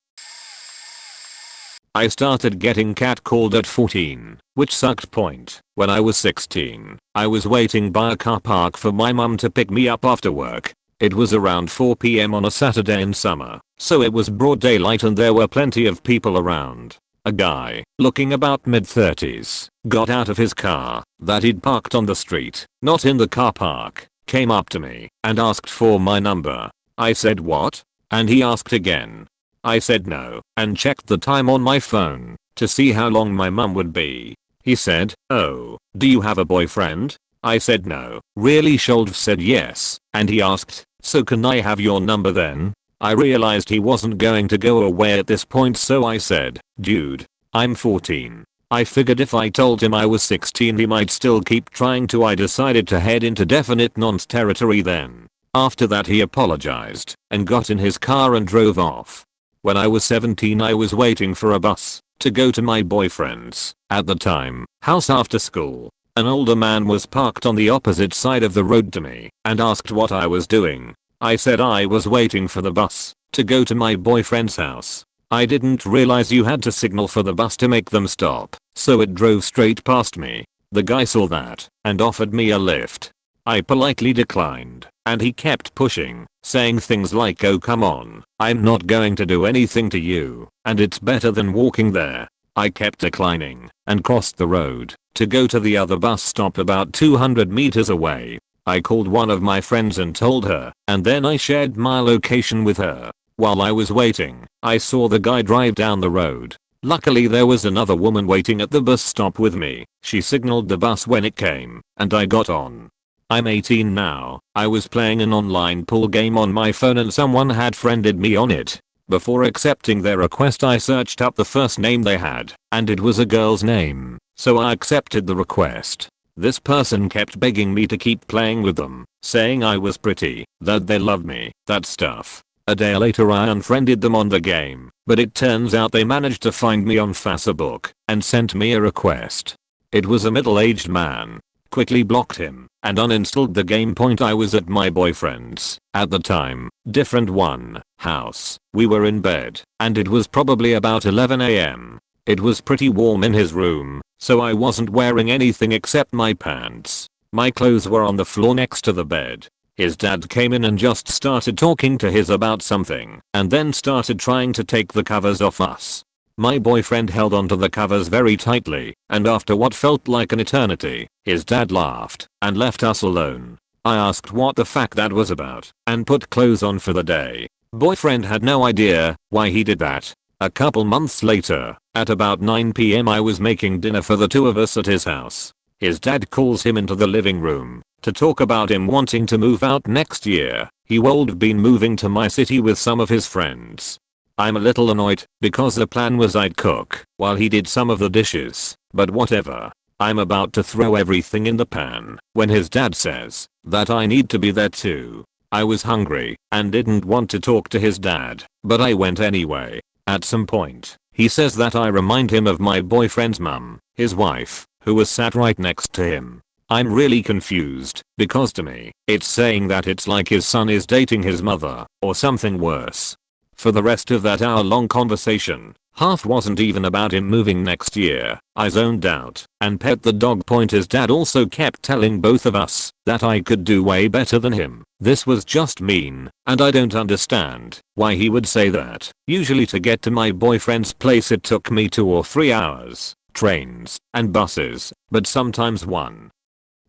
I started getting catcalled at 14, which sucked. Point. When I was 16, I was waiting by a car park for my mum to pick me up after work. It was around 4 PM on a Saturday in summer, so it was broad daylight and there were plenty of people around. A guy, looking about mid-30s, got out of his car that he'd parked on the street, not in the car park, came up to me and asked for my number. I said what? And he asked again. I said no, and checked the time on my phone to see how long my mum would be. He said, "Oh, do you have a boyfriend?" I said no. Really Sholv said yes, and he asked, "So can I have your number then?" I realized he wasn't going to go away at this point, so I said, "Dude, I'm 14. I figured if I told him I was 16 he might still keep trying to. I decided to head into definite nonce territory then. After that he apologized and got in his car and drove off. When I was 17 I was waiting for a bus to go to my boyfriend's, at the time, house after school. An older man was parked on the opposite side of the road to me and asked what I was doing. I said I was waiting for the bus to go to my boyfriend's house. I didn't realize you had to signal for the bus to make them stop, so it drove straight past me. The guy saw that and offered me a lift. I politely declined, and he kept pushing, saying things like, "Oh come on, I'm not going to do anything to you, and it's better than walking there." I kept declining and crossed the road to go to the other bus stop about 200 meters away. I called one of my friends and told her, and then I shared my location with her. While I was waiting, I saw the guy drive down the road. Luckily there was another woman waiting at the bus stop with me. She signaled the bus when it came, and I got on. I'm 18 now. I was playing an online pool game on my phone and someone had friended me on it. Before accepting their request I searched up the first name they had, and it was a girl's name, so I accepted the request. This person kept begging me to keep playing with them, saying I was pretty, that they loved me, that stuff. A day later I unfriended them on the game, but it turns out they managed to find me on Facebook and sent me a request. It was a middle-aged man. Quickly blocked him and uninstalled the game. Point I was at my boyfriend's, at the time, different one, house. We were in bed, and it was probably about 11 AM. It was pretty warm in his room, so I wasn't wearing anything except my pants. My clothes were on the floor next to the bed. His dad came in and just started talking to his about something, and then started trying to take the covers off us. My boyfriend held onto the covers very tightly, and after what felt like an eternity, his dad laughed and left us alone. I asked what the fuck that was about, and put clothes on for the day. Boyfriend had no idea why he did that. A couple months later, at about 9 PM I was making dinner for the two of us at his house. His dad calls him into the living room to talk about him wanting to move out next year. He would been moving to my city with some of his friends. I'm a little annoyed because the plan was I'd cook while he did some of the dishes, but whatever. I'm about to throw everything in the pan when his dad says that I need to be there too. I was hungry and didn't want to talk to his dad, but I went anyway. At some point, he says that I remind him of my boyfriend's mum, his wife, who was sat right next to him. I'm really confused, because to me, it's saying that it's like his son is dating his mother, or something worse. For the rest of that hour-long conversation, half wasn't even about him moving next year. I zoned out and pet the dog. Point his dad also kept telling both of us that I could do way better than him. This was just mean, and I don't understand why he would say that. Usually to get to my boyfriend's place it took me 2 or 3 hours, trains and buses, but sometimes one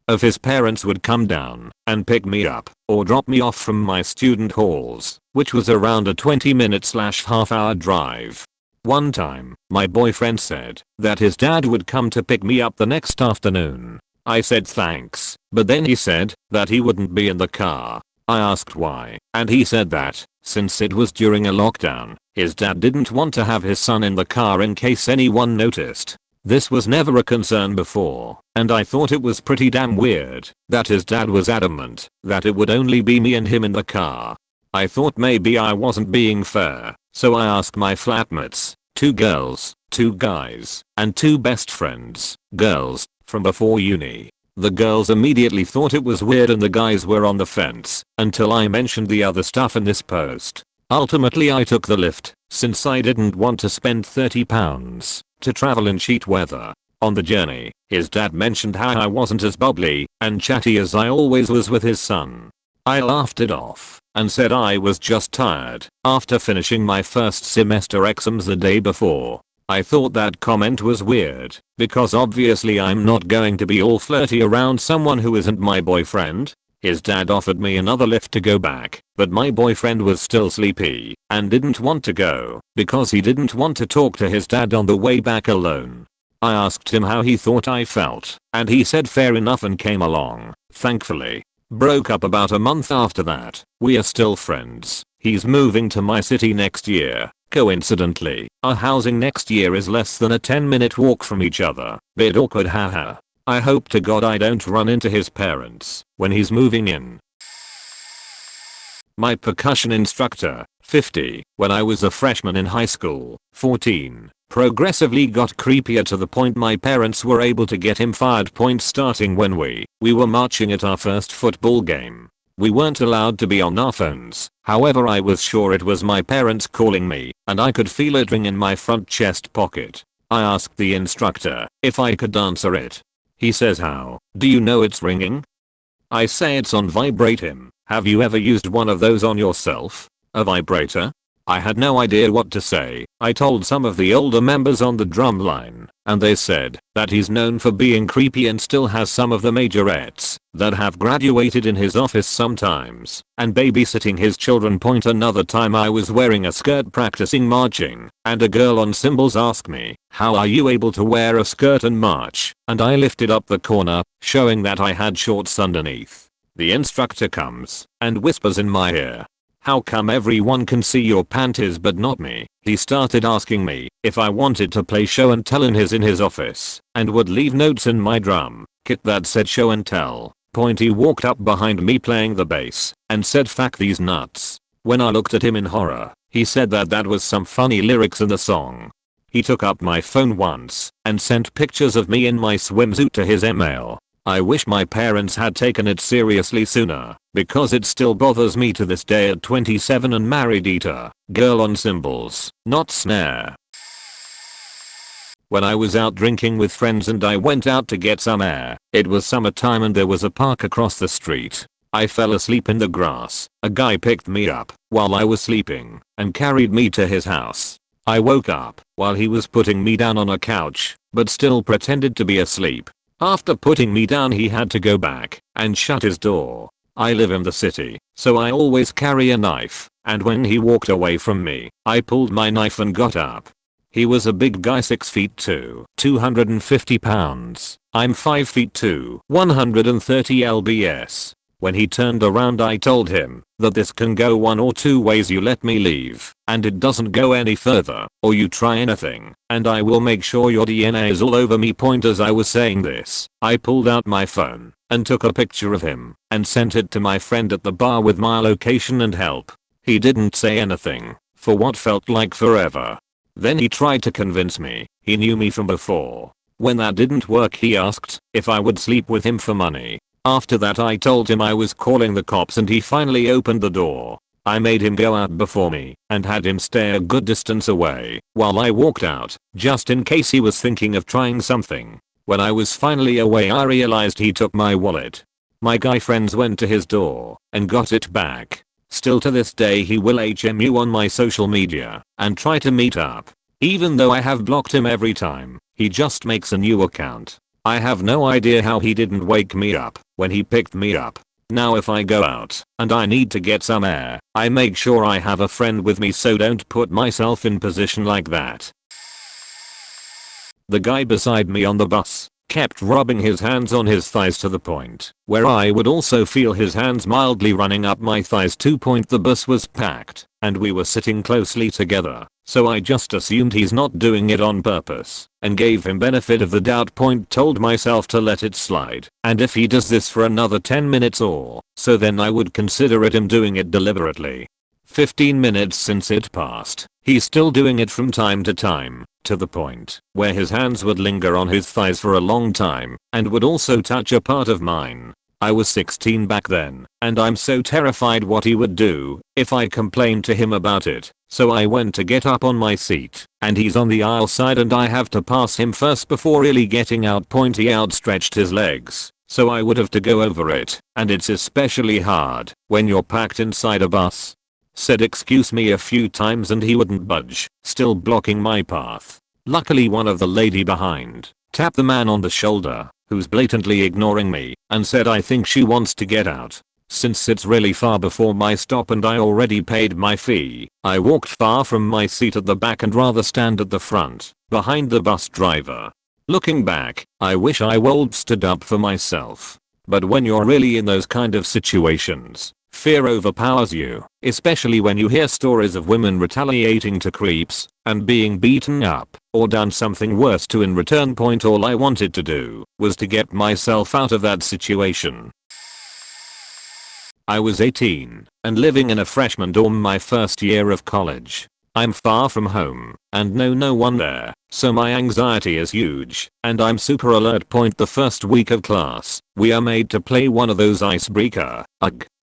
of his parents would come down and pick me up or drop me off from my student halls, which was around a 20-minute/half hour drive. One time, my boyfriend said that his dad would come to pick me up the next afternoon. I said thanks, but then he said that he wouldn't be in the car. I asked why, and he said that, since it was during a lockdown, his dad didn't want to have his son in the car in case anyone noticed. This was never a concern before, and I thought it was pretty damn weird that his dad was adamant that it would only be me and him in the car. I thought maybe I wasn't being fair, so I asked my flatmates, 2 girls, 2 guys, and 2 best friends, girls, from before uni. The girls immediately thought it was weird and the guys were on the fence until I mentioned the other stuff in this post. Ultimately I took the lift, since I didn't want to spend £30 to travel in sheet weather. On the journey, his dad mentioned how I wasn't as bubbly and chatty as I always was with his son. I laughed it off and said I was just tired after finishing my first semester exams the day before. I thought that comment was weird because obviously I'm not going to be all flirty around someone who isn't my boyfriend. His dad offered me another lift to go back, but my boyfriend was still sleepy and didn't want to go because he didn't want to talk to his dad on the way back alone. I asked him how he thought I felt, and he said fair enough and came along. Thankfully, broke up about a month after that. We are still friends. He's moving to my city next year. Coincidentally, our housing next year is less than a 10-minute walk from each other. Bit awkward, haha. I hope to God I don't run into his parents when he's moving in. My percussion instructor, 50, when I was a freshman in high school, 14, progressively got creepier to the point my parents were able to get him fired. Starting when we were marching at our first football game. We weren't allowed to be on our phones, however I was sure it was my parents calling me, and I could feel it ring in my front chest pocket. I asked the instructor if I could answer it. He says, how do you know it's ringing? I say it's on vibrate. Him, have you ever used one of those on yourself? A vibrator? I had no idea what to say. I told some of the older members on the drum line, and they said that he's known for being creepy and still has some of the majorettes that have graduated in his office sometimes, and babysitting his children. Another time I was wearing a skirt practicing marching, and a girl on cymbals asked me, "How are you able to wear a skirt and march?" And I lifted up the corner, showing that I had shorts underneath. The instructor comes and whispers in my ear, "How come everyone can see your panties but not me?" He started asking me if I wanted to play show and tell in his office, and would leave notes in my drum kit that said show and tell. He walked up behind me playing the bass and said, "Fuck these nuts." When I looked at him in horror, he said that was some funny lyrics in the song. He took up my phone once and sent pictures of me in my swimsuit to his email. I wish my parents had taken it seriously sooner, because it still bothers me to this day at 27 and married eater, girl on cymbals, not snare. When I was out drinking with friends and I went out to get some air, it was summertime and there was a park across the street. I fell asleep in the grass. A guy picked me up while I was sleeping and carried me to his house. I woke up while he was putting me down on a couch, but still pretended to be asleep. After putting me down, he had to go back and shut his door. I live in the city, so I always carry a knife, and when he walked away from me, I pulled my knife and got up. He was a big guy, 6 feet 2, 250 pounds. I'm 5 feet 2, 130 lbs. When he turned around, I told him that this can go one or two ways. You let me leave, and it doesn't go any further, or you try anything, and I will make sure your DNA is all over me. As I was saying this, I pulled out my phone and took a picture of him and sent it to my friend at the bar with my location and help. He didn't say anything for what felt like forever. Then he tried to convince me he knew me from before. When that didn't work, he asked if I would sleep with him for money. After that, I told him I was calling the cops, and he finally opened the door. I made him go out before me and had him stay a good distance away while I walked out, just in case he was thinking of trying something. When I was finally away, I realized he took my wallet. My guy friends went to his door and got it back. Still to this day, he will HMU on my social media and try to meet up. Even though I have blocked him every time, he just makes a new account. I have no idea how he didn't wake me up when he picked me up. Now if I go out and I need to get some air, I make sure I have a friend with me, so don't put myself in position like that. The guy beside me on the bus kept rubbing his hands on his thighs to the point where I would also feel his hands mildly running up my thighs. The bus was packed and we were sitting closely together, so I just assumed he's not doing it on purpose and gave him benefit of the doubt. Told myself to let it slide, and if he does this for another 10 minutes or so, then I would consider it him doing it deliberately. 15 minutes since it passed, he's still doing it from time to time, to the point where his hands would linger on his thighs for a long time and would also touch a part of mine. I was 16 back then, and I'm so terrified what he would do if I complained to him about it. So I went to get up on my seat, and he's on the aisle side and I have to pass him first before really getting out. He outstretched his legs, so I would have to go over it, and it's especially hard when you're packed inside a bus. Said excuse me a few times and he wouldn't budge, still blocking my path. Luckily one of the lady behind tapped the man on the shoulder, who's blatantly ignoring me, and said I think she wants to get out. Since it's really far before my stop and I already paid my fee, I walked far from my seat at the back and rather stand at the front, behind the bus driver. Looking back, I wish I would stood up for myself. But when you're really in those kind of situations, fear overpowers you, especially when you hear stories of women retaliating to creeps and being beaten up or done something worse to in return. All I wanted to do was to get myself out of that situation. I was 18 and living in a freshman dorm my first year of college. I'm far from home and know no one there, so my anxiety is huge and I'm super alert. The first week of class, we are made to play one of those icebreaker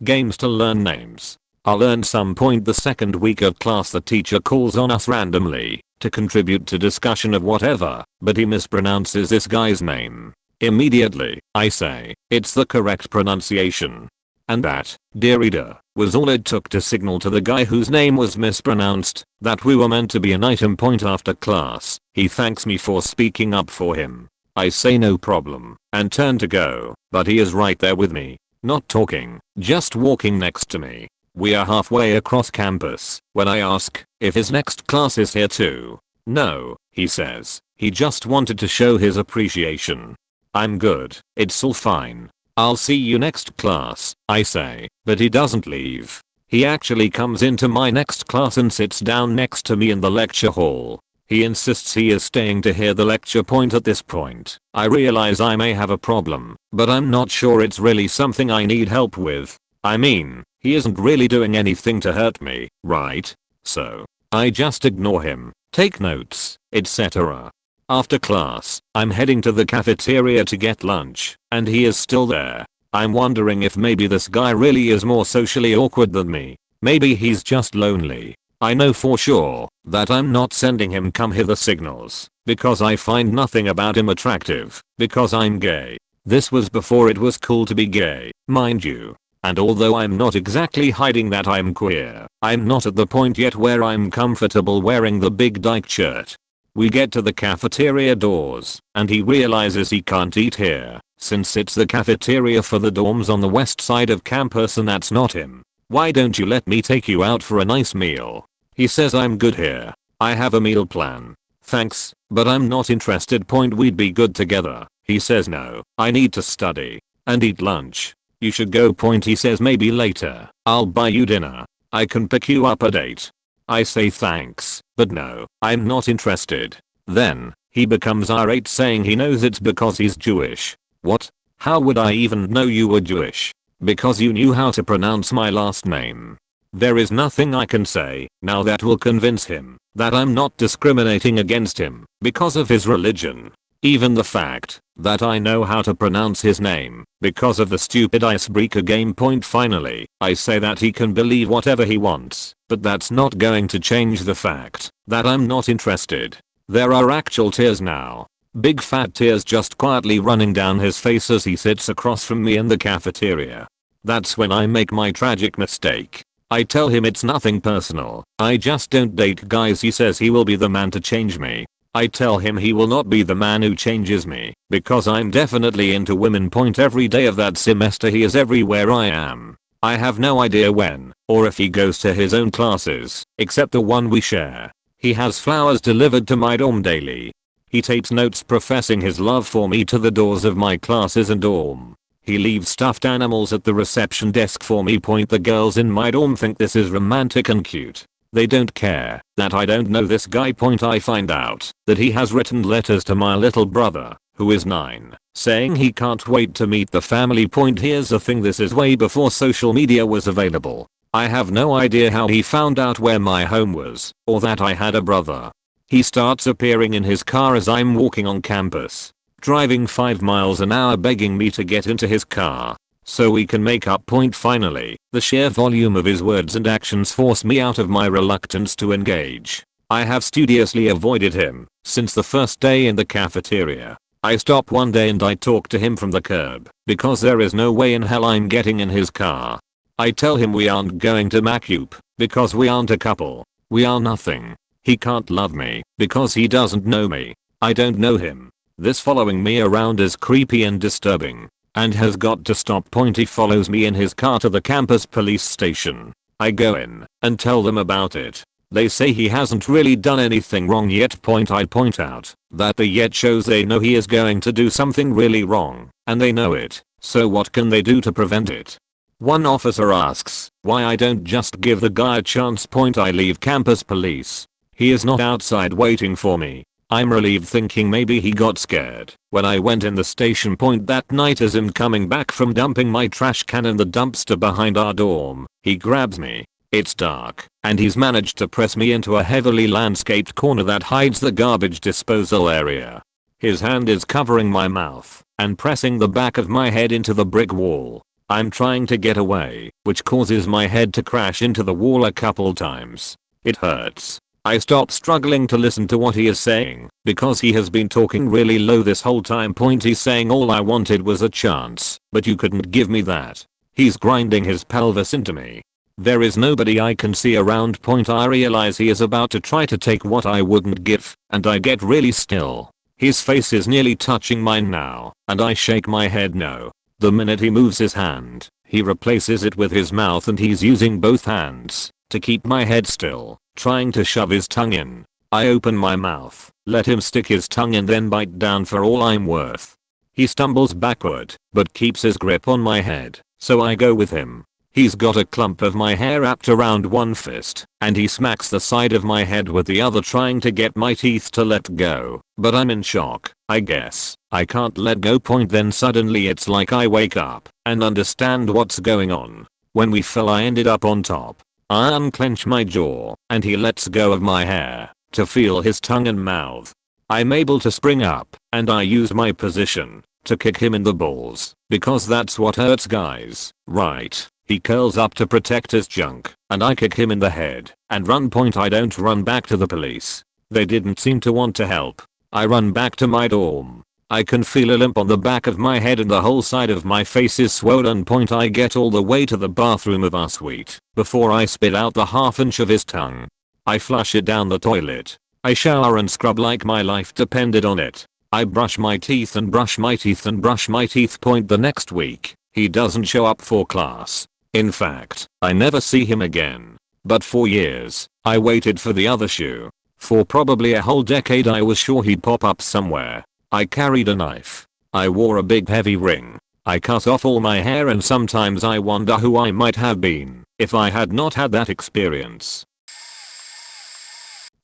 games to learn names. I'll earn some point. The second week of class, the teacher calls on us randomly to contribute to discussion of whatever, but he mispronounces this guy's name. Immediately, I say, it's the correct pronunciation. And that, dear reader, was all it took to signal to the guy whose name was mispronounced that we were meant to be an item point after class. He thanks me for speaking up for him. I say no problem and turn to go, but he is right there with me, not talking, just walking next to me. We are halfway across campus when I ask if his next class is here too. No, he says, he just wanted to show his appreciation. I'm good, it's all fine. I'll see you next class, I say, but he doesn't leave. He actually comes into my next class and sits down next to me in the lecture hall. He insists he is staying to hear the lecture point. At this point, I realize I may have a problem, but I'm not sure it's really something I need help with. I mean, he isn't really doing anything to hurt me, right? So, I just ignore him, take notes, etc. After class, I'm heading to the cafeteria to get lunch, and he is still there. I'm wondering if maybe this guy really is more socially awkward than me. Maybe he's just lonely. I know for sure that I'm not sending him come hither signals, because I find nothing about him attractive, because I'm gay. This was before it was cool to be gay, mind you. And although I'm not exactly hiding that I'm queer, I'm not at the point yet where I'm comfortable wearing the big dyke shirt. We get to the cafeteria doors, and he realizes he can't eat here, since it's the cafeteria for the dorms on the west side of campus and that's not him. Why don't you let me take you out for a nice meal? He says I'm good here. I have a meal plan. Thanks, but I'm not interested. We'd be good together. He says no, I need to study and eat lunch. You should go. He says maybe later, I'll buy you dinner. I can pick you up at 8. I say thanks, but no, I'm not interested. Then, he becomes irate saying he knows it's because he's Jewish. What? How would I even know you were Jewish? Because you knew how to pronounce my last name. There is nothing I can say now that will convince him that I'm not discriminating against him because of his religion. Even the fact that I know how to pronounce his name because of the stupid icebreaker game. Finally, I say that he can believe whatever he wants, but that's not going to change the fact that I'm not interested. There are actual tears now. Big fat tears just quietly running down his face as he sits across from me in the cafeteria. That's when I make my tragic mistake. I tell him it's nothing personal. I just don't date guys. He says he will be the man to change me. I tell him he will not be the man who changes me because I'm definitely into women. Every day of that semester he is everywhere I am. I have no idea when or if he goes to his own classes except the one we share. He has flowers delivered to my dorm daily. He takes notes professing his love for me to the doors of my classes and dorm. He leaves stuffed animals at the reception desk for me. The girls in my dorm think this is romantic and cute. They don't care that I don't know this guy. I find out that he has written letters to my little brother, who is 9, saying he can't wait to meet the family. Here's the thing, this is way before social media was available. I have no idea how he found out where my home was, or that I had a brother. He starts appearing in his car as I'm walking on campus, driving 5 miles an hour begging me to get into his car so we can make up. Finally, the sheer volume of his words and actions force me out of my reluctance to engage. I have studiously avoided him since the first day in the cafeteria. I stop one day and I talk to him from the curb because there is no way in hell I'm getting in his car. I tell him we aren't going to Macup because we aren't a couple. We are nothing. He can't love me because he doesn't know me. I don't know him. This following me around is creepy and disturbing and has got to stop. He follows me in his car to the campus police station. I go in and tell them about it. They say he hasn't really done anything wrong yet. I point out that the yet shows they know he is going to do something really wrong and they know it. So what can they do to prevent it? One officer asks why I don't just give the guy a chance. I leave campus police. He is not outside waiting for me. I'm relieved, thinking maybe he got scared when I went in the station. That night as I'm coming back from dumping my trash can in the dumpster behind our dorm, he grabs me. It's dark and he's managed to press me into a heavily landscaped corner that hides the garbage disposal area. His hand is covering my mouth and pressing the back of my head into the brick wall. I'm trying to get away, which causes my head to crash into the wall a couple times. It hurts. I stop struggling to listen to what he is saying because he has been talking really low this whole time. He's saying all I wanted was a chance, but you couldn't give me that. He's grinding his pelvis into me. There is nobody I can see around. I realize he is about to try to take what I wouldn't give, and I get really still. His face is nearly touching mine now, and I shake my head no. The minute he moves his hand, he replaces it with his mouth, and he's using both hands to keep my head still, trying to shove his tongue in. I open my mouth, let him stick his tongue in, then bite down for all I'm worth. He stumbles backward, but keeps his grip on my head, so I go with him. He's got a clump of my hair wrapped around one fist, and he smacks the side of my head with the other, trying to get my teeth to let go, but I'm in shock, I guess. I can't let go. Then suddenly it's like I wake up and understand what's going on. When we fell, I ended up on top. I unclench my jaw, and he lets go of my hair to feel his tongue and mouth. I'm able to spring up, and I use my position to kick him in the balls, because that's what hurts, guys, right? He curls up to protect his junk, and I kick him in the head and run. I don't run back to the police. They didn't seem to want to help. I run back to my dorm. I can feel a limp on the back of my head and the whole side of my face is swollen. I get all the way to the bathroom of our suite before I spit out the half-inch of his tongue. I flush it down the toilet. I shower and scrub like my life depended on it. I brush my teeth and brush my teeth and brush my teeth. The next week, he doesn't show up for class. In fact, I never see him again. But for years, I waited for the other shoe. For probably a whole decade I was sure he'd pop up somewhere. I carried a knife. I wore a big heavy ring. I cut off all my hair, and sometimes I wonder who I might have been if I had not had that experience.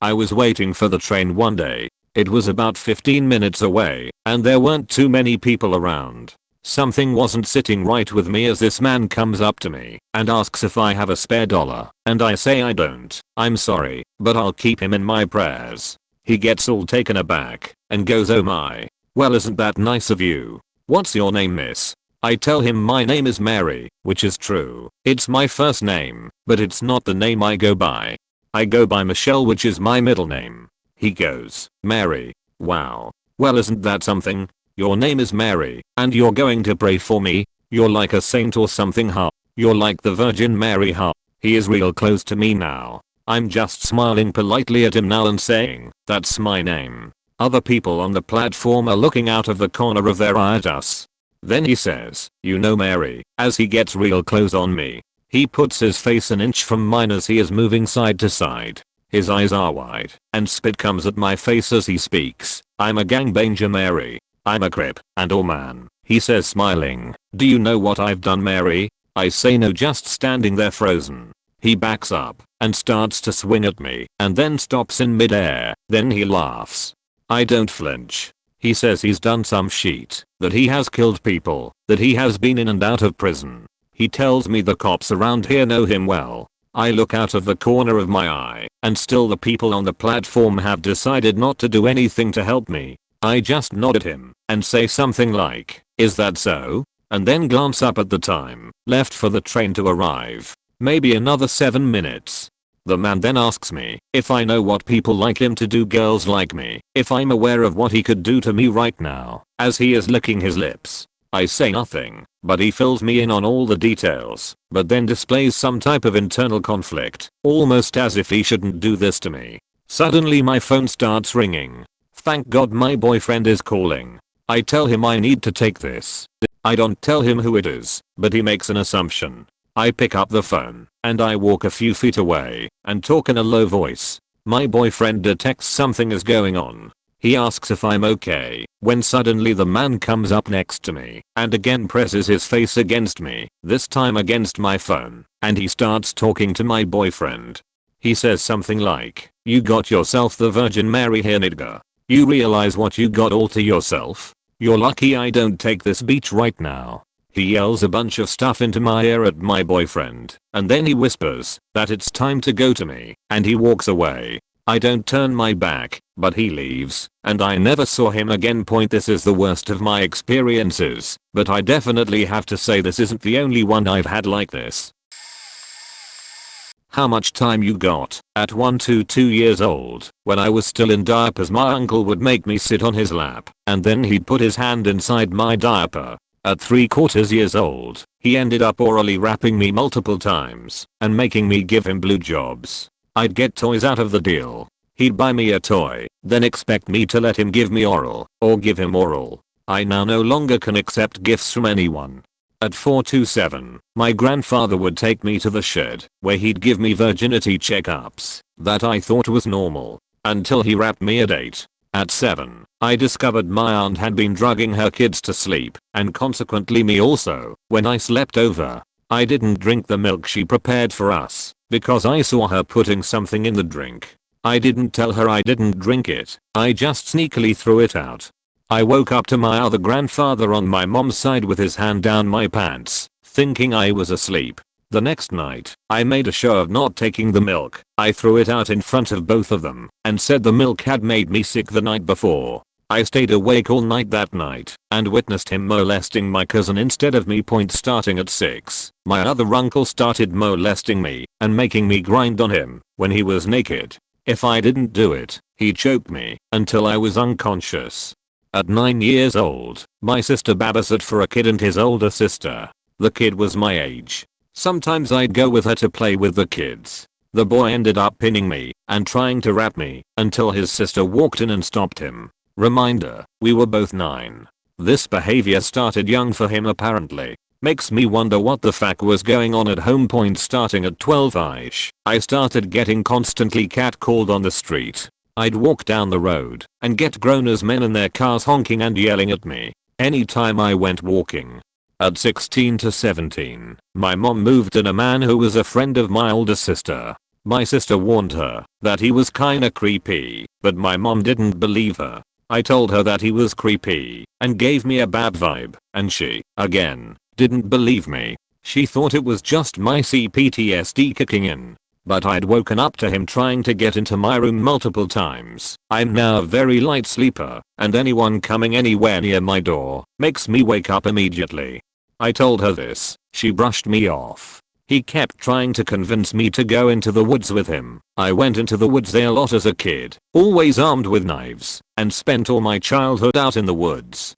I was waiting for the train one day. It was about 15 minutes away, and there weren't too many people around. Something wasn't sitting right with me as this man comes up to me and asks if I have a spare dollar, and I say I don't. I'm sorry, but I'll keep him in my prayers. He gets all taken aback and goes, oh my. Well, isn't that nice of you? What's your name, miss? I tell him my name is Mary, which is true. It's my first name, but it's not the name I go by. I go by Michelle, which is my middle name. He goes, Mary. Wow. Well, isn't that something? Your name is Mary, and you're going to pray for me? You're like a saint or something, huh? You're like the Virgin Mary, huh? He is real close to me now. I'm just smiling politely at him now and saying, that's my name. Other people on the platform are looking out of the corner of their eye at us. Then he says, you know, Mary, as he gets real close on me. He puts his face an inch from mine as he is moving side to side. His eyes are wide, and spit comes at my face as he speaks. I'm a gangbanger, Mary. I'm a crip, and oh man, he says smiling. Do you know what I've done, Mary? I say no, just standing there frozen. He backs up and starts to swing at me and then stops in midair. Then he laughs. I don't flinch. He says he's done some shit, that he has killed people, that he has been in and out of prison. He tells me the cops around here know him well. I look out of the corner of my eye, and still the people on the platform have decided not to do anything to help me. I just nod at him and say something like, is that so? And then glance up at the time left for the train to arrive. Maybe another 7 minutes. The man then asks me if I know what people like him to do girls like me, if I'm aware of what he could do to me right now, as he is licking his lips. I say nothing, but he fills me in on all the details, but then displays some type of internal conflict, almost as if he shouldn't do this to me. Suddenly my phone starts ringing. Thank God my boyfriend is calling. I tell him I need to take this. I don't tell him who it is, but he makes an assumption. I pick up the phone, and I walk a few feet away, and talk in a low voice. My boyfriend detects something is going on. He asks if I'm okay, when suddenly the man comes up next to me, and again presses his face against me, this time against my phone, and he starts talking to my boyfriend. He says something like, you got yourself the Virgin Mary here, nigga. You realize what you got all to yourself? You're lucky I don't take this beach right now. He yells a bunch of stuff into my ear at my boyfriend, and then he whispers that it's time to go to me, and he walks away. I don't turn my back, but he leaves, and I never saw him again. This is the worst of my experiences, but I definitely have to say this isn't the only one I've had like this. How much time you got? At 1 to 2 years old, when I was still in diapers, my uncle would make me sit on his lap, and then he'd put his hand inside my diaper. At 3/4 years old, he ended up orally rapping me multiple times and making me give him blowjobs. I'd get toys out of the deal. He'd buy me a toy, then expect me to let him give me oral or give him oral. I now no longer can accept gifts from anyone. At 427, my grandfather would take me to the shed where he'd give me virginity checkups that I thought was normal until he rapped me at 8. At 7, I discovered my aunt had been drugging her kids to sleep and consequently me also when I slept over. I didn't drink the milk she prepared for us because I saw her putting something in the drink. I didn't tell her I didn't drink it, I just sneakily threw it out. I woke up to my other grandfather on my mom's side with his hand down my pants, thinking I was asleep. The next night, I made a show of not taking the milk. I threw it out in front of both of them and said the milk had made me sick the night before. I stayed awake all night that night and witnessed him molesting my cousin instead of me. Starting at 6, my other uncle started molesting me and making me grind on him when he was naked. If I didn't do it, he choked me until I was unconscious. At 9 years old, my sister babysat for a kid and his older sister. The kid was my age. Sometimes I'd go with her to play with the kids. The boy ended up pinning me and trying to rap me until his sister walked in and stopped him. Reminder, we were both 9. This behavior started young for him apparently. Makes me wonder what the fuck was going on at home. Starting at 12ish, I started getting constantly catcalled on the street. I'd walk down the road and get grown-as men in their cars honking and yelling at me anytime I went walking. At 16 to 17, my mom moved in a man who was a friend of my older sister. My sister warned her that he was kinda creepy, but my mom didn't believe her. I told her that he was creepy and gave me a bad vibe, and she, again, didn't believe me. She thought it was just my CPTSD kicking in. But I'd woken up to him trying to get into my room multiple times. I'm now a very light sleeper, and anyone coming anywhere near my door makes me wake up immediately. I told her this, she brushed me off. He kept trying to convince me to go into the woods with him. I went into the woods a lot as a kid, always armed with knives, and spent all my childhood out in the woods.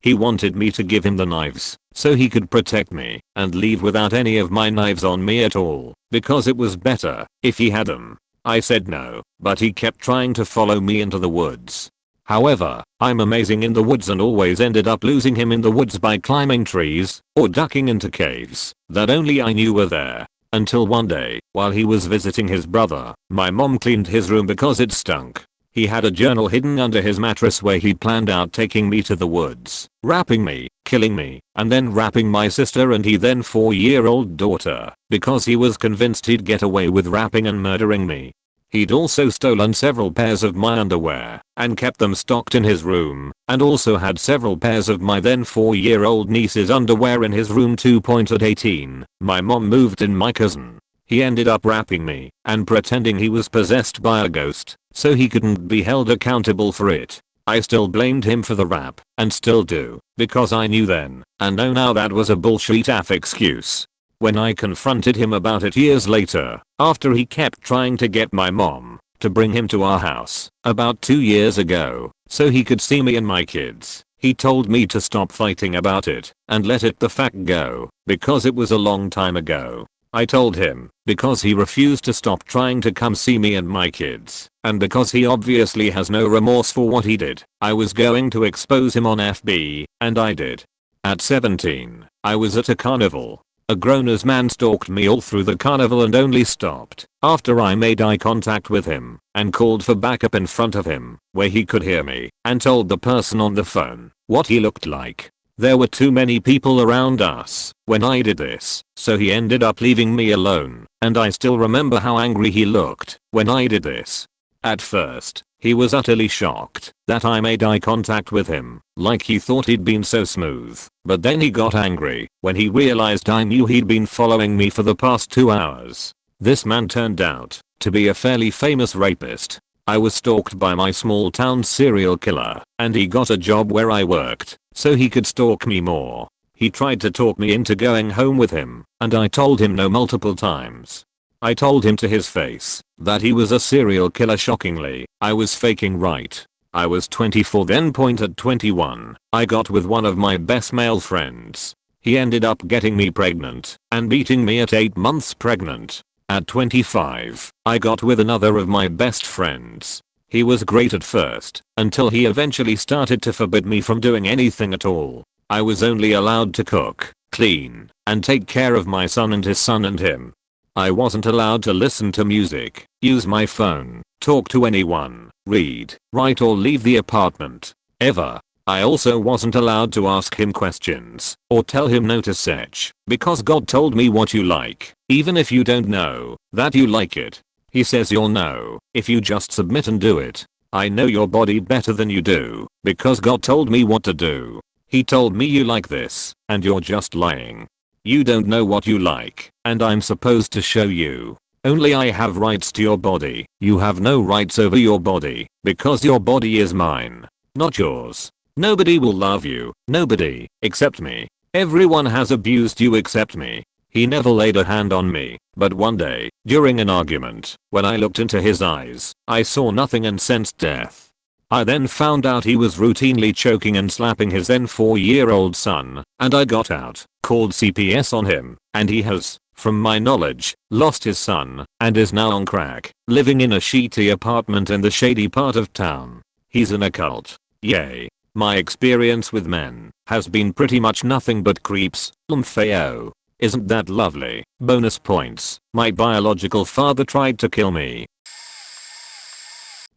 He wanted me to give him the knives so he could protect me and leave without any of my knives on me at all, because it was better if he had them. I said no, but he kept trying to follow me into the woods. However, I'm amazing in the woods and always ended up losing him in the woods by climbing trees or ducking into caves that only I knew were there. Until one day, while he was visiting his brother, my mom cleaned his room because it stunk. He had a journal hidden under his mattress where he planned out taking me to the woods, rapping me, killing me, and then rapping my sister and he then 4-year-old daughter, because he was convinced he'd get away with rapping and murdering me. He'd also stolen several pairs of my underwear and kept them stocked in his room, and also had several pairs of my then 4-year-old niece's underwear in his room too. At 18, my mom moved in my cousin. He ended up rapping me and pretending he was possessed by a ghost so he couldn't be held accountable for it. I still blamed him for the rap and still do because I knew then and know now that was a bullshit ass excuse. When I confronted him about it years later, after he kept trying to get my mom to bring him to our house about 2 years ago so he could see me and my kids, he told me to stop fighting about it and let it the fuck go because it was a long time ago. I told him because he refused to stop trying to come see me and my kids, and because he obviously has no remorse for what he did, I was going to expose him on FB, and I did. At 17, I was at a carnival. A grown-ass man stalked me all through the carnival and only stopped after I made eye contact with him and called for backup in front of him where he could hear me and told the person on the phone what he looked like. There were too many people around us when I did this, so he ended up leaving me alone, and I still remember how angry he looked when I did this. At first, he was utterly shocked that I made eye contact with him, like he thought he'd been so smooth, but then he got angry when he realized I knew he'd been following me for the past 2 hours. This man turned out to be a fairly famous rapist. I was stalked by my small town serial killer, and he got a job where I worked so he could stalk me more. He tried to talk me into going home with him, and I told him no multiple times. I told him to his face that he was a serial killer. Shockingly, I was faking right. I was 24 then. At 21, I got with one of my best male friends. He ended up getting me pregnant and beating me at 8 months pregnant. At 25, I got with another of my best friends. He was great at first, until he eventually started to forbid me from doing anything at all. I was only allowed to cook, clean, and take care of my son and his son and him. I wasn't allowed to listen to music, use my phone, talk to anyone, read, write or leave the apartment. Ever. I also wasn't allowed to ask him questions or tell him no to sex because God told me what you like, even if you don't know that you like it. He says you'll know if you just submit and do it. I know your body better than you do because God told me what to do. He told me you like this and you're just lying. You don't know what you like and I'm supposed to show you. Only I have rights to your body. You have no rights over your body because your body is mine, not yours. Nobody will love you, nobody, except me. Everyone has abused you except me. He never laid a hand on me, but one day, during an argument, when I looked into his eyes, I saw nothing and sensed death. I then found out he was routinely choking and slapping his then 4-year-old son, and I got out, called CPS on him, and he has, from my knowledge, lost his son, and is now on crack, living in a shitty apartment in the shady part of town. He's in a cult. Yay. My experience with men has been pretty much nothing but creeps. Fayo. Isn't that lovely? Bonus points. My biological father tried to kill me.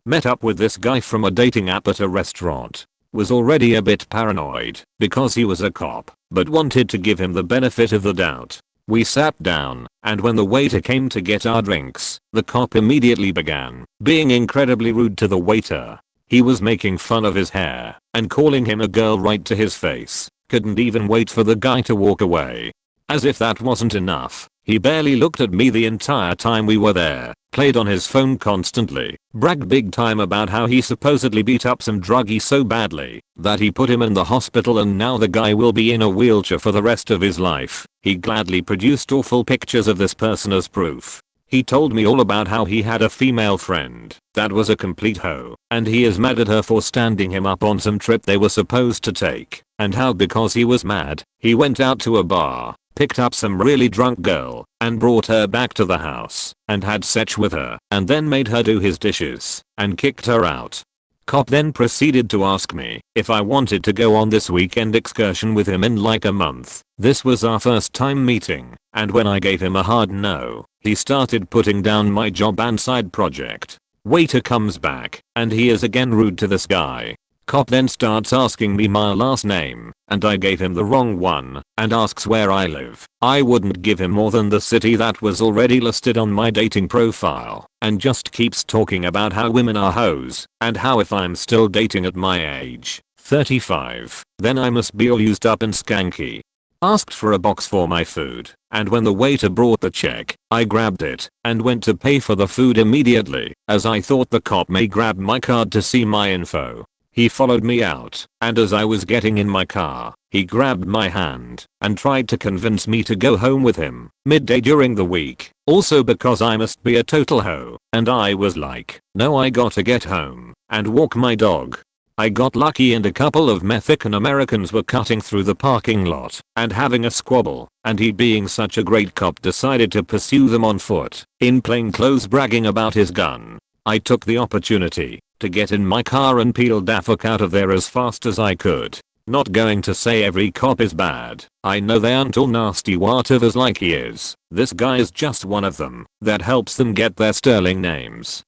Met up with this guy from a dating app at a restaurant. Was already a bit paranoid because he was a cop, but wanted to give him the benefit of the doubt. We sat down, and when the waiter came to get our drinks, the cop immediately began being incredibly rude to the waiter. He was making fun of his hair and calling him a girl right to his face. Couldn't even wait for the guy to walk away. As if that wasn't enough, he barely looked at me the entire time we were there, played on his phone constantly, bragged big time about how he supposedly beat up some druggie so badly that he put him in the hospital and now the guy will be in a wheelchair for the rest of his life. He gladly produced awful pictures of this person as proof. He told me all about how he had a female friend that was a complete hoe, and he is mad at her for standing him up on some trip they were supposed to take, and how because he was mad, he went out to a bar, picked up some really drunk girl, and brought her back to the house, and had sex with her, and then made her do his dishes, and kicked her out. Cop then proceeded to ask me if I wanted to go on this weekend excursion with him in like a month. This was our first time meeting, and when I gave him a hard no, he started putting down my job and side project. Waiter comes back, and he is again rude to this guy. Cop then starts asking me my last name, and I gave him the wrong one, and asks where I live. I wouldn't give him more than the city that was already listed on my dating profile, and just keeps talking about how women are hoes, and how if I'm still dating at my age, 35, then I must be all used up and skanky. Asked for a box for my food, and when the waiter brought the check, I grabbed it and went to pay for the food immediately, as I thought the cop may grab my card to see my info. He followed me out, and as I was getting in my car, he grabbed my hand and tried to convince me to go home with him midday during the week, also because I must be a total hoe, and I was like, no, I gotta get home and walk my dog. I got lucky and a couple of Mexican Americans were cutting through the parking lot and having a squabble, and he being such a great cop decided to pursue them on foot, in plain clothes bragging about his gun. I took the opportunity to get in my car and peel the fuck out of there as fast as I could. Not going to say every cop is bad. I know they aren't all nasty whatevers like he is. This guy is just one of them that helps them get their sterling names.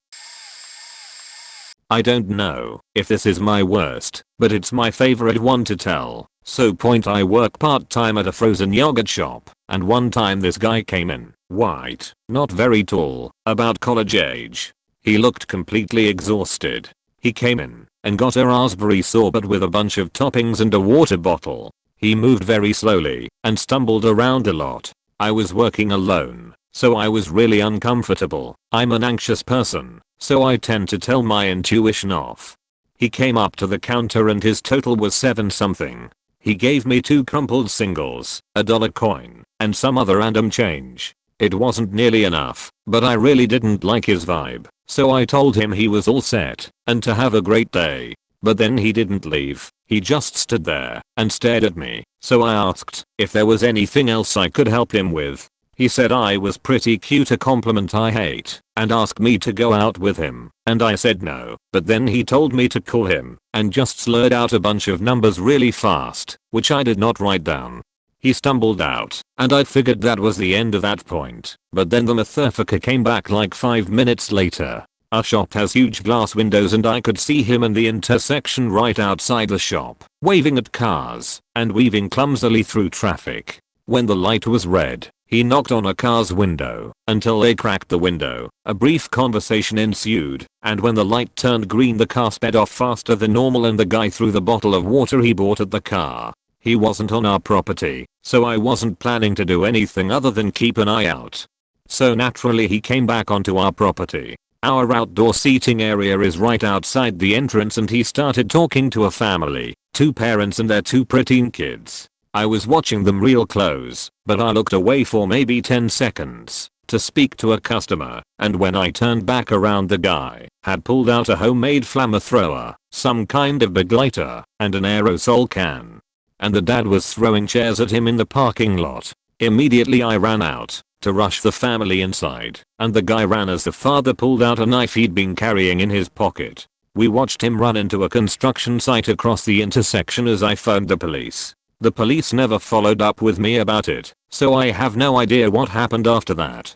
I don't know if this is my worst, but it's my favorite one to tell. So I work part-time at a frozen yogurt shop, and one time this guy came in, white, not very tall, about college age. He looked completely exhausted. He came in and got a raspberry sorbet with a bunch of toppings and a water bottle. He moved very slowly and stumbled around a lot. I was working alone, so I was really uncomfortable. I'm an anxious person, so I tend to tell my intuition off. He came up to the counter and his total was 7 something. He gave me 2 crumpled singles, a dollar coin, and some other random change. It wasn't nearly enough, but I really didn't like his vibe, So I told him he was all set and to have a great day. But then he didn't leave. He just stood there and stared at me. So I asked if there was anything else I could help him with. He said I was pretty cute, a compliment I hate, and asked me to go out with him, and I said no. But then he told me to call him and just slurred out a bunch of numbers really fast, which I did not write down. He stumbled out, and I figured that was the end of that point. But then the motherfucker came back like 5 minutes later. Our shop has huge glass windows and I could see him in the intersection right outside the shop, waving at cars and weaving clumsily through traffic. When the light was red, he knocked on a car's window until they cracked the window. A brief conversation ensued, and when the light turned green the car sped off faster than normal and the guy threw the bottle of water he bought at the car. He wasn't on our property, so I wasn't planning to do anything other than keep an eye out. So naturally he came back onto our property. Our outdoor seating area is right outside the entrance and he started talking to a family, 2 parents and their 2 preteen kids. I was watching them real close, but I looked away for maybe 10 seconds to speak to a customer, and when I turned back around the guy had pulled out a homemade flamethrower, some kind of big lighter, and an aerosol can. And the dad was throwing chairs at him in the parking lot. Immediately I ran out to rush the family inside, and the guy ran as the father pulled out a knife he'd been carrying in his pocket. We watched him run into a construction site across the intersection as I phoned the police. The police never followed up with me about it, so I have no idea what happened after that.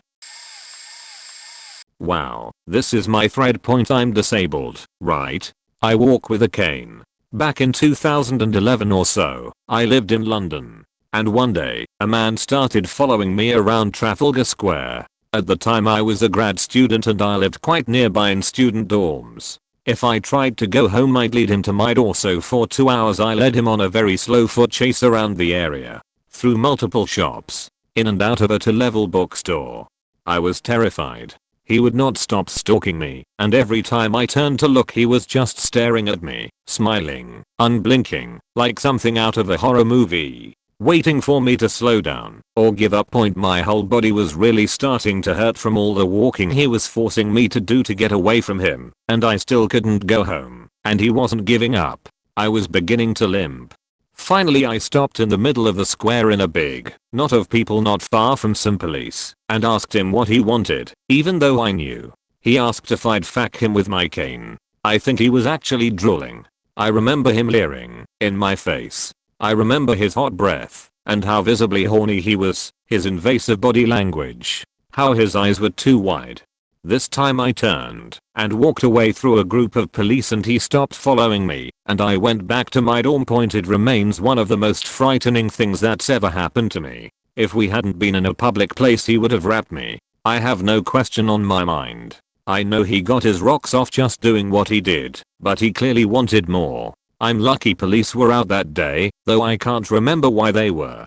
Wow, this is my thread point. I'm disabled, right? I walk with a cane. Back in 2011 or so, I lived in London. And one day, a man started following me around Trafalgar Square. At the time I was a grad student and I lived quite nearby in student dorms. If I tried to go home I'd lead him to my door, so for 2 hours I led him on a very slow foot chase around the area. Through multiple shops. In and out of a 2-level bookstore. I was terrified. He would not stop stalking me, and every time I turned to look he was just staring at me, smiling, unblinking, like something out of a horror movie. Waiting for me to slow down or give up. My whole body was really starting to hurt from all the walking he was forcing me to do to get away from him, and I still couldn't go home, and he wasn't giving up. I was beginning to limp. Finally I stopped in the middle of the square in a big knot of people not far from some police and asked him what he wanted, even though I knew. He asked if I'd whack him with my cane. I think he was actually drooling. I remember him leering in my face. I remember his hot breath, and how visibly horny he was, his invasive body language, how his eyes were too wide. This time I turned and walked away through a group of police and he stopped following me, and I went back to my dorm. It remains one of the most frightening things that's ever happened to me. If we hadn't been in a public place he would have rapped me. I have no question on my mind. I know he got his rocks off just doing what he did, but he clearly wanted more. I'm lucky police were out that day, though I can't remember why they were.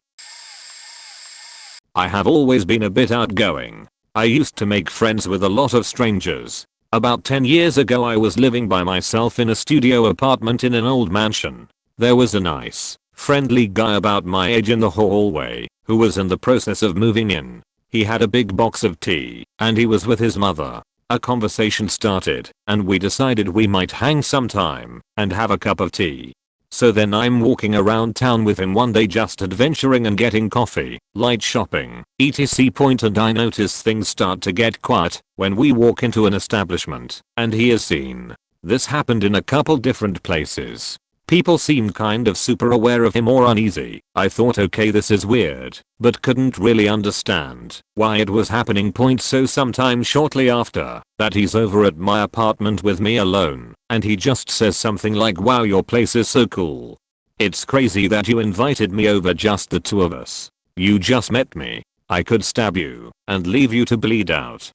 I have always been a bit outgoing. I used to make friends with a lot of strangers. About 10 years ago I was living by myself in a studio apartment in an old mansion. There was a nice, friendly guy about my age in the hallway, who was in the process of moving in. He had a big box of tea, and he was with his mother. A conversation started, and we decided we might hang sometime and have a cup of tea. So then I'm walking around town with him one day, just adventuring and getting coffee, light shopping, etc. And I notice things start to get quiet when we walk into an establishment, and he is seen. This happened in a couple different places. People seemed kind of super aware of him or uneasy. I thought, okay, this is weird, but couldn't really understand why it was happening. So sometime shortly after that he's over at my apartment with me alone, and he just says something like, wow, your place is so cool. It's crazy that you invited me over, just the 2 of us. You just met me. I could stab you and leave you to bleed out.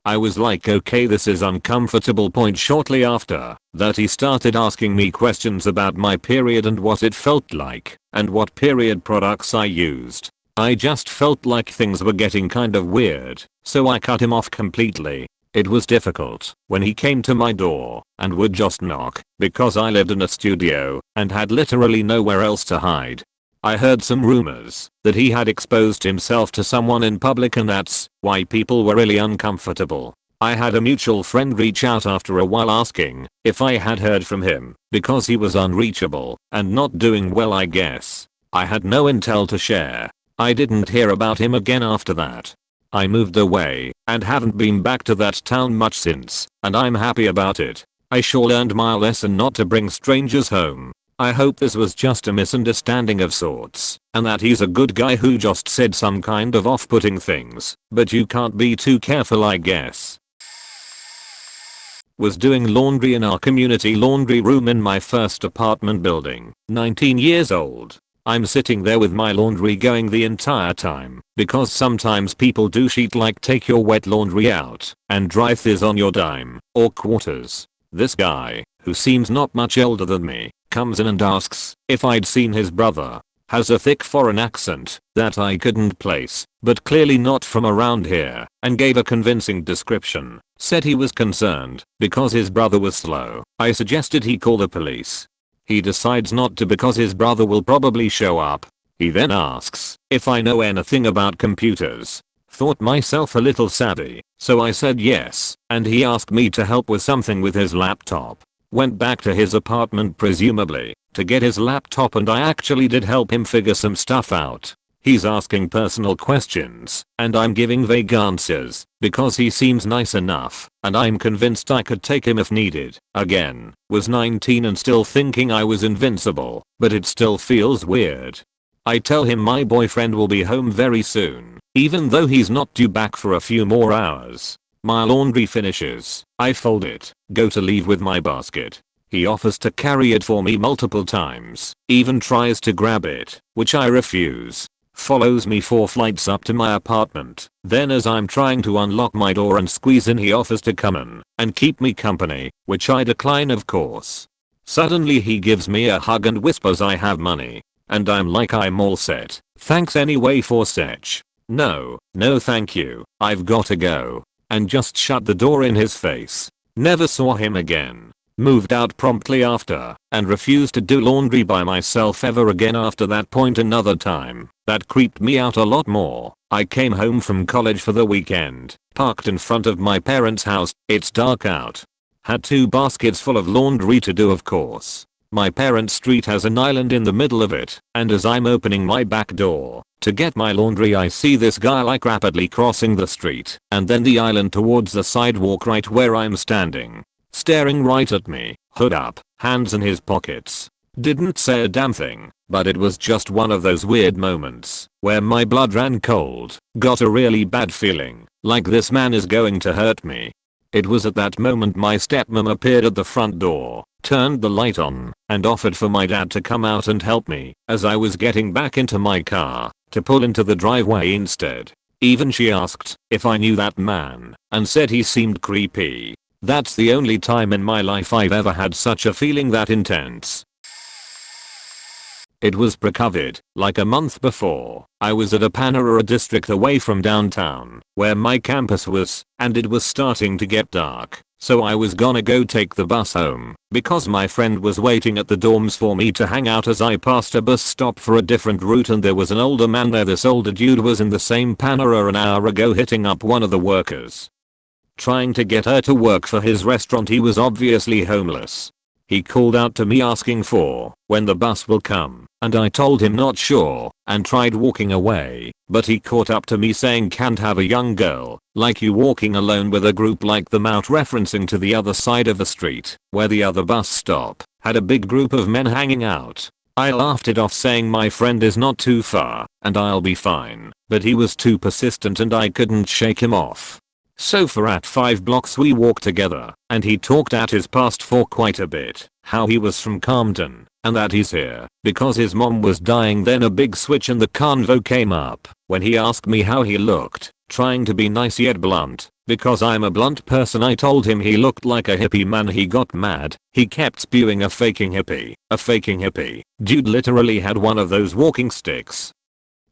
I was like, okay, this is uncomfortable. Shortly after that he started asking me questions about my period and what it felt like, and what period products I used. I just felt like things were getting kind of weird, so I cut him off completely. It was difficult when he came to my door and would just knock, because I lived in a studio and had literally nowhere else to hide. I heard some rumors that he had exposed himself to someone in public, and that's why people were really uncomfortable. I had a mutual friend reach out after a while asking if I had heard from him because he was unreachable and not doing well, I guess. I had no intel to share. I didn't hear about him again after that. I moved away and haven't been back to that town much since, and I'm happy about it. I sure learned my lesson not to bring strangers home. I hope this was just a misunderstanding of sorts, and that he's a good guy who just said some kind of off-putting things, but you can't be too careful, I guess. Was doing laundry in our community laundry room in my first apartment building, 19 years old. I'm sitting there with my laundry going the entire time, because sometimes people do shit like take your wet laundry out and dry this on your dime or quarters. This guy, who seems not much older than me, comes in and asks if I'd seen his brother. Has a thick foreign accent that I couldn't place, but clearly not from around here, and gave a convincing description. Said he was concerned because his brother was slow. I suggested he call the police. He decides not to because his brother will probably show up. He then asks if I know anything about computers. Thought myself a little savvy, so I said yes, and he asked me to help with something with his laptop. Went back to his apartment presumably to get his laptop, and I actually did help him figure some stuff out. He's asking personal questions and I'm giving vague answers because he seems nice enough, and I'm convinced I could take him if needed. Again, was 19 and still thinking I was invincible, but it still feels weird. I tell him my boyfriend will be home very soon, even though he's not due back for a few more hours. My laundry finishes, I fold it, go to leave with my basket. He offers to carry it for me multiple times, even tries to grab it, which I refuse. Follows me 4 flights up to my apartment. Then as I'm trying to unlock my door and squeeze in, he offers to come in and keep me company, which I decline of course. Suddenly he gives me a hug and whispers I have money. And I'm like, I'm all set. Thanks anyway for such. No thank you, I've gotta go. And just shut the door in his face. Never saw him again. Moved out promptly after, and refused to do laundry by myself ever again after that point. Another time that creeped me out a lot more. I came home from college for the weekend, parked in front of my parents' house. It's dark out. Had 2 baskets full of laundry to do, of course. My parents' street has an island in the middle of it, and as I'm opening my back door to get my laundry, I see this guy like rapidly crossing the street and then the island towards the sidewalk right where I'm standing. Staring right at me, hood up, hands in his pockets. Didn't say a damn thing, but it was just one of those weird moments where my blood ran cold, got a really bad feeling, like this man is going to hurt me. It was at that moment my stepmom appeared at the front door, turned the light on, and offered for my dad to come out and help me as I was getting back into my car to pull into the driveway instead. Even she asked if I knew that man and said he seemed creepy. That's the only time in my life I've ever had such a feeling that intense. It was pre-COVID, like a month before. I was at a Panera district away from downtown, where my campus was, and it was starting to get dark. So I was gonna go take the bus home, because my friend was waiting at the dorms for me to hang out as I passed a bus stop for a different route, and there was an older man there. This older dude was in the same Panera an hour ago hitting up one of the workers, trying to get her to work for his restaurant. He was obviously homeless. He called out to me asking for when the bus will come, and I told him not sure and tried walking away, but he caught up to me saying, can't have a young girl like you walking alone with a group like them out, referencing to the other side of the street where the other bus stop had a big group of men hanging out. I laughed it off saying my friend is not too far and I'll be fine, but he was too persistent and I couldn't shake him off. So for at 5 blocks we walked together, and he talked at his past for quite a bit, how he was from Compton, and that he's here because his mom was dying. Then a big switch in the convo came up when he asked me how he looked, trying to be nice yet blunt. Because I'm a blunt person, I told him he looked like a hippie man. He got mad. He kept spewing a faking hippie, a faking hippie. Dude literally had one of those walking sticks,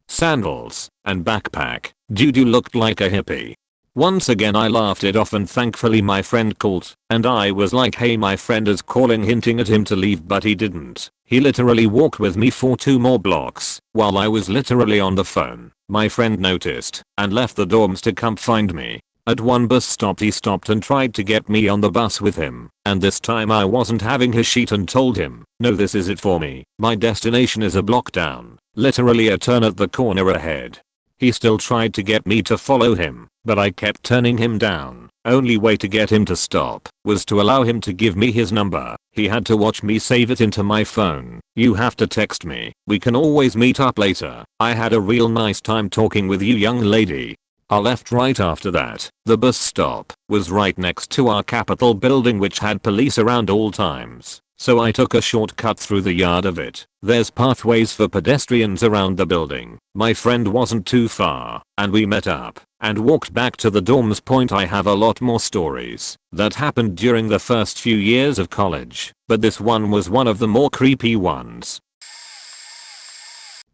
sandals, and backpack. Dude, you looked like a hippie. Once again I laughed it off, and thankfully my friend called, and I was like, hey, my friend is calling, hinting at him to leave, but he didn't. He literally walked with me for 2 more blocks while I was literally on the phone. My friend noticed and left the dorms to come find me. At one bus stop he stopped and tried to get me on the bus with him, and this time I wasn't having his sheet and told him, no, this is it for me, my destination is a block down, literally a turn at the corner ahead. He still tried to get me to follow him, but I kept turning him down. Only way to get him to stop was to allow him to give me his number. He had to watch me save it into my phone. You have to text me. We can always meet up later. I had a real nice time talking with you, young lady. I left right after that. The bus stop was right next to our Capitol building, which had police around all times. So I took a shortcut through the yard of it. There's pathways for pedestrians around the building. My friend wasn't too far, and we met up and walked back to the dorms. I have a lot more stories that happened during the first few years of college, but this one was one of the more creepy ones.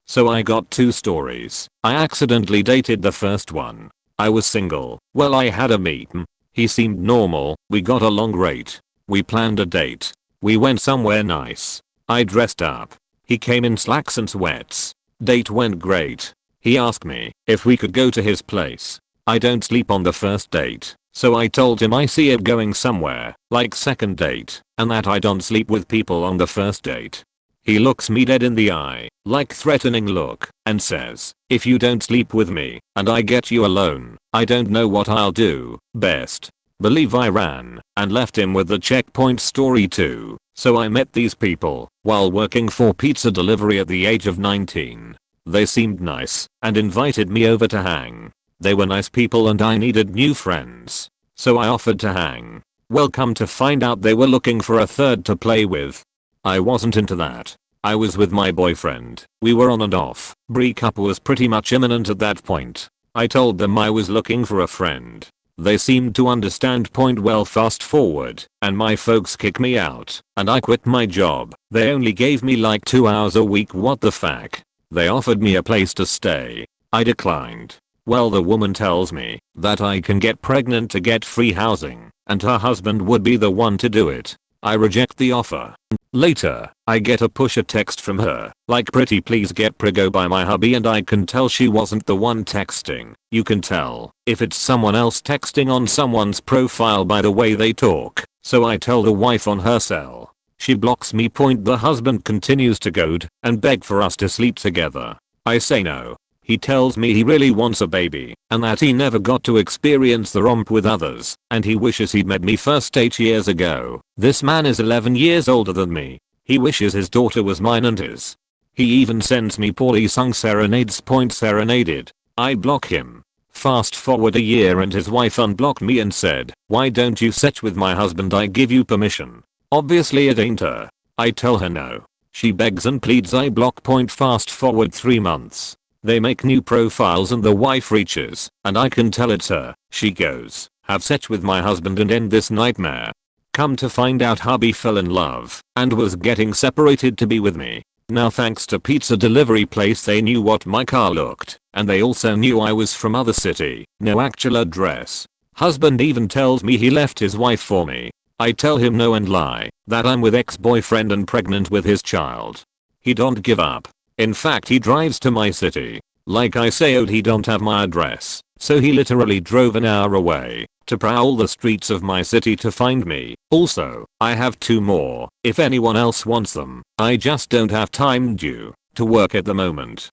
So I got 2 stories. I accidentally dated the first one. I was single. Well, I had a meet. He seemed normal. We got along great. We planned a date. We went somewhere nice. I dressed up. He came in slacks and sweats. Date went great. He asked me if we could go to his place. I don't sleep on the first date, so I told him I see it going somewhere, like second date, and that I don't sleep with people on the first date. He looks me dead in the eye, like threatening look, and says, if you don't sleep with me, and I get you alone, I don't know what I'll do. Best believe I ran and left him with the checkpoint story too. So I met these people while working for pizza delivery at the age of 19. They seemed nice and invited me over to hang. They were nice people and I needed new friends, so I offered to hang. Well, come to find out they were looking for a third to play with. I wasn't into that. I was with my boyfriend. We were on and off. Breakup was pretty much imminent at that point. I told them I was looking for a friend. They seemed to understand. Well, fast forward, and my folks kicked me out, and I quit my job. They only gave me like 2 hours a week. What the fuck? They offered me a place to stay. I declined. Well, the woman tells me that I can get pregnant to get free housing, and her husband would be the one to do it. I reject the offer. Later, I get a pusher text from her, like, pretty please get preggo by my hubby, and I can tell she wasn't the one texting. You can tell if it's someone else texting on someone's profile by the way they talk, so I tell the wife on her cell. She blocks me. The husband continues to goad and beg for us to sleep together. I say no. He tells me he really wants a baby, and that he never got to experience the romp with others, and he wishes he'd met me first 8 years ago. This man is 11 years older than me. He wishes his daughter was mine and his. He even sends me poorly sung serenades. Serenaded. I block him. Fast forward a year and his wife unblocked me and said, why don't you setch with my husband? I give you permission. Obviously it ain't her. I tell her no. She begs and pleads. I block. Fast forward 3 months. They make new profiles and the wife reaches, and I can tell it's her. She goes, have sex with my husband and end this nightmare. Come to find out, hubby fell in love and was getting separated to be with me. Now thanks to pizza delivery place they knew what my car looked, and they also knew I was from other city. No actual address. Husband even tells me he left his wife for me. I tell him no and lie that I'm with ex-boyfriend and pregnant with his child. He don't give up. In fact, he drives to my city. Like I said, he don't have my address, so he literally drove an hour away to prowl the streets of my city to find me. Also, I have 2 more if anyone else wants them. I just don't have time due to work at the moment.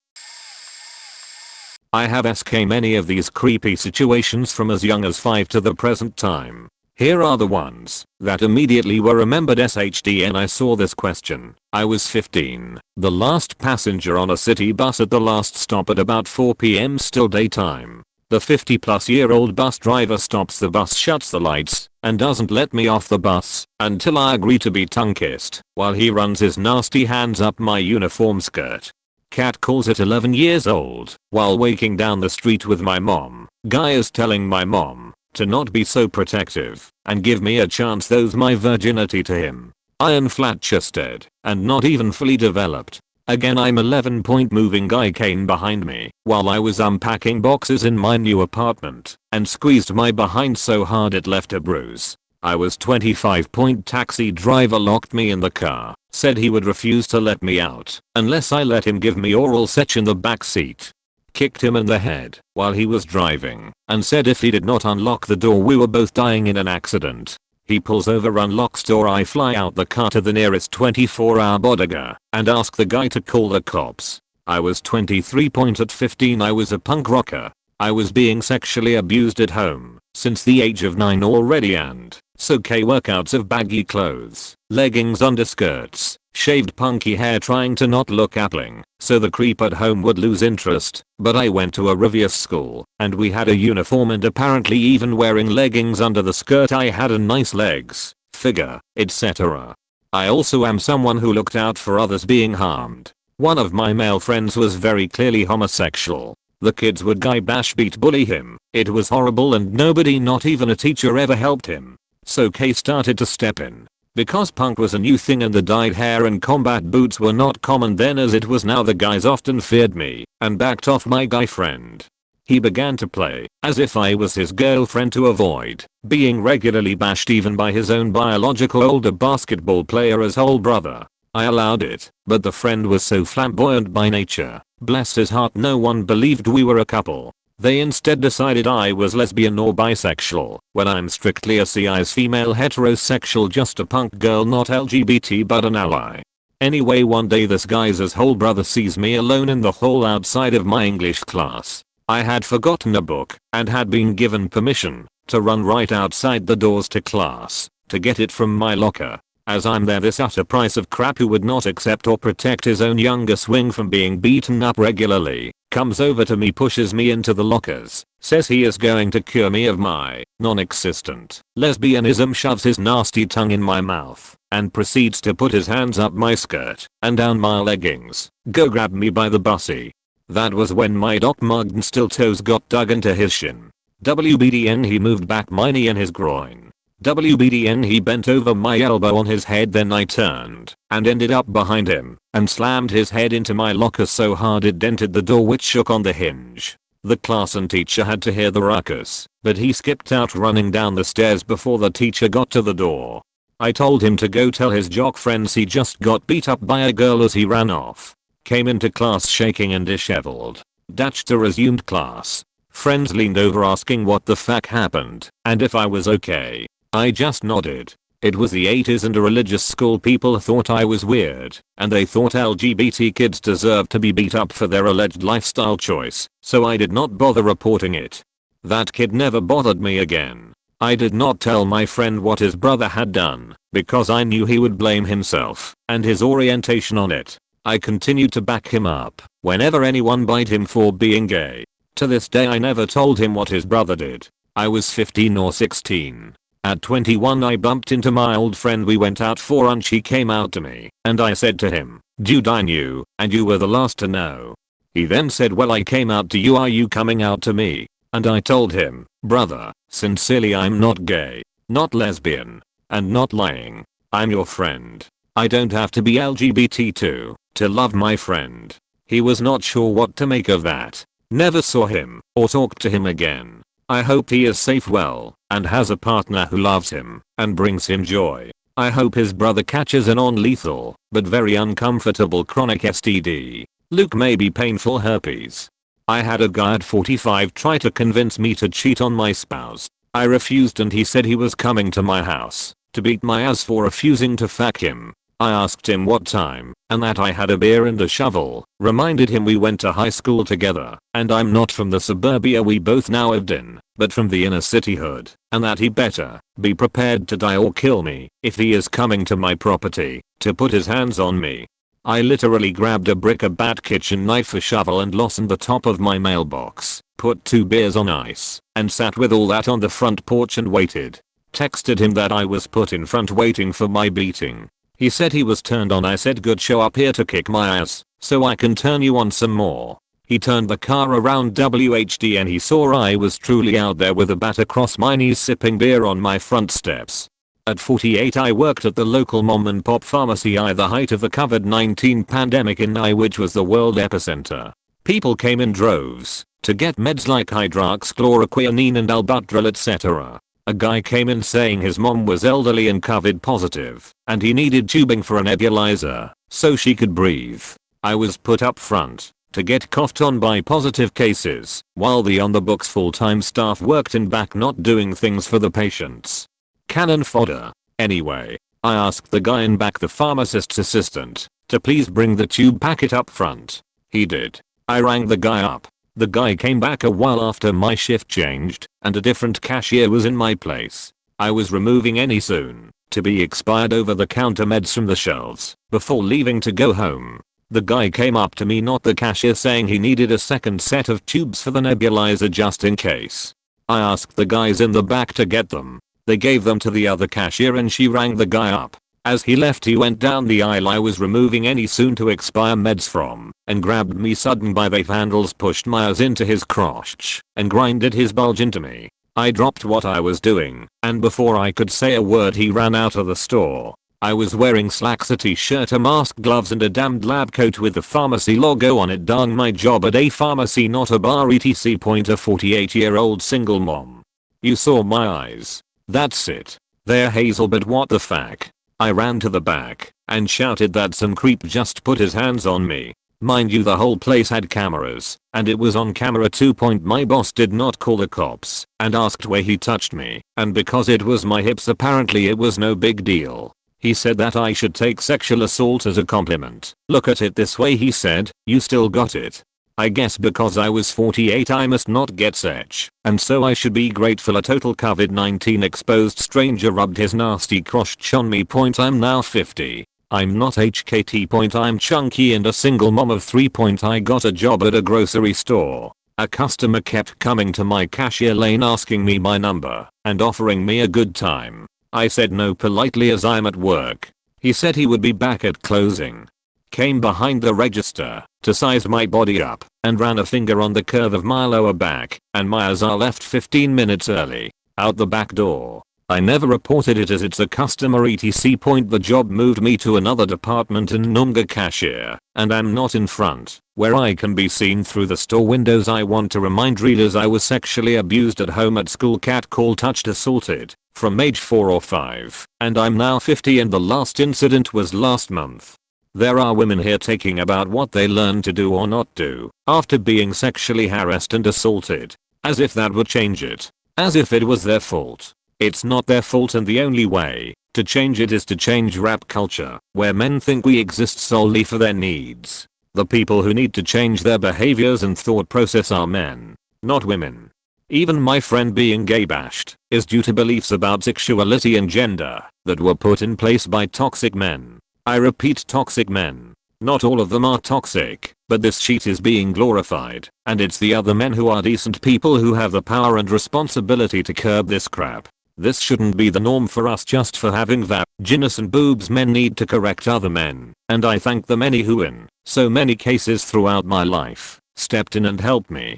I have many of these creepy situations from as young as 5 to the present time. Here are the ones that immediately were remembered. SHDN. I saw this question. I was 15, the last passenger on a city bus at the last stop at about 4 PM, still daytime. The 50-plus-year-old bus driver stops the bus, shuts the lights, and doesn't let me off the bus until I agree to be tongue-kissed while he runs his nasty hands up my uniform skirt. Cat calls at 11 years old while waking down the street with my mom. Guy is telling my mom to not be so protective and give me a chance, those my virginity to him. Iron flat-chested and not even fully developed. Again, I'm 11. Moving guy came behind me while I was unpacking boxes in my new apartment and squeezed my behind so hard it left a bruise. I was 25. Taxi driver locked me in the car, said he would refuse to let me out unless I let him give me oral sex in the back seat. kicked him in the head while he was driving, and said if he did not unlock the door we were both dying in an accident. He pulls over, unlocks door, I fly out the car to the nearest 24-hour bodega and ask the guy to call the cops. I was 23. At 15 I was a punk rocker. I was being sexually abused at home since the age of 9 already, and so workouts of baggy clothes, leggings, underskirts, shaved punky hair, trying to not look appalling so the creep at home would lose interest. But I went to a revious school and we had a uniform, and apparently even wearing leggings under the skirt I had a nice legs, figure, etc. I also am someone who looked out for others being harmed. One of my male friends was very clearly homosexual. The kids would guy bash, beat, bully him. It was horrible and nobody, not even a teacher, ever helped him. So K started to step in. Because punk was a new thing and the dyed hair and combat boots were not common then as it was now, the guys often feared me and backed off my guy friend. He began to play as if I was his girlfriend to avoid being regularly bashed even by his own biological older basketball player as whole brother. I allowed it, but the friend was so flamboyant by nature, bless his heart, no one believed we were a couple. They instead decided I was lesbian or bisexual, when I'm strictly a cis female heterosexual, just a punk girl, not LGBT but an ally. Anyway, one day this guy's whole brother sees me alone in the hall outside of my English class. I had forgotten a book and had been given permission to run right outside the doors to class to get it from my locker. As I'm there, this utter piece of crap who would not accept or protect his own younger swing from being beaten up regularly comes over to me, pushes me into the lockers, says he is going to cure me of my non-existent lesbianism, shoves his nasty tongue in my mouth, and proceeds to put his hands up my skirt and down my leggings, go grab me by the bussy. That was when my Doc mugged and still toes got dug into his shin. WBDN, he moved back my knee in his groin. WBDN, he bent over my elbow on his head, then I turned and ended up behind him and slammed his head into my locker so hard it dented the door, which shook on the hinge. The class and teacher had to hear the ruckus, but he skipped out running down the stairs before the teacher got to the door. I told him to go tell his jock friends he just got beat up by a girl as he ran off. Came into class shaking and disheveled. Datchter resumed class. Friends leaned over asking what the fuck happened and if I was okay. I just nodded. It was the 80s and a religious school. People thought I was weird, and they thought LGBT kids deserved to be beat up for their alleged lifestyle choice, so I did not bother reporting it. That kid never bothered me again. I did not tell my friend what his brother had done, because I knew he would blame himself and his orientation on it. I continued to back him up whenever anyone bite him for being gay. To this day I never told him what his brother did. I was 15 or 16. At 21 I bumped into my old friend. We went out for lunch. He came out to me and I said to him, "Dude, I knew, and you were the last to know." He then said, "Well, I came out to you, are you coming out to me?" And I told him, "Brother, sincerely, I'm not gay, not lesbian, and not lying. I'm your friend. I don't have to be LGBT to love my friend." He was not sure what to make of that. Never saw him or talked to him again. I hope he is safe, well, and has a partner who loves him and brings him joy. I hope his brother catches a non-lethal but very uncomfortable chronic STD. Luke, maybe painful herpes. I had a guy at 45 try to convince me to cheat on my spouse. I refused and he said he was coming to my house to beat my ass for refusing to fuck him. I asked him what time and that I had a beer and a shovel, reminded him we went to high school together and I'm not from the suburbia we both now lived in, but from the inner city hood, and that he better be prepared to die or kill me if he is coming to my property to put his hands on me. I literally grabbed a brick, a bat, kitchen knife, a shovel and loosened the top of my mailbox, put 2 beers on ice, and sat with all that on the front porch and waited. Texted him that I was put in front waiting for my beating. He said he was turned on. I said, "Good, show up here to kick my ass so I can turn you on some more." He turned the car around WHD and he saw I was truly out there with a bat across my knees sipping beer on my front steps. At 48 I worked at the local mom and pop pharmacy at the height of the COVID-19 pandemic in Nye, which was the world epicenter. People came in droves to get meds like hydroxychloroquine and albuterol, etc. A guy came in saying his mom was elderly and COVID positive and he needed tubing for a nebulizer so she could breathe. I was put up front to get coughed on by positive cases, while the on the books full-time staff worked in back not doing things for the patients. Cannon fodder. Anyway, I asked the guy in back, the pharmacist's assistant, to please bring the tube packet up front. He did. I rang the guy up. The guy came back a while after my shift changed, and a different cashier was in my place. I was removing any soon to be expired over-the-counter meds from the shelves before leaving to go home. The guy came up to me, not the cashier, saying he needed a second set of tubes for the nebulizer just in case. I asked the guys in the back to get them. They gave them to the other cashier and she rang the guy up. As he left, he went down the aisle I was removing any soon to expire meds from and grabbed me sudden by both handles, pushed my eyes into his crotch and grinded his bulge into me. I dropped what I was doing, and before I could say a word he ran out of the store. I was wearing slacks, a t-shirt, a mask, gloves and a damned lab coat with the pharmacy logo on it. Darn my job at a pharmacy, not a bar, etc. Point, a 48-year-old single mom. You saw my eyes. That's it. They're hazel, but what the fuck? I ran to the back and shouted that some creep just put his hands on me. Mind you, the whole place had cameras, and it was on camera too. My boss did not call the cops and asked where he touched me, and because it was my hips apparently it was no big deal. He said that I should take sexual assault as a compliment. Look at it this way, he said, you still got it. I guess because I was 48 I must not get such, and so I should be grateful a total COVID-19 exposed stranger rubbed his nasty crotch on me. I'm now 50. I'm not HKT. I'm chunky and a single mom of 3. I got a job at a grocery store. A customer kept coming to my cashier lane asking me my number and offering me a good time. I said no politely as I'm at work. He said he would be back at closing. Came behind the register to size my body up and ran a finger on the curve of my lower back, and my eyes are left 15 minutes early. Out the back door. I never reported it as it's a customer etc. The job moved me to another department in Nunga cashier, and I'm not in front, where I can be seen through the store windows. I want to remind readers I was sexually abused at home, at school, catcalled, touched, assaulted, from age 4 or 5, and I'm now 50 and the last incident was last month. There are women here taking about what they learn to do or not do after being sexually harassed and assaulted, as if that would change it, as if it was their fault. It's not their fault, and the only way to change it is to change rap culture, where men think we exist solely for their needs. The people who need to change their behaviors and thought process are men, not women. Even my friend being gay bashed is due to beliefs about sexuality and gender that were put in place by toxic men. I repeat, toxic men. Not all of them are toxic, but this shit is being glorified, and it's the other men who are decent people who have the power and responsibility to curb this crap. This shouldn't be the norm for us just for having vaginas and boobs. Men need to correct other men, and I thank the many who in so many cases throughout my life stepped in and helped me.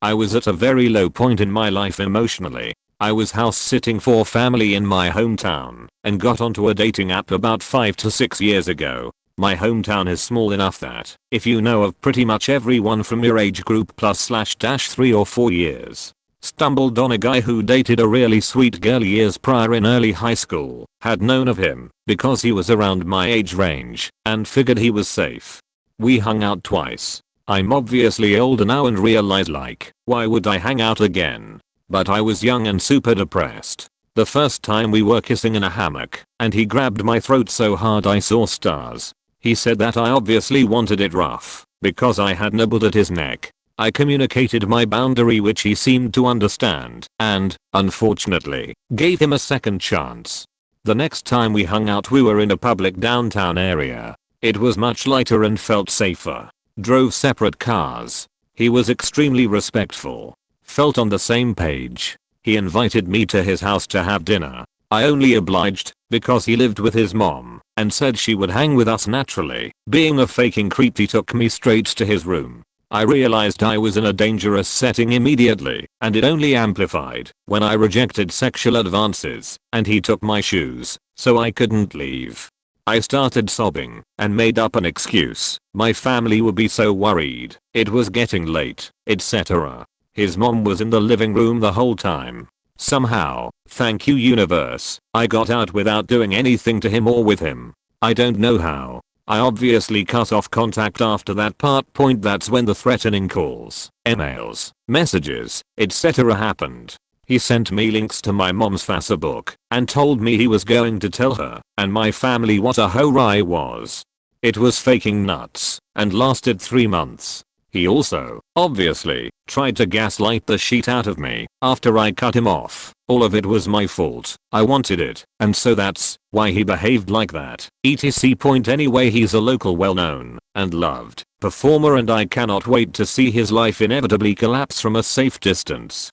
I was at a very low point in my life emotionally. I was house sitting for family in my hometown and got onto a dating app about 5 to 6 years ago. My hometown is small enough that if you know of pretty much everyone from your age group +/-3 or 4 years. Stumbled on a guy who dated a really sweet girl years prior in early high school, had known of him because he was around my age range and figured he was safe. We hung out twice. I'm obviously older now and realize, like, why would I hang out again? But I was young and super depressed. The first time we were kissing in a hammock, and he grabbed my throat so hard I saw stars. He said that I obviously wanted it rough, because I had nibbled at his neck. I communicated my boundary, which he seemed to understand, and, unfortunately, gave him a second chance. The next time we hung out we were in a public downtown area. It was much lighter and felt safer. Drove separate cars. He was extremely respectful. Felt on the same page. He invited me to his house to have dinner. I only obliged because he lived with his mom and said she would hang with us naturally. Being a faking creep, he took me straight to his room. I realized I was in a dangerous setting immediately, and it only amplified when I rejected sexual advances and he took my shoes, so I couldn't leave. I started sobbing and made up an excuse. My family would be so worried. It was getting late, etc. His mom was in the living room the whole time. Somehow, thank you universe, I got out without doing anything to him or with him. I don't know how. I obviously cut off contact after that point. That's when the threatening calls, emails, messages, etc. happened. He sent me links to my mom's Facebook and told me he was going to tell her and my family what a hoe I was. It was faking nuts and lasted 3 months. He also, obviously, tried to gaslight the shit out of me after I cut him off. All of it was my fault. I wanted it, and so that's why he behaved like that. etc. Anyway, he's a local well-known and loved performer, and I cannot wait to see his life inevitably collapse from a safe distance.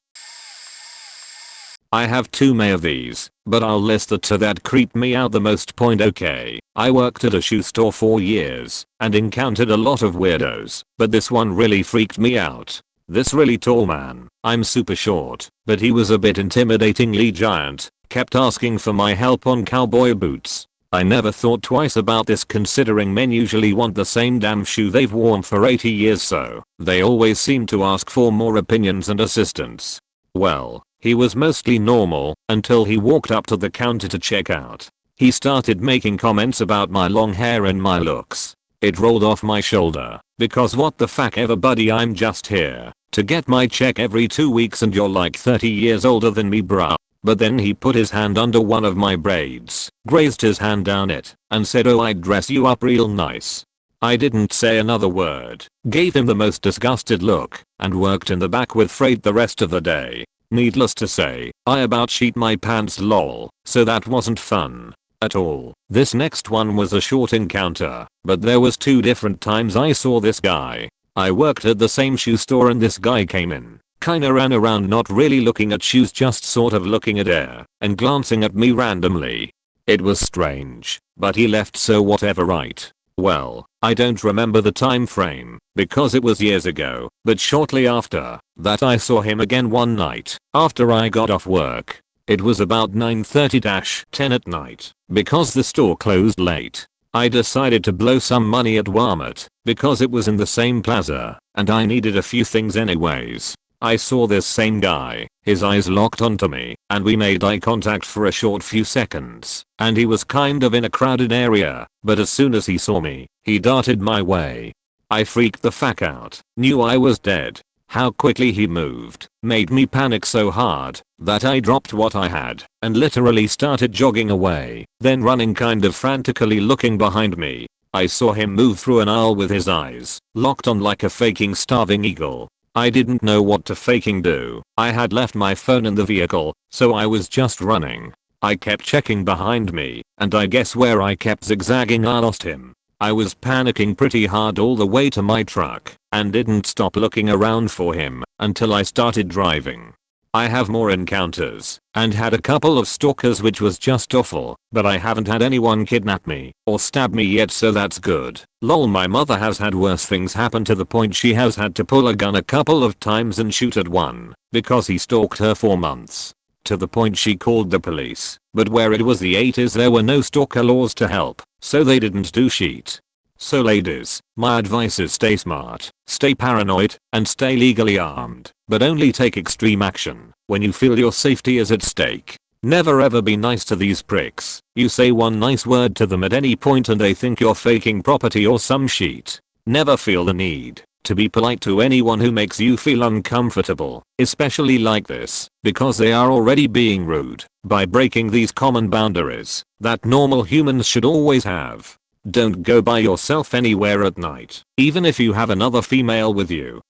I have too many of these, but I'll list the two that creeped me out the most. Okay, I worked at a shoe store for years and encountered a lot of weirdos, but this one really freaked me out. This really tall man, I'm super short, but he was a bit intimidatingly giant, kept asking for my help on cowboy boots. I never thought twice about this, considering men usually want the same damn shoe they've worn for 80 years, so they always seem to ask for more opinions and assistance. Well, he was mostly normal until he walked up to the counter to check out. He started making comments about my long hair and my looks. It rolled off my shoulder because what the fuck ever, buddy, I'm just here to get my check every 2 weeks and you're like 30 years older than me, bruh. But then he put his hand under one of my braids, grazed his hand down it, and said, "Oh, I'd dress you up real nice." I didn't say another word, gave him the most disgusted look, and worked in the back with freight the rest of the day. Needless to say, I about shit my pants, lol, so that wasn't fun at all. This next one was a short encounter, but there was 2 different times I saw this guy. I worked at the same shoe store and this guy came in, kinda ran around not really looking at shoes, just sort of looking at air and glancing at me randomly. It was strange, but he left, so whatever, right? Well, I don't remember the time frame because it was years ago, but shortly after that I saw him again one night after I got off work. It was about 9:30-10 at night because the store closed late. I decided to blow some money at Walmart because it was in the same plaza and I needed a few things anyways. I saw this same guy, his eyes locked onto me, and we made eye contact for a short few seconds, and he was kind of in a crowded area, but as soon as he saw me, he darted my way. I freaked the fuck out, knew I was dead. How quickly he moved made me panic so hard that I dropped what I had and literally started jogging away, then running kind of frantically looking behind me. I saw him move through an aisle with his eyes locked on like a faking starving eagle. I didn't know what to faking do. I had left my phone in the vehicle, so I was just running. I kept checking behind me, and I guess where I kept zigzagging I lost him. I was panicking pretty hard all the way to my truck, and didn't stop looking around for him until I started driving. I have more encounters, and had a couple of stalkers, which was just awful, but I haven't had anyone kidnap me or stab me yet, so that's good. Lol, my mother has had worse things happen to the point she has had to pull a gun a couple of times and shoot at one because he stalked her for months. To the point she called the police, but where it was the 80s there were no stalker laws to help, so they didn't do shit. So ladies, my advice is stay smart, stay paranoid, and stay legally armed, but only take extreme action when you feel your safety is at stake. Never ever be nice to these pricks. You say one nice word to them at any point and they think you're faking property or some shit. Never feel the need to be polite to anyone who makes you feel uncomfortable, especially like this, because they are already being rude by breaking these common boundaries that normal humans should always have. Don't go by yourself anywhere at night, even if you have another female with you.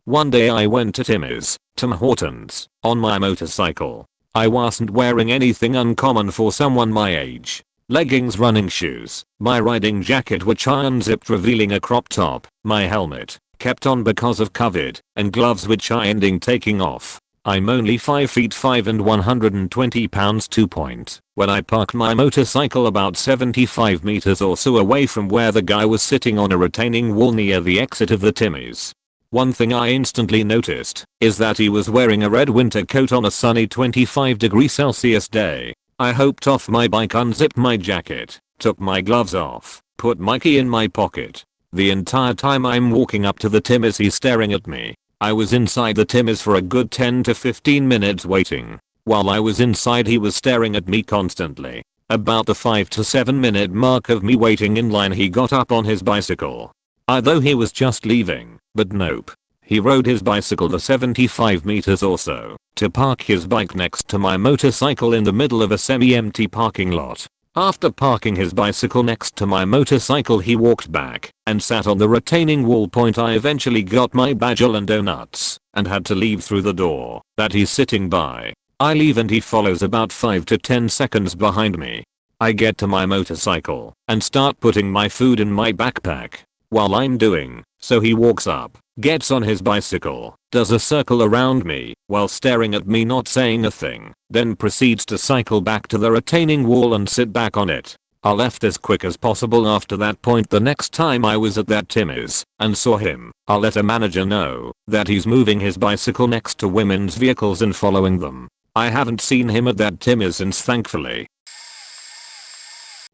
One day I went to Tim Hortons, on my motorcycle. I wasn't wearing anything uncommon for someone my age. Leggings, running shoes, my riding jacket which I unzipped revealing a crop top, my helmet, kept on because of COVID, and gloves which I ending taking off. I'm only 5'5" and 120 pounds. When I parked my motorcycle about 75 meters or so away from where the guy was sitting on a retaining wall near the exit of the Timmy's. One thing I instantly noticed is that he was wearing a red winter coat on a sunny 25°C day. I hopped off my bike, unzipped my jacket, took my gloves off, put my key in my pocket. The entire time I'm walking up to the Timmy's he's staring at me. I was inside the Timmy's for a good 10 to 15 minutes waiting. While I was inside he was staring at me constantly. About the 5 to 7 minute mark of me waiting in line, he got up on his bicycle. I thought he was just leaving, but nope. He rode his bicycle the 75 meters or so to park his bike next to my motorcycle in the middle of a semi-empty parking lot. After parking his bicycle next to my motorcycle, he walked back and sat on the retaining wall. I eventually got my bagel and donuts and had to leave through the door that he's sitting by. I leave and he follows about 5 to 10 seconds behind me. I get to my motorcycle and start putting my food in my backpack. While I'm doing so, he walks up, gets on his bicycle, does a circle around me while staring at me, not saying a thing, then proceeds to cycle back to the retaining wall and sit back on it. I left as quick as possible after that point. The next time I was at that Timmy's and saw him, I'll let a manager know that he's moving his bicycle next to women's vehicles and following them. I haven't seen him at that Timmy's since, thankfully.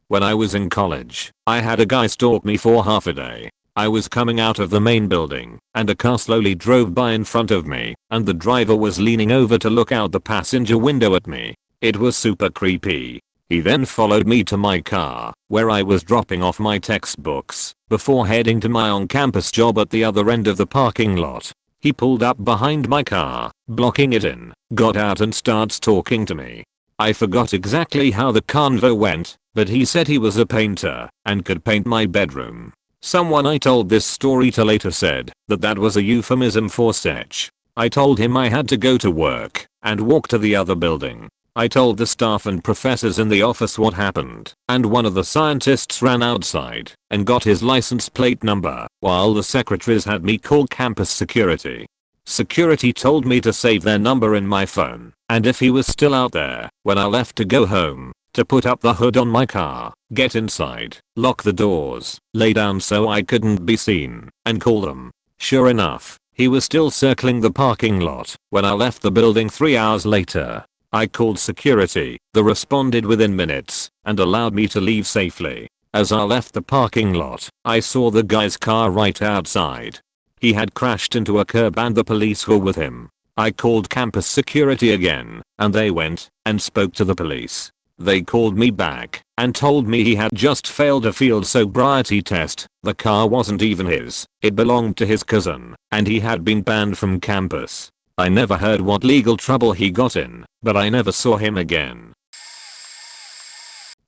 When I was in college, I had a guy stalk me for half a day. I was coming out of the main building and a car slowly drove by in front of me, and the driver was leaning over to look out the passenger window at me. It was super creepy. He then followed me to my car, where I was dropping off my textbooks, before heading to my on-campus job at the other end of the parking lot. He pulled up behind my car, blocking it in, got out and starts talking to me. I forgot exactly how the convo went, but he said he was a painter and could paint my bedroom. Someone I told this story to later said that was a euphemism for sex. I told him I had to go to work and walk to the other building. I told the staff and professors in the office what happened, and one of the scientists ran outside and got his license plate number, while the secretaries had me call campus security. Security told me to save their number in my phone, and if he was still out there when I left to go home, to put up the hood on my car, get inside, lock the doors, lay down so I couldn't be seen, and call them. Sure enough, he was still circling the parking lot when I left the building 3 hours later. I called security, they responded within minutes and allowed me to leave safely. As I left the parking lot, I saw the guy's car right outside. He had crashed into a curb and the police were with him. I called campus security again, and they went and spoke to the police. They called me back and told me he had just failed a field sobriety test. The car wasn't even his, it belonged to his cousin, and he had been banned from campus. I never heard what legal trouble he got in, but I never saw him again.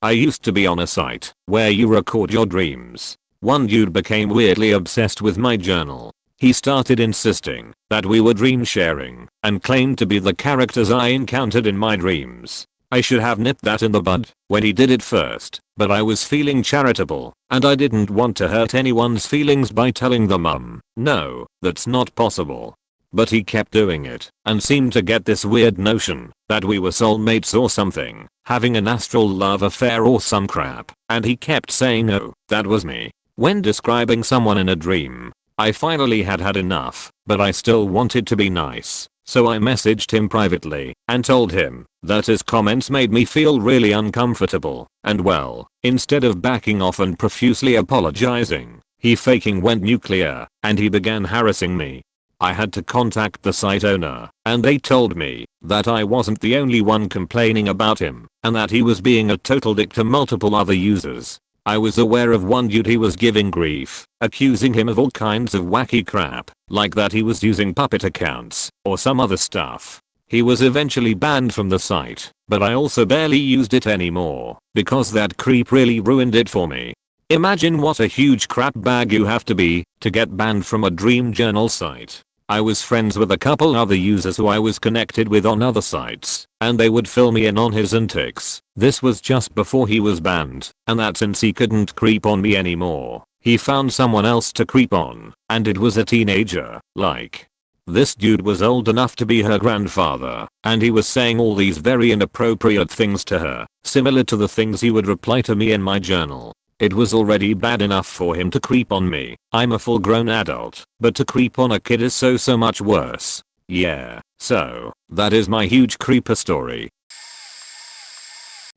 I used to be on a site where you record your dreams. One dude became weirdly obsessed with my journal. He started insisting that we were dream sharing and claimed to be the characters I encountered in my dreams. I should have nipped that in the bud when he did it first, but I was feeling charitable and I didn't want to hurt anyone's feelings by telling them no, that's not possible. But he kept doing it and seemed to get this weird notion that we were soulmates or something, having an astral love affair or some crap, and he kept saying oh, that was me when describing someone in a dream. I finally had enough, but I still wanted to be nice. So I messaged him privately and told him that his comments made me feel really uncomfortable, and well, instead of backing off and profusely apologizing, he faking went nuclear and he began harassing me. I had to contact the site owner, and they told me that I wasn't the only one complaining about him and that he was being a total dick to multiple other users. I was aware of one dude he was giving grief, accusing him of all kinds of wacky crap, like that he was using puppet accounts or some other stuff. He was eventually banned from the site, but I also barely used it anymore because that creep really ruined it for me. Imagine what a huge crap bag you have to be to get banned from a dream journal site. I was friends with a couple other users who I was connected with on other sites, and they would fill me in on his antics. This was just before he was banned, and that since he couldn't creep on me anymore, he found someone else to creep on, and it was a teenager, like. This dude was old enough to be her grandfather, and he was saying all these very inappropriate things to her, similar to the things he would reply to me in my journal. It was already bad enough for him to creep on me. I'm a full grown adult, but to creep on a kid is so much worse. Yeah, so, that is my huge creeper story.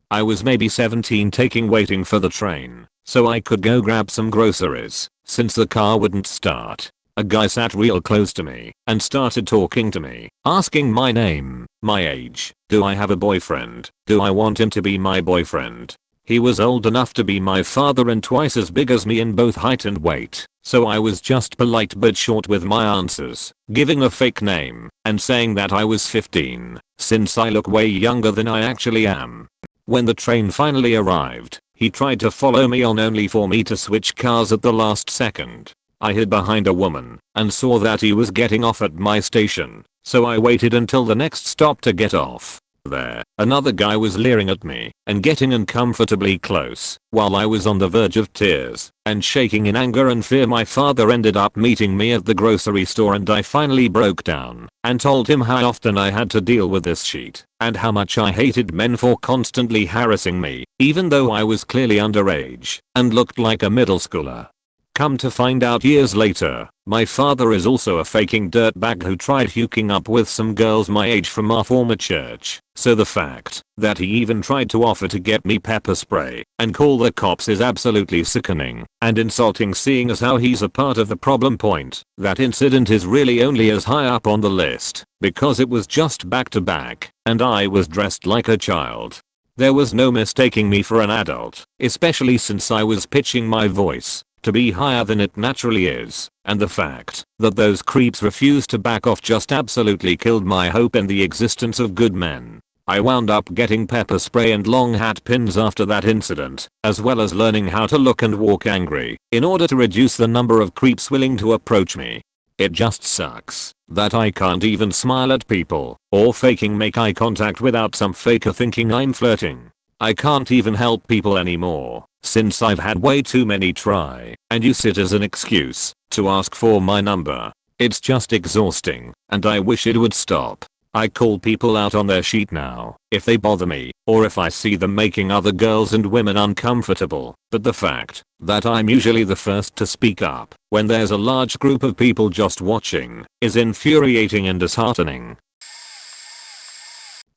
I was maybe 17 waiting for the train, so I could go grab some groceries, since the car wouldn't start. a guy sat real close to me and started talking to me, asking my name, my age, do I have a boyfriend, do I want him to be my boyfriend. He was old enough to be my father and twice as big as me in both height and weight, so I was just polite but short with my answers, giving a fake name and saying that I was 15, since I look way younger than I actually am. When the train finally arrived, he tried to follow me on only for me to switch cars at the last second. I hid behind a woman and saw that he was getting off at my station, so I waited until the next stop to get off. There, another guy was leering at me and getting uncomfortably close while I was on the verge of tears and shaking in anger and fear. My father ended up meeting me at the grocery store and I finally broke down and told him how often I had to deal with this shit and how much I hated men for constantly harassing me, even though I was clearly underage and looked like a middle schooler. Come to find out years later, my father is also a faking dirtbag who tried hooking up with some girls my age from our former church, so the fact that he even tried to offer to get me pepper spray and call the cops is absolutely sickening and insulting, seeing as how he's a part of the problem. Point. That incident is really only as high up on the list because it was just back to back and I was dressed like a child. There was no mistaking me for an adult, especially since I was pitching my voice to be higher than it naturally is, and the fact that those creeps refused to back off just absolutely killed my hope in the existence of good men. I wound up getting pepper spray and long hat pins after that incident, as well as learning how to look and walk angry in order to reduce the number of creeps willing to approach me. It just sucks that I can't even smile at people or faking make eye contact without some faker thinking I'm flirting. I can't even help people anymore, since I've had way too many try and use it as an excuse to ask for my number. It's just exhausting and I wish it would stop. I call people out on their shit now if they bother me or if I see them making other girls and women uncomfortable, but the fact that I'm usually the first to speak up when there's a large group of people just watching is infuriating and disheartening.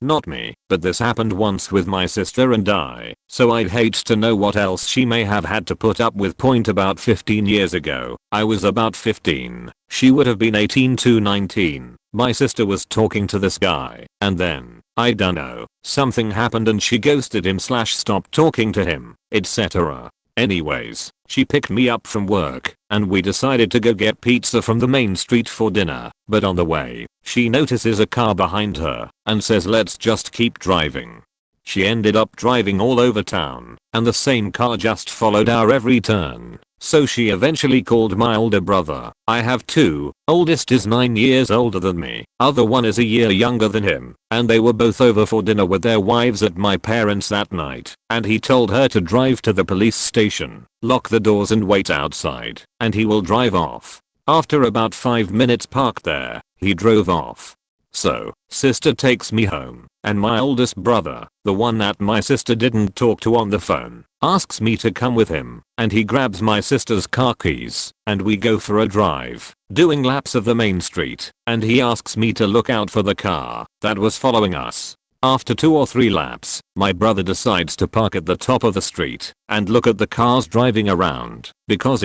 Not me, but this happened once with my sister and I, so I'd hate to know what else she may have had to put up with. Point. About 15 years ago, I was about 15, she would have been 18 to 19. My sister was talking to this guy, and then, I dunno, something happened and she ghosted him / stopped talking to him, etc. Anyways, she picked me up from work, and we decided to go get pizza from the main street for dinner, but on the way, she notices a car behind her, and says let's just keep driving. She ended up driving all over town, and the same car just followed our every turn. So she eventually called my older brother. I have two, oldest is 9 years older than me, other one is a year younger than him, and they were both over for dinner with their wives at my parents that night, and he told her to drive to the police station, lock the doors and wait outside, and he will drive off. After about 5 minutes parked there, he drove off. So, sister takes me home, and my oldest brother, the one that my sister didn't talk to on the phone, asks me to come with him, and he grabs my sister's car keys, and we go for a drive, doing laps of the main street, and he asks me to look out for the car that was following us. After 2 or 3 laps, my brother decides to park at the top of the street and look at the cars driving around, because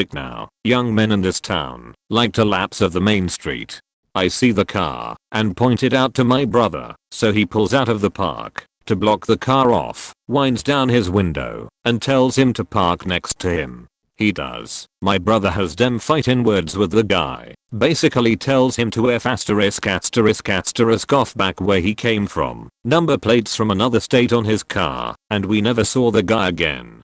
young men in this town like to laps of the main street. I see the car and point it out to my brother, so he pulls out of the park to block the car off, winds down his window, and tells him to park next to him. He does. My brother has them fighting words with the guy, basically tells him to F*** off back where he came from, number plates from another state on his car, and we never saw the guy again.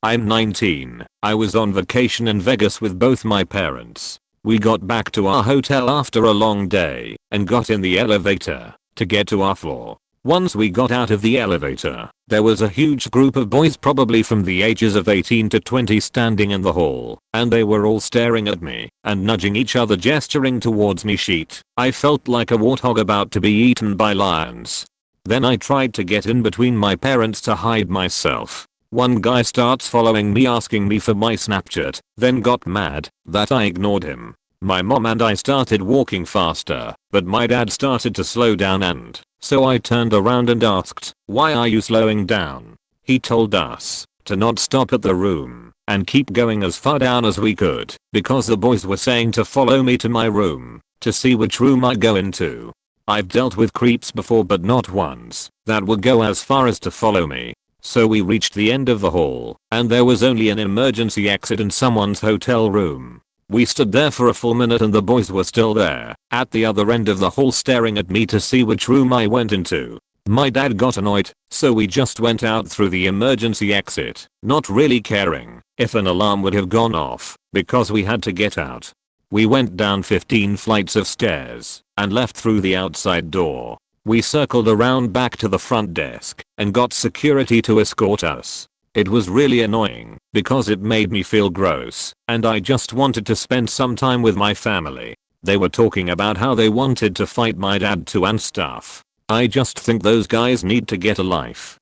I'm 19. I was on vacation in Vegas with both my parents. We got back to our hotel after a long day and got in the elevator to get to our floor. Once we got out of the elevator, there was a huge group of boys probably from the ages of 18 to 20 standing in the hall, and they were all staring at me and nudging each other, gesturing towards me. I felt like a warthog about to be eaten by lions. Then I tried to get in between my parents to hide myself. One guy starts following me asking me for my Snapchat, then got mad that I ignored him. My mom and I started walking faster, but my dad started to slow down, and so I turned around and asked, "Why are you slowing down?" He told us to not stop at the room and keep going as far down as we could because the boys were saying to follow me to my room to see which room I go into. I've dealt with creeps before but not ones that would go as far as to follow me. So we reached the end of the hall and there was only an emergency exit in someone's hotel room. We stood there for a full minute and the boys were still there at the other end of the hall staring at me to see which room I went into. My dad got annoyed, so we just went out through the emergency exit, not really caring if an alarm would have gone off because we had to get out. We went down 15 flights of stairs and left through the outside door. We circled around back to the front desk and got security to escort us. It was really annoying because it made me feel gross and I just wanted to spend some time with my family. They were talking about how they wanted to fight my dad too and stuff. I just think those guys need to get a life.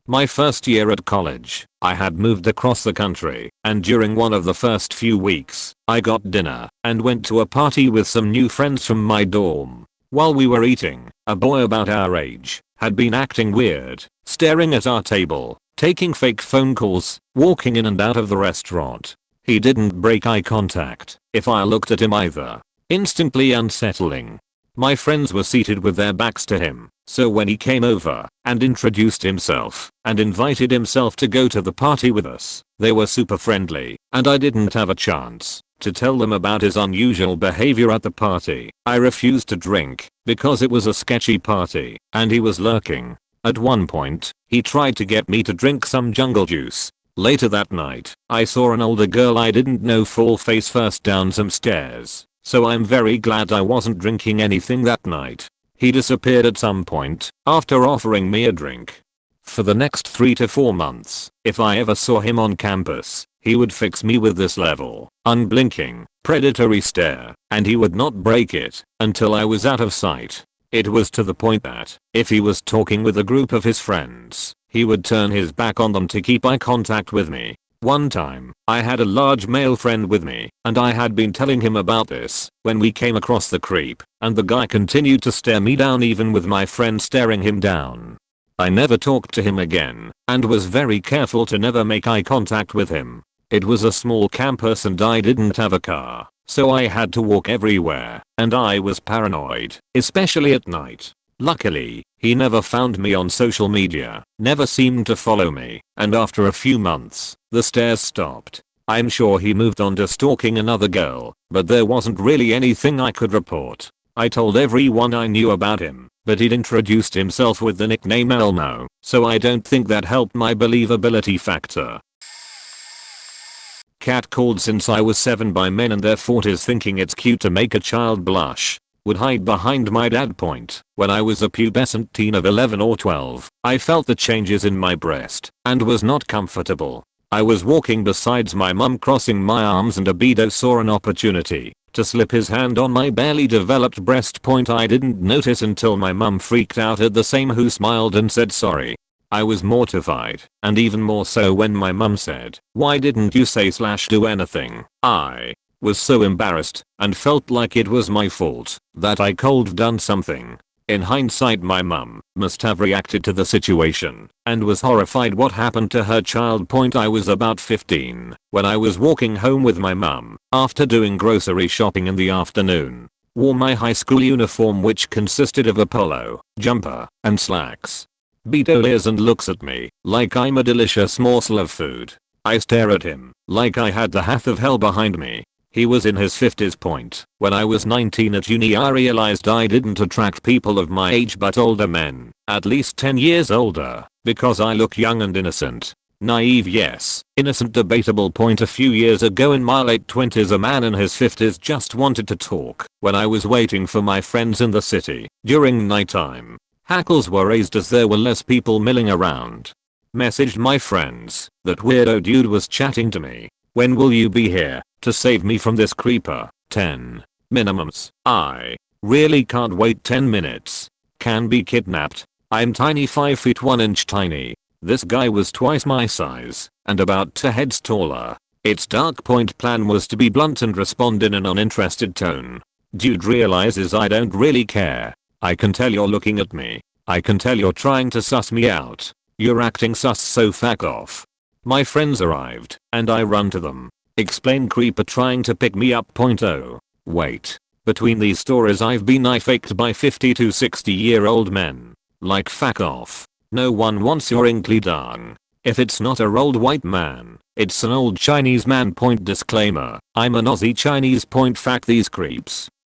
My first year at college, I had moved across the country and during one of the first few weeks, I got dinner and went to a party with some new friends from my dorm. While we were eating, a boy about our age had been acting weird, staring at our table, taking fake phone calls, walking in and out of the restaurant. He didn't break eye contact if I looked at him either. Instantly unsettling. My friends were seated with their backs to him, so when he came over and introduced himself and invited himself to go to the party with us, they were super friendly and I didn't have a chance to tell them about his unusual behavior at the party. I refused to drink because it was a sketchy party and he was lurking. At one point, he tried to get me to drink some jungle juice. Later that night, I saw an older girl I didn't know fall face first down some stairs, so I'm very glad I wasn't drinking anything that night. He disappeared at some point after offering me a drink. For the next 3 to 4 months, if I ever saw him on campus, he would fix me with this level, unblinking, predatory stare, and he would not break it until I was out of sight. It was to the point that, if he was talking with a group of his friends, he would turn his back on them to keep eye contact with me. One time, I had a large male friend with me, and I had been telling him about this when we came across the creep, and the guy continued to stare me down even with my friend staring him down. I never talked to him again, and was very careful to never make eye contact with him. It was a small campus and I didn't have a car, so I had to walk everywhere, and I was paranoid, especially at night. Luckily, he never found me on social media, never seemed to follow me, and after a few months, the stares stopped. I'm sure he moved on to stalking another girl, but there wasn't really anything I could report. I told everyone I knew about him, but he'd introduced himself with the nickname Elmo, so I don't think that helped my believability factor. Catcalled since I was 7 by men in their 40s thinking it's cute to make a child blush. Would hide behind my dad. Point. When I was a pubescent teen of 11 or 12, I felt the changes in my breast and was not comfortable. I was walking besides my mum crossing my arms and Abido saw an opportunity to slip his hand on my barely developed breast. Point. I didn't notice until my mum freaked out at the same who smiled and said sorry. I was mortified, and even more so when my mum said, "Why didn't you say / do anything?" I was so embarrassed and felt like it was my fault that I could have done something. In hindsight, my mum must have reacted to the situation and was horrified what happened to her child. Point. I was about 15 when I was walking home with my mum after doing grocery shopping in the afternoon. Wore my high school uniform which consisted of a polo, jumper, and slacks. Beto leers and looks at me like I'm a delicious morsel of food. I stare at him like I had the hath of hell behind me. He was in his 50s. Point. When I was 19 at uni I realized I didn't attract people of my age but older men, at least 10 years older, because I look young and innocent. Naive, yes, innocent, debatable. Point. A few years ago in my late 20s a man in his 50s just wanted to talk when I was waiting for my friends in the city during nighttime. Hackles were raised as there were less people milling around. Messaged my friends that weirdo dude was chatting to me. When will you be here to save me from this creeper? 10 minimums. I really can't wait 10 minutes. Can be kidnapped. I'm tiny, 5 feet 1 inch tiny. This guy was twice my size and about 2 heads taller. Its dark. Point. Plan was to be blunt and respond in an uninterested tone. Dude realizes I don't really care. I can tell you're looking at me. I can tell you're trying to suss me out. You're acting sus, so fuck off. My friends arrived, and I run to them. Explain creeper trying to pick me up. Point oh. Wait. Between these stories I've been faked by 50 to 60-year-old men. Like fuck off. No one wants your inkly dung. If it's not a old white man, it's an old Chinese man. Point disclaimer. I'm an Aussie Chinese. Point fact these creeps